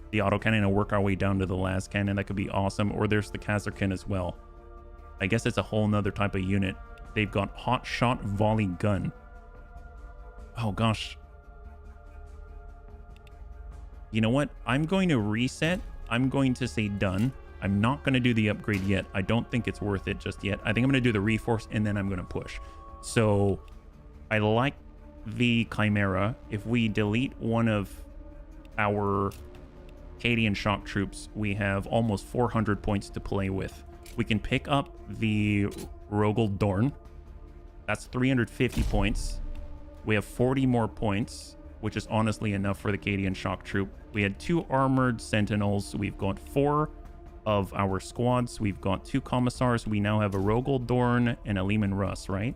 A: the autocannon and work our way down to the las cannon. That could be awesome. Or there's the Kazarkin as well. I guess it's a whole nother type of unit. They've got hot shot volley gun. Oh gosh. You know what? I'm going to reset. I'm going to say done. I'm not going to do the upgrade yet. I don't think it's worth it just yet. I think I'm going to do the reforce and then I'm going to push. So I like the Chimera. If we delete one of our Cadian shock troops, we have almost 400 points to play with. We can pick up the Rogel Dorn. That's 350 points. We have 40 more points, which is honestly enough for the Cadian shock troop. We had 2 armored sentinels. We've got 4 of our squads. We've got 2 commissars. We now have a Rogel Dorn and a Leman Russ, right?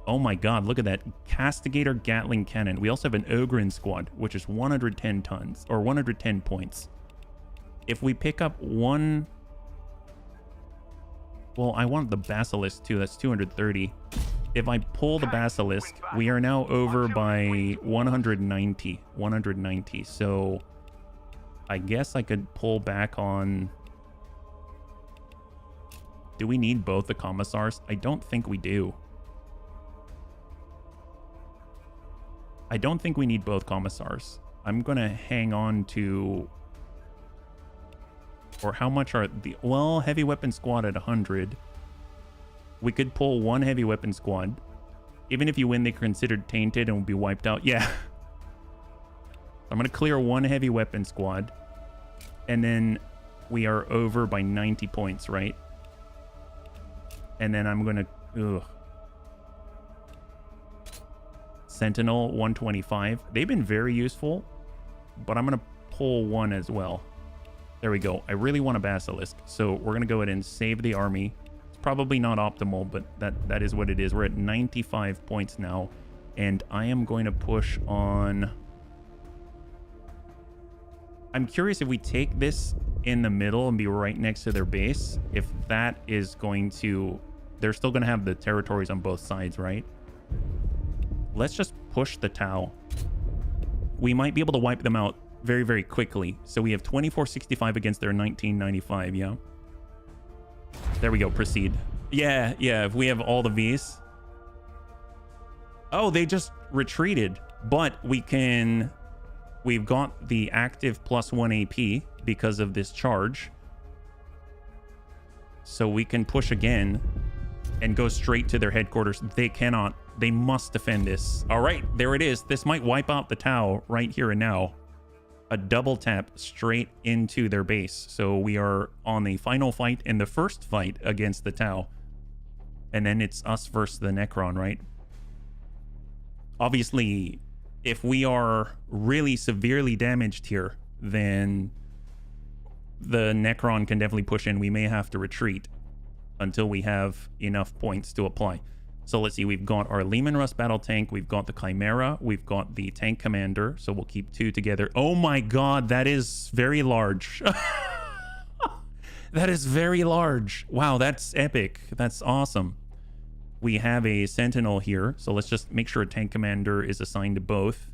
A: Oh my god, look at that. Castigator Gatling Cannon. We also have an Ogren squad, which is 110 tons, or 110 points. If we pick up one... Well, I want the Basilisk too. That's 230. If I pull the Basilisk, we are now over by 190. So I guess I could pull back on... Do we need both the commissars? I don't think we do. I don't think we need both commissars. I'm gonna hang on to... Or how much are the... Well, heavy weapon squad at 100. We could pull one heavy weapon squad. Even if you win, they're considered tainted and will be wiped out. Yeah. I'm gonna clear one heavy weapon squad. And then we are over by 90 points, right? And then I'm gonna... Ugh. Sentinel 125. They've been very useful, but I'm gonna pull one as well. There we go. I really want a Basilisk, so we're gonna go ahead and save the army. It's probably not optimal, but that is what it is. We're at 95 points now, and I am going to push on... I'm curious if we take this in the middle and be right next to their base, if that is going to... They're still gonna have the territories on both sides, right? Let's just push the Tau. We might be able to wipe them out very, very quickly. So we have 2465 against their 1995, yeah? There we go, proceed. Yeah, if we have all the Vs. Oh, they just retreated. But we can... We've got the active +1 AP because of this charge. So we can push again and go straight to their headquarters. They cannot... They must defend this. All right, there it is. This might wipe out the Tau right here and now. A double tap straight into their base. So we are on the final fight and the first fight against the Tau. And then it's us versus the Necron, right? Obviously, if we are really severely damaged here, then the Necron can definitely push in. We may have to retreat until we have enough points to apply. So let's see, we've got our Leman Russ battle tank, we've got the Chimera, we've got the tank commander, so we'll keep 2 together. Oh my god, that is very large. That is very large. Wow, that's epic. That's awesome. We have a Sentinel here, so let's just make sure a tank commander is assigned to both.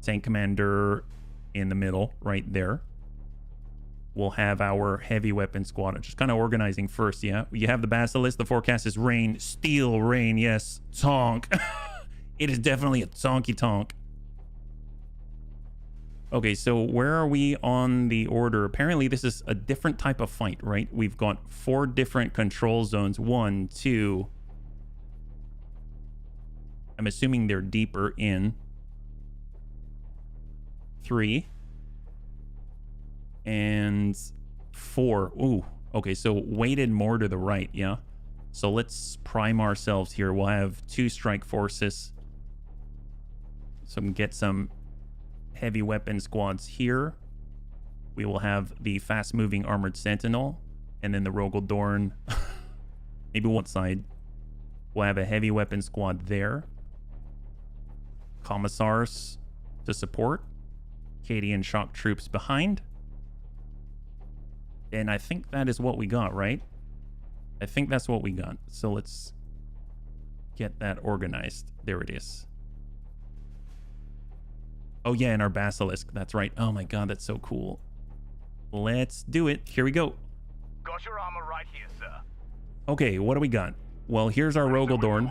A: Tank commander in the middle, right there. We'll have our heavy weapon squad. Just kind of organizing first, yeah? You have the Basilisk. The forecast is rain. Steel rain, yes. Tonk. It is definitely a tonky tonk. Okay, so where are we on the order? Apparently, this is a different type of fight, right? We've got 4 different control zones. 1, 2. I'm assuming they're deeper in. 3. And 4. Ooh, okay, so weighted more to the right, yeah? So let's prime ourselves here. We'll have 2 strike forces. So we can get some heavy weapon squads here. We will have the fast-moving armored sentinel, and then the Rogel Dorn. Maybe one side. We'll have a heavy weapon squad there. Commissars to support. Cadian shock troops behind. And I think that is what we got, right? I think that's what we got. So let's get that organized. There it is. Oh yeah, and our Basilisk. That's right. Oh my god, that's so cool. Let's do it. Here we go.
F: Got your armor right here, sir.
A: Okay, what do we got? Well, here's our Rogel Dorn.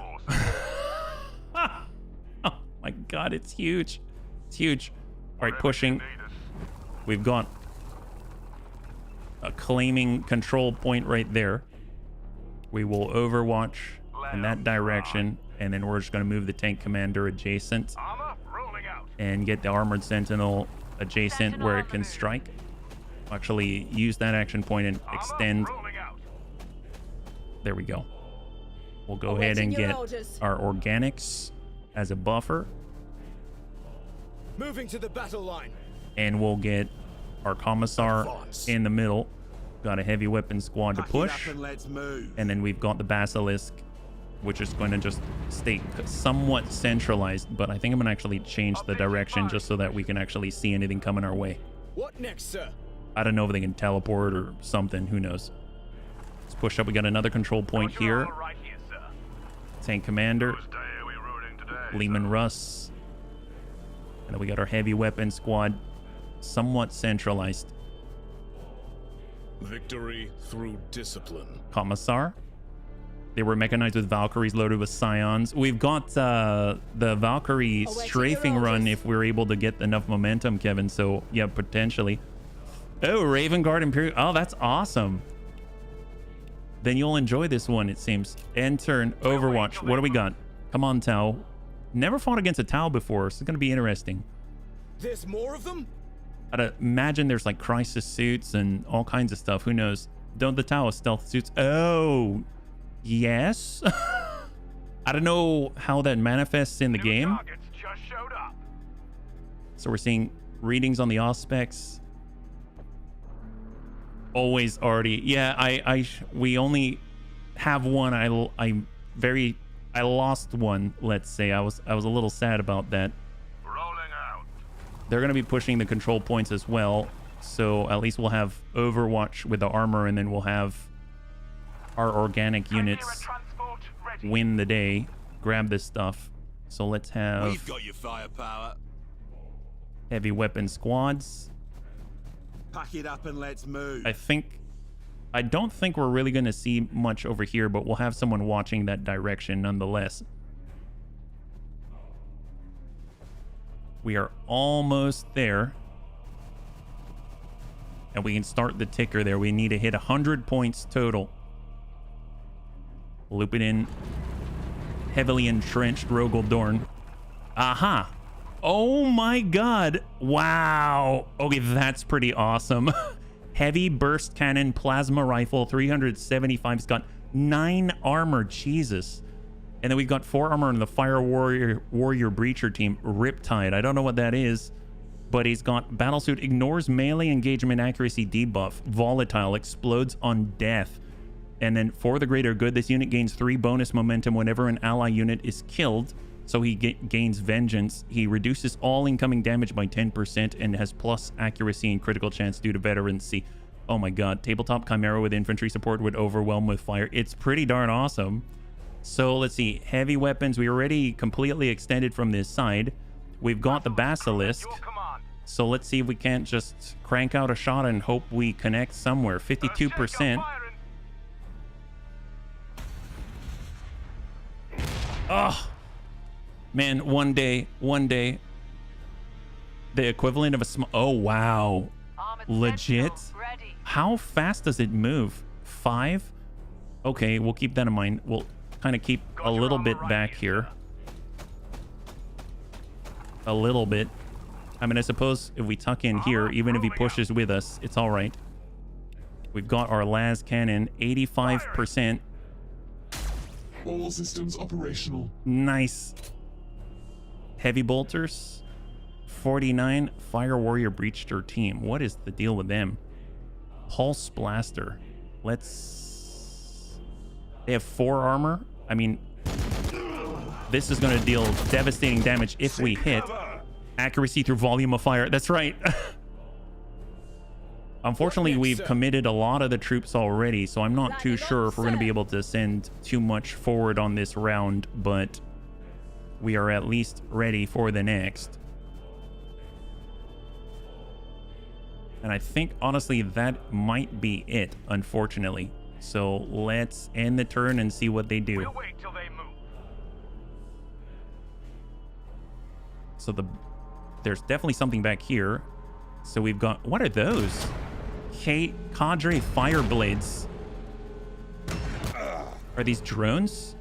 A: Oh my god, it's huge. It's huge. All right, pushing. We've got a claiming control point right there. We will overwatch in that direction, and then we're just going to move the tank commander adjacent
F: Armor rolling out.
A: and get the armored sentinel adjacent where it can strike. Actually use that action point and extend.
F: Rolling out.
A: There we go. We'll go ahead and get our organics as a buffer.
D: Moving to the battle line.
A: And we'll get our commissar
D: Advance.
A: in the middle. Got a heavy weapon squad to
B: Pack it
A: push.
B: up and let's move.
A: And then we've got the basilisk, which is going to just stay somewhat centralized. But I think I'm going to actually change the direction just so that we can actually see anything coming our way.
D: What next, sir?
A: I don't know if they can teleport or something. Who knows? Let's push up. We got another control point here.
F: Right here, sir.
A: Tank commander,
F: Whose day are we ruining today?
A: Leman Russ. And then we got our heavy weapon squad, somewhat centralized.
D: Victory through discipline.
A: Commissar. They were mechanized with Valkyries loaded with Scions. We've got the Valkyrie
E: Awaiting
A: strafing
E: your
A: run
E: orders.
A: if we're able to get enough momentum, Kevin. So, yeah, potentially. Oh, Raven Guard Imperial. Oh, that's awesome. Then you'll enjoy this one, it seems. End turn, Overwatch. What do we got? Come on, Tau. Never fought against a Tau before, so it's going to be interesting.
D: There's more of them?
A: I'd imagine there's like crisis suits and all kinds of stuff. Who knows? Don't the Tau have stealth suits? Oh, yes. I don't know how that manifests in the
F: New
A: game.
F: targets just showed up.
A: So we're seeing readings on the auspex. Always already. Yeah, we only have one. I lost one, let's say. I was a little sad about that.
F: Rolling out.
A: They're going to be pushing the control points as well. So at least we'll have Overwatch with the armor, and then we'll have our organic units
F: Transport ready.
A: win the day, grab this stuff. So let's have
B: We've got your firepower.
A: heavy weapon squads.
B: Pack it up and let's move.
A: I don't think we're really going to see much over here, but we'll have someone watching that direction nonetheless. We are almost there. And we can start the ticker there. We need to hit 100 points total. Loop it in. Heavily entrenched Rogel Dorn. Aha. Oh my god. Wow. Okay, that's pretty awesome. Heavy burst cannon, plasma rifle, 375. It's got 9 armor. Jesus. And then we've got 4 armor in the Fire Warrior Breacher team. Riptide. I don't know what that is. But he's got battlesuit, ignores melee engagement accuracy debuff, volatile, explodes on death. And then for the greater good, this unit gains 3 bonus momentum whenever an ally unit is killed. So he gains vengeance. He reduces all incoming damage by 10% and has plus accuracy and critical chance due to veterancy. Oh my god, tabletop Chimera with infantry support would overwhelm with fire. It's pretty darn awesome. So let's see, heavy weapons. We already completely extended from this side. We've got the Basilisk.
F: Your command.
A: So let's see if we can't just crank out a shot and hope we connect somewhere. 52%. Oh, man, one day, the equivalent of a small... Oh, wow.
C: Armored
A: Legit?
C: Sentinel ready.
A: How fast does it move? 5? Okay, we'll keep that in mind. We'll kind of keep a little bit back here. A little bit. I mean, I suppose if we tuck in here, even if he pushes with us, it's all right. We've got our las cannon, 85%.
G: All systems operational.
A: Nice. Heavy bolters, 49. Fire Warrior Breacher team. What is the deal with them? Pulse Blaster. Let's... They have 4 armor. I mean, this is going to deal devastating damage if we hit. Accuracy through volume of fire. That's right. Unfortunately, we've committed a lot of the troops already, so I'm not too sure if we're going to be able to send too much forward on this round, but we are at least ready for the next. And I think, honestly, that might be it, unfortunately. So let's end the turn and see what they do.
F: We'll wait till they move.
A: So there's definitely something back here. So we've got... What are those? Cadre fire blades. Are these drones?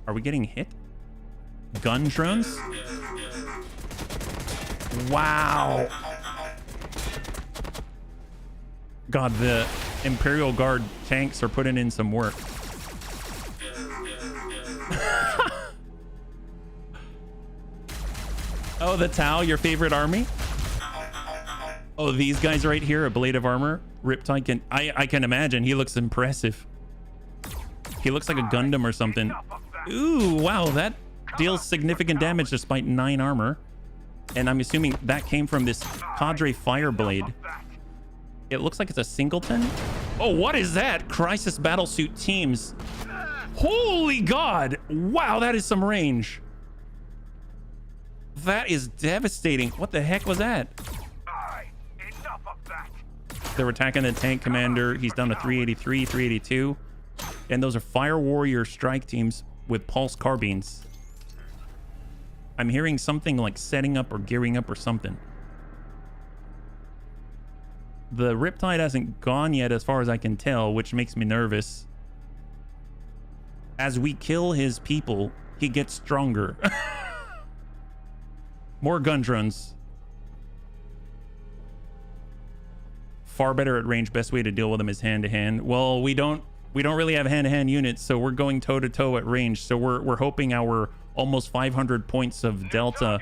A: Are we getting hit? Gun drones? Wow. God, the Imperial Guard tanks are putting in some work. Oh, the Tau, your favorite army? Oh, these guys right here, a blade of armor. Riptide can... I can imagine. He looks impressive. He looks like a Gundam or something. Ooh, wow, that deals significant damage despite 9 armor. And I'm assuming that came from this Cadre Fireblade. It looks like it's a singleton. Oh, what is that? Crisis Battlesuit teams. Holy God. Wow, that is some range. That is devastating. What the heck was that?
F: Enough of that.
A: They're attacking the tank commander. He's down to 383, 382. And those are Fire Warrior strike teams with pulse carbines. I'm hearing something like setting up or gearing up or something. The Riptide hasn't gone yet as far as I can tell, which makes me nervous. As we kill his people, he gets stronger. More gun drones. Far better at range. Best way to deal with them is hand-to-hand. Well, we don't really have hand-to-hand units, so we're going toe-to-toe at range. So we're hoping our almost 500 points of delta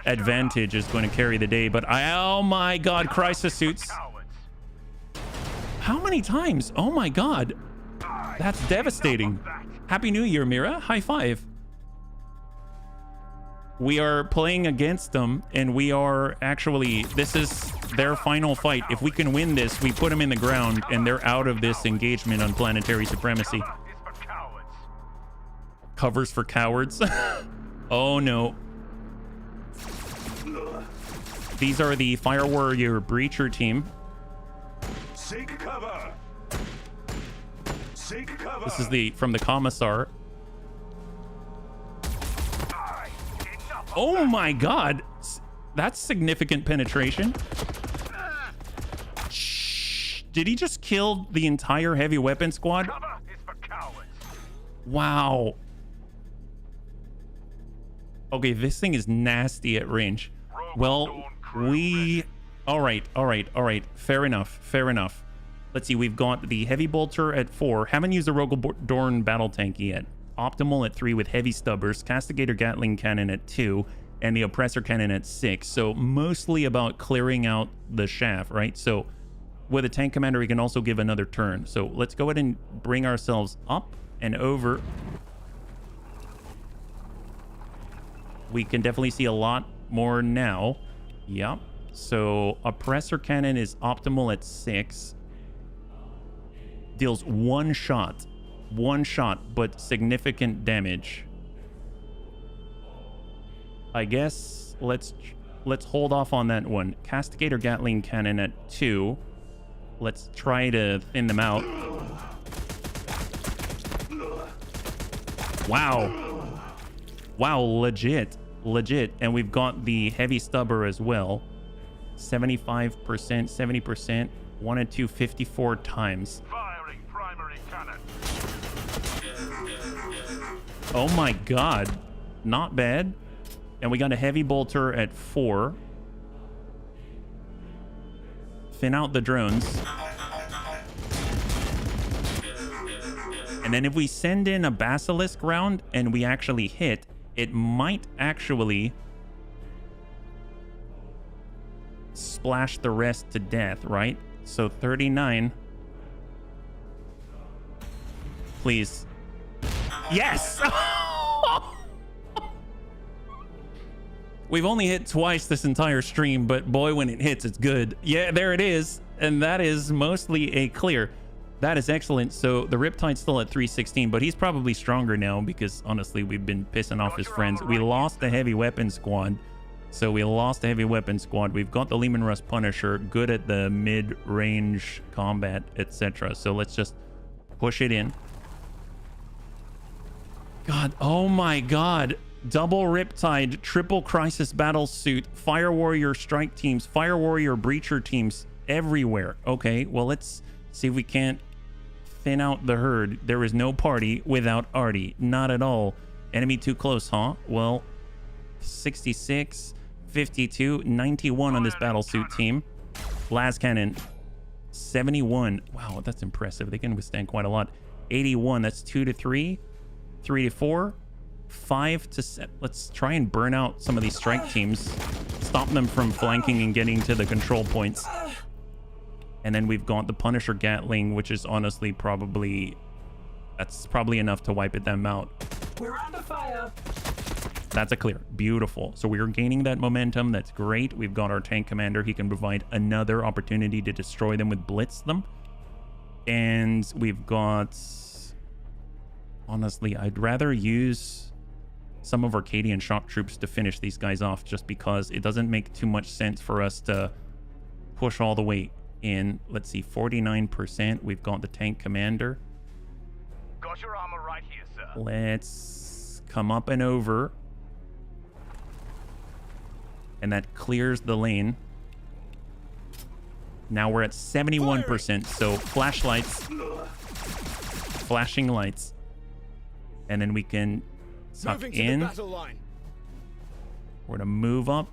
A: advantage is going to carry the day. But oh my God, crisis suits. How many times? Oh my God. That's devastating. Happy New Year, Mira. High five. We are playing against them, and we are actually... This is their final fight. If we can win this, we put them in the ground, and they're out of this engagement on planetary supremacy. Covers for cowards. Oh, no. These are the Fire Warrior Breacher team.
F: Seek cover. Seek cover.
A: This is from the Commissar. Oh my God. That's significant penetration. Shh. Did he just kill the entire heavy weapon squad?
F: Cover is for cowards.
A: Wow. Okay, this thing is nasty at range. Well, all right. Fair enough. Let's see. We've got the heavy bolter at 4. Haven't used the Rogal Dorn battle tank yet. Optimal at 3 with heavy stubbers, Castigator Gatling cannon at 2, and the oppressor cannon at 6. So mostly about clearing out the shaft, right? So with a tank commander, he can also give another turn. So let's go ahead and bring ourselves up and over. We can definitely see a lot more now. Yep. So oppressor cannon is optimal at 6. Deals one shot, but significant damage. I guess let's hold off on that one. Castigator Gatling cannon at 2. Let's try to thin them out. Wow, legit. And we've got the heavy stubber as well. 75%, 70%, 1 and 2, 54 times.
F: Firing primary cannon.
A: Oh my God, not bad. And we got a heavy bolter at 4. Thin out the drones. And then if we send in a basilisk round and we actually hit, it might actually splash the rest to death, right? So 39. Please. Yes! We've only hit twice this entire stream, but boy, when it hits, it's good. Yeah, there it is. And that is mostly a clear. That is excellent. So the Riptide's still at 316, but he's probably stronger now because honestly, we've been pissing off his friends. We lost the heavy weapon squad. We've got the Leman Russ Punisher, good at the mid-range combat, etc. So let's just push it in. God, oh my God. Double Riptide, triple Crisis Battle Suit, Fire Warrior strike teams, Fire Warrior breacher teams everywhere. Okay, well, let's see if we can't thin out the herd. There is no party without Artie. Not at all. Enemy too close, huh? Well, 66, 52, 91 on this battle suit team. Las cannon, 71. Wow, that's impressive. They can withstand quite a lot. 81, that's 2 to 3, 3 to 4, 5 to 7. Let's try and burn out some of these strike teams. Stop them from flanking and getting to the control points. And then we've got the Punisher Gatling, which is honestly probably... That's probably enough to wipe them out.
H: We're under fire.
A: That's a clear. Beautiful. So we're gaining that momentum. That's great. We've got our tank commander. He can provide another opportunity to destroy them with blitz them. And we've got... Honestly, I'd rather use some of Arcadian shock troops to finish these guys off, just because it doesn't make too much sense for us to push all the way in. Let's see, 49%. We've got the tank commander.
F: Got your armor right here, sir.
A: Let's come up and over. And that clears the lane. Now we're at 71%. So flashlights. Flashing lights. And then we can suck in. We're going to move up.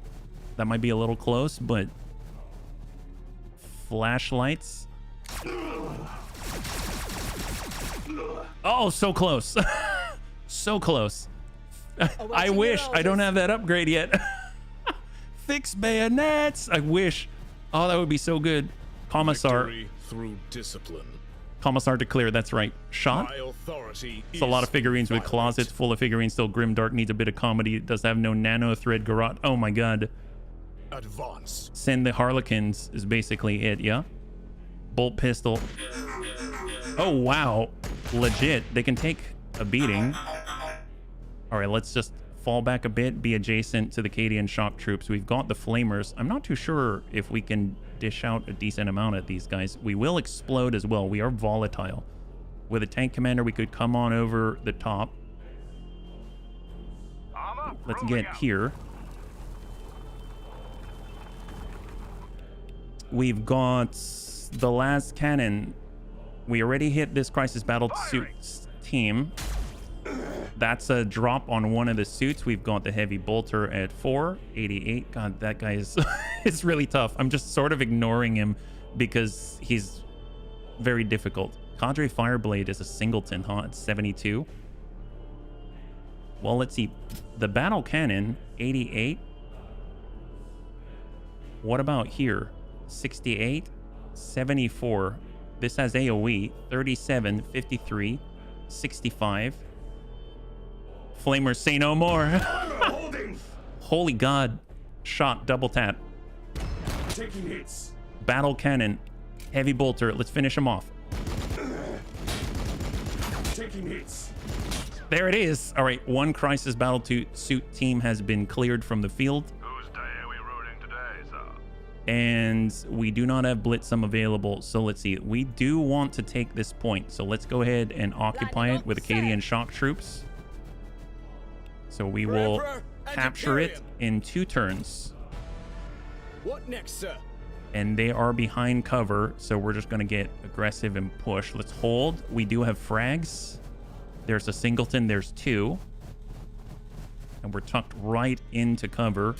A: That might be a little close, but flashlights. Oh, so close. So close. I wish. I don't have that upgrade yet. Fix bayonets. I wish. Oh, that would be so good. Commissar.
D: Victory through discipline.
A: Commissar to clear. That's right. Shot.
D: My authority
A: It's a lot of figurines with closets full of figurines. Still, Grimdark needs a bit of comedy. It does have no nano thread garrote. Oh my god.
D: Advance.
A: Send the Harlequins is basically it. Yeah. Bolt pistol. Oh wow. Legit. They can take a beating. All right, let's just fall back a bit, be adjacent to the Cadian shock troops. We've got the flamers. I'm not too sure if we can dish out a decent amount at these guys. We will explode as well. We are volatile. With a tank commander, we could come on over the top. Let's get here. We've got the last cannon. We already hit this crisis battle suits team. That's a drop on one of the suits. We've got the heavy bolter at 488. God, that guy is it's really tough. I'm just sort of ignoring him because he's very difficult. Cadre Fireblade is a singleton, huh? It's 72. Well, let's see. The battle cannon, 88. What about here? 68, 74. This has AoE, 37, 53, 65. Flamers say no more. Holy god. Shot, double tap.
G: Taking hits.
A: Battle cannon, heavy bolter. Let's finish him off.
G: Taking hits.
A: There it is. All right, one crisis battle suit team has been cleared from the field.
F: Whose day are we ruining today, sir?
A: And we do not have Blitzum available. So let's see. We do want to take this point. So let's go ahead and occupy it with Acadian shock troops. So we will capture it in 2 turns.
D: What next, sir?
A: And they are behind cover, so we're just going to get aggressive and push. Let's hold. We do have frags. There's a singleton. There's 2. And we're tucked right into cover.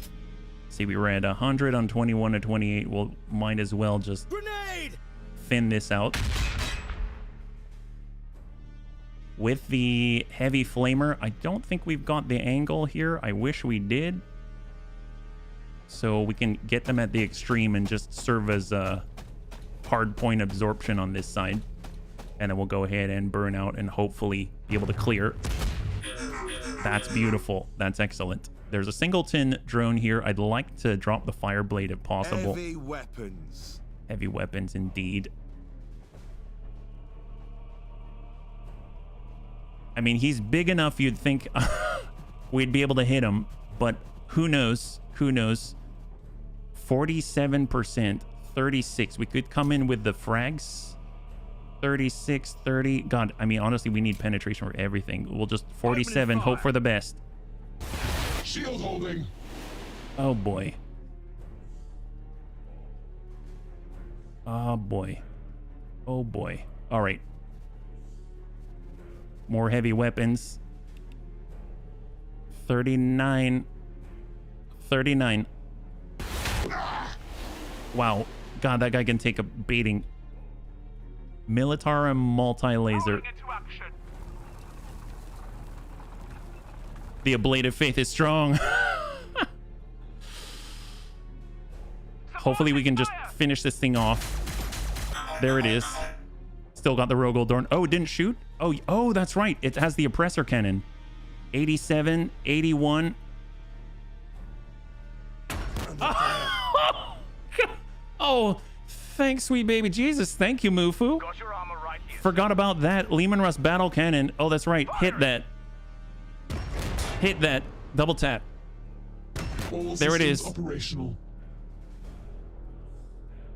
A: See, we were at 100 on 21 to 28. We'll might as well just
D: Grenade!
A: thin this out. With the heavy flamer, I don't think we've got the angle here. I wish we did. So we can get them at the extreme and just serve as a hard point absorption on this side. And then we'll go ahead and burn out and hopefully be able to clear. That's beautiful. That's excellent. There's a singleton drone here. I'd like to drop the Fireblade if possible.
B: Heavy weapons.
A: Heavy weapons indeed. I mean, he's big enough you'd think we'd be able to hit him, but who knows? Who knows? 47%, 36. We could come in with the frags. 36, 30. God, I mean, honestly, we need penetration for everything. We'll just 47, hope for the best.
G: Shield holding.
A: Oh, boy. Oh, boy. Oh, boy. All right. More heavy weapons. 39. 39. Wow. God, that guy can take a beating. Militarum multi-laser.
F: Rolling into action.
A: The ablative faith is strong. Hopefully we can just finish this thing off. There it is. Still got the Rogel Dorn. Oh, it didn't shoot? Oh, that's right. It has the oppressor cannon. 87, 81. Oh, thanks, sweet baby Jesus. Thank you, Mufu.
F: Got your armor right here.
A: Forgot about that. Leman Russ battle cannon. Oh, that's right. Hit that. Hit that. Double tap.
G: All
A: There it
G: systems
A: is.
G: Operational.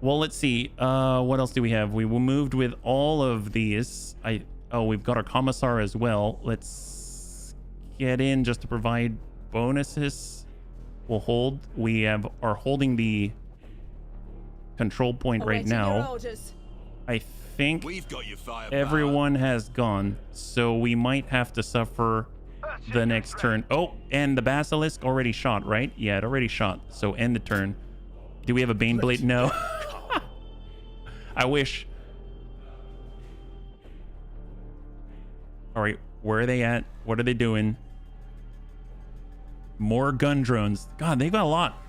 A: Well, let's see. What else do we have? We moved with all of these. We've got our commissar as well. Let's get in just to provide bonuses. We'll hold. We are holding the control point right
E: Awaiting your
A: now.
E: orders.
A: I think
B: We've got your firepower.
A: everyone has gone, so we might have to suffer the next turn. Oh, and the basilisk already shot, right? Yeah, it already shot. So end the turn. Do we have a Bane Blade? No. I wish. All right, where are they at? What are they doing? More gun drones. God, they've got a lot.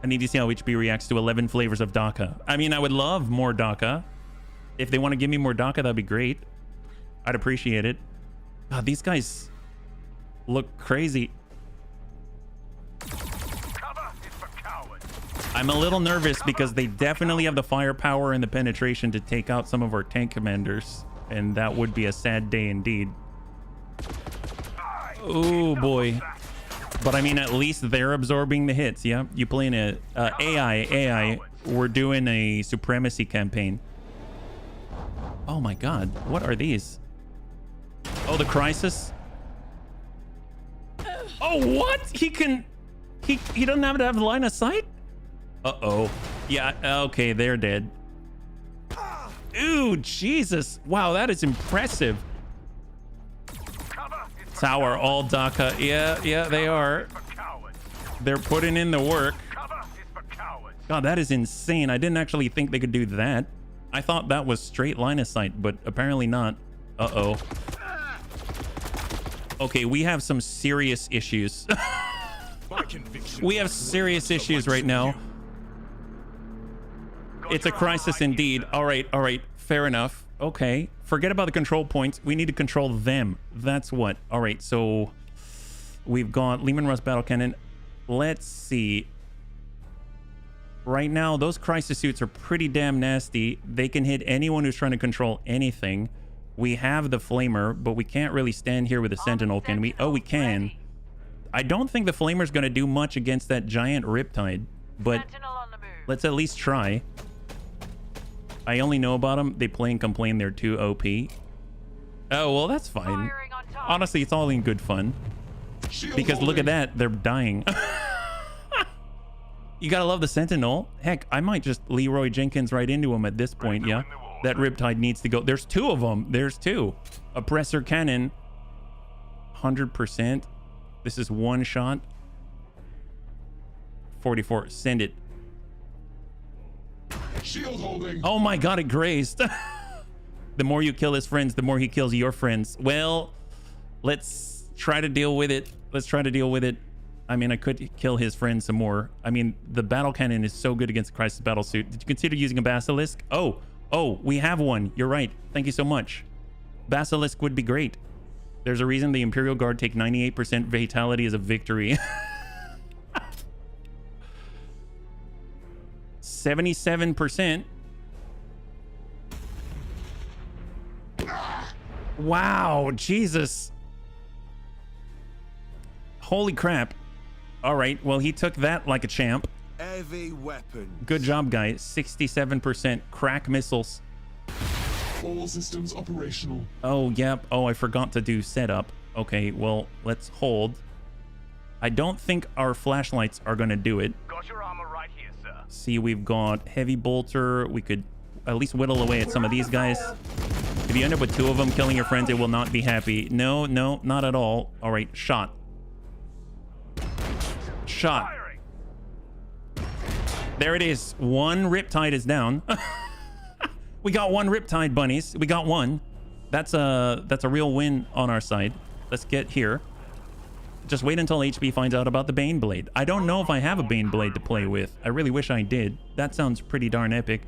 A: I need to see how HB reacts to 11 flavors of DACA. I mean, I would love more DACA. If they want to give me more DACA, that'd be great. I'd appreciate it. God, these guys look crazy.
F: Cover is for cowards.
A: I'm a little nervous because they definitely have the firepower and the penetration to take out some of our tank commanders. And that would be a sad day indeed. Oh boy. But I mean, at least they're absorbing the hits. Yeah, you playing a AI. We're doing a supremacy campaign. Oh my God, what are these? Oh, the crisis. Oh, what? He doesn't have to have the line of sight? Uh-oh. Yeah, okay, they're dead. Ooh, Jesus. Wow, that is impressive. Tower, all DACA. Yeah, they are. They're putting in the work. God, that is insane. I didn't actually think they could do that. I thought that was straight line of sight, but apparently not. Uh-oh. Okay, we have some serious issues. We have serious issues right now. It's a crisis indeed. All right. Fair enough. Okay. Forget about the control points. We need to control them. That's what. All right. So we've got Leman Russ battle cannon. Let's see. Right now, those crisis suits are pretty damn nasty. They can hit anyone who's trying to control anything. We have the flamer, but we can't really stand here with a sentinel, can we? Oh, we can. I don't think the flamer's going to do much against that giant riptide, but let's at least try. I only know about them. They play and complain they're too OP. Oh, well, that's fine. Honestly, it's all in good fun. Because look at that. They're dying. You gotta love the sentinel. Heck, I might just Leroy Jenkins right into him at this point, yeah? That riptide needs to go. There's two of them. There's two. Oppressor cannon. 100%. This is one shot. 44. Send it.
G: Shield holding.
A: Oh my God, it grazed. The more you kill his friends, the more he kills your friends. Well, let's try to deal with it. Let's try to deal with it. I mean, I could kill his friends some more. I mean, the battle cannon is so good against the crisis battle suit. Did you consider using a basilisk? Oh, we have one. You're right. Thank you so much. Basilisk would be great. There's a reason the Imperial Guard take 98% fatality as a victory. 77%. Wow, Jesus. Holy crap. All right, well, he took that like a champ.
B: Heavy weapon.
A: Good job, guys. 67% crack missiles.
G: All systems operational.
A: Oh, yep. Oh, I forgot to do setup. Okay, well, let's hold. I don't think our flashlights are going to do it.
F: Got your armor right here, sir.
A: See, we've got heavy bolter. We could at least whittle away at some of these guys. If you end up with two of them killing your friends, it will not be happy. No, not at all. All right, shot. Shot. There it is. One Riptide is down. We got one Riptide, bunnies. We got one. That's a real win on our side. Let's get here. Just wait until HB finds out about the Bane Blade. I don't know if I have a Bane Blade to play with. I really wish I did. That sounds pretty darn epic.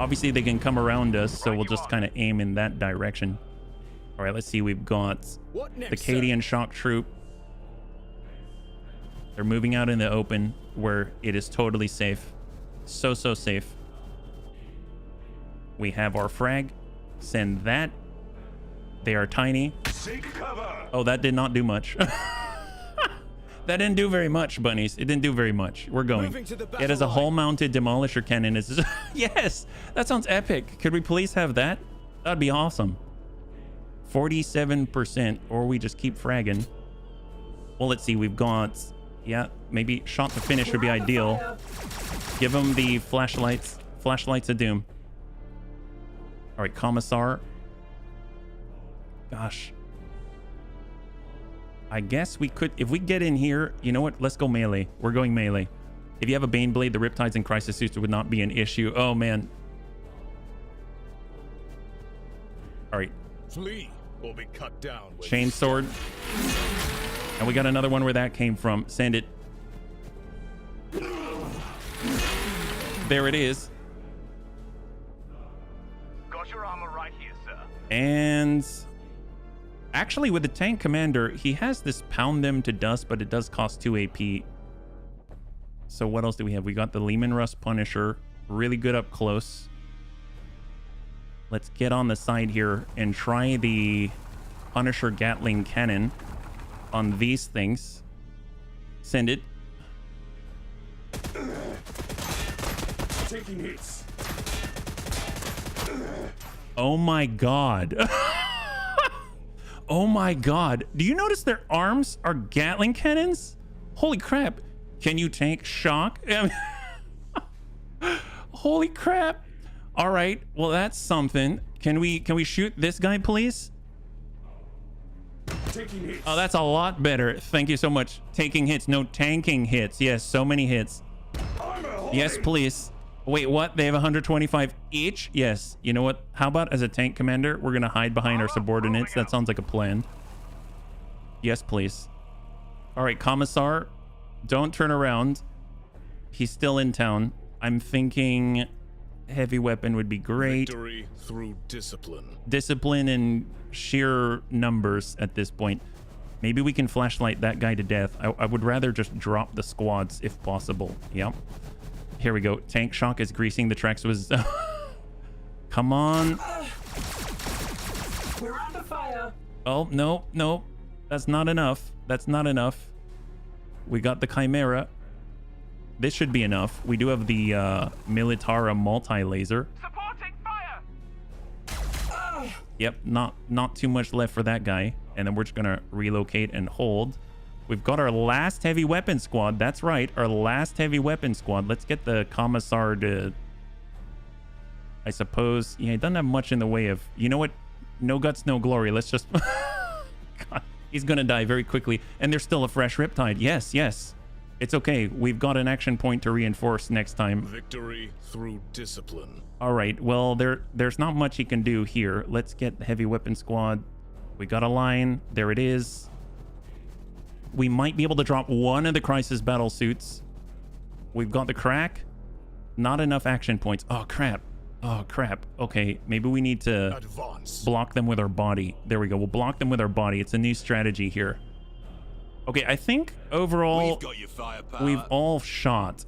A: Obviously, they can come around us, so we'll just kind of aim in that direction. All right, let's see. We've got the Cadian Shock Troop. They're moving out in the open where it is totally safe. So safe. We have our frag. Send that. They are tiny.
F: Seek cover.
A: Oh, that did not do much. That didn't do very much, bunnies. It didn't do very much. We're going. It is a hull-mounted demolisher cannon. It's just, yes, that sounds epic. Could we please have that? That'd be awesome. 47%, or we just keep fragging. Well, let's see. We've got, yeah, maybe shot to finish would be ideal. Give them the flashlights. Flashlights of doom. All right, Commissar. Gosh. I guess we could, if we get in here, you know what? Let's go melee. We're going melee. If you have a Bane Blade, the Riptides and Crisis Suits would not be an issue. Oh, man. All right.
D: Flee or be cut down.
A: Chainsword. And we got another one where that came from. Send it. There it is.
F: Got your armor right here, sir.
A: And actually, with the tank commander, he has this pound them to dust, but it does cost 2 AP. So what else do we have? We got the Leman Russ Punisher. Really good up close. Let's get on the side here and try the Punisher Gatling Cannon on these things. Send it.
G: Taking hits.
A: Oh my god. Oh my god. Do you notice their arms are Gatling cannons? Holy crap. Can you tank shock? Holy crap. All right. Well, that's something. Can we shoot this guy, please?
G: Taking hits.
A: Oh, that's a lot better. Thank you so much. Taking hits. No, tanking hits. Yes, so many hits. Yes, please. Wait, what? They have 125 each? Yes. You know what? How about as a tank commander, we're going to hide behind our subordinates? That sounds like a plan. Yes, please. All right, Commissar, don't turn around. He's still in town. I'm thinking heavy weapon would be great.
D: Victory through discipline.
A: Discipline and sheer numbers at this point. Maybe we can flashlight that guy to death. I would rather just drop the squads if possible. Yep. Here we go. Tank shock is greasing the tracks. Was come on.
H: We're under fire.
A: Oh, no. That's not enough. That's not enough. We got the Chimera. This should be enough. We do have the Militara multi-laser.
F: Supporting fire.
A: Yep, not too much left for that guy. And then we're just gonna relocate and hold. We've got our last heavy weapon squad. That's right, our last heavy weapon squad. Let's get the Commissar to, I suppose. Yeah, he doesn't have much in the way of, you know what? No guts, no glory. Let's just, God, he's gonna die very quickly. And there's still a fresh Riptide. Yes. It's okay. We've got an action point to reinforce next time.
D: Victory through discipline.
A: All right, well, there's not much he can do here. Let's get the heavy weapon squad. We got a line. There it is. We might be able to drop one of the crisis battle suits. We've got the crack. Not enough action points. Oh, crap. Okay, maybe we need to block them with our body. There we go. We'll block them with our body. It's a new strategy here. Okay, I think overall we've all shot.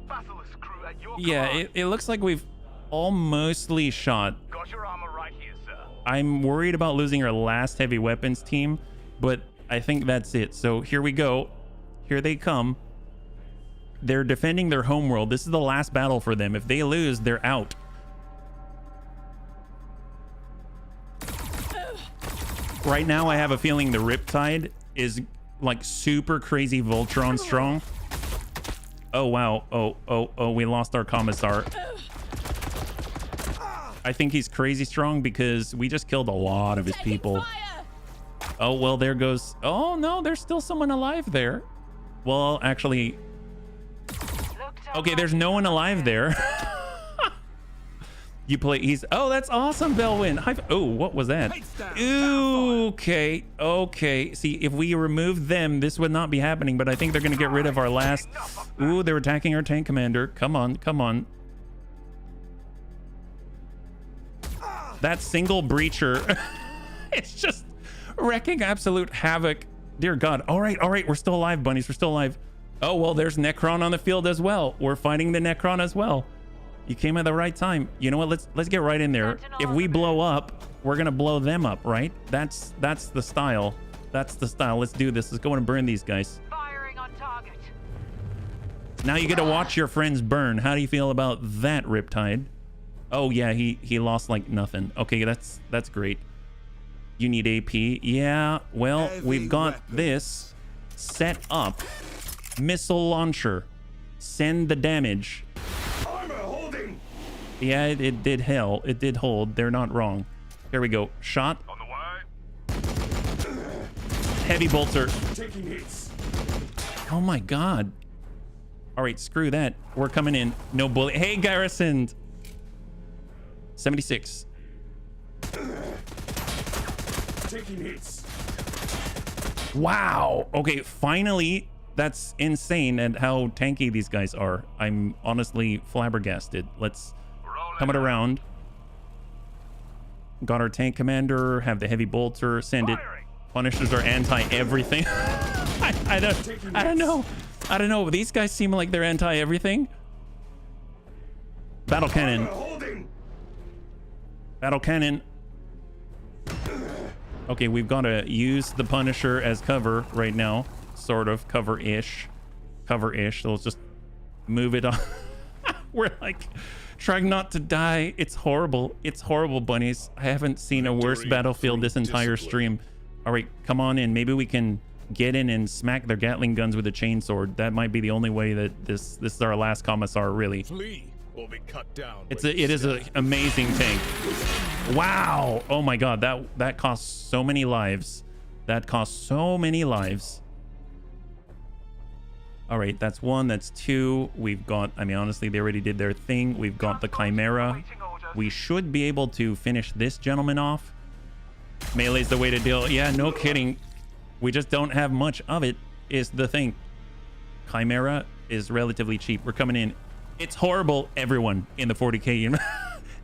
F: Basilisk crew at your
A: Yeah,
F: command.
A: it looks like we've all mostly shot.
F: Got your armor right here, sir.
A: I'm worried about losing our last heavy weapons team, but I think that's it. So here we go. Here they come. They're defending their homeworld. This is the last battle for them. If they lose, they're out. Right now, I have a feeling the Riptide is like super crazy Voltron strong. Oh, wow. Oh, we lost our Commissar. I think he's crazy strong because we just killed a lot of his people. Oh, well, there goes. Oh, no, there's still someone alive there. Well, actually, Okay, there's no one alive there. You play, oh, that's awesome, Belwyn. Oh, what was that? Ooh, okay. See, if we remove them, this would not be happening, but I think they're going to get rid of our last. Ooh, they're attacking our tank commander. Come on. That single breacher, it's just wrecking absolute havoc. Dear God. All right. We're still alive, bunnies. We're still alive. Oh, well, there's Necron on the field as well. We're fighting the Necron as well. You came at the right time. You know what? Let's get right in there. If we blow up, we're gonna blow them up, right? That's the style. That's the style. Let's do this. Let's go and burn these guys.
C: Firing on target.
A: Now you get to watch your friends burn. How do you feel about that, Riptide? Oh yeah, he lost like nothing. Okay, that's great. You need AP. Yeah. Well, we've got this set up. Missile launcher. Send the damage. Yeah, it did hell. It did hold. They're not wrong. Here we go. Shot.
F: On the way.
A: Heavy bolter.
G: Taking hits.
A: Oh my God. All right, screw that. We're coming in. No bullet. Hey, Garrison. 76.
G: Taking hits.
A: Wow. Okay, finally. That's insane and how tanky these guys are. I'm honestly flabbergasted. Let's come it around. Got our tank commander, have the heavy bolter, send it. Punishers are anti-everything. I don't know. These guys seem like they're anti-everything. Battle cannon. Battle cannon. Okay, we've got to use the Punisher as cover right now. Sort of cover-ish. So let's just move it on. We're like trying not to die. It's horrible. It's horrible, bunnies. I haven't seen a worse battlefield this entire stream. All right, come on in. Maybe we can get in and smack their Gatling guns with a chainsword. That might be the only way that this is our last commissar, really.
D: Flee or be cut down.
A: It is an amazing tank. Wow. Oh my God. That costs so many lives. All right, that's one, that's two. We've got, I mean, honestly, they already did their thing. We've got the Chimera. We should be able to finish this gentleman off. Melee's the way to deal. Yeah, no kidding. We just don't have much of it is the thing. Chimera is relatively cheap. We're coming in. It's horrible, everyone in the 40K.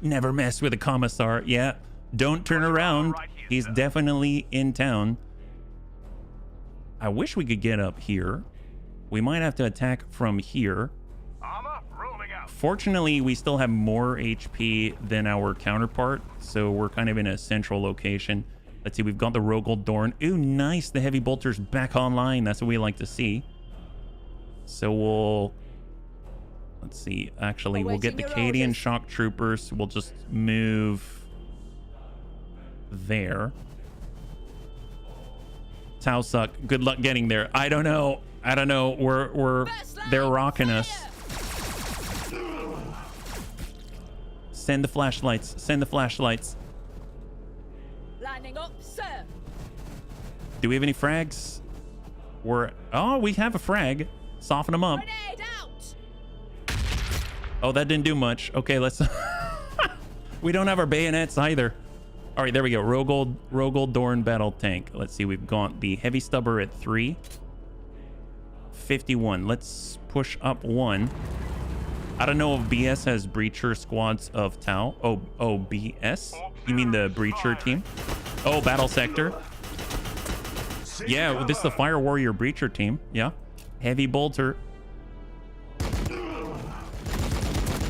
A: Never mess with a commissar. Yeah, don't turn around. He's definitely in town. I wish we could get up here. We might have to attack from here.
F: Armor rolling out.
A: Fortunately, we still have more HP than our counterpart, so we're kind of in a central location. Let's see, we've got the Rogel Dorn. Ooh, nice. The heavy bolter's back online. That's what we like to see. So we'll... Let's see. Actually, we'll get the Cadian shock troopers. We'll just move there. Tau suck. Good luck getting there. I don't know. They're rocking us. Send the flashlights.
E: Lining up, sir.
A: Do we have any frags? We have a frag. Soften them up.
E: Grenade out.
A: Oh, that didn't do much. Okay, let's... We don't have our bayonets either. All right, there we go. Rogel Dorn battle tank. Let's see. We've got the heavy stubber at 3. 51. Let's push up 1. I don't know if BS has breacher squads of Tau. Oh, BS? You mean the breacher team? Oh, Battlesector. Yeah, this is the Fire Warrior breacher team. Yeah. Heavy bolter.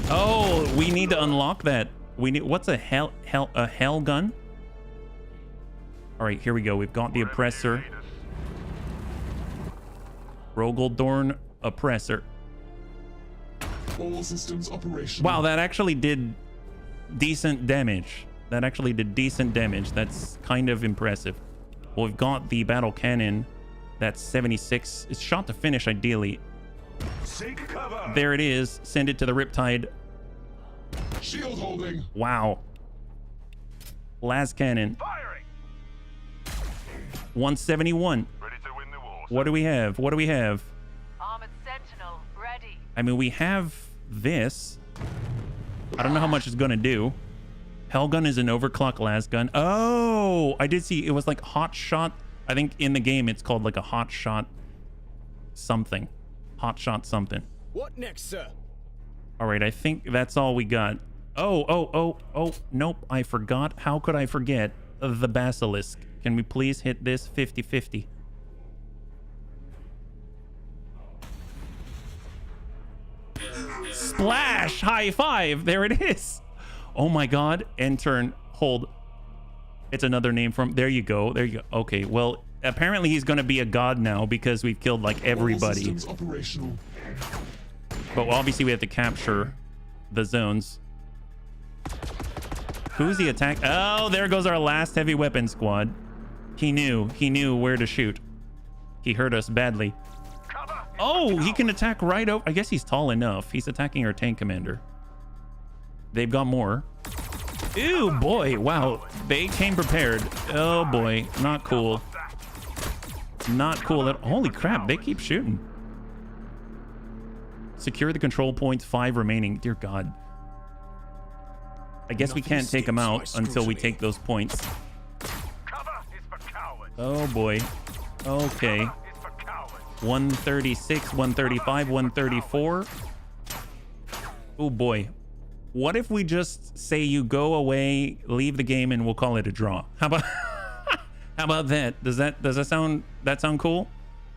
A: Oh, we need to unlock that. What's a hell gun? All right, here we go. We've got the oppressor. Rogel Dorn oppressor.
G: All systems operational.
A: Wow, that actually did decent damage. That's kind of impressive. Well, we've got the battle cannon. That's 76. It's shot to finish, ideally.
F: Seek cover.
A: There it is. Send it to the Riptide.
G: Shield holding.
A: Wow. Las cannon.
F: Firing.
A: 171.
F: Ready to win the war.
A: What do we have?
C: Armored Sentinel ready.
A: I mean, we have this. I don't know how much it's gonna do. Hellgun is an overclock las gun. Oh, I did see it was like hot shot. I think in the game it's called like a hot shot something. Hot shot something.
D: What next, sir?
A: All right, I think that's all we got. Oh, nope, I forgot. How could I forget the basilisk? Can we please hit this 50-50? Splash! High five! There it is. Oh my god. End turn. Hold. It's another name from... There you go. There you go. Okay, well, apparently he's going to be a god now because we've killed like everybody.
G: All systems operational.
A: But obviously we have to capture the zones. Who's the attack? Oh, there goes our last heavy weapon squad. He knew where to shoot. He hurt us badly. Oh, he can attack right over. I guess he's tall enough. He's attacking our tank commander. They've got more. Ew, boy. Wow. They came prepared. Oh, boy. Not cool. Not cool. Holy crap. They keep shooting. Secure the control points. 5 remaining. Dear God. I guess we can't take them out until we take those points. Oh, boy. Okay. 136, 135, 134. Oh boy. What if we just say you go away, leave the game, and we'll call it a draw? How about how about that? Does that sound cool?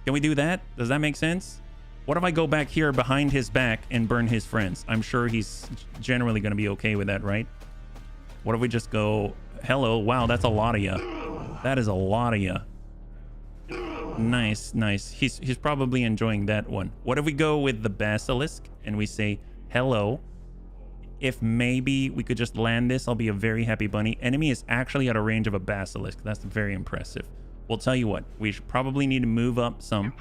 A: Can we do that? Does that make sense? What if I go back here behind his back and burn his friends? I'm sure he's generally going to be okay with that, right? What if we just go, hello, wow, that's a lot of you. That is a lot of you. Nice, nice. He's probably enjoying that one. What if we go with the basilisk and we say hello? If maybe we could just land this, I'll be a very happy bunny. Enemy is actually at a range of a basilisk. That's very impressive. We'll tell you what, we should probably need to move up some.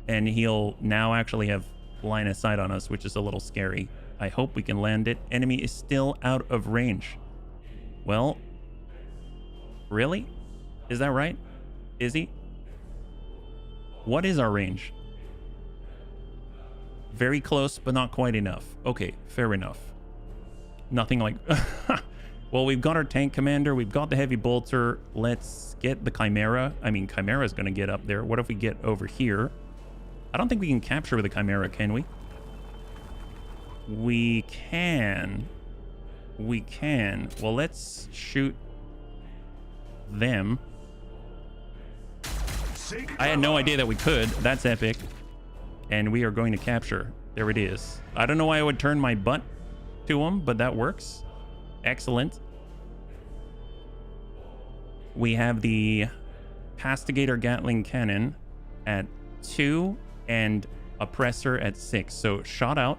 A: And he'll now actually have line of sight on us, which is a little scary. I hope we can land it. Enemy is still out of range. Well, really? Is that right? Is he? What is our range? Very close, but not quite enough. Okay, fair enough. Nothing like... Well, we've got our tank commander. We've got the heavy bolter. Let's get the Chimera. I mean, Chimera's going to get up there. What if we get over here? I don't think we can capture with the Chimera, can we? We can. We can. Well, let's shoot them. I had no idea that we could. That's epic. And we are going to capture. There it is. I don't know why I would turn my butt to them, but that works. Excellent. We have the Castigator Gatling Cannon at 2 and Oppressor at 6. So shot out.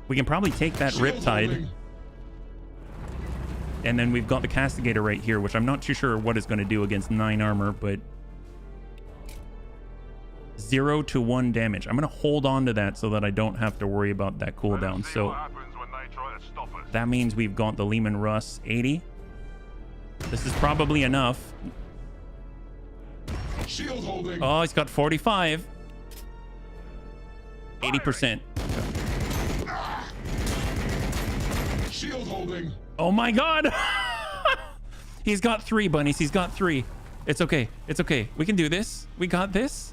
A: We can probably take that Riptide. And then we've got the Castigator right here, which I'm not too sure what it's going to do against 9 armor, but 0 to 1 damage. I'm going to hold on to that so that I don't have to worry about that cooldown. So that means we've got the Leman Russ 80. This is probably enough.
G: Shield holding.
A: Oh, he's got 45. 80%.
G: Shield holding.
A: Oh my God. He's got 3 bunnies. He's got 3. It's okay. It's okay. We can do this. We got this.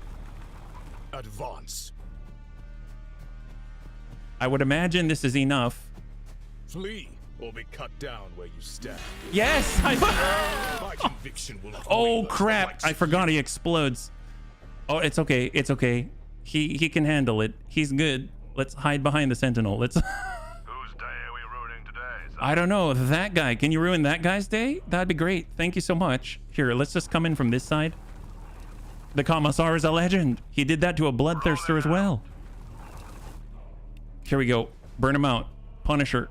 D: Advance.
A: I would imagine this is enough.
D: Flee or be cut down where you stand.
A: Yes.
D: My conviction will
A: Oh crap. I forgot he explodes. Oh, it's okay. It's okay. He can handle it. He's good. Let's hide behind the sentinel. Let's...
F: Whose day are we ruining today?
A: I don't know. That guy. Can you ruin that guy's day? That'd be great. Thank you so much. Here, let's just come in from this side. The Commissar is a legend. He did that to a bloodthirster as well. Here we go. Burn him out. Punisher.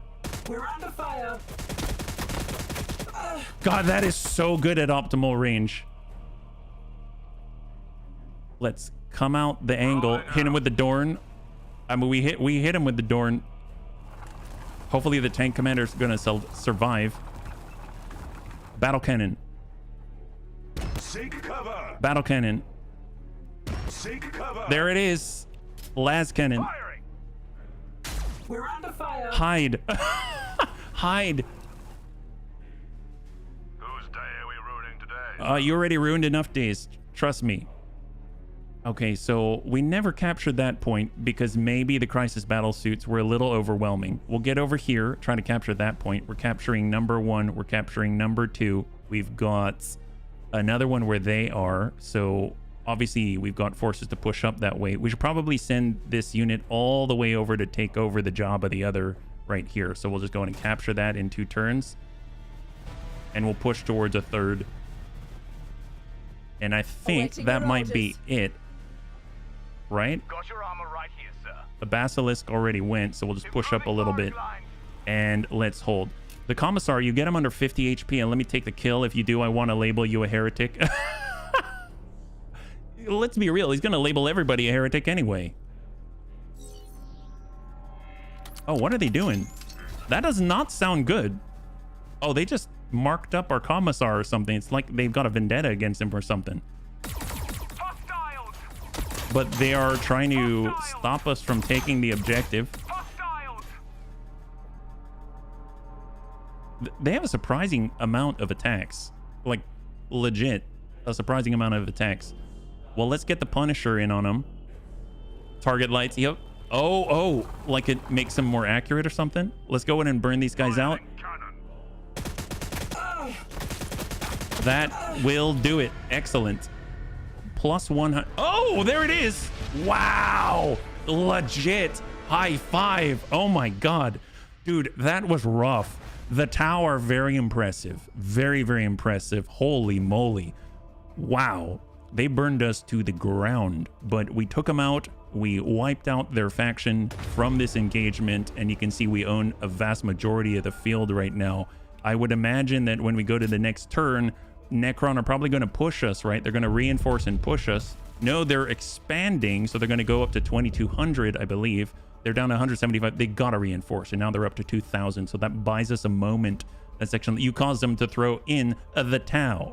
H: We're under fire.
A: God, that is so good at optimal range. Let's come out the angle. Hit him with the Dorn. I mean, we hit him with the Dorn. Hopefully the tank commander's gonna survive. Battle cannon.
F: Seek cover.
A: Battle cannon.
F: Seek cover.
A: There it is. Las cannon.
F: Firing!
H: We're under fire.
A: Hide. Hide.
F: Whose day are we ruining today?
A: You already ruined enough days. Trust me. Okay, so we never captured that point because maybe the crisis battle suits were a little overwhelming. We'll get over here, trying to capture that point. We're capturing number 1. We're capturing number 2. We've got another one where they are. So obviously we've got forces to push up that way. We should probably send this unit all the way over to take over the job of the other right here. So we'll just go in and capture that in 2 turns. And we'll push towards a third. And I think
E: Awaiting
A: that
E: your
A: might
E: orders.
A: be it. Right?
F: Got your armor right here, sir.
A: The Basilisk already went, so we'll just push up a little bit. And let's hold. The Commissar, you get him under 50 HP, and let me take the kill. If you do, I want to label you a heretic. Let's be real, he's going to label everybody a heretic anyway. Oh, what are they doing? That does not sound good. Oh, they just marked up our Commissar or something. It's like they've got a vendetta against him or something.
F: Hostiles!
A: But they are trying to stop us from taking the objective.
F: Hostiles!
A: They have a surprising amount of attacks. Like, legit, a surprising amount of attacks. Well, let's get the Punisher in on them. Target lights, yep. Oh, like it makes them more accurate or something. Let's go in and burn these guys out.
F: Cannon.
A: That will do it. Excellent. Plus 100. Oh, there it is. Wow. Legit. High five. Oh my God. Dude, that was rough. The tower, very impressive. Very, very impressive. Holy moly. Wow. They burned us to the ground, but we took them out. We wiped out their faction from this engagement, and you can see we own a vast majority of the field right now. I would imagine that when we go to the next turn, Necron are probably going to push us, right? They're going to reinforce and push us. No, they're expanding, so they're going to go up to 2,200, I believe. They're down to 175. They got to reinforce, and now they're up to 2,000, so that buys us a moment. That's actually, you caused them to throw in the Tau.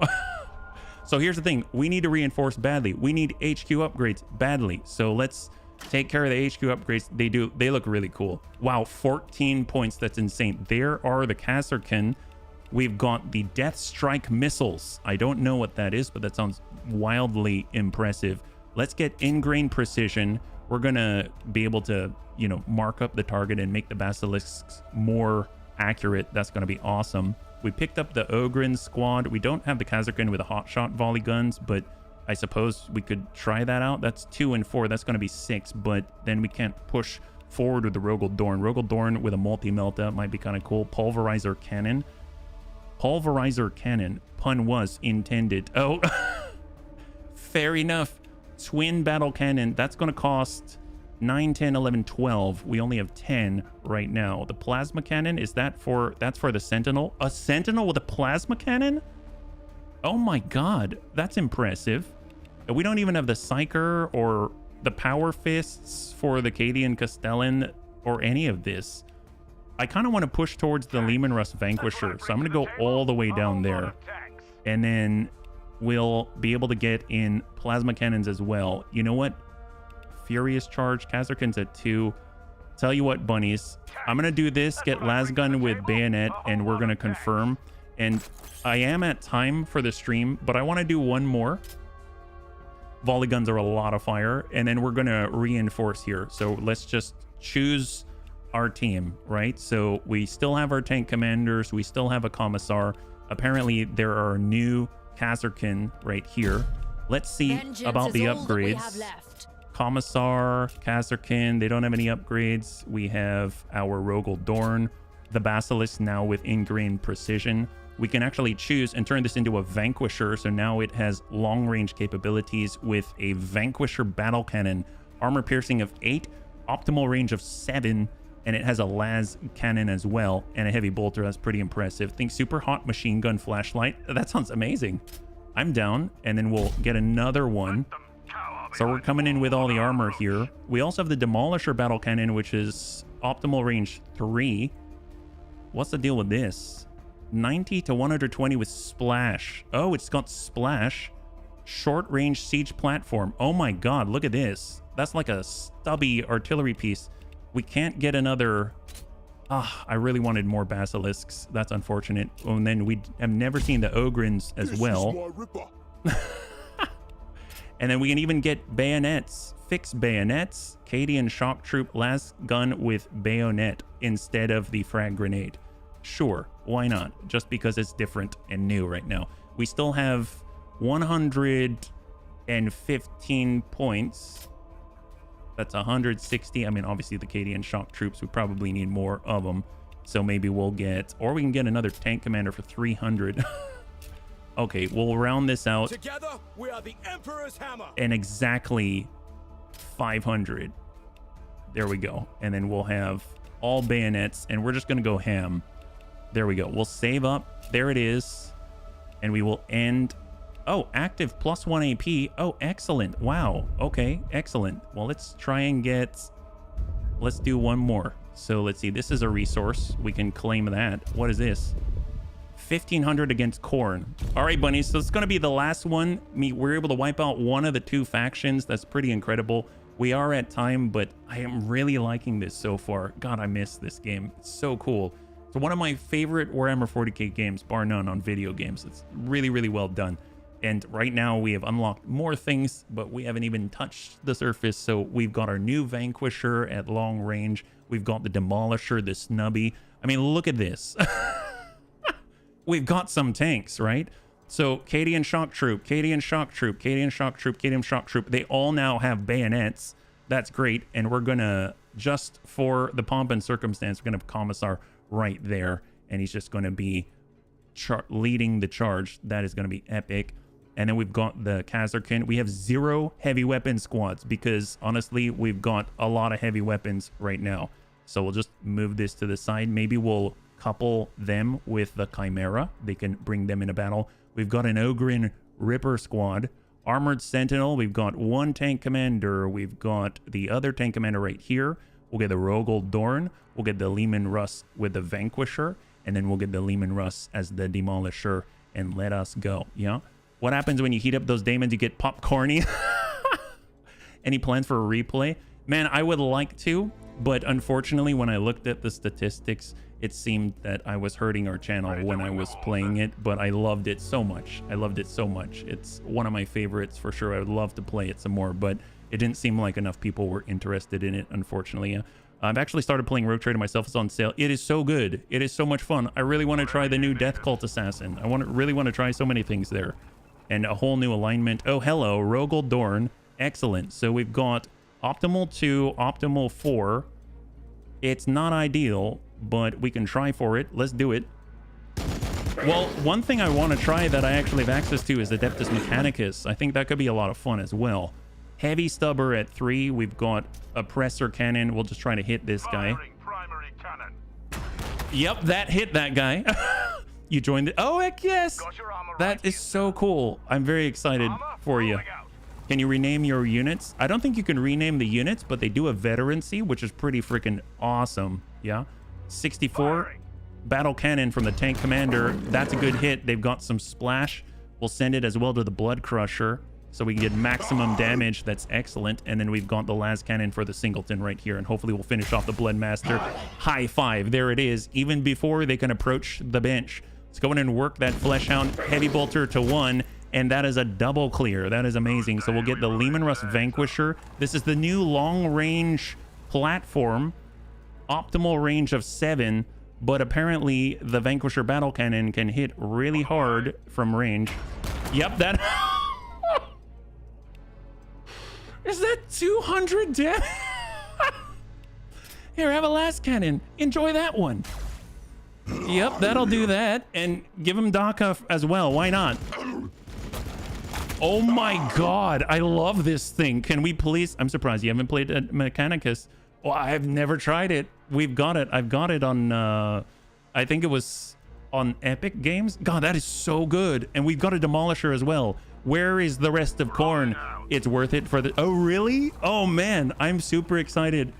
A: So here's the thing. We need to reinforce badly. We need HQ upgrades badly. So let's take care of the HQ upgrades. They look really cool. Wow, 14 points. That's insane. There are the Kasserkin. We've got the Death Strike missiles. I don't know what that is, but that sounds wildly impressive. Let's get ingrained precision. We're going to be able to, you know, mark up the target and make the basilisks more accurate. That's going to be awesome. We picked up the Ogren squad. We don't have the Kasserkin with the hotshot volley guns, but I suppose we could try that out. That's 2 and 4. That's going to be 6, but then we can't push forward with the Rogel Dorn. Rogel Dorn with a multi-melta might be kind of cool. Pulverizer cannon. Pulverizer cannon. Pun was intended. Oh, fair enough. Twin battle cannon. That's going to cost 9, 10, 11, 12. We only have 10 right now. The plasma cannon, that's for the Sentinel? A Sentinel with a plasma cannon? Oh my God, that's impressive. We don't even have the Psyker or the Power Fists for the Cadian Castellan or any of this. I kind of want to push towards the Leman Russ Vanquisher, so I'm going to go all the way down there. And then we'll be able to get in plasma cannons as well. You know what? Furious Charge, Kasserkin's at 2. Tell you what, bunnies, I'm gonna do this, get Lasgun with Bayonet, and we're gonna confirm. And I am at time for the stream, but I want to do one more. Volley guns are a lot of fire, and then we're gonna reinforce here. So let's just choose our team, right? So we still have our tank commanders, we still have a commissar. Apparently there are new Kasserkin right here. Let's see about the upgrades. Commissar, Kasserkin, they don't have any upgrades. We have our Rogel Dorn, the Basilisk now with ingrained precision. We can actually choose and turn this into a Vanquisher, so now it has long-range capabilities with a Vanquisher battle cannon, armor piercing of 8, optimal range of 7, and it has a las cannon as well, and a heavy bolter. That's pretty impressive. Think super hot machine gun flashlight. That sounds amazing. I'm down, and then we'll get another one. So we're coming in with all the armor here. We also have the Demolisher battle cannon, which is optimal range 3. What's the deal with this? 90 to 120 with splash. Oh, it's got splash. Short range siege platform. Oh my God, look at this. That's like a stubby artillery piece. We can't get another... I really wanted more basilisks. That's unfortunate. Oh, and then we have never seen the ogrins as well. And then we can even get bayonets. Fixed bayonets. Cadian shock troop las gun with bayonet instead of the frag grenade. Sure, why not? Just because it's different and new right now. We still have 115 points. That's 160. I mean, obviously the Cadian shock troops, we probably need more of them. So maybe we'll get, or we can get another tank commander for 300. Okay, we'll round this out.
D: Together, we are the Emperor's hammer.
A: And exactly 500. There we go. And then we'll have all bayonets, and we're just going to go ham. There we go. We'll save up. There it is. And we will end. Oh, active +1 AP. Oh, excellent. Wow. Okay, excellent. Well, let's try and get... Let's do one more. So let's see. This is a resource. We can claim that. What is this? 1,500 against Khorne. All right, bunnies. So it's going to be the last one. We're able to wipe out one of the two factions. That's pretty incredible. We are at time, but I am really liking this so far. God, I miss this game. It's so cool. It's one of my favorite Warhammer 40K games, bar none, on video games. It's really, really well done. And right now we have unlocked more things, but we haven't even touched the surface. So we've got our new Vanquisher at long range. We've got the Demolisher, the Snubby. I mean, look at this. We've got some tanks, right? So Cadian shock troop, Cadian shock troop, Cadian shock troop, Cadian shock troop. They all now have bayonets. That's great. And we're going to, just for the pomp and circumstance, we're going to have Commissar right there. And he's just going to be leading the charge. That is going to be epic. And then we've got the Kazarkin. We have 0 heavy weapon squads because honestly, we've got a lot of heavy weapons right now. So we'll just move this to the side. Maybe we'll couple them with the Chimera. They can bring them in a battle. We've got an Ogrin Ripper squad. Armored Sentinel. We've got 1 tank commander. We've got the other tank commander right here. We'll get the Rogel Dorn. We'll get the Leman Russ with the Vanquisher. And then we'll get the Leman Russ as the Demolisher. And let us go. Yeah. What happens when you heat up those daemons? You get popcorny. Any plans for a replay? Man, I would like to, but unfortunately, when I looked at the statistics, it seemed that I was hurting our channel when I was playing it, but I loved it so much. I loved it so much. It's one of my favorites for sure. I would love to play it some more, but it didn't seem like enough people were interested in it, unfortunately. I've actually started playing Rogue Trader myself. It's on sale. It is so good. It is so much fun. I really want to try the new Death Cult Assassin. I really want to try so many things there. And a whole new alignment. Oh, hello, Rogel Dorn. Excellent. So we've got Optimal 2, Optimal 4. It's not ideal, but we can try for it. Let's do it. Well, one thing I want to try that I actually have access to is Adeptus Mechanicus. I think that could be a lot of fun as well. Heavy Stubber at 3. We've got Oppressor Cannon. We'll just try to hit this guy.
F: Primary cannon.
A: Yep, that hit that guy. You joined it. Oh, heck yes. That is so cool. I'm very excited for you. Can you rename your units? I don't think you can rename the units, but they do a veterancy, which is pretty freaking awesome. Yeah. 64. Battle Cannon from the Tank Commander. That's a good hit. They've got some splash. We'll send it as well to the Blood Crusher so we can get maximum damage. That's excellent. And then we've got the Las Cannon for the Singleton right here. And hopefully we'll finish off the Bloodmaster. High five. There it is. Even before they can approach the bench. Let's go in and work that Fleshhound Heavy Bolter to 1. And that is a double clear. That is amazing. So we'll get the Leman Russ Vanquisher. This is the new long-range platform. Optimal range of 7. But apparently the Vanquisher Battle Cannon can hit really hard from range. Yep, that... Is that 200 damage? Here, have a Las Cannon. Enjoy that one. Yep, that'll do that. And give him Daka as well. Why not? Oh my god, I love this thing. Can we please... I'm surprised you haven't played Mechanicus. Well, I've never tried it. We've got it. I've got it on... I think it was on Epic Games. God, that is so good. And we've got a Demolisher as well. Where is the rest of Khorne? It's worth it for the... Oh, really? Oh, man. I'm super excited.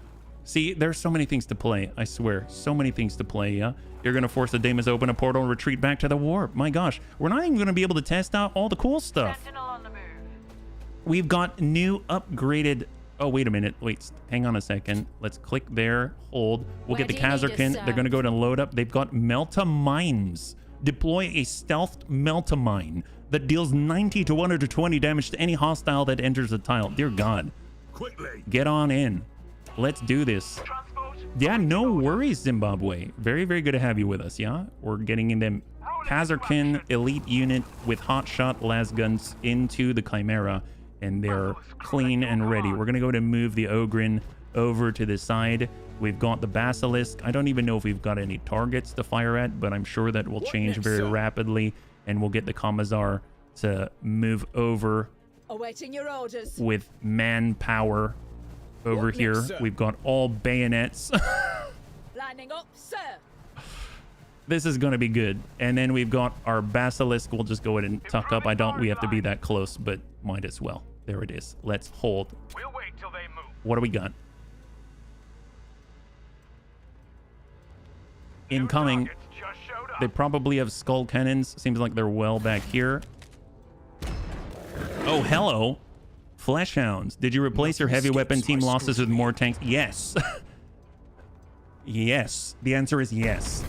A: See, there's so many things to play. I swear. So many things to play, yeah? You're going to force the Daemons to open a portal and retreat back to the warp. My gosh. We're not even going to be able to test out all the cool stuff.
C: Sentinel on the move.
A: We've got new upgraded Oh, wait a minute. Wait, hang on a second. Let's click there, hold. We'll
E: Where
A: get the
E: do you need us,
A: Kazarkin.
E: sir?
A: They're going to go to load up. They've got Melta Mines. Deploy a stealthed Melta Mine that deals 90 to 120 damage to any hostile that enters the tile. Dear God.
D: Quickly.
A: Get on in. Let's do this.
F: Transport.
A: Yeah, no worries, Zimbabwe. Very, very good to have you with us, yeah? We're getting in them Kazarkin elite unit with hotshot las guns into the Chimera, and they're clean and ready. We're gonna go to move the Ogren over to the side. We've got the Basilisk. I don't even know if we've got any targets to fire at, but I'm sure that will change
D: next,
A: very
D: sir?
A: rapidly, and we'll get the Commissar to move over
E: Awaiting your orders.
A: with manpower over
D: What
A: here.
D: next, sir?
A: We've got all bayonets.
E: Lining up, sir.
A: This is going to be good. And then we've got our Basilisk. We'll just go ahead and tuck up. We have to be that close, but might as well. There it is. Let's hold.
F: We'll wait till they move.
A: What do we got? Incoming.
F: Targets just showed up.
A: They probably have skull cannons. Seems like they're well back here. Oh, hello. Flesh hounds. Did you replace your heavy weapon team losses with more tanks? Yes. Yes. The answer is yes.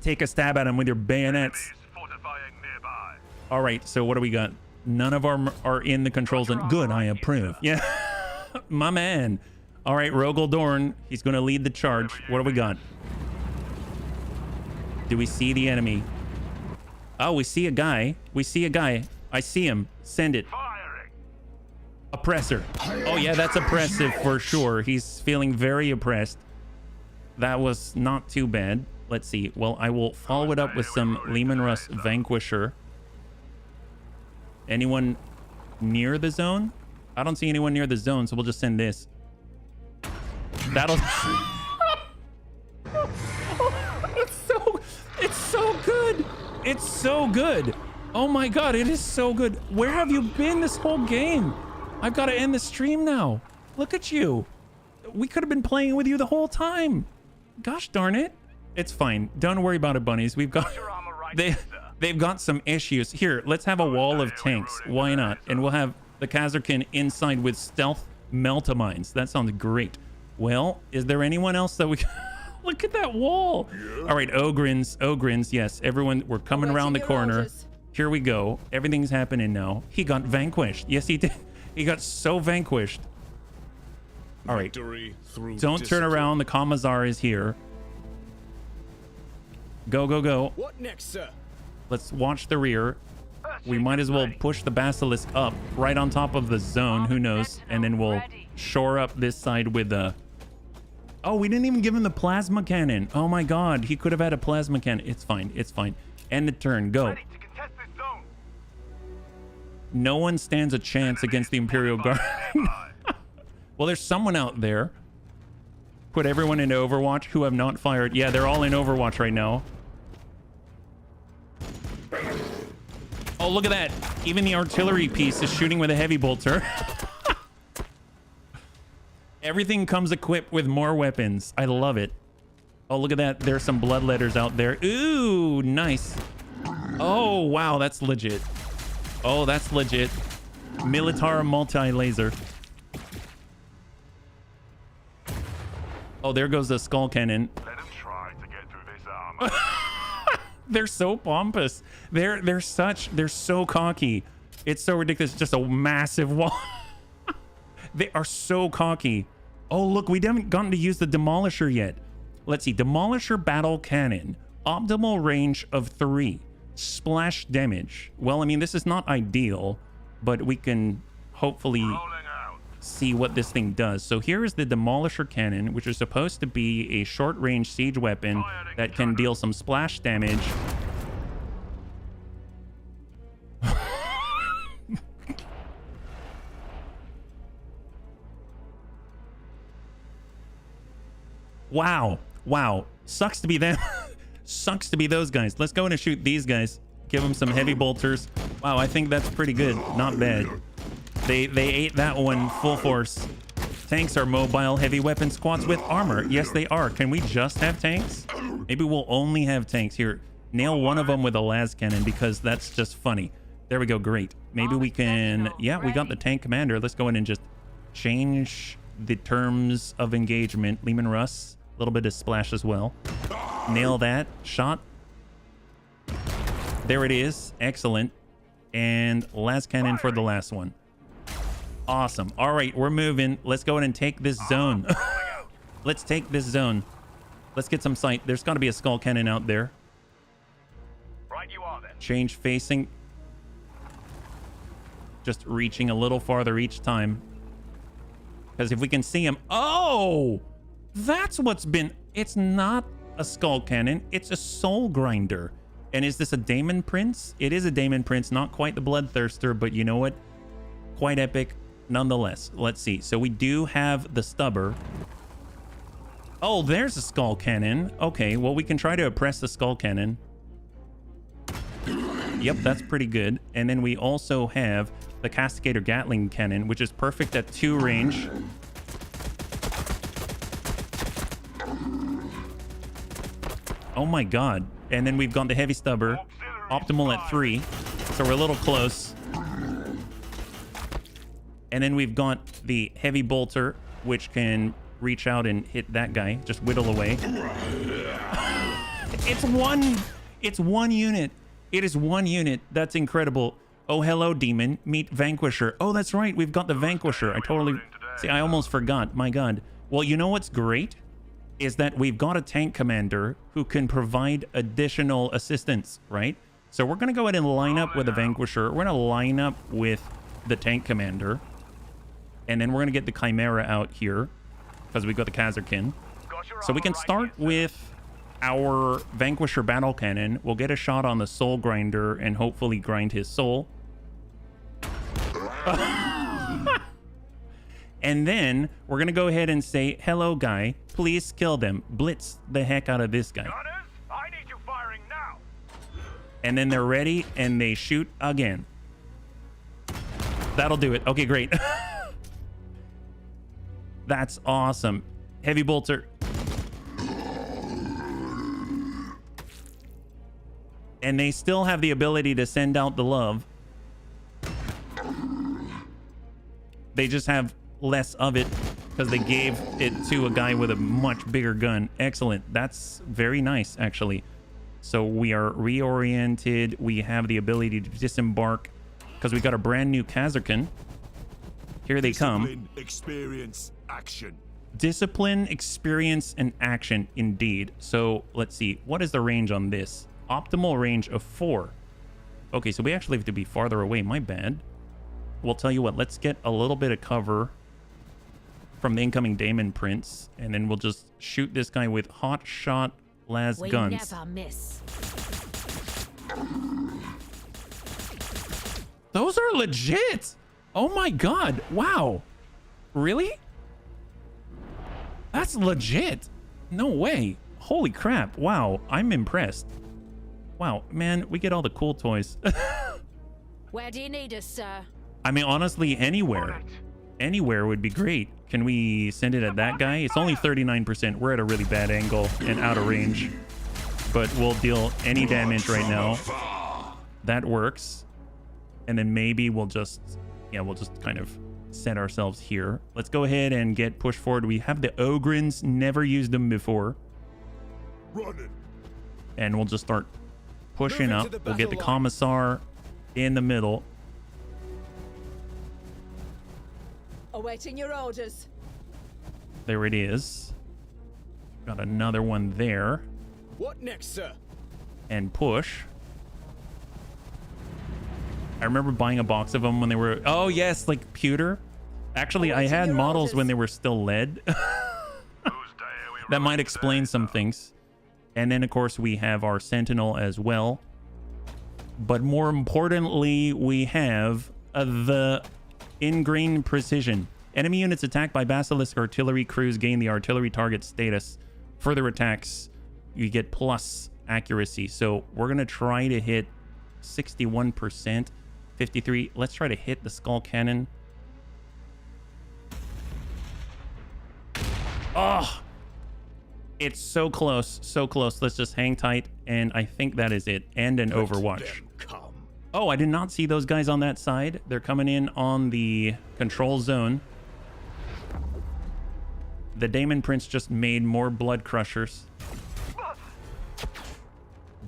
A: Take a stab at them with your bayonets.
F: Enemies fortifying nearby.
A: All right, so what do we got? None of our are in the controls. And good, I approve. Yeah, my man. All right, Rogel Dorn. He's going to lead the charge. What do we got? Do we see the enemy? Oh, we see a guy. We see a guy. I see him. Send it.
F: Firing.
A: Oppressor. Oh, yeah, that's oppressive for sure. He's feeling very oppressed. That was not too bad. Let's see. Well, I will follow it up with some Leman Russ Vanquisher. Anyone near the zone? I don't see anyone near the zone, so we'll just send this. That'll... It's so good. It's so good. Oh my God, it is so good. Where have you been this whole game? I've got to end the stream now. Look at you. We could have been playing with you the whole time. Gosh darn it. It's fine. Don't worry about it, bunnies. We've got...
F: Your armor right,
A: They,
F: sir.
A: they've got some issues. Here, let's have a wall of tanks. Why not? And we'll have the Kazarkin inside with stealth Melta Mines. That sounds great. Well, is there anyone else that we... Look at that wall. All right, Ogrins. Yes, everyone, we're coming
E: Awaiting
A: around the
E: your
A: corner.
E: orders.
A: Here we go. Everything's happening now. He got vanquished. Yes, he did. He got so vanquished. All right.
D: Victory through
A: Don't turn
D: discipline.
A: around. The Commissar is here. Go, go, go.
D: What next, sir?
A: Let's watch the rear. We might as well push the Basilisk up right on top of the zone. Who knows? And then we'll shore up this side with the... Oh, we didn't even give him the plasma cannon. Oh my God. He could have had a plasma cannon. It's fine. It's fine. End the turn. Go.
F: Ready to contest this zone.
A: No one stands a chance against the Imperial Guard. Well, there's someone out there. Put everyone into Overwatch who have not fired. Yeah, they're all in Overwatch right now. Oh, look at that. Even the artillery piece is shooting with a heavy bolter. Everything comes equipped with more weapons. I love it. Oh, look at that. There's some bloodletters out there. Ooh, nice. Oh, wow. That's legit. Oh, that's legit. Militarum multi-laser. Oh, there goes the skull cannon.
F: Let him try to get through this armor.
A: They're so pompous. They're so cocky. It's so ridiculous. Just a massive wall. They are so cocky. Oh, look, we haven't gotten to use the Demolisher yet. Let's see. Demolisher battle cannon. Optimal range of 3. Splash damage. Well, I mean, this is not ideal, but we can hopefully
F: Rolling out.
A: see what this thing does. So here is the Demolisher cannon, which is supposed to be a short-range siege weapon that can deal some splash damage. Wow. Wow. Sucks to be them. Sucks to be those guys. Let's go in and shoot these guys. Give them some heavy bolters. Wow, I think that's pretty good. Not bad. They ate that one full force. Tanks are mobile heavy weapon squads with armor. Yes, they are. Can we just have tanks? Maybe we'll only have tanks. Here, nail one of them with a las cannon because that's just funny. There we go. Great. Maybe we can... Yeah, we got the tank commander. Let's go in and just change the terms of engagement. Leman Russ, a little bit of splash as well. Nail that shot. There it is. Excellent. And last cannon for the last one. Awesome. All right, we're moving. Let's go ahead and take this zone. Let's take this zone. Let's get some sight. There's got to be a skull cannon out there.
F: Right you are then.
A: Change facing. Just reaching a little farther each time. Because if we can see him... Oh! That's what's been... It's not a skull cannon. It's a soul grinder. And is this a Daemon Prince? It is a Daemon Prince. Not quite the Bloodthirster, but you know what? Quite epic nonetheless. Let's see. So we do have the stubber. Oh, there's a skull cannon. Okay, well, we can try to oppress the skull cannon. Yep, that's pretty good. And then we also have the Castigator Gatling cannon, which is perfect at 2 range. Oh my god. And then we've got the heavy stubber, optimal at 3. So we're a little close. And then we've got the heavy bolter, which can reach out and hit that guy. Just whittle away. It's one unit. It is 1 unit. That's incredible. Oh, hello, demon. Meet Vanquisher. Oh, that's right. We've got the Vanquisher. I totally... See, I almost forgot. My god. Well, you know what's great? Is that we've got a tank commander who can provide additional assistance, right? So we're going to go ahead and line up with the Vanquisher. We're going to line up with the tank commander. And then we're going to get the Chimera out here because we've got the Kazarkin. So we can start with our Vanquisher battle cannon. We'll get a shot on the soul grinder and hopefully grind his soul. And then we're going to go ahead and say, hello, guy. Please kill them. Blitz the heck out of this guy.
F: Gunners, I need you firing now.
A: And then they're ready and they shoot again. That'll do it. Okay, great. That's awesome. Heavy bolter. And they still have the ability to send out the love. They just have less of it because they gave it to a guy with a much bigger gun. Excellent. That's very nice, actually. So we are reoriented. We have the ability to disembark because we got a brand new Kazarkin. Here they come.
B: Discipline, experience, action.
A: Discipline, experience, and action, indeed. So let's see. What is the range on this? Optimal range of 4. Okay, so we actually have to be farther away. My bad. We'll tell you what. Let's get a little bit of cover from the incoming Daemon Prince, and then we'll just shoot this guy with hot shot las guns.
E: Never miss.
A: Those are legit. Oh my god. Wow. Really? That's legit. No way. Holy crap. Wow. I'm impressed. Wow, man, we get all the cool toys.
E: Where do you need us, sir?
A: I mean, honestly, anywhere. Anywhere would be great. Can we send it at that guy? It's only 39%. We're at a really bad angle and out of range. But we'll deal any damage right now. That works. And then maybe we'll just... Yeah, we'll just kind of set ourselves here. Let's go ahead and get pushed forward. We have the Ogrins. Never used them before.
B: Running.
A: And we'll just start pushing up. We'll get the Commissar in the middle.
E: Awaiting your orders.
A: There it is. Got another one there.
D: What next, sir?
A: And push. I remember buying a box of them when they were... Oh, yes, like pewter. Actually, I had models when they were still lead. That might explain some things. And then, of course, we have our Sentinel as well. But more importantly, we have the ingrained precision. Enemy units attacked by Basilisk artillery crews gain the artillery target status. Further attacks, you get plus accuracy. So we're going to try to hit 61%, 53. Let's try to hit the skull cannon. Oh, it's so close, so close. Let's just hang tight, and I think that is it. And an Overwatch. Oh, I did not see those guys on that side. They're coming in on the control zone. The Daemon Prince just made more blood crushers.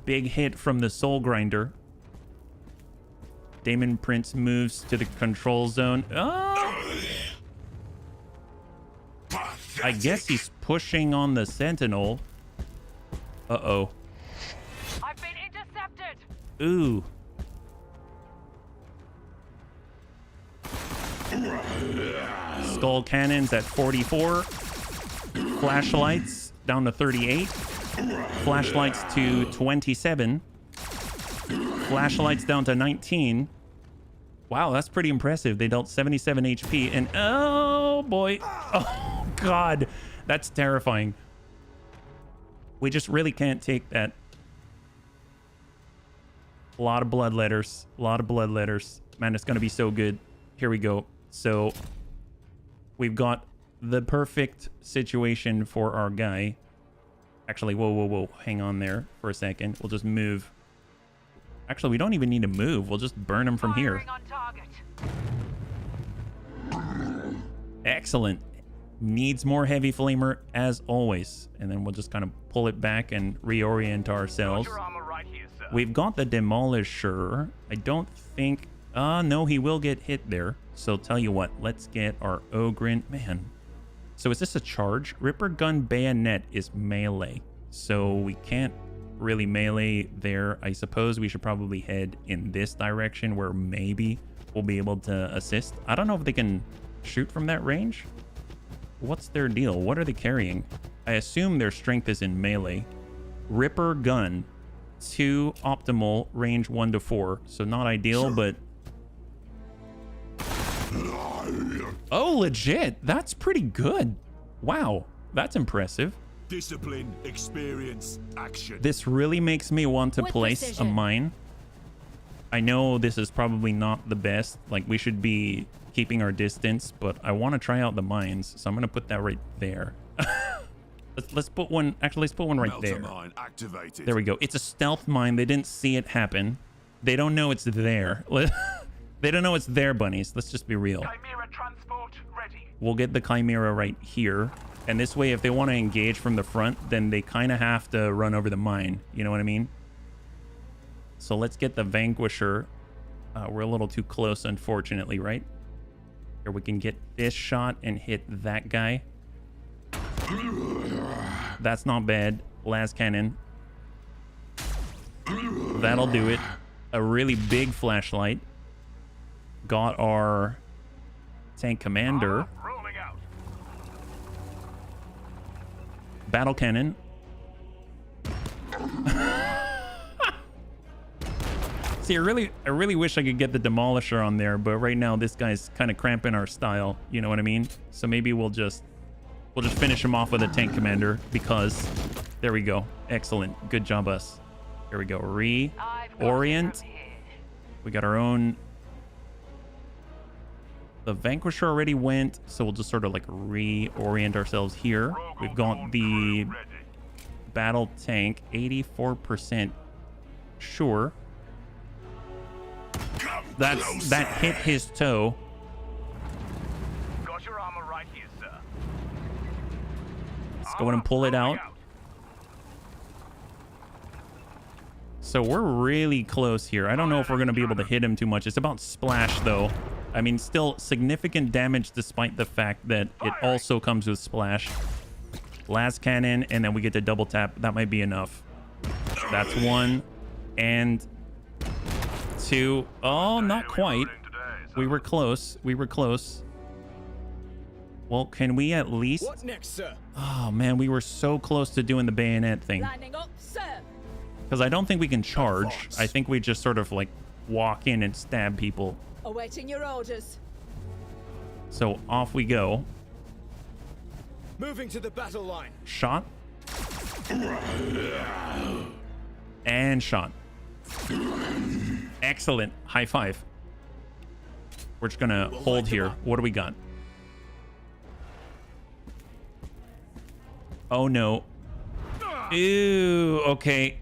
A: Big hit from the Soul Grinder. Daemon Prince moves to the control zone. Oh! I guess he's pushing on the Sentinel. Uh-oh.
C: I've been intercepted.
A: Ooh. Skull cannons at 44. Flashlights down to 38. Flashlights to 27. Flashlights down to 19. Wow, that's pretty impressive. They dealt 77 HP and oh boy. Oh god. That's terrifying. We just really can't take that. A lot of blood letters. A lot of blood letters. Man, it's going to be so good. Here we go. So we've got the perfect situation for our guy. Actually, whoa. Hang on there for a second. We'll just move. Actually, we don't even need to move. We'll just burn him from here.
C: Firing on target.
A: Excellent. Needs more heavy flamer as always. And then we'll just kind of pull it back and reorient ourselves.
F: Got your armor right here, sir.
A: We've got the Demolisher. I don't think... no, he will get hit there. So tell you what, let's get our Ogren. Man. So is this a charge? Ripper Gun Bayonet is melee. So we can't really melee there. I suppose we should probably head in this direction where maybe we'll be able to assist. I don't know if they can shoot from that range. What's their deal? What are they carrying? I assume their strength is in melee. Ripper Gun. 2 optimal, range 1 to 4. So not ideal, but... Oh, legit. That's pretty good. Wow. That's impressive.
B: Discipline, experience, action.
A: This really makes me want to
E: With
A: place
E: precision.
A: a mine. I know this is probably not the best. Like, we should be keeping our distance, but I want to try out the mines. So I'm going to put that right there. let's put one. Actually, let's put one right there.
B: Mine activated.
A: There we go. It's a stealth mine. They didn't see it happen. They don't know it's there. They don't know it's there, bunnies. Let's just be real.
F: Chimera transport ready.
A: We'll get the Chimera right here. And this way, if they want to engage from the front, then they kind of have to run over the mine. You know what I mean? So let's get the Vanquisher. We're a little too close, unfortunately, right? Here, we can get this shot and hit that guy. That's not bad. Las Cannon. That'll do it. A really big flashlight. Got our tank commander.
F: Rolling out.
A: Battle cannon. See, I really wish I could get the Demolisher on there, but right now this guy's kind of cramping our style. You know what I mean? So maybe we'll just finish him off with a tank commander because there we go. Excellent. Good job, us. Here we go. Reorient. We got our own. The Vanquisher already went, so we'll just sort of like reorient ourselves here. We've got the battle tank, 84% sure. That hit his toe.
F: Got your armor right here, sir.
A: Let's go in and pull it out. So we're really close here. I don't know if we're going to be able to hit him too much. It's about splash, though. I mean, still significant damage despite the fact that it also comes with splash. Last cannon, and then we get to double tap. That might be enough. That's 1 and 2. Oh, not quite. We were close. We were close. Well, can we at least...
D: What next, sir?
A: Oh, man, we were so close to doing the bayonet thing.
E: Lining up, sir.
A: Because I don't think we can charge. I think we just sort of like walk in and stab people.
E: Awaiting your orders.
A: So off we go.
D: Moving to the battle line.
A: Shot. And shot. Excellent. High five. We're just gonna hold here. What do we got? Oh no. Ew. Okay.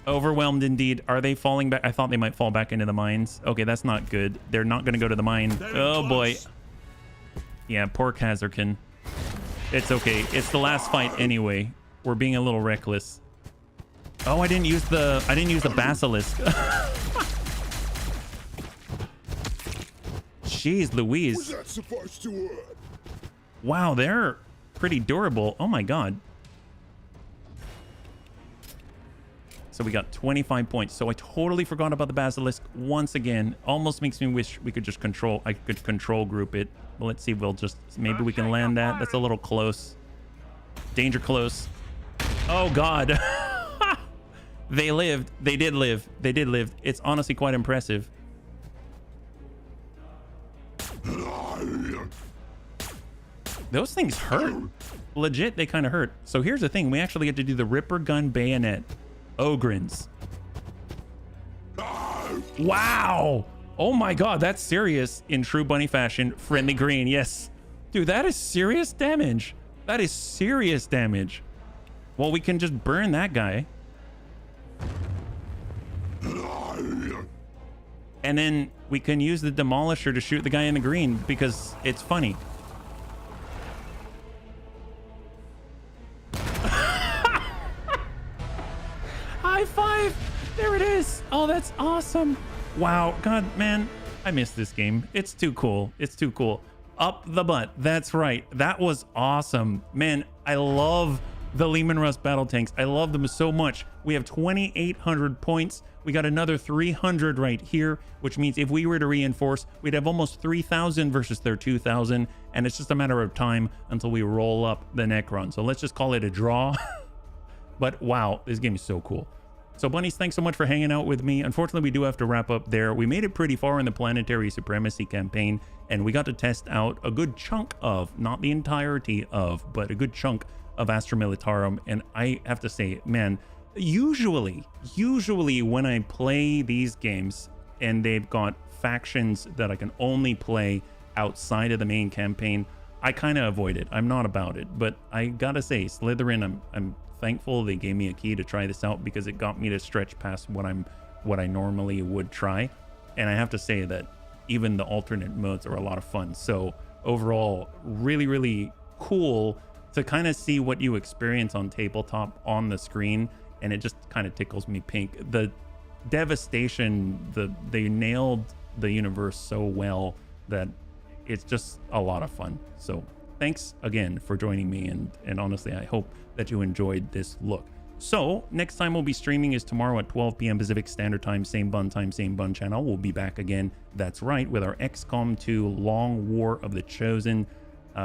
A: Overwhelmed indeed. Are they falling back? I thought they might fall back into the mines. Okay, that's not good. They're not going to go to the mine. Oh boy. Yeah, poor Kazarkin. It's okay. It's the last fight anyway. We're being a little reckless. Oh, I didn't use the basilisk. Jeez Louise.
G: Was that supposed to work?
A: Wow, they're pretty durable. Oh my god. So we got 25 points. So I totally forgot about the basilisk once again. Almost makes me wish we could just I could control group it. Well, let's see. We'll just, maybe we can land that. That's a little close. Danger close. Oh god. They lived. They did live. They did live. It's honestly quite impressive. Those things hurt. Legit, they kind of hurt. So here's the thing. We actually get to do the Ripper Gun Bayonet Ogrins. Wow. Oh my god, that's serious in true bunny fashion. Friendly green, yes. Dude, that is serious damage. That is serious damage. Well, we can just burn that guy. And then we can use the Demolisher to shoot the guy in the green because it's funny. High five! There it is! Oh, that's awesome! Wow, god, man, I miss this game. It's too cool. It's too cool. Up the butt. That's right. That was awesome. Man, I love the Leman Russ battle tanks. I love them so much. We have 2,800 points. We got another 300 right here, which means if we were to reinforce, we'd have almost 3,000 versus their 2,000. And it's just a matter of time until we roll up the Necron. So let's just call it a draw. But wow, this game is so cool. So bunnies, thanks so much for hanging out with me. Unfortunately, we do have to wrap up there. We made it pretty far in the Planetary Supremacy campaign, and we got to test out a good chunk of, not the entirety of, but a good chunk of Astra Militarum. And I have to say, man, usually when I play these games and they've got factions that I can only play outside of the main campaign, I kind of avoid it. I'm not about it. But I gotta say, Slytherin, I'm thankful they gave me a key to try this out because it got me to stretch past what I normally would try. And I have to say that even the alternate modes are a lot of fun. So overall, really, really cool to kind of see what you experience on tabletop on the screen. And it just kind of tickles me pink. The devastation, they nailed the universe so well that it's just a lot of fun. So thanks again for joining me, and honestly, I hope that you enjoyed this look. So next time we'll be streaming is tomorrow at 12 p.m. Pacific Standard Time, same bun channel. We'll be back again, that's right, with our XCOM 2 Long War of the Chosen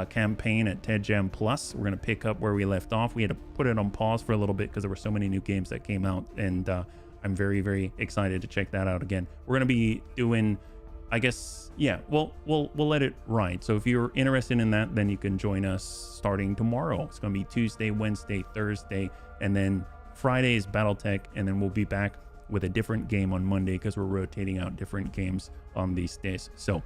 A: campaign at TED Jam Plus. We're gonna pick up where we left off. We had to put it on pause for a little bit because there were so many new games that came out, and I'm very, very excited to check that out again. We're gonna be doing, I guess, yeah, we'll let it ride. So if you're interested in that, then you can join us starting tomorrow. It's gonna be Tuesday, Wednesday, Thursday, and then Friday is Battletech, and then we'll be back with a different game on Monday because we're rotating out different games on these days. So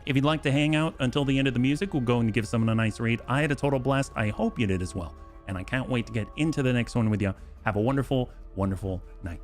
A: if you'd like to hang out until the end of the music, we'll go and give someone a nice raid. I had a total blast. I hope you did as well. And I can't wait to get into the next one with you. Have a wonderful, wonderful night.